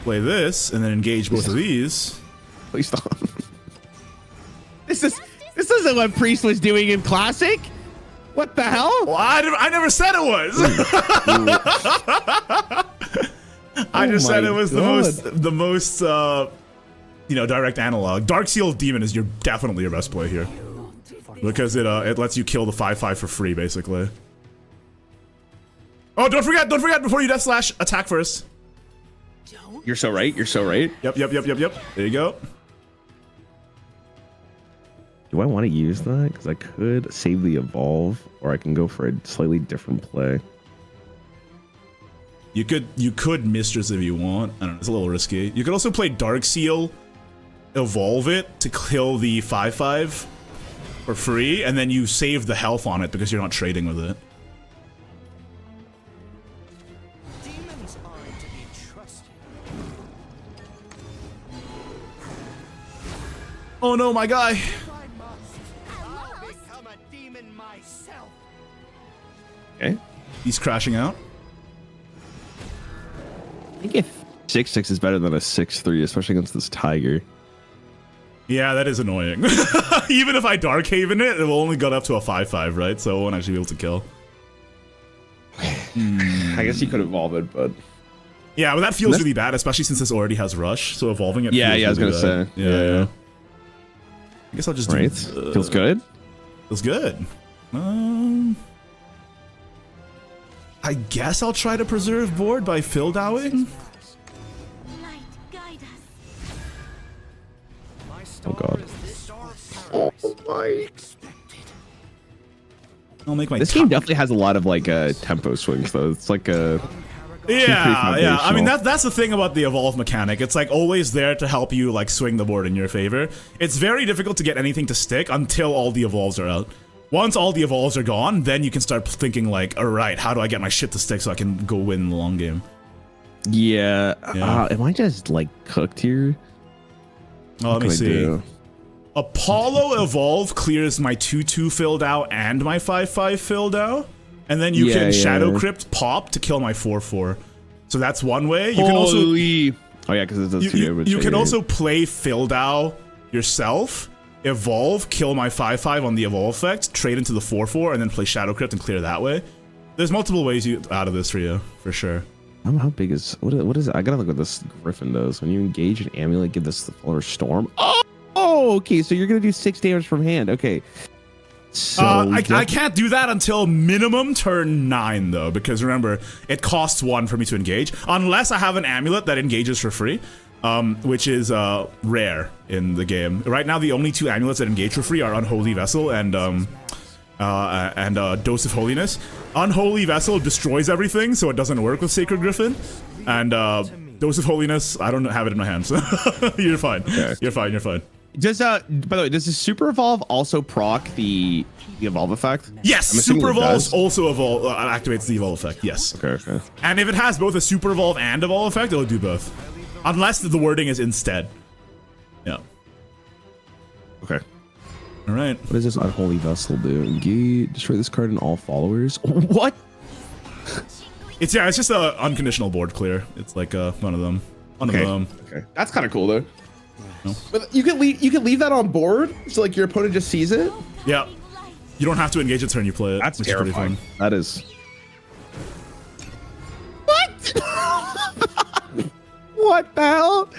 Play this, and then engage both of these. Please stop. This isn't what Priest was doing in Classic. What the hell? Well, I never said it was. I just said it was the most direct analog. Dark Seal Demon is definitely your best play here because it lets you kill the 5/5 for free basically. Oh, don't forget before you death slash, attack first. You're so right. Yep. There you go. Do I want to use that? Because I could save the evolve, or I can go for a slightly different play. You could Mistress if you want. I don't know, it's a little risky. You could also play Dark Seal, evolve it to kill the 5/5 for free, and then you save the health on it because you're not trading with it. Demons aren't to be trusted. Oh no, my guy. I'll become a demon myself. Okay. He's crashing out. I think if 6/6 is better than a 6/3, especially against this tiger. Yeah, that is annoying. Even if I Darkhaven it will only go up to a 5/5, right? So it won't actually be able to kill. I guess you could evolve it, but yeah, but that feels really bad, especially since this already has rush. So evolving it. Yeah, feels I was really gonna bad. say. Yeah. I guess I'll just do. Feels good. Feels good. I guess I'll try to preserve board by Fildowing. Light, guide us. Oh god. Oh my. I'll make my. This game definitely has a lot of like tempo swings though. It's like a. Yeah. I mean that's the thing about the evolve mechanic. It's like always there to help you like swing the board in your favor. It's very difficult to get anything to stick until all the evolves are out. Once all the evolves are gone, then you can start thinking like, all right, how do I get my shit to stick so I can go win in the long game? Yeah. Am I just like cooked here? Let me see. Apollo Evolve clears my 2/2 Fildau and my 5/5 Fildau. And then you can Shadow Crypt pop to kill my 4/4. So that's one way. You can also. Oh yeah, because it does 2 damage. You can also play Fildau yourself evolve, kill my 5/5 on the evolve effect, trade into the 4/4, and then play Shadow Crypt and clear that way. There's multiple ways you out of this for you, for sure. How big is what is it? I gotta look what this Griffin does. When you engage an amulet, give this the fuller storm. Oh, okay. So you're gonna do 6 damage from hand. Okay. So I can't do that until minimum turn 9 though, because remember it costs 1 for me to engage, unless I have an amulet that engages for free, which is rare in the game. Right now, the only 2 amulets that engage for free are Unholy Vessel and Dose of Holiness. Unholy Vessel destroys everything, so it doesn't work with Sacred Griffin, and Dose of Holiness, I don't have it in my hands. You're fine. Okay. You're fine. You're fine. Does by the way, does the Super Evolve also proc the Evolve effect? Yes, Super Evolve also activates the Evolve effect. Yes. Okay. And if it has both a Super Evolve and Evolve effect, it'll do both, unless the wording is instead. Yeah. Okay. All right. What does this Unholy Vessel do? Engage, destroy this card and all followers. What? It's just a unconditional board clear. It's like one of them. Okay. That's kind of cool though. No. But you can leave that on board, so like your opponent just sees it. Yeah. You don't have to engage a turn you play it. That's which terrifying. Is pretty fun. That is. What? What the hell?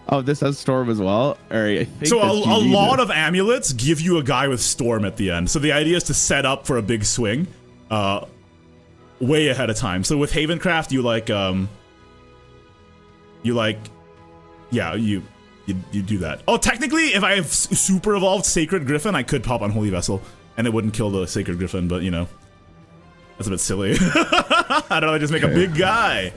Oh, this has Storm as well. All right. I think so a lot of amulets give you a guy with Storm at the end. So the idea is to set up for a big swing, way ahead of time. So with Havencraft, you do that. Oh, technically, if I have super evolved Sacred Griffin, I could pop Unholy Vessel, and it wouldn't kill the Sacred Griffin. But you know, that's a bit silly. I'd rather just make a big guy.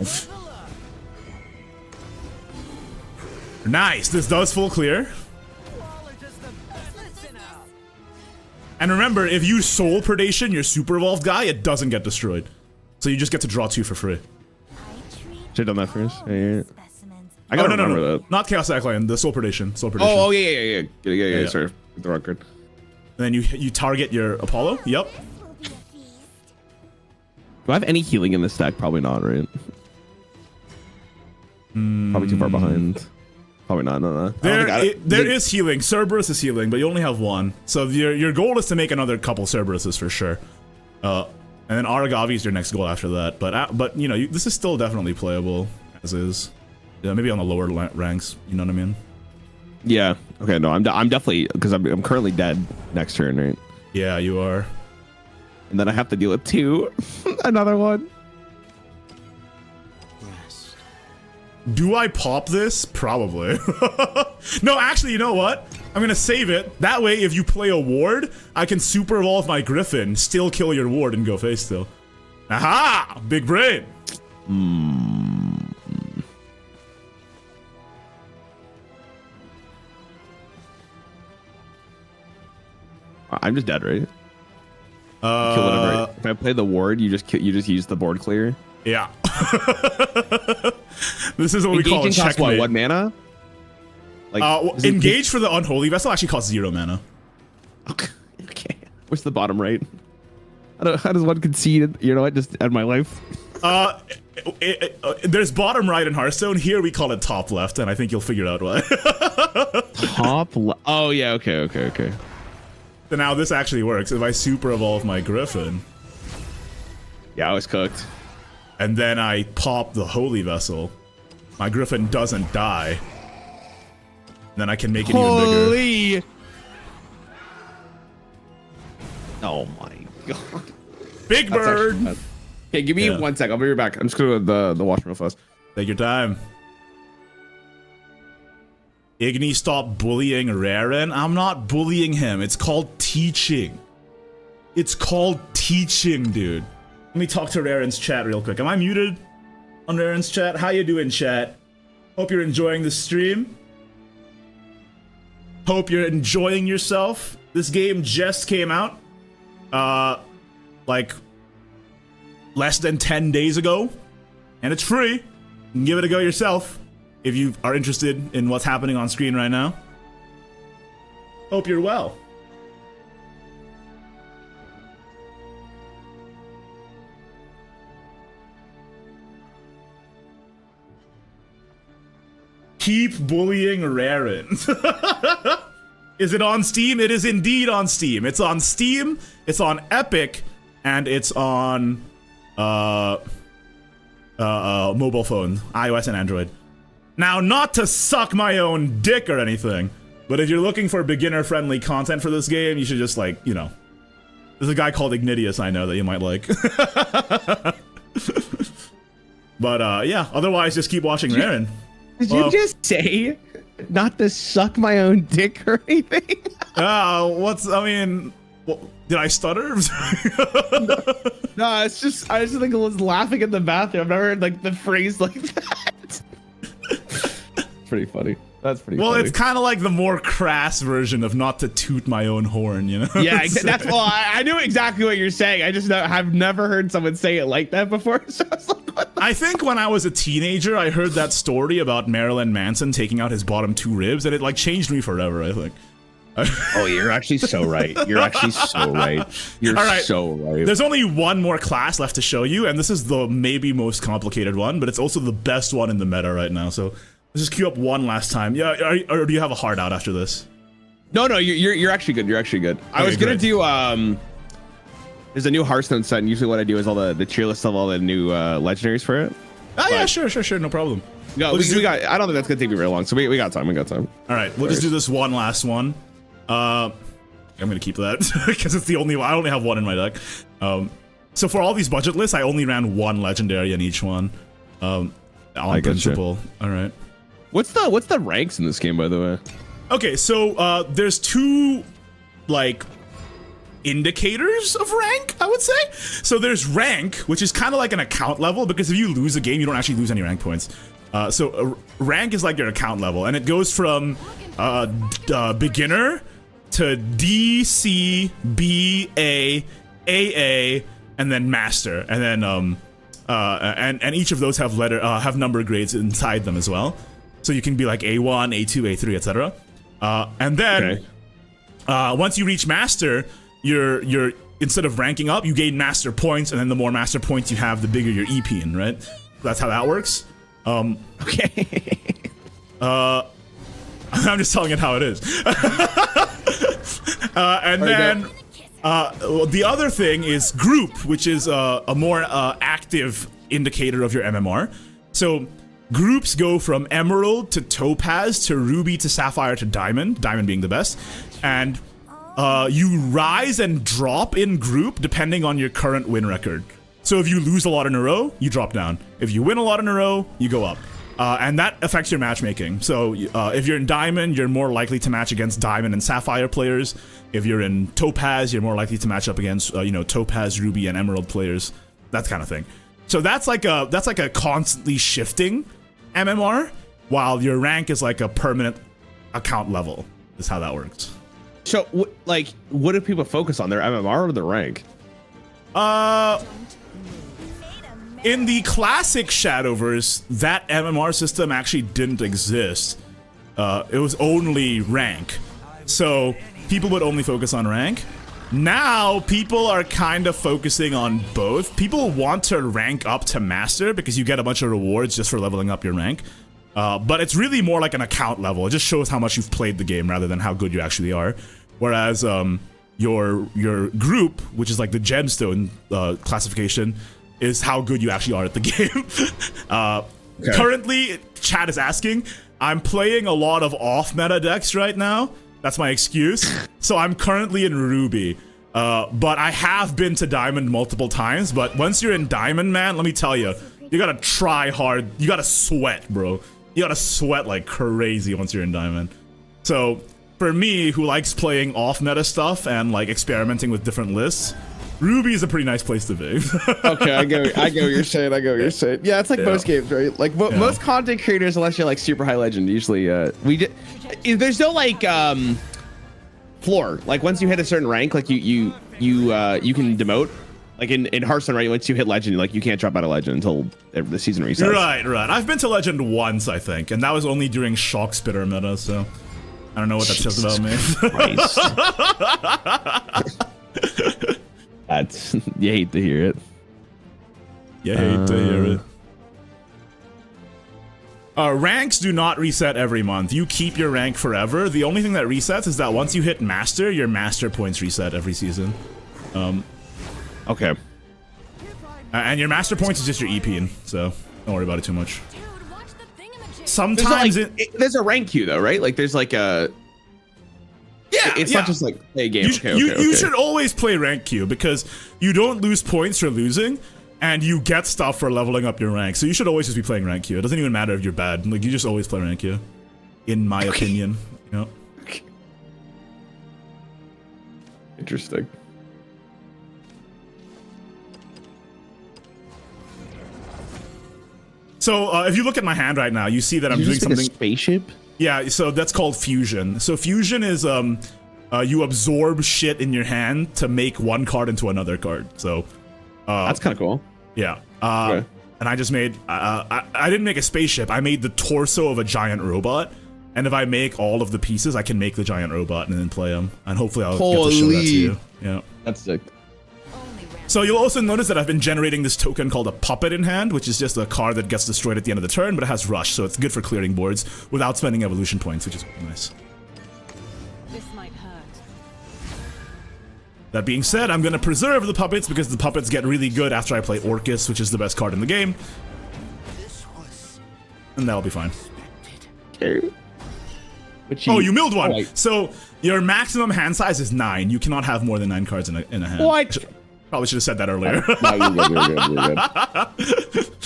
Nice. This does full clear. And remember, if you Soul Predation your super evolved guy, it doesn't get destroyed. So you just get to draw 2 for free. Should've done that first. Yeah. I gotta remember that. Not Chaos Sackline, the Soul Predation. Oh, yeah. Sorry, the wrong card. And then you target your Apollo. Yep. Do I have any healing in this deck? Probably not, right? Probably too far behind. Probably not. No. There is healing. Cerberus is healing, but you only have 1. So your goal is to make another couple Cerberuses for sure. And then Aragavi is your next goal after that. But you know, this is still definitely playable as is. Yeah, maybe on the lower ranks. You know what I mean? Yeah. Okay. No, I'm definitely, because I'm currently dead next turn, right? Yeah, you are. And then I have to deal with 2. Another one. Yes. Do I pop this? Probably. No, actually, you know what? I'm gonna save it. That way, if you play a ward, I can super evolve my Griffin, still kill your ward, and go face still. Aha! Big brain. I'm just dead, right? Kill whatever. If I play the ward, you just use the board clear. Yeah. This is what we call a checkmate. What mana? Like engage for the Unholy Vessel actually costs 0 mana. Okay. Where's the bottom right? How does one concede? You know what? Just end my life. There's bottom right in Hearthstone. Here we call it top left, and I think you'll figure out why. Top left. Oh yeah. Okay. So now this actually works. If I super evolve my Griffin. Yeah, I was cooked. And then I pop the Holy Vessel. My Griffin doesn't die. Then I can make it even bigger. Oh my god. Big bird. Okay, give me 1 sec. I'll be right back. I'm just going to the washroom real fast. Take your time. Igni, stop bullying Raren. I'm not bullying him. It's called teaching. It's called teaching, dude. Let me talk to Raren's chat real quick. Am I muted on Raren's chat? How you doing, chat? Hope you're enjoying the stream. Hope you're enjoying yourself. This game just came out. Like less than 10 days ago. And it's free. You can give it a go yourself if you are interested in what's happening on screen right now. Hope you're well. Keep bullying Raren. Is it on Steam? It is indeed on Steam. It's on Steam, it's on Epic, and it's on mobile phone, iOS and Android. Now, not to suck my own dick or anything, but if you're looking for beginner-friendly content for this game, you should just, like, you know, there's a guy called Ignideus I know that you might like. But, yeah, otherwise, just keep watching Raren. Did you just say not to suck my own dick or anything? I mean, did I stutter? No, it's just, I just think I was laughing in the bathroom. I've never heard, like, the phrase like that. Pretty funny. That's pretty funny. Well, it's kind of like the more crass version of not to toot my own horn, you know? Yeah, that's, well, I knew exactly what you're saying. I just have never heard someone say it like that before. So I was like, what the I think when I was a teenager, I heard that story about Marilyn Manson taking out his bottom 2 ribs, and it, like, changed me forever, I think. Oh, you're actually so right. You're actually so right. You're All right. so right. There's only one more class left to show you, and this is the maybe most complicated one, but it's also the best one in the meta right now, so let's just queue up one last time. Yeah, or do you have a hard out after this? No, you're actually good. You're actually good. I Okay, was gonna great. do there's a new Hearthstone set, and usually what I do is all the tier list of all the new legendaries for it. Oh yeah, sure, no problem. No, we got. I don't think that's gonna take me very long, so we got time. We got time. All right, we'll just do this one last one. I'm gonna keep that because it's the only one. I only have one in my deck. So for all these budget lists, I only ran one legendary in each one. On principle. All right. What's the ranks in this game, by the way? Okay, so there's 2 like indicators of rank, I would say. So there's rank, which is kind of like an account level, because if you lose a game, you don't actually lose any rank points. So rank is like your account level, and it goes from beginner to D, C, B, A, AA, and then master, and then and each of those have number grades inside them as well. So you can be like A1, A2, A3, etc. And then once you reach master, you're instead of ranking up, you gain master points, and then the more master points you have, the bigger your EP in, right? That's how that works. Okay. I'm just telling it how it is. And then the other thing is group, which is a more active indicator of your MMR. So groups go from emerald to topaz to ruby to sapphire to diamond being the best. And you rise and drop in group depending on your current win record. So if you lose a lot in a row, you drop down. If you win a lot in a row, you go up. And that affects your matchmaking. So if you're in diamond, you're more likely to match against diamond and sapphire players. If you're in topaz, you're more likely to match up against topaz, ruby, and emerald players. That kind of thing. So that's like a constantly shifting MMR, while your rank is like a permanent account level. Is how that works. So what do people focus on, their MMR or their rank? In the classic Shadowverse, that MMR system actually didn't exist. It was only rank. So people would only focus on rank. Now people are kind of focusing on both. People want to rank up to master because you get a bunch of rewards just for leveling up your rank. But it's really more like an account level. It just shows how much you've played the game rather than how good you actually are. Whereas your group, which is like the gemstone classification, is how good you actually are at the game. Okay. Currently, chat is asking, I'm playing a lot of off-meta decks right now. That's my excuse. So I'm currently in Ruby. But I have been to Diamond multiple times. But once you're in Diamond, man, let me tell you, you gotta try hard. You gotta sweat, bro. You gotta sweat like crazy once you're in Diamond. So for me, who likes playing off-meta stuff and like experimenting with different lists, Ruby is a pretty nice place to be. Okay, I get what you're saying. Yeah, it's like most games, right? Like most content creators, unless you're like super high legend, usually there's no like floor. Like once you hit a certain rank, like you can demote. Like in Hearthstone, right? Once you hit legend, like you can't drop out of legend until the season resets. Right. I've been to legend once, I think, and that was only during Shock Spitter meta. So I don't know what that says about me. That's you hate to hear it. You hate to hear it. Ranks do not reset every month. You keep your rank forever. The only thing that resets is that once you hit master, your master points reset every season. Okay. And your master points is just your EP, so don't worry about it too much. Dude, watch the thingamajig. Sometimes There's a rank queue though, right? Like there's like a. Yeah, it's yeah. not just like play a game. You should always play rank queue because you don't lose points for losing, and you get stuff for leveling up your rank. So you should always just be playing rank queue. It doesn't even matter if you're bad. Like you just always play rank queue, in my opinion. You know. Interesting. So if you look at my hand right now, you see that I'm doing something. Spaceship. Yeah, so that's called fusion. So fusion is you absorb shit in your hand to make one card into another card. So that's kind of cool. Yeah. Okay. And I just made I didn't make a spaceship. I made the torso of a giant robot. And if I make all of the pieces, I can make the giant robot and then play them. And hopefully I'll get to show that to you. Yeah. That's sick. So you'll also notice that I've been generating this token called a puppet in hand, which is just a card that gets destroyed at the end of the turn, but it has rush, so it's good for clearing boards without spending evolution points, which is nice. This might hurt. That being said, I'm gonna preserve the puppets because the puppets get really good after I play Orcus, which is the best card in the game. And that'll be fine. Oh, you milled one! Right. So your maximum hand size is 9. You cannot have more than 9 cards in a hand. What? Probably should have said that earlier. No, you're good.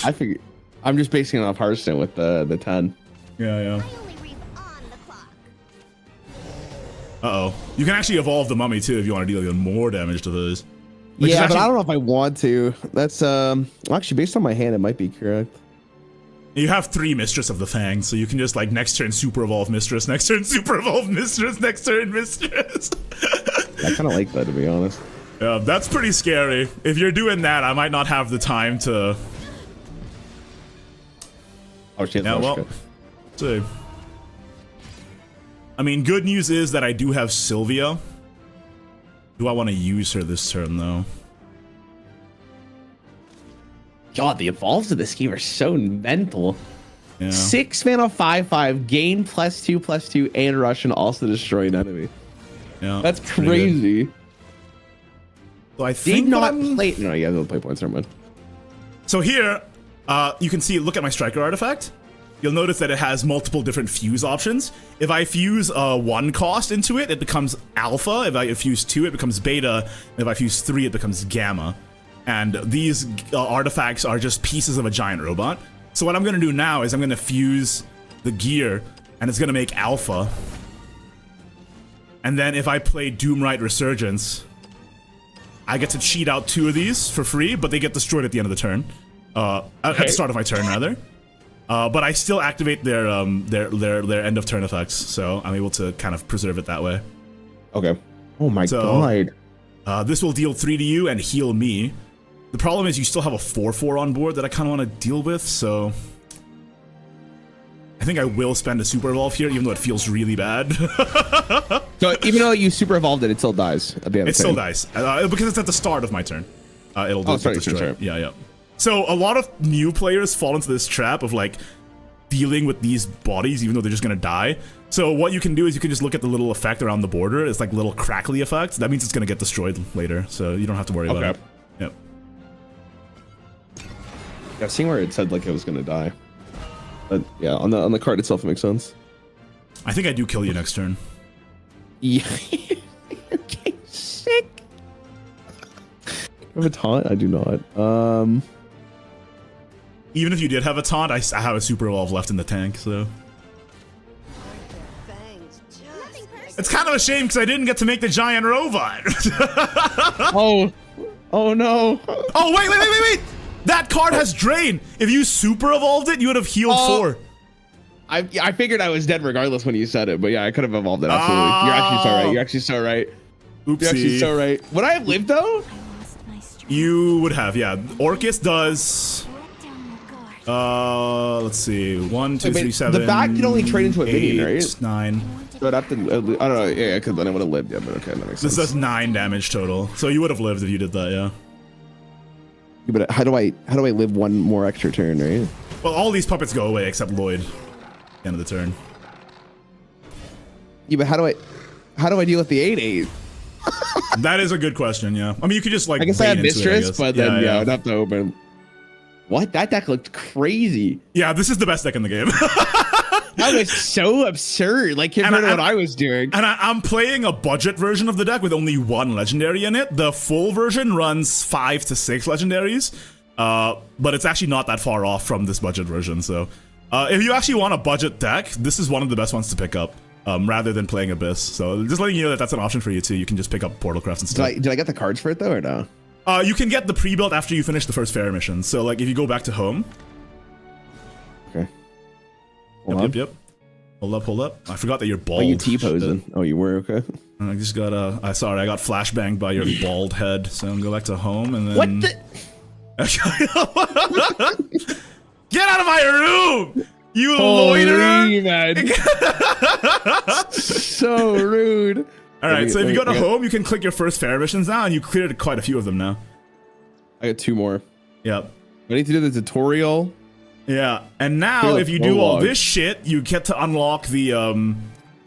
I figure I'm just basing it off Hearthstone with the 10. Yeah. I only read on the clock. Uh-oh. You can actually evolve the mummy too if you want to deal even more damage to those. Which is Yeah, actually, but I don't know if I want to. That's well, actually based on my hand, it might be correct. you have 3 Mistress of the Fang, so you can just like next turn super evolve Mistress, next turn super evolve Mistress, next turn Mistress. I kind of like that, to be honest. Yeah, that's pretty scary. If you're doing that, I might not have the time to. Oh, she has Yeah, well, see. I mean, good news is that I do have Sylvia. Do I want to use her this turn though? God, the evolves of this game are so mental. Yeah. 6 mana, 5/5, gain +2/2, and rush, and also destroy an enemy. Yeah, That's pretty good. crazy. So I think Did not what I'm- play. No, yeah, they'll play points. Never mind. So here, you can see, look at my striker artifact. You'll notice that it has multiple different fuse options. If I fuse 1 cost into it, it becomes alpha. If I fuse 2, it becomes beta. If I fuse 3, it becomes gamma. And these artifacts are just pieces of a giant robot. So what I'm going to do now is I'm going to fuse the gear, and it's going to make alpha. And then if I play Doomrite Resurgence, I get to cheat out 2 of these for free, but they get destroyed at the end of the turn. At the start of my turn, rather. But I still activate their end of turn effects, so I'm able to kind of preserve it that way. Okay. Oh my god. This will deal 3 to you and heal me. The problem is you still have a 4/4 on board that I kind of want to deal with, so I think I will spend a super evolve here, even though it feels really bad. So even though you super evolved it, it still dies at the end. It still dies because it's at the start of my turn. It'll Oh, sorry, destroy. sorry. Yeah. So a lot of new players fall into this trap of like dealing with these bodies, even though they're just gonna die. So what you can do is you can just look at the little effect around the border. It's like little crackly effects. That means it's gonna get destroyed later, so you don't have to worry about it. Yep. Yeah, seeing where it said like it was gonna die. But yeah, on the card itself, it makes sense. I think I do kill you next turn. Yeah. Okay, sick. I have a taunt? I do not. Even if you did have a taunt, I have a super evolve left in the tank, so. It's kind of a shame because I didn't get to make the giant robot. Oh no. Oh, wait. That card has drain. If you super evolved it, you would have healed 4. I figured I was dead regardless when you said it, but yeah, I could have evolved it. Absolutely. You're actually so right. You're actually so right. Oopsie. You're actually so right. Would I have lived though? You would have, yeah. Orcus does. Let's see. 1, 2, 3, 7. The back can only trade into a minion, right? 9. So I'd have to. I don't know. Yeah, because then I would have lived. Yeah, but okay, that makes sense. This does 9 damage total. So you would have lived if you did that, yeah. Yeah, but how do I live one more extra turn, right? Well, all these puppets go away except Lloyd. At the end of the turn. Yeah, but how do I deal with the 8/8? That is a good question. Yeah. I mean, you could just like. I guess I bait had into it, Mistress, guess. but then I'd have to open. What? That deck looked crazy. Yeah, this is the best deck in the game. That was so absurd. Like compared to what I was doing. And I'm playing a budget version of the deck with only 1 legendary in it. The full version runs 5 to 6 legendaries, but it's actually not that far off from this budget version. So, if you actually want a budget deck, this is one of the best ones to pick up, rather than playing Abyss. So, just letting you know that that's an option for you too. You can just pick up Portalcraft instead. Did I get the cards for it though, or no? You can get the pre-built after you finish the first fair mission. So, like, if you go back to home. Okay. Yep. Hold up. I forgot that you're bald. Oh, you T-posing. Oh, you were? Okay. I just got I got flashbanged by your bald head. So I'm gonna go back to home and then. What the? Get out of my room! You Holy loiterer! Man. So rude. Alright, so if you go to home, you can click your first fair missions now, and you cleared quite a few of them now. I got 2 more. Yep. I need to do the tutorial. Yeah, and now if you do all this shit, you get to unlock the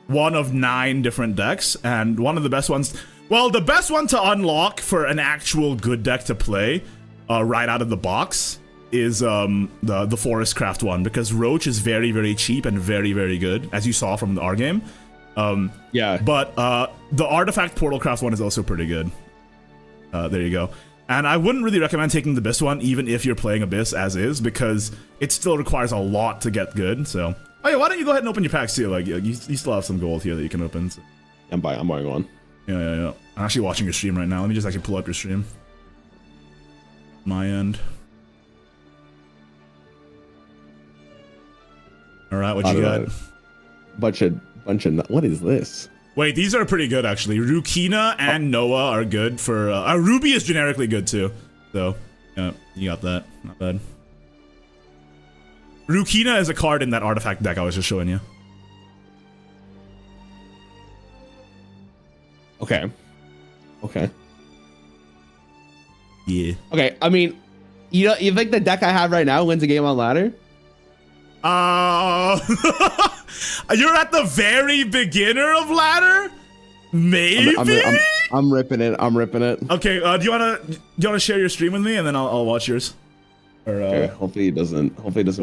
one of 9 different decks, and one of the best ones. Well, the best one to unlock for an actual good deck to play, right out of the box, is the Forest Craft one, because Roach is very, very cheap and very, very good, as you saw from our game. Yeah. But the Artifact Portalcraft one is also pretty good. There you go. And I wouldn't really recommend taking the Abyss one, even if you're playing Abyss as is, because it still requires a lot to get good. So, oh yeah, why don't you go ahead and open your packs too? Like, you still have some gold here that you can open. So. I'm buying one. Yeah. I'm actually watching your stream right now. Let me just actually pull up your stream. My end. All right, what you got? Bunch of. What is this? Wait, these are pretty good actually. Rukina and Noah are good for. Ruby is generically good too. So, yeah, you got that. Not bad. Rukina is a card in that artifact deck I was just showing you. Okay. Yeah. Okay. I mean, you think the deck I have right now wins a game on ladder? You're at the very beginner of ladder? Maybe? I'm ripping it. Okay, do you wanna share your stream with me and then I'll watch yours? Or okay, hopefully it doesn't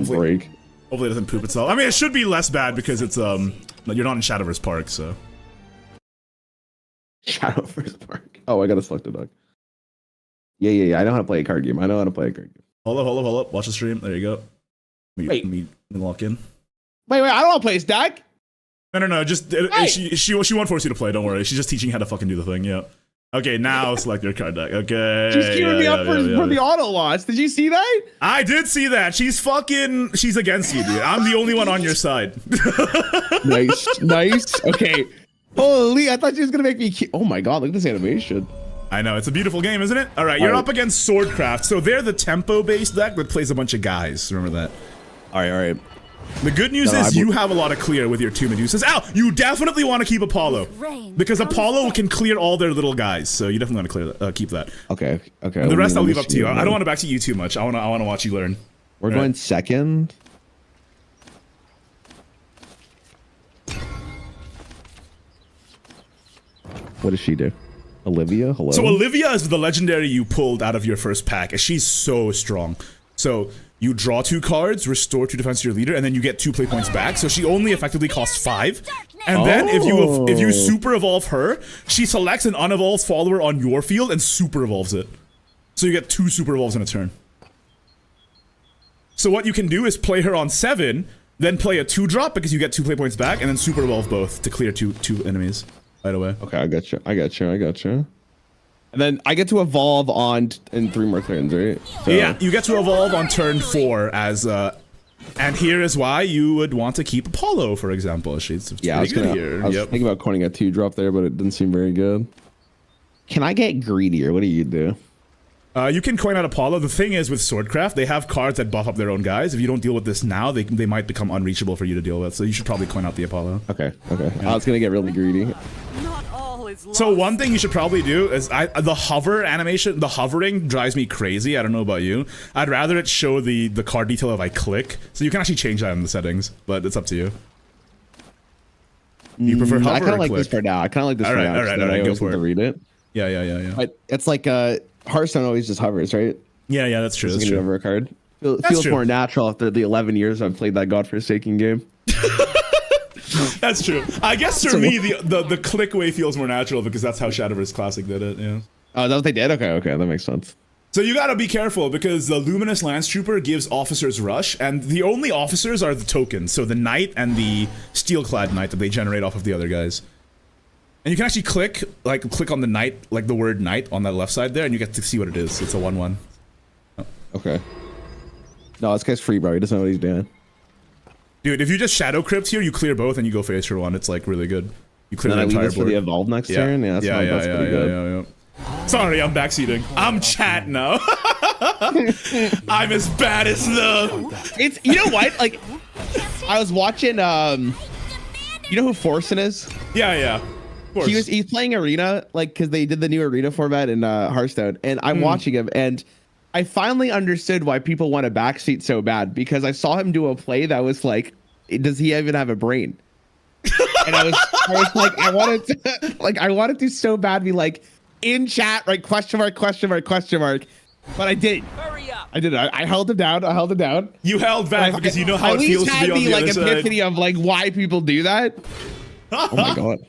break. Hopefully it doesn't poop itself. I mean, it should be less bad because it's you're not in Shadowverse Park, so. Shadowverse Park. Oh, I gotta select a dog. Yeah. I know how to play a card game. Hold up. Watch the stream. There you go. Let me lock in. Wait, I don't want to play this deck. No. Just she won't force you to play. Don't worry. She's just teaching you how to fucking do the thing. Yeah. Okay, now select your card deck. Okay. She's queuing me up for the auto loss. Did you see that? I did see that. She's against you, dude. I'm the only one on your side. Nice. Okay. Holy, I thought she was gonna make me. Oh my god, look at this animation. I know, it's a beautiful game, isn't it? All right, you're up against Swordcraft. So they're the tempo-based deck that plays a bunch of guys. Remember that. All right. The good news is you have a lot of clear with your 2 Medusas. Ow! You definitely want to keep Apollo. Because Apollo can clear all their little guys, so you definitely want to keep that. Okay. And the rest I'll leave up to you. I don't want to backseat you too much. I want to watch you learn. We're going second. What does she do? Olivia? Hello? So Olivia is the legendary you pulled out of your first pack, and she's so strong. So you draw 2 cards, restore 2 defense to your leader, and then you get 2 play points back. So she only effectively costs 5. And then if you super evolve her, she selects an unevolved follower on your field and super evolves it. So you get 2 super evolves in a turn. So what you can do is play her on 7, then play a 2-drop because you get 2 play points back, and then super evolve both to clear two enemies right away. Okay, I got you. And then I get to evolve in 3 more turns, right? So. Yeah, you get to evolve on turn 4 as and here is why you would want to keep Apollo, for example. I was thinking about coining a 2-drop there, but it didn't seem very good. Can I get greedier? What do you do? You can coin out Apollo. The thing is with Swordcraft, they have cards that buff up their own guys. If you don't deal with this now, they might become unreachable for you to deal with. So you should probably coin out the Apollo. Okay. Yeah. I was gonna get really greedy. Not all is So lost. one thing you should probably do is the hover animation, the hovering drives me crazy. I don't know about you. I'd rather it show the card detail if I click. So you can actually change that in the settings, but it's up to you. You prefer hover I kind or of like click? this for now. I kind of like this All for right, now. all right, so all that right, I go always for get to it. read it. Yeah. But it's like Hearthstone always just hovers, right? Yeah, that's true. Just That's getting true. over a card. That's Feels true. more natural after the 11 years I've played that godforsaken game. That's true. I guess for me, the click way feels more natural because that's how Shadowverse Classic did it. Yeah. Oh, is that what they did? Okay, that makes sense. So you gotta be careful because the Luminous Lance Trooper gives officers rush, and the only officers are the tokens. So the Knight and the Steelclad Knight that they generate off of the other guys. And you can actually click on the Knight, like the word Knight on that left side there, and you get to see what it is. It's a 1/1. Oh. Okay. No, this guy's free, bro. He doesn't know what he's doing. Dude, if you just Shadow Crypt here, you clear both and you go face for one. It's like really good. You clear And the then I leave entire this for board. the evolve next turn. Yeah, that's pretty good. Yeah. Sorry, I'm backseating. I'm chat now. I'm as bad as the. It's, you know what? Like, I was watching. You know who Forsen is? Yeah. Of course. He's playing arena, like, because they did the new arena format in Hearthstone, and I'm watching him, and I finally understood why people want a backseat so bad, because I saw him do a play that was like, does he even have a brain? And I was like, I wanted to so bad be like in chat, right? Question mark. But I did. Hurry up. I did. I held him down. You held back because you know how at it feels least to be had on the the like other side. epiphany of like why people do that. Oh my god.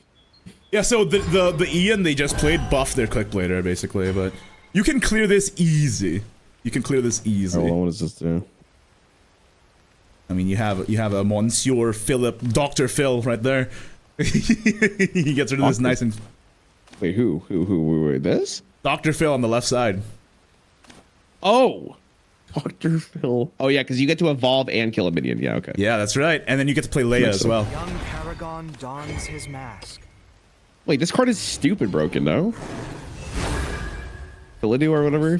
Yeah, so the Ian they just played buff their click blader basically, but you can clear this easy. You can clear this easily. Oh, what does this do? I mean, you have a Monsieur Philip, Dr. Phil right there. He gets rid of this nice and. Wait, who? This? Dr. Phil on the left side. Oh, Dr. Phil. Oh yeah, because you get to evolve and kill a minion. Yeah, okay. Yeah, that's right. And then you get to play Leia as well. Young Paragon dons his mask. Wait, this card is stupid broken, no? Philidu or whatever.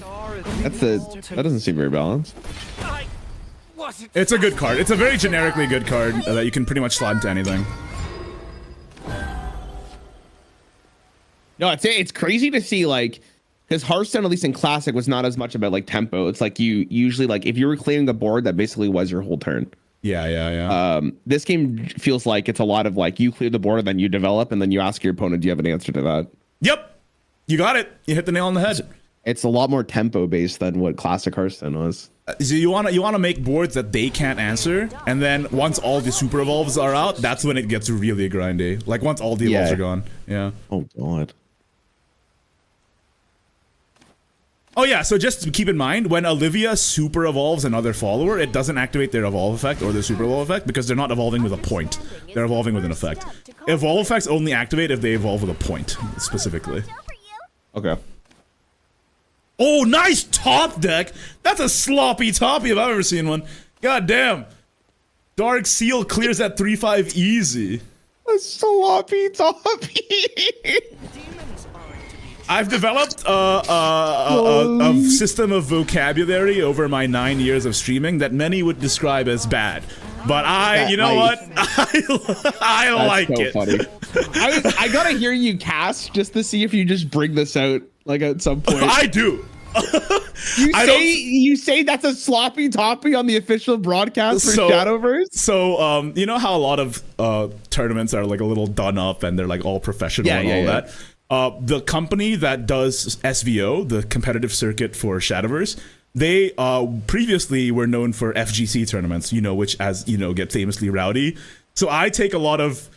That doesn't seem very balanced. It's a good card. It's a very generically good card that you can pretty much slot into anything. No, it's crazy to see, like, because Hearthstone, at least in Classic, was not as much about like tempo. It's like you usually, like, if you were clearing the board, that basically was your whole turn. Yeah. This game feels like it's a lot of like you clear the board and then you develop and then you ask your opponent, do you have an answer to that? Yep. You got it. You hit the nail on the head. It's a lot more tempo based than what Classic Hearthstone was. So you wanna make boards that they can't answer, and then once all the super evolves are out, that's when it gets really grindy. Like once all the evolves are gone. Yeah. Oh god. Oh yeah, so just keep in mind, when Olivia super evolves another follower, it doesn't activate their evolve effect or their super evolve effect because they're not evolving with a point. They're evolving with an effect. Evolve effects only activate if they evolve with a point, specifically. Okay. Oh, nice top deck! That's a sloppy toppy if I've ever seen one. God damn. Dark Seal clears that 3/5 easy. A sloppy toppy. I've developed a system of vocabulary over my 9 years of streaming that many would describe as bad. But you know what? I like so it. Funny. I gotta hear you cast just to see if you just bring this out like at some point. I do. You say that's a sloppy toppy on the official broadcast for Shadowverse? So you know how a lot of tournaments are like a little done up and they're like all professional and all that. The company that does SVO, the competitive circuit for Shadowverse, they previously were known for FGC tournaments, which, as you know, get famously rowdy. So I take a lot of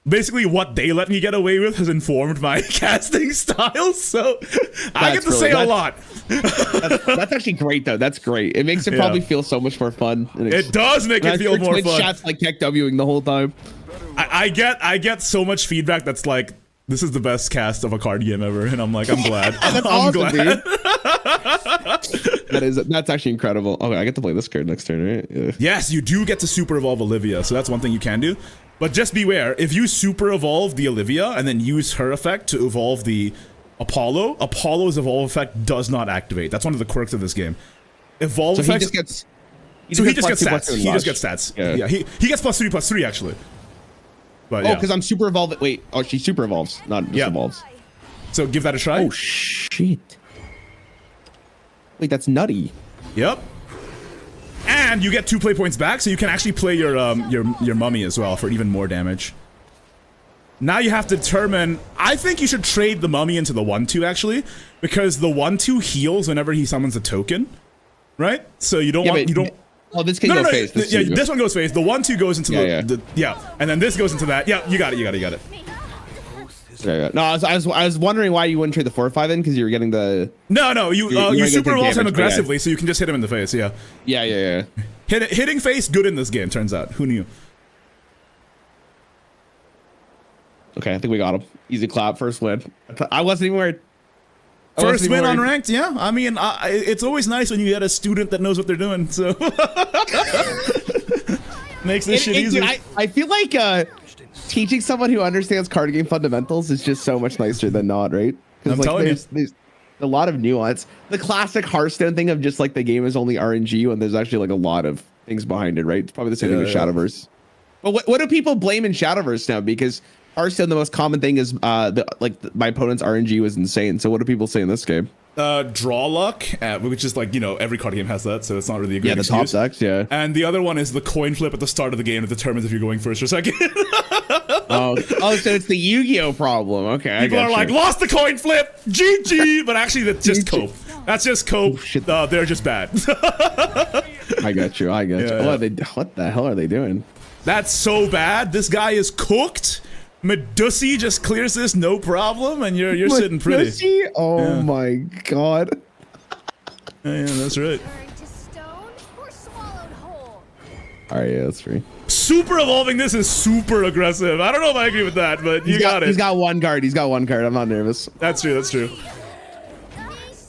basically what they let me get away with has informed my casting style. So I get to say a lot. That's actually great, though. That's great. It makes it probably feel so much more fun. It does make it feel more fun. Chat's like tech Wing the whole time. I get so much feedback that's like, this is the best cast of a card game ever, and I'm like, I'm glad. That's I'm awesome, glad. Dude. That's actually incredible. Okay, I get to play this card next turn, right? Yeah. Yes, you do get to super evolve Olivia, so that's one thing you can do. But just beware, if you super evolve the Olivia and then use her effect to evolve the Apollo, Apollo's evolve effect does not activate. That's one of the quirks of this game. Evolve effects. He just gets stats. He just gets stats. Yeah, he gets +3/+3 actually. But Oh, yeah. because I'm super evolved. Wait. Oh, she super evolves, not just Yeah. evolves. So give that a try. Oh shit. Wait, that's nutty. Yep. And you get 2 play points back, so you can actually play your mummy as well for even more damage. Now you have to determine. I think you should trade the mummy into the 1/2 actually, because the 1/2 heals whenever he summons a token, right? So you don't want you don't. Oh, this can go face. This one goes face. The 1/2 goes into the and then this goes into that. Yeah, you got it. Yeah. No, I was wondering why you wouldn't trade the 4/5 in, because you were getting the. No, you you're super getting evolve him damage, aggressively, so you can just hit him in the face. Yeah. Yeah. Hitting face good in this game. Turns out. Who knew? Okay, I think we got him. Easy clap, first win. I wasn't even worried. First win on ranked, yeah. I mean, it's always nice when you get a student that knows what they're doing. So makes this shit easy. Dude, I feel like teaching someone who understands card game fundamentals is just so much nicer than not, right? I'm like, telling you. There's a lot of nuance. The classic Hearthstone thing of just like the game is only RNG when there's actually like a lot of things behind it, right? It's probably the same thing with Shadowverse. But what do people blame in Shadowverse now? Because Hearthstone, the most common thing is my opponent's RNG was insane. So what do people say in this game? Draw luck, which is like, every card game has that, so it's not really a great excuse. Top decks, yeah. And the other one is the coin flip at the start of the game that determines if you're going first or second. oh, so it's the Yu-Gi-Oh problem. Okay, people are like, lost the coin flip, GG, but actually that's just cope. That's just cope. They're just bad. I got you. Yeah. What the hell are they doing? That's so bad. This guy is cooked. Medusi just clears this no problem, and you're sitting pretty. Medusi? Oh my god. Yeah, that's right. Turned to stone or swallowed whole. Alright, yeah, that's free. Super evolving this is super aggressive. I don't know if I agree with that, but you got it. He's got one card. I'm not nervous. That's true.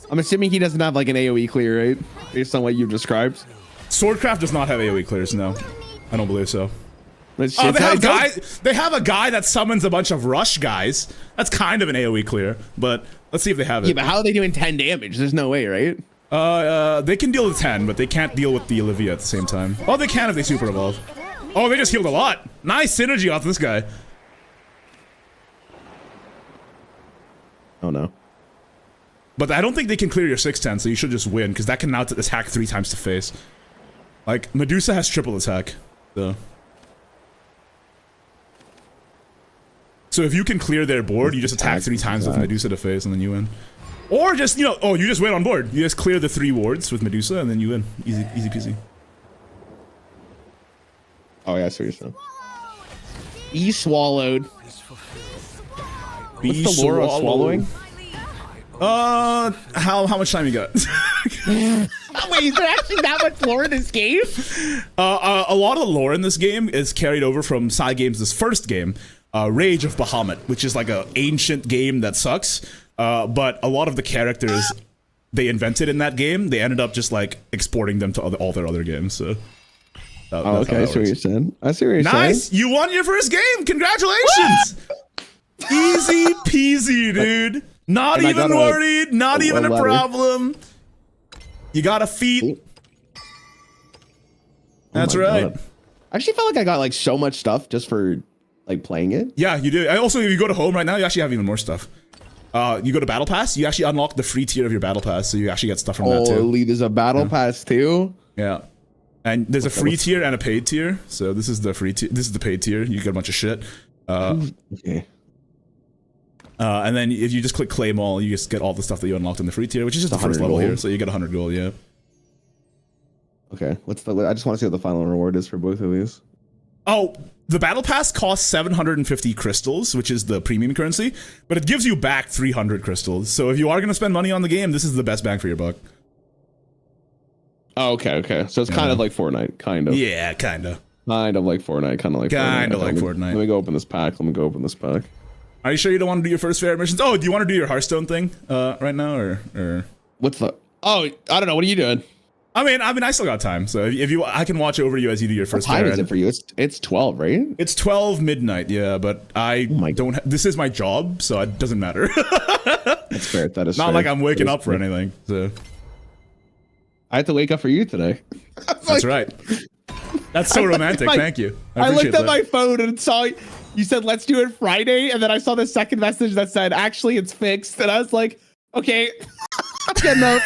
I'm assuming he doesn't have like an AoE clear, right? Based on what you've described. Swordcraft does not have AoE clears, no. I don't believe so. They have a guy that summons a bunch of rush guys. That's kind of an AoE clear, but let's see if they have it. Yeah, but how are they doing 10 damage? There's no way, right? They can deal with 10, but they can't deal with the Olivia at the same time. Oh, they can if they super evolve. Oh, they just healed a lot. Nice synergy off this guy. Oh no. But I don't think they can clear your 610, so you should just win, because that can now attack 3 times to face. Like, Medusa has triple attack, so. So if you can clear their board, you just attack 3 times with Medusa to face, and then you win. Or just, you just win on board. You just clear the 3 wards with Medusa, and then you win. Easy peasy. Oh yeah, seriously. Be swallowed. What's the lore of swallowing? How much time you got? Wait, is there actually that much lore in this game? A lot of the lore in this game is carried over from Cygames' first game, Rage of Bahamut, which is like an ancient game that sucks. But a lot of the characters they invented in that game, they ended up just like exporting them to all their other games. So. Okay, I see what you're saying. I see what you're saying. Nice, you won your first game. Congratulations. Easy peasy, dude. Not even worried. Not even a problem. You got a feat. That's right. God. I actually felt like I got like so much stuff just for like playing it. Yeah, you do. Also, if you go to home right now, you actually have even more stuff. You go to Battle Pass, you actually unlock the free tier of your Battle Pass, so you actually get stuff from that too. Holy, there's a Battle Pass too? Yeah. And there's a free tier and a paid tier. So this is the free tier. This is the paid tier. You get a bunch of shit. Okay. And then if you just click claim all, you just get all the stuff that you unlocked in the free tier, which is just the first level here. So you get 100 gold, yeah. Okay. I just want to see what the final reward is for both of these. Oh, the Battle Pass costs 750 crystals, which is the premium currency, but it gives you back 300 crystals. So if you are going to spend money on the game, this is the best bang for your buck. Oh, okay. So it's kind of like Fortnite, kind of. Yeah, kind of. Kind of like Fortnite, Fortnite. Let me go open this pack. Are you sure you don't want to do your first fair missions? Oh, do you want to do your Hearthstone thing right now, or? What's the? Oh, I don't know. What are you doing? I mean, I still got time. So if you, I can watch over you as you do your first. What time is it for you? It's 12, right? It's 12 midnight. Yeah, but I don't. This is my job, so it doesn't matter. That's fair. That is not fair. like I'm waking up for anything. So I have to wake up for you today. That's right. That's so romantic. Thank you. I looked appreciate at that. my phone and saw you said let's do it Friday, and then I saw the second message that said actually it's fixed, and I was like, okay, I'm getting up.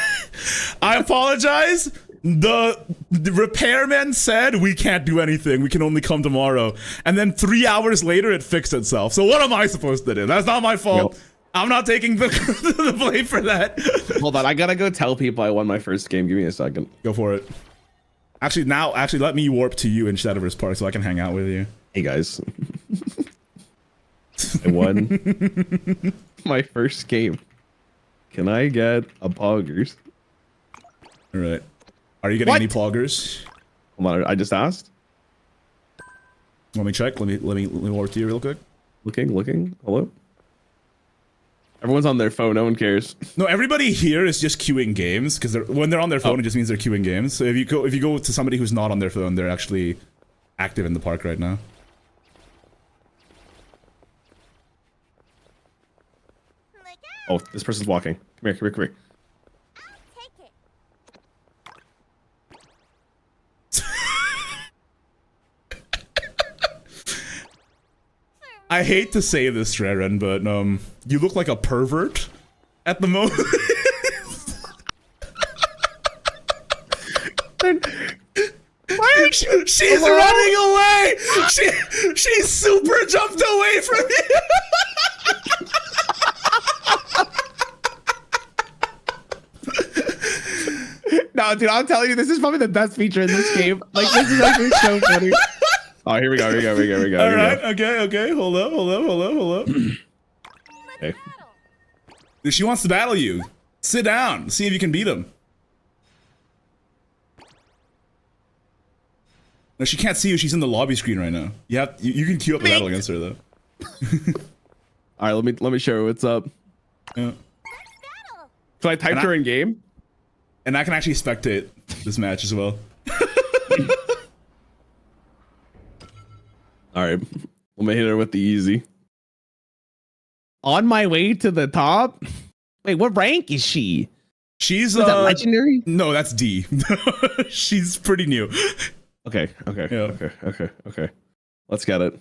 I apologize. The repairman said we can't do anything. We can only come tomorrow. And then 3 hours later, it fixed itself. So what am I supposed to do? That's not my fault. Yep. I'm not taking the blame for that. Hold on, I gotta go tell people I won my first game. Give me a second. Go for it. Actually, let me warp to you in Shadowverse Park so I can hang out with you. Hey guys, I won my first game. Can I get a poggers? All right. Are you getting any poggers? Hold on, I just asked. Let me check. Let me warp to you real quick. Looking. Hello. Everyone's on their phone. No one cares. No, everybody here is just queuing games because when they're on their phone, it just means they're queuing games. So if you go to somebody who's not on their phone, they're actually active in the park right now. Oh, this person's walking. Come here. Take it. I hate to say this, Raren, but you look like a pervert at the moment. She's running away. She super jumped away from you. No, dude, I'm telling you, this is probably the best feature in this game. Like, this is actually so funny. Oh, here we go. All right, okay. Hold up. Okay. She wants to battle you. Sit down. See if you can beat him. No, she can't see you. She's in the lobby screen right now. You can queue up a battle against her though. All right, let me show her what's up. Yeah. So I typed her in game, and I can actually spectate this match as well. All right, let me hit her with the easy. On my way to the top. Wait, what rank is she? She's that legendary? No, that's D. She's pretty new. Okay. Yeah. Okay. Let's get it.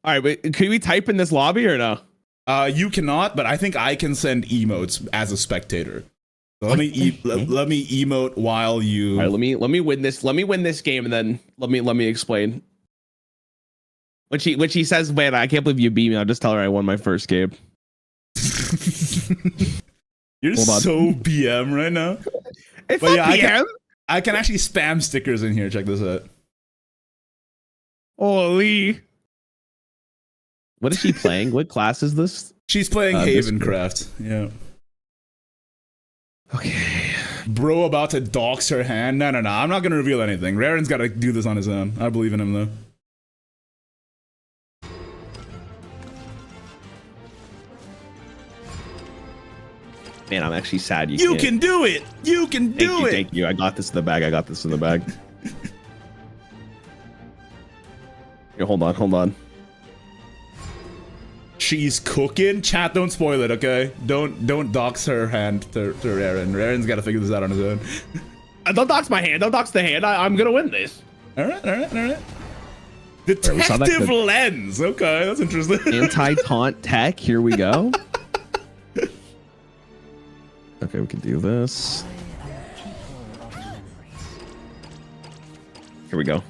All right, wait, can we type in this lobby or no? You cannot, but I think I can send emotes as a spectator. So let me emote while you. All right, let me win this. Let me win this game, and then let me explain. When she says, "Man, I can't believe you beat me," I'll just tell her I won my first game. You're so BM right now. It's not BM. I can actually spam stickers in here. Check this out. Holy. What is she playing? What class is this? She's playing Havencraft. Yeah. Okay. Bro about to dox her hand. No. I'm not going to reveal anything. Raren's got to do this on his own. I believe in him, though. Man, I'm actually sad you can do it. You can do it. Thank you. I got this in the bag. Here, hold on. She's cooking. Chat, don't spoil it, okay? Don't dox her hand to Raren. Raren's got to figure this out on his own. Don't dox my hand. Don't dox the hand. I'm gonna win this. All right. Detective lens. Okay, that's interesting. Anti-taunt tech. Here we go. Okay, we can do this. Here we go.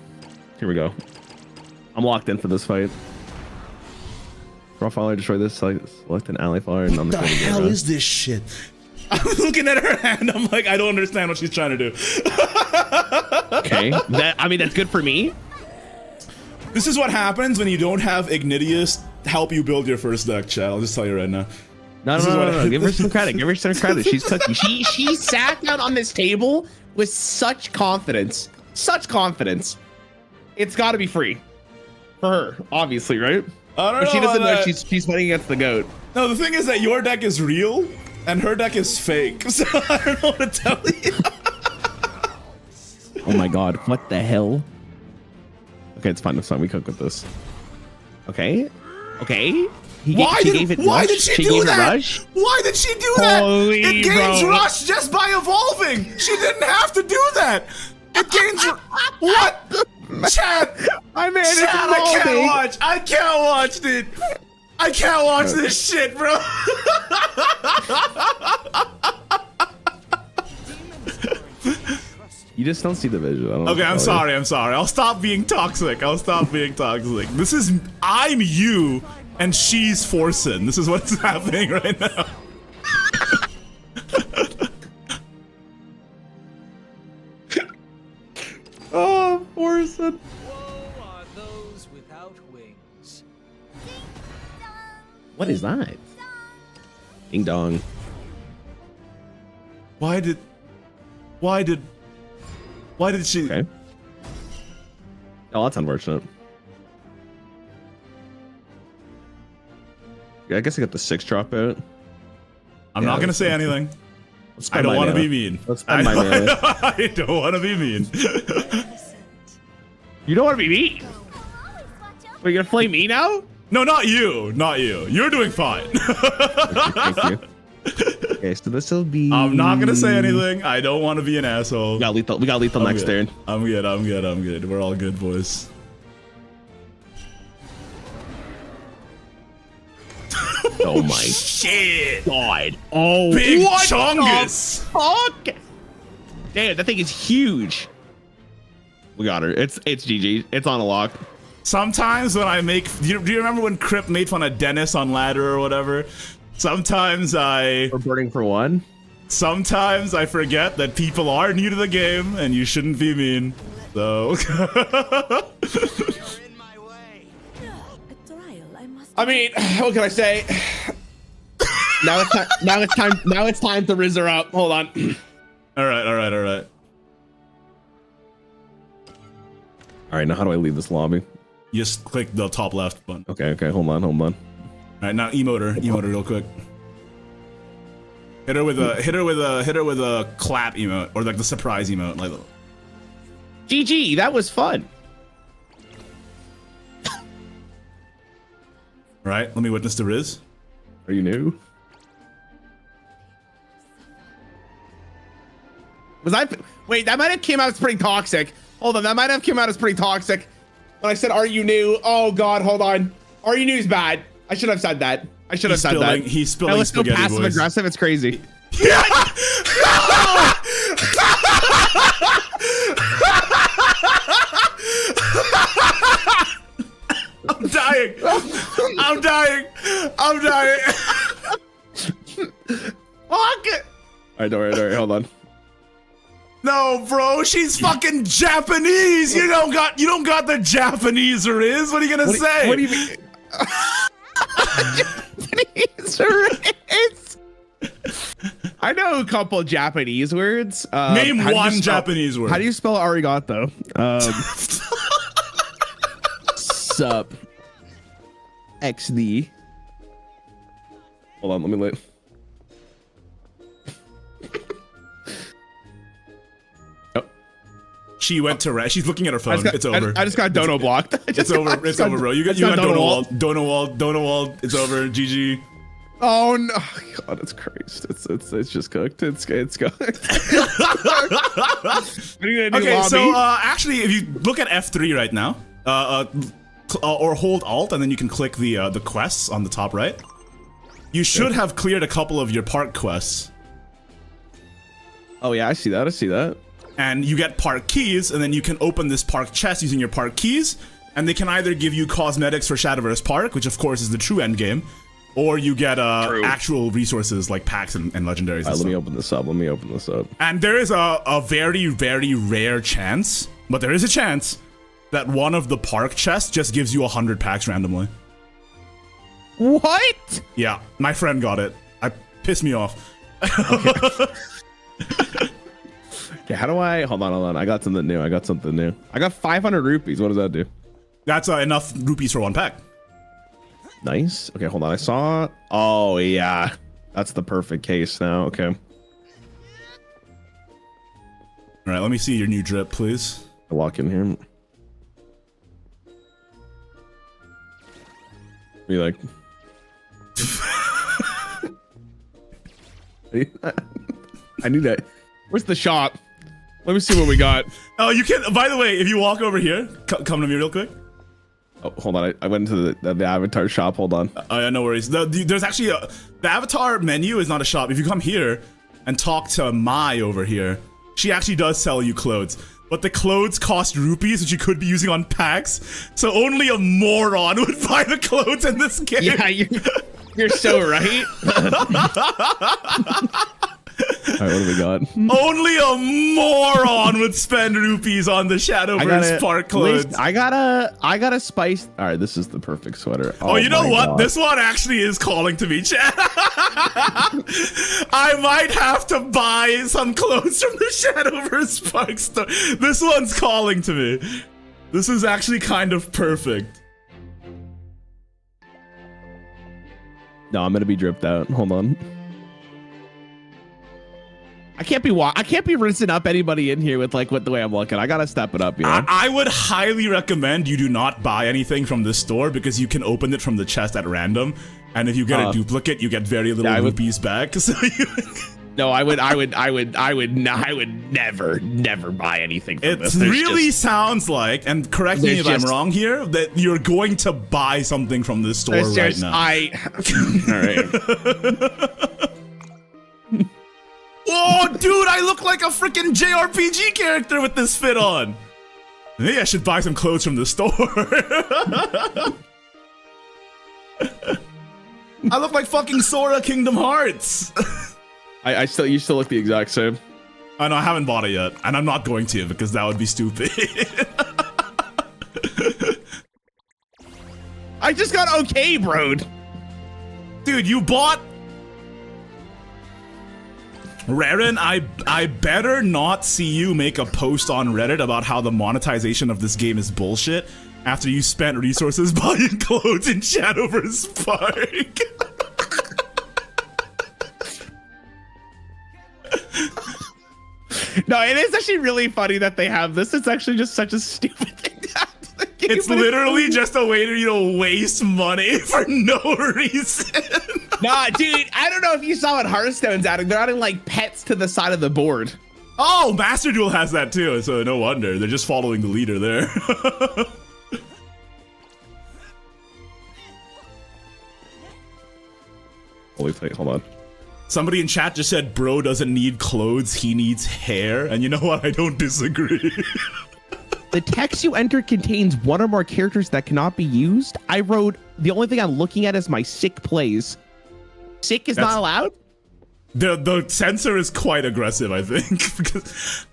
I'm locked in for this fight. Raw follower, destroy this. Select an ally follower. And what the hell is this shit? I'm looking at her hand. I'm like, I don't understand what she's trying to do. Okay, that's good for me. This is what happens when you don't have Ignideus help you build your first deck, chat. I'll just tell you right now. No. Give her some credit. She's cooking. She sat down on this table with such confidence. It's got to be free for her, obviously, right? I don't know. She doesn't know she's fighting against the goat. No, the thing is that your deck is real and her deck is fake. So I don't know what to tell you. Oh my god, what the hell? Okay, it's fine. We cook with this. Okay. Why did she do that? Why did she do that? Holy it gains bro. rush just by evolving. She didn't have to do that. It gains. What? Chat! My man is Chat, I can't evolving. watch! I can't watch, dude! I can't watch this shit, bro! You just don't see the visual. I don't know Okay, what to I'm tell sorry, I'm sorry. I'll stop being toxic. I'll stop being toxic. This is... I'm you, and she's Forsen. This is what's happening right now. Oh, Forsen. Woe are those without wings. What is that? Ding dong. Why did she... Okay. Oh, that's unfortunate. Yeah, I guess I got the 6 drop out. I'm not gonna say anything. Let's I spend don't my want to mana. be mean. Let's spend my mana. I don't want to be mean. You don't want to be mean. Are you gonna flame me now? No, not you. Not you. You're doing fine. Thank you. Okay, so this will be. I'm not gonna say anything. I don't want to be an asshole. We got lethal. We got lethal next good. turn. I'm good. I'm good. I'm good. We're all good, boys. Oh my shit! God! Oh, Big what Chungus! the fuck? Damn, that thing is huge. We got her. It's GG. It's on a lock. Sometimes when I make, do you remember when Crip made fun of Dennis on Ladder or whatever? Sometimes We're burning for one. Sometimes I forget that people are new to the game and you shouldn't be mean. So. I mean, what can I say? Now it's time. Now it's time. Now it's time to rizz her up. Hold on. All right. All right. All right. All right. Now how do I leave this lobby? You just click the top left button. Okay. Okay. Hold on. Hold on. All right. Now emote her. Emote her real quick. Hit her with a clap emote or like the surprise emote. Like. GG. That was fun. All right. Let me witness the Riz. Are you new? Was I? Wait, that might have came out as pretty toxic. Hold on, that might have came out as pretty toxic. When I said, "Are you new?" Oh God, hold on. Are you new is bad. I should have said that. I should have said that. He's spilling That was so spaghetti, passive boys. aggressive. It's crazy. I'm dying. I'm dying. I'm dying. Fuck it. All right, don't worry. Hold on. No, bro, she's fucking Japanese. You don't got the Japanese Riz. What are you gonna say? What do you mean? Japanese Riz. I know a couple Japanese words. Name one Japanese word. How do you spell arigato? Sup. XD. Hold on, let me look. She went to rest. She's looking at her phone. It's over. I just got dono blocked. It's over. It's over, bro. You got dono wall. Dono wall. It's over. GG. Oh no! God, it's Christ. It's just cooked. It's cooked. Okay, so actually, if you look at F3 right now, or hold Alt, and then you can click the quests on the top right. You should have cleared a couple of your park quests. Oh yeah, I see that. And you get park keys, and then you can open this park chest using your park keys, and they can either give you cosmetics for Shadowverse Park, which of course is the true end game, or you get actual resources like packs and legendaries. Let me open this up. And there is a very, very rare chance, but there is a chance that one of the park chests just gives you 100 packs randomly. What? Yeah, my friend got it. Pissed me off. Okay, how do I... Hold on. I got something new. I got 500 rupees. What does that do? That's enough rupees for one pack. Nice. Okay, hold on. I saw... Oh, yeah. That's the perfect case now. Okay. All right, let me see your new drip, please. I'll walk in here. Be like... I knew that. Where's the shop? Let me see what we got. Oh, you can. By the way, if you walk over here, come to me real quick. Oh, hold on. I went into the avatar shop. Hold on. Oh, yeah, no worries. There's actually the avatar menu is not a shop. If you come here and talk to Mai over here, she actually does sell you clothes. But the clothes cost rupees, which you could be using on packs. So only a moron would buy the clothes in this game. Yeah, you're so right. All right, what do we got? Only a moron would spend rupees on the Shadowverse Park clothes. I gotta spice. All right, this is the perfect sweater. Oh, you know what? God. This one actually is calling to me, chat. I might have to buy some clothes from the Shadowverse Park store. This one's calling to me. This is actually kind of perfect. No, I'm gonna be dripped out. Hold on. I can't be rinsing up anybody in here with the way I'm looking. I gotta step it up, you know? I would highly recommend you do not buy anything from this store because you can open it from the chest at random, and if you get a duplicate, you get very little rupees back. So no, I would never buy anything from this. It really sounds like, and correct me if I'm wrong here, that you're going to buy something from this store right now. All right. Oh, dude, I look like a freaking JRPG character with this fit on. Maybe I should buy some clothes from the store. I look like fucking Sora Kingdom Hearts. You still look the exact same. I know, I haven't bought it yet, and I'm not going to because that would be stupid. I just got okay, bro. Dude, you bought... Raren, I better not see you make a post on Reddit about how the monetization of this game is bullshit after you spent resources buying clothes in Shadowverse Park. No, it is actually really funny that they have this. It's actually just such a stupid thing to have to the game. It's literally just a way to, waste money for no reason. Nah, dude, I don't know if you saw what Hearthstone's adding. They're adding like pets to the side of the board. Oh, Master Duel has that too, so no wonder. They're just following the leader there. Holy plate, hold on. Somebody in chat just said, bro doesn't need clothes, he needs hair. And you know what? I don't disagree. The text you enter contains one or more characters that cannot be used. I wrote, the only thing I'm looking at is my sick plays. Sick is not allowed? The censor is quite aggressive, I think. Because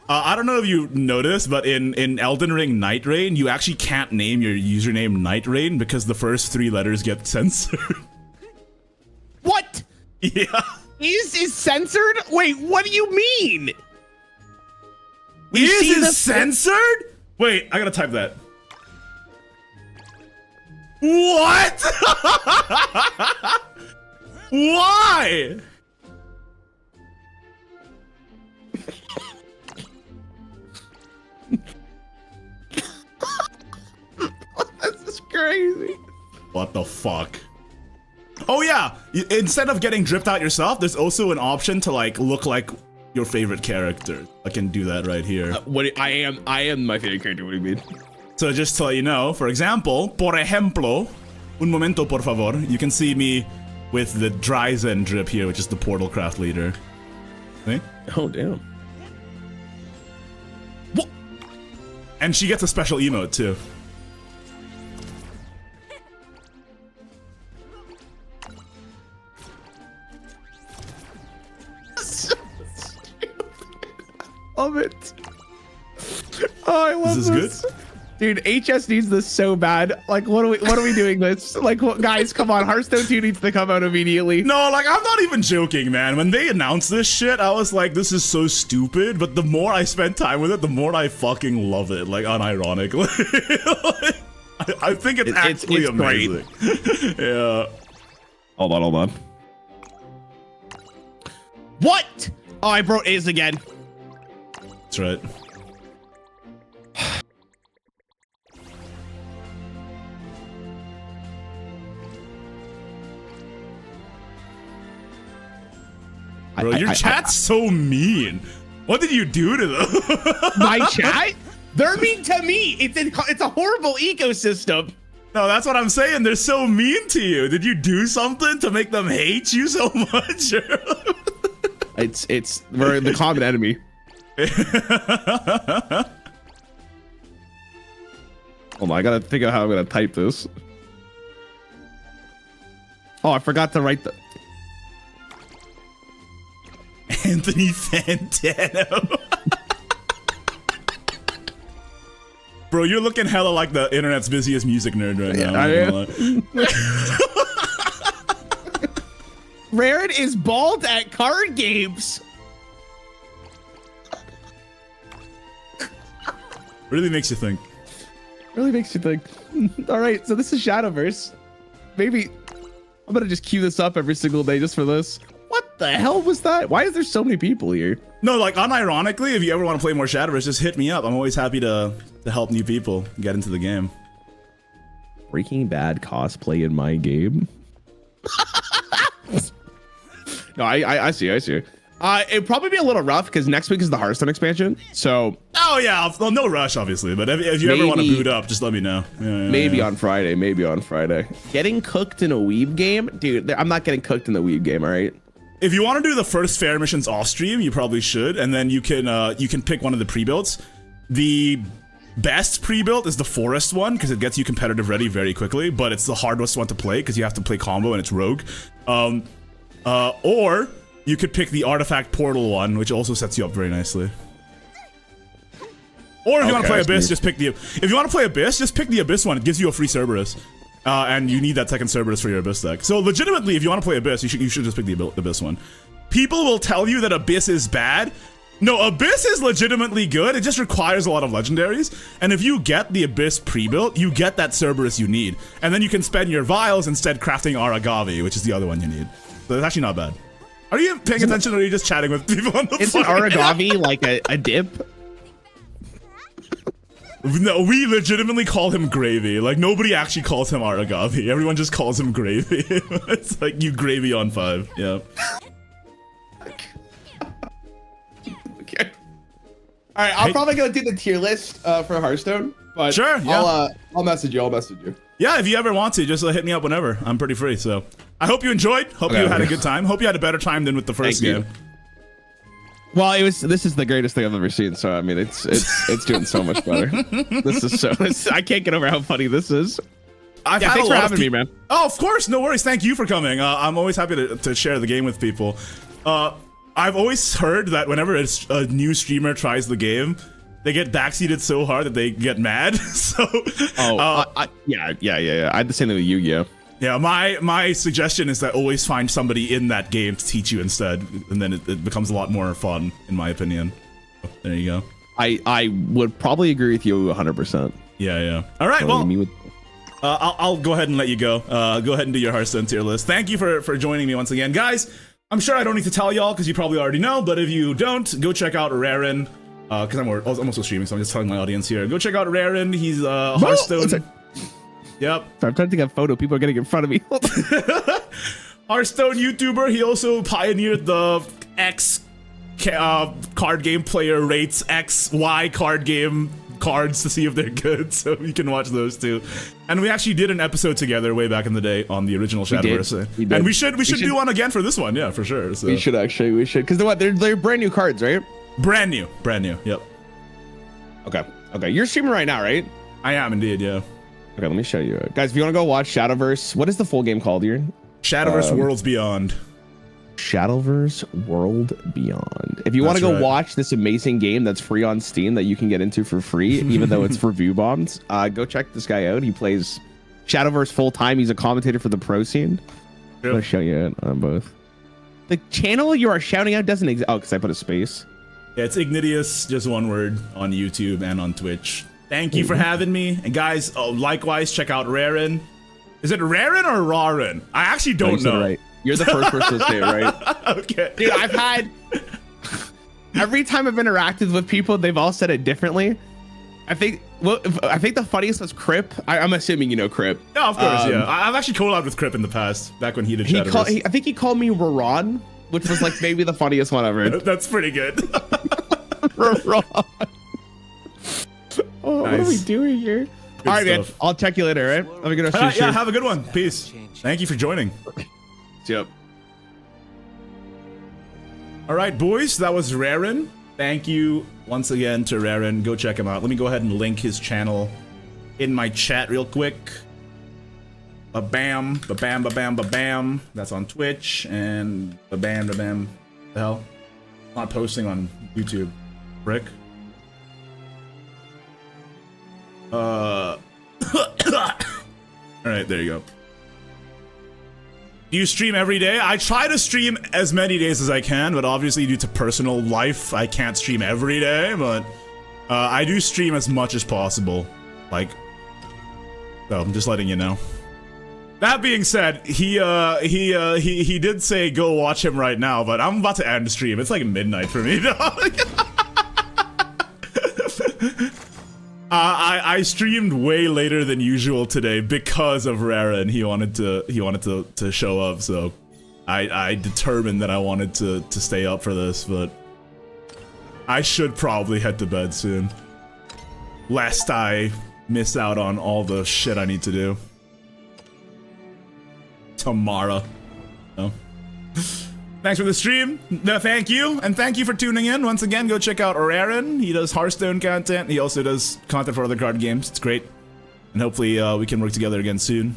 I don't know if you noticed, but in Elden Ring Night Rain, you actually can't name your username Night Rain because the first 3 letters get censored. What? Yeah. Is censored? Wait, what do you mean? Is censored? Wait, I gotta type that. What? Why? This is crazy. What the fuck? Oh yeah, instead of getting dripped out yourself, there's also an option to look like your favorite character. I can do that right here. I am my favorite character. What do you mean? So just to let you know, for example, por ejemplo, un momento por favor, you can see me with the Dryzen drip here, which is the Portal Craft leader. See? Oh damn. What? And she gets a special emote too. Love it. Oh, I love this. Is good? Dude, HS needs this so bad. Like, what are we doing this? Like, guys, come on. Hearthstone 2 needs to come out immediately. No, I'm not even joking, man. When they announced this shit, I was like, this is so stupid. But the more I spend time with it, the more I fucking love it. Like, unironically. I think it's actually amazing. Yeah. Hold on. What? Oh, I broke A's again. That's right. Bro, your chat's so mean. What did you do to them? My chat? They're mean to me. It's a horrible ecosystem. No, that's what I'm saying. They're so mean to you. Did you do something to make them hate you so much? We're the common enemy. Hold on, I gotta think of how I'm gonna type this. Oh, I forgot to write the Anthony Fantano. Bro, you're looking hella like the internet's busiest music nerd right now. Raren is bald at card games. Really makes you think. Really makes you think. All right, so this is Shadowverse. Maybe I'm gonna just queue this up every single day just for this. What the hell was that? Why is there so many people here? No, like unironically, if you ever want to play more Shadowverse, just hit me up. I'm always happy to help new people get into the game. Breaking Bad cosplay in my game. No, I see. It'd probably be a little rough because next week is the Hearthstone expansion. So. Oh yeah, well, no rush, obviously. But if you ever want to boot up, just let me know. Maybe on Friday. Getting cooked in a Weeb game, dude. I'm not getting cooked in the Weeb game. All right. If you want to do the first fair missions off stream, you probably should, and then you can pick one of the pre-builds. The best pre-built is the forest one because it gets you competitive ready very quickly, but it's the hardest one to play because you have to play combo and it's rogue. Or you could pick the artifact portal one, which also sets you up very nicely. Or if you want to play Abyss, just pick the. If you want to play Abyss, just pick the Abyss one. It gives you a free Cerberus, and you need that second Cerberus for your Abyss deck. So legitimately, if you want to play Abyss, you should just pick the Abyss one. People will tell you that Abyss is bad. No, Abyss is legitimately good. It just requires a lot of legendaries. And if you get the Abyss pre-built, you get that Cerberus you need. And then you can spend your vials instead crafting Aragavi, which is the other one you need. So it's actually not bad. Are you paying attention or are you just chatting with people on the phone? Isn't Aragavi like a dip? No, we legitimately call him Gravy. Like, nobody actually calls him Aragavi. Everyone just calls him Gravy. It's like, you gravy on 5. Yeah. Okay. All right, I'm probably gonna do the tier list for Hearthstone, but sure, yeah. I'll message you. Yeah, if you ever want to, just hit me up whenever. I'm pretty free, so I hope you enjoyed. Hope you had a good time. Hope you had a better time than with the first game. Well, this is the greatest thing I've ever seen. So I mean, it's doing so much better. I can't get over how funny this is. Thanks for having me, man. Oh, of course, no worries. Thank you for coming. I'm always happy to share the game with people. I've always heard that whenever a new streamer tries the game, they get backseated so hard that they get mad. So, yeah. I had the same thing with Yu-Gi-Oh. Yeah, my suggestion is that always find somebody in that game to teach you instead, and then it becomes a lot more fun, in my opinion. There you go. I would probably agree with you 100%. Yeah. All right, well, I'll go ahead and let you go. Go ahead and do your Hearthstone tier list. Thank you for joining me once again, guys. I'm sure I don't need to tell y'all because you probably already know, but if you don't, go check out Raren. Because I'm also streaming, so I'm just telling my audience here. Go check out Raren. He's Hearthstone. Yep. So I'm trying to take a photo. People are getting in front of me. Hearthstone YouTuber. He also pioneered the X card game player rates XY card game cards to see if they're good, so you can watch those too. And we actually did an episode together way back in the day on the original Shadowverse. We did. And we should do one again for this one, yeah, for sure. So. We should because they're brand new cards, right? Brand new. Yep. Okay. You're streaming right now, right? I am indeed, yeah. Okay, let me show you, guys. If you want to go watch Shadowverse, what is the full game called here? Shadowverse Worlds Beyond. Shadowverse World Beyond. If you want to go watch this amazing game that's free on Steam that you can get into for free, even though it's for view bombs, go check this guy out. He plays Shadowverse full time. He's a commentator for the pro scene. Yep. I'm gonna show you it on both. The channel you are shouting out doesn't exist. Oh, because I put a space. Yeah, it's Ignideus, just one word, on YouTube and on Twitch. Thank you for having me. And guys, likewise, check out Raren. Is it Raren or Raren? I actually don't know. Right. You're the first person to say it, right? Okay. Dude, I've had... Every time I've interacted with people, they've all said it differently. I think the funniest was Crip. I'm assuming you know Crip. Yeah, of course, yeah. I've actually collabed with Crip in the past, back when he did Shadowverse. I think he called me Raron, which was like maybe the funniest one ever. That's pretty good. wrong. Oh, what are we Nice. doing here? All right, man. stuff. I'll check you later. All right. Have a good rest of your Yeah, shift. have a good one. Peace. Thank you for joining. Yep. All right, boys, that was Raren. Thank you once again to Raren. Go check him out. Let me go ahead and link his channel in my chat real quick. Ba-bam, ba-bam, ba-bam, ba-bam. That's on Twitch, and ba-bam, ba-bam. The hell? Not posting on YouTube. Brick. All right, there you go. Do you stream every day? I try to stream as many days as I can, but obviously due to personal life, I can't stream every day, but I do stream as much as possible. Like, so I'm just letting you know. That being said, he did say go watch him right now, but I'm about to end stream. It's like midnight for me, dog. I streamed way later than usual today because of Rara, and he wanted to show up, so I determined that I wanted to stay up for this, but I should probably head to bed soon, lest I miss out on all the shit I need to do tomorrow. No. Thanks for the stream. No, thank you. And thank you for tuning in. Once again, go check out Raren. He does Hearthstone content. He also does content for other card games. It's great. And hopefully we can work together again soon.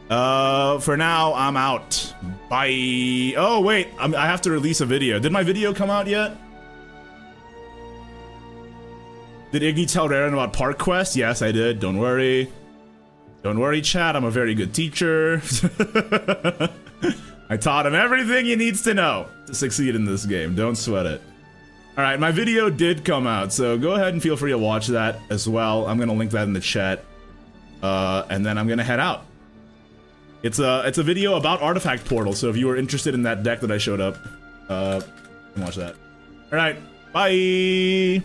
For now, I'm out. Bye. Oh, wait. I have to release a video. Did my video come out yet? Did Iggy tell Raren about Park Quest? Yes, I did. Don't worry. Don't worry, chat. I'm a very good teacher. I taught him everything he needs to know to succeed in this game. Don't sweat it. All right, my video did come out, so go ahead and feel free to watch that as well. I'm gonna link that in the chat, and then I'm gonna head out. It's a video about Artifact Portal, so if you were interested in that deck that I showed up, you can watch that. All right, bye.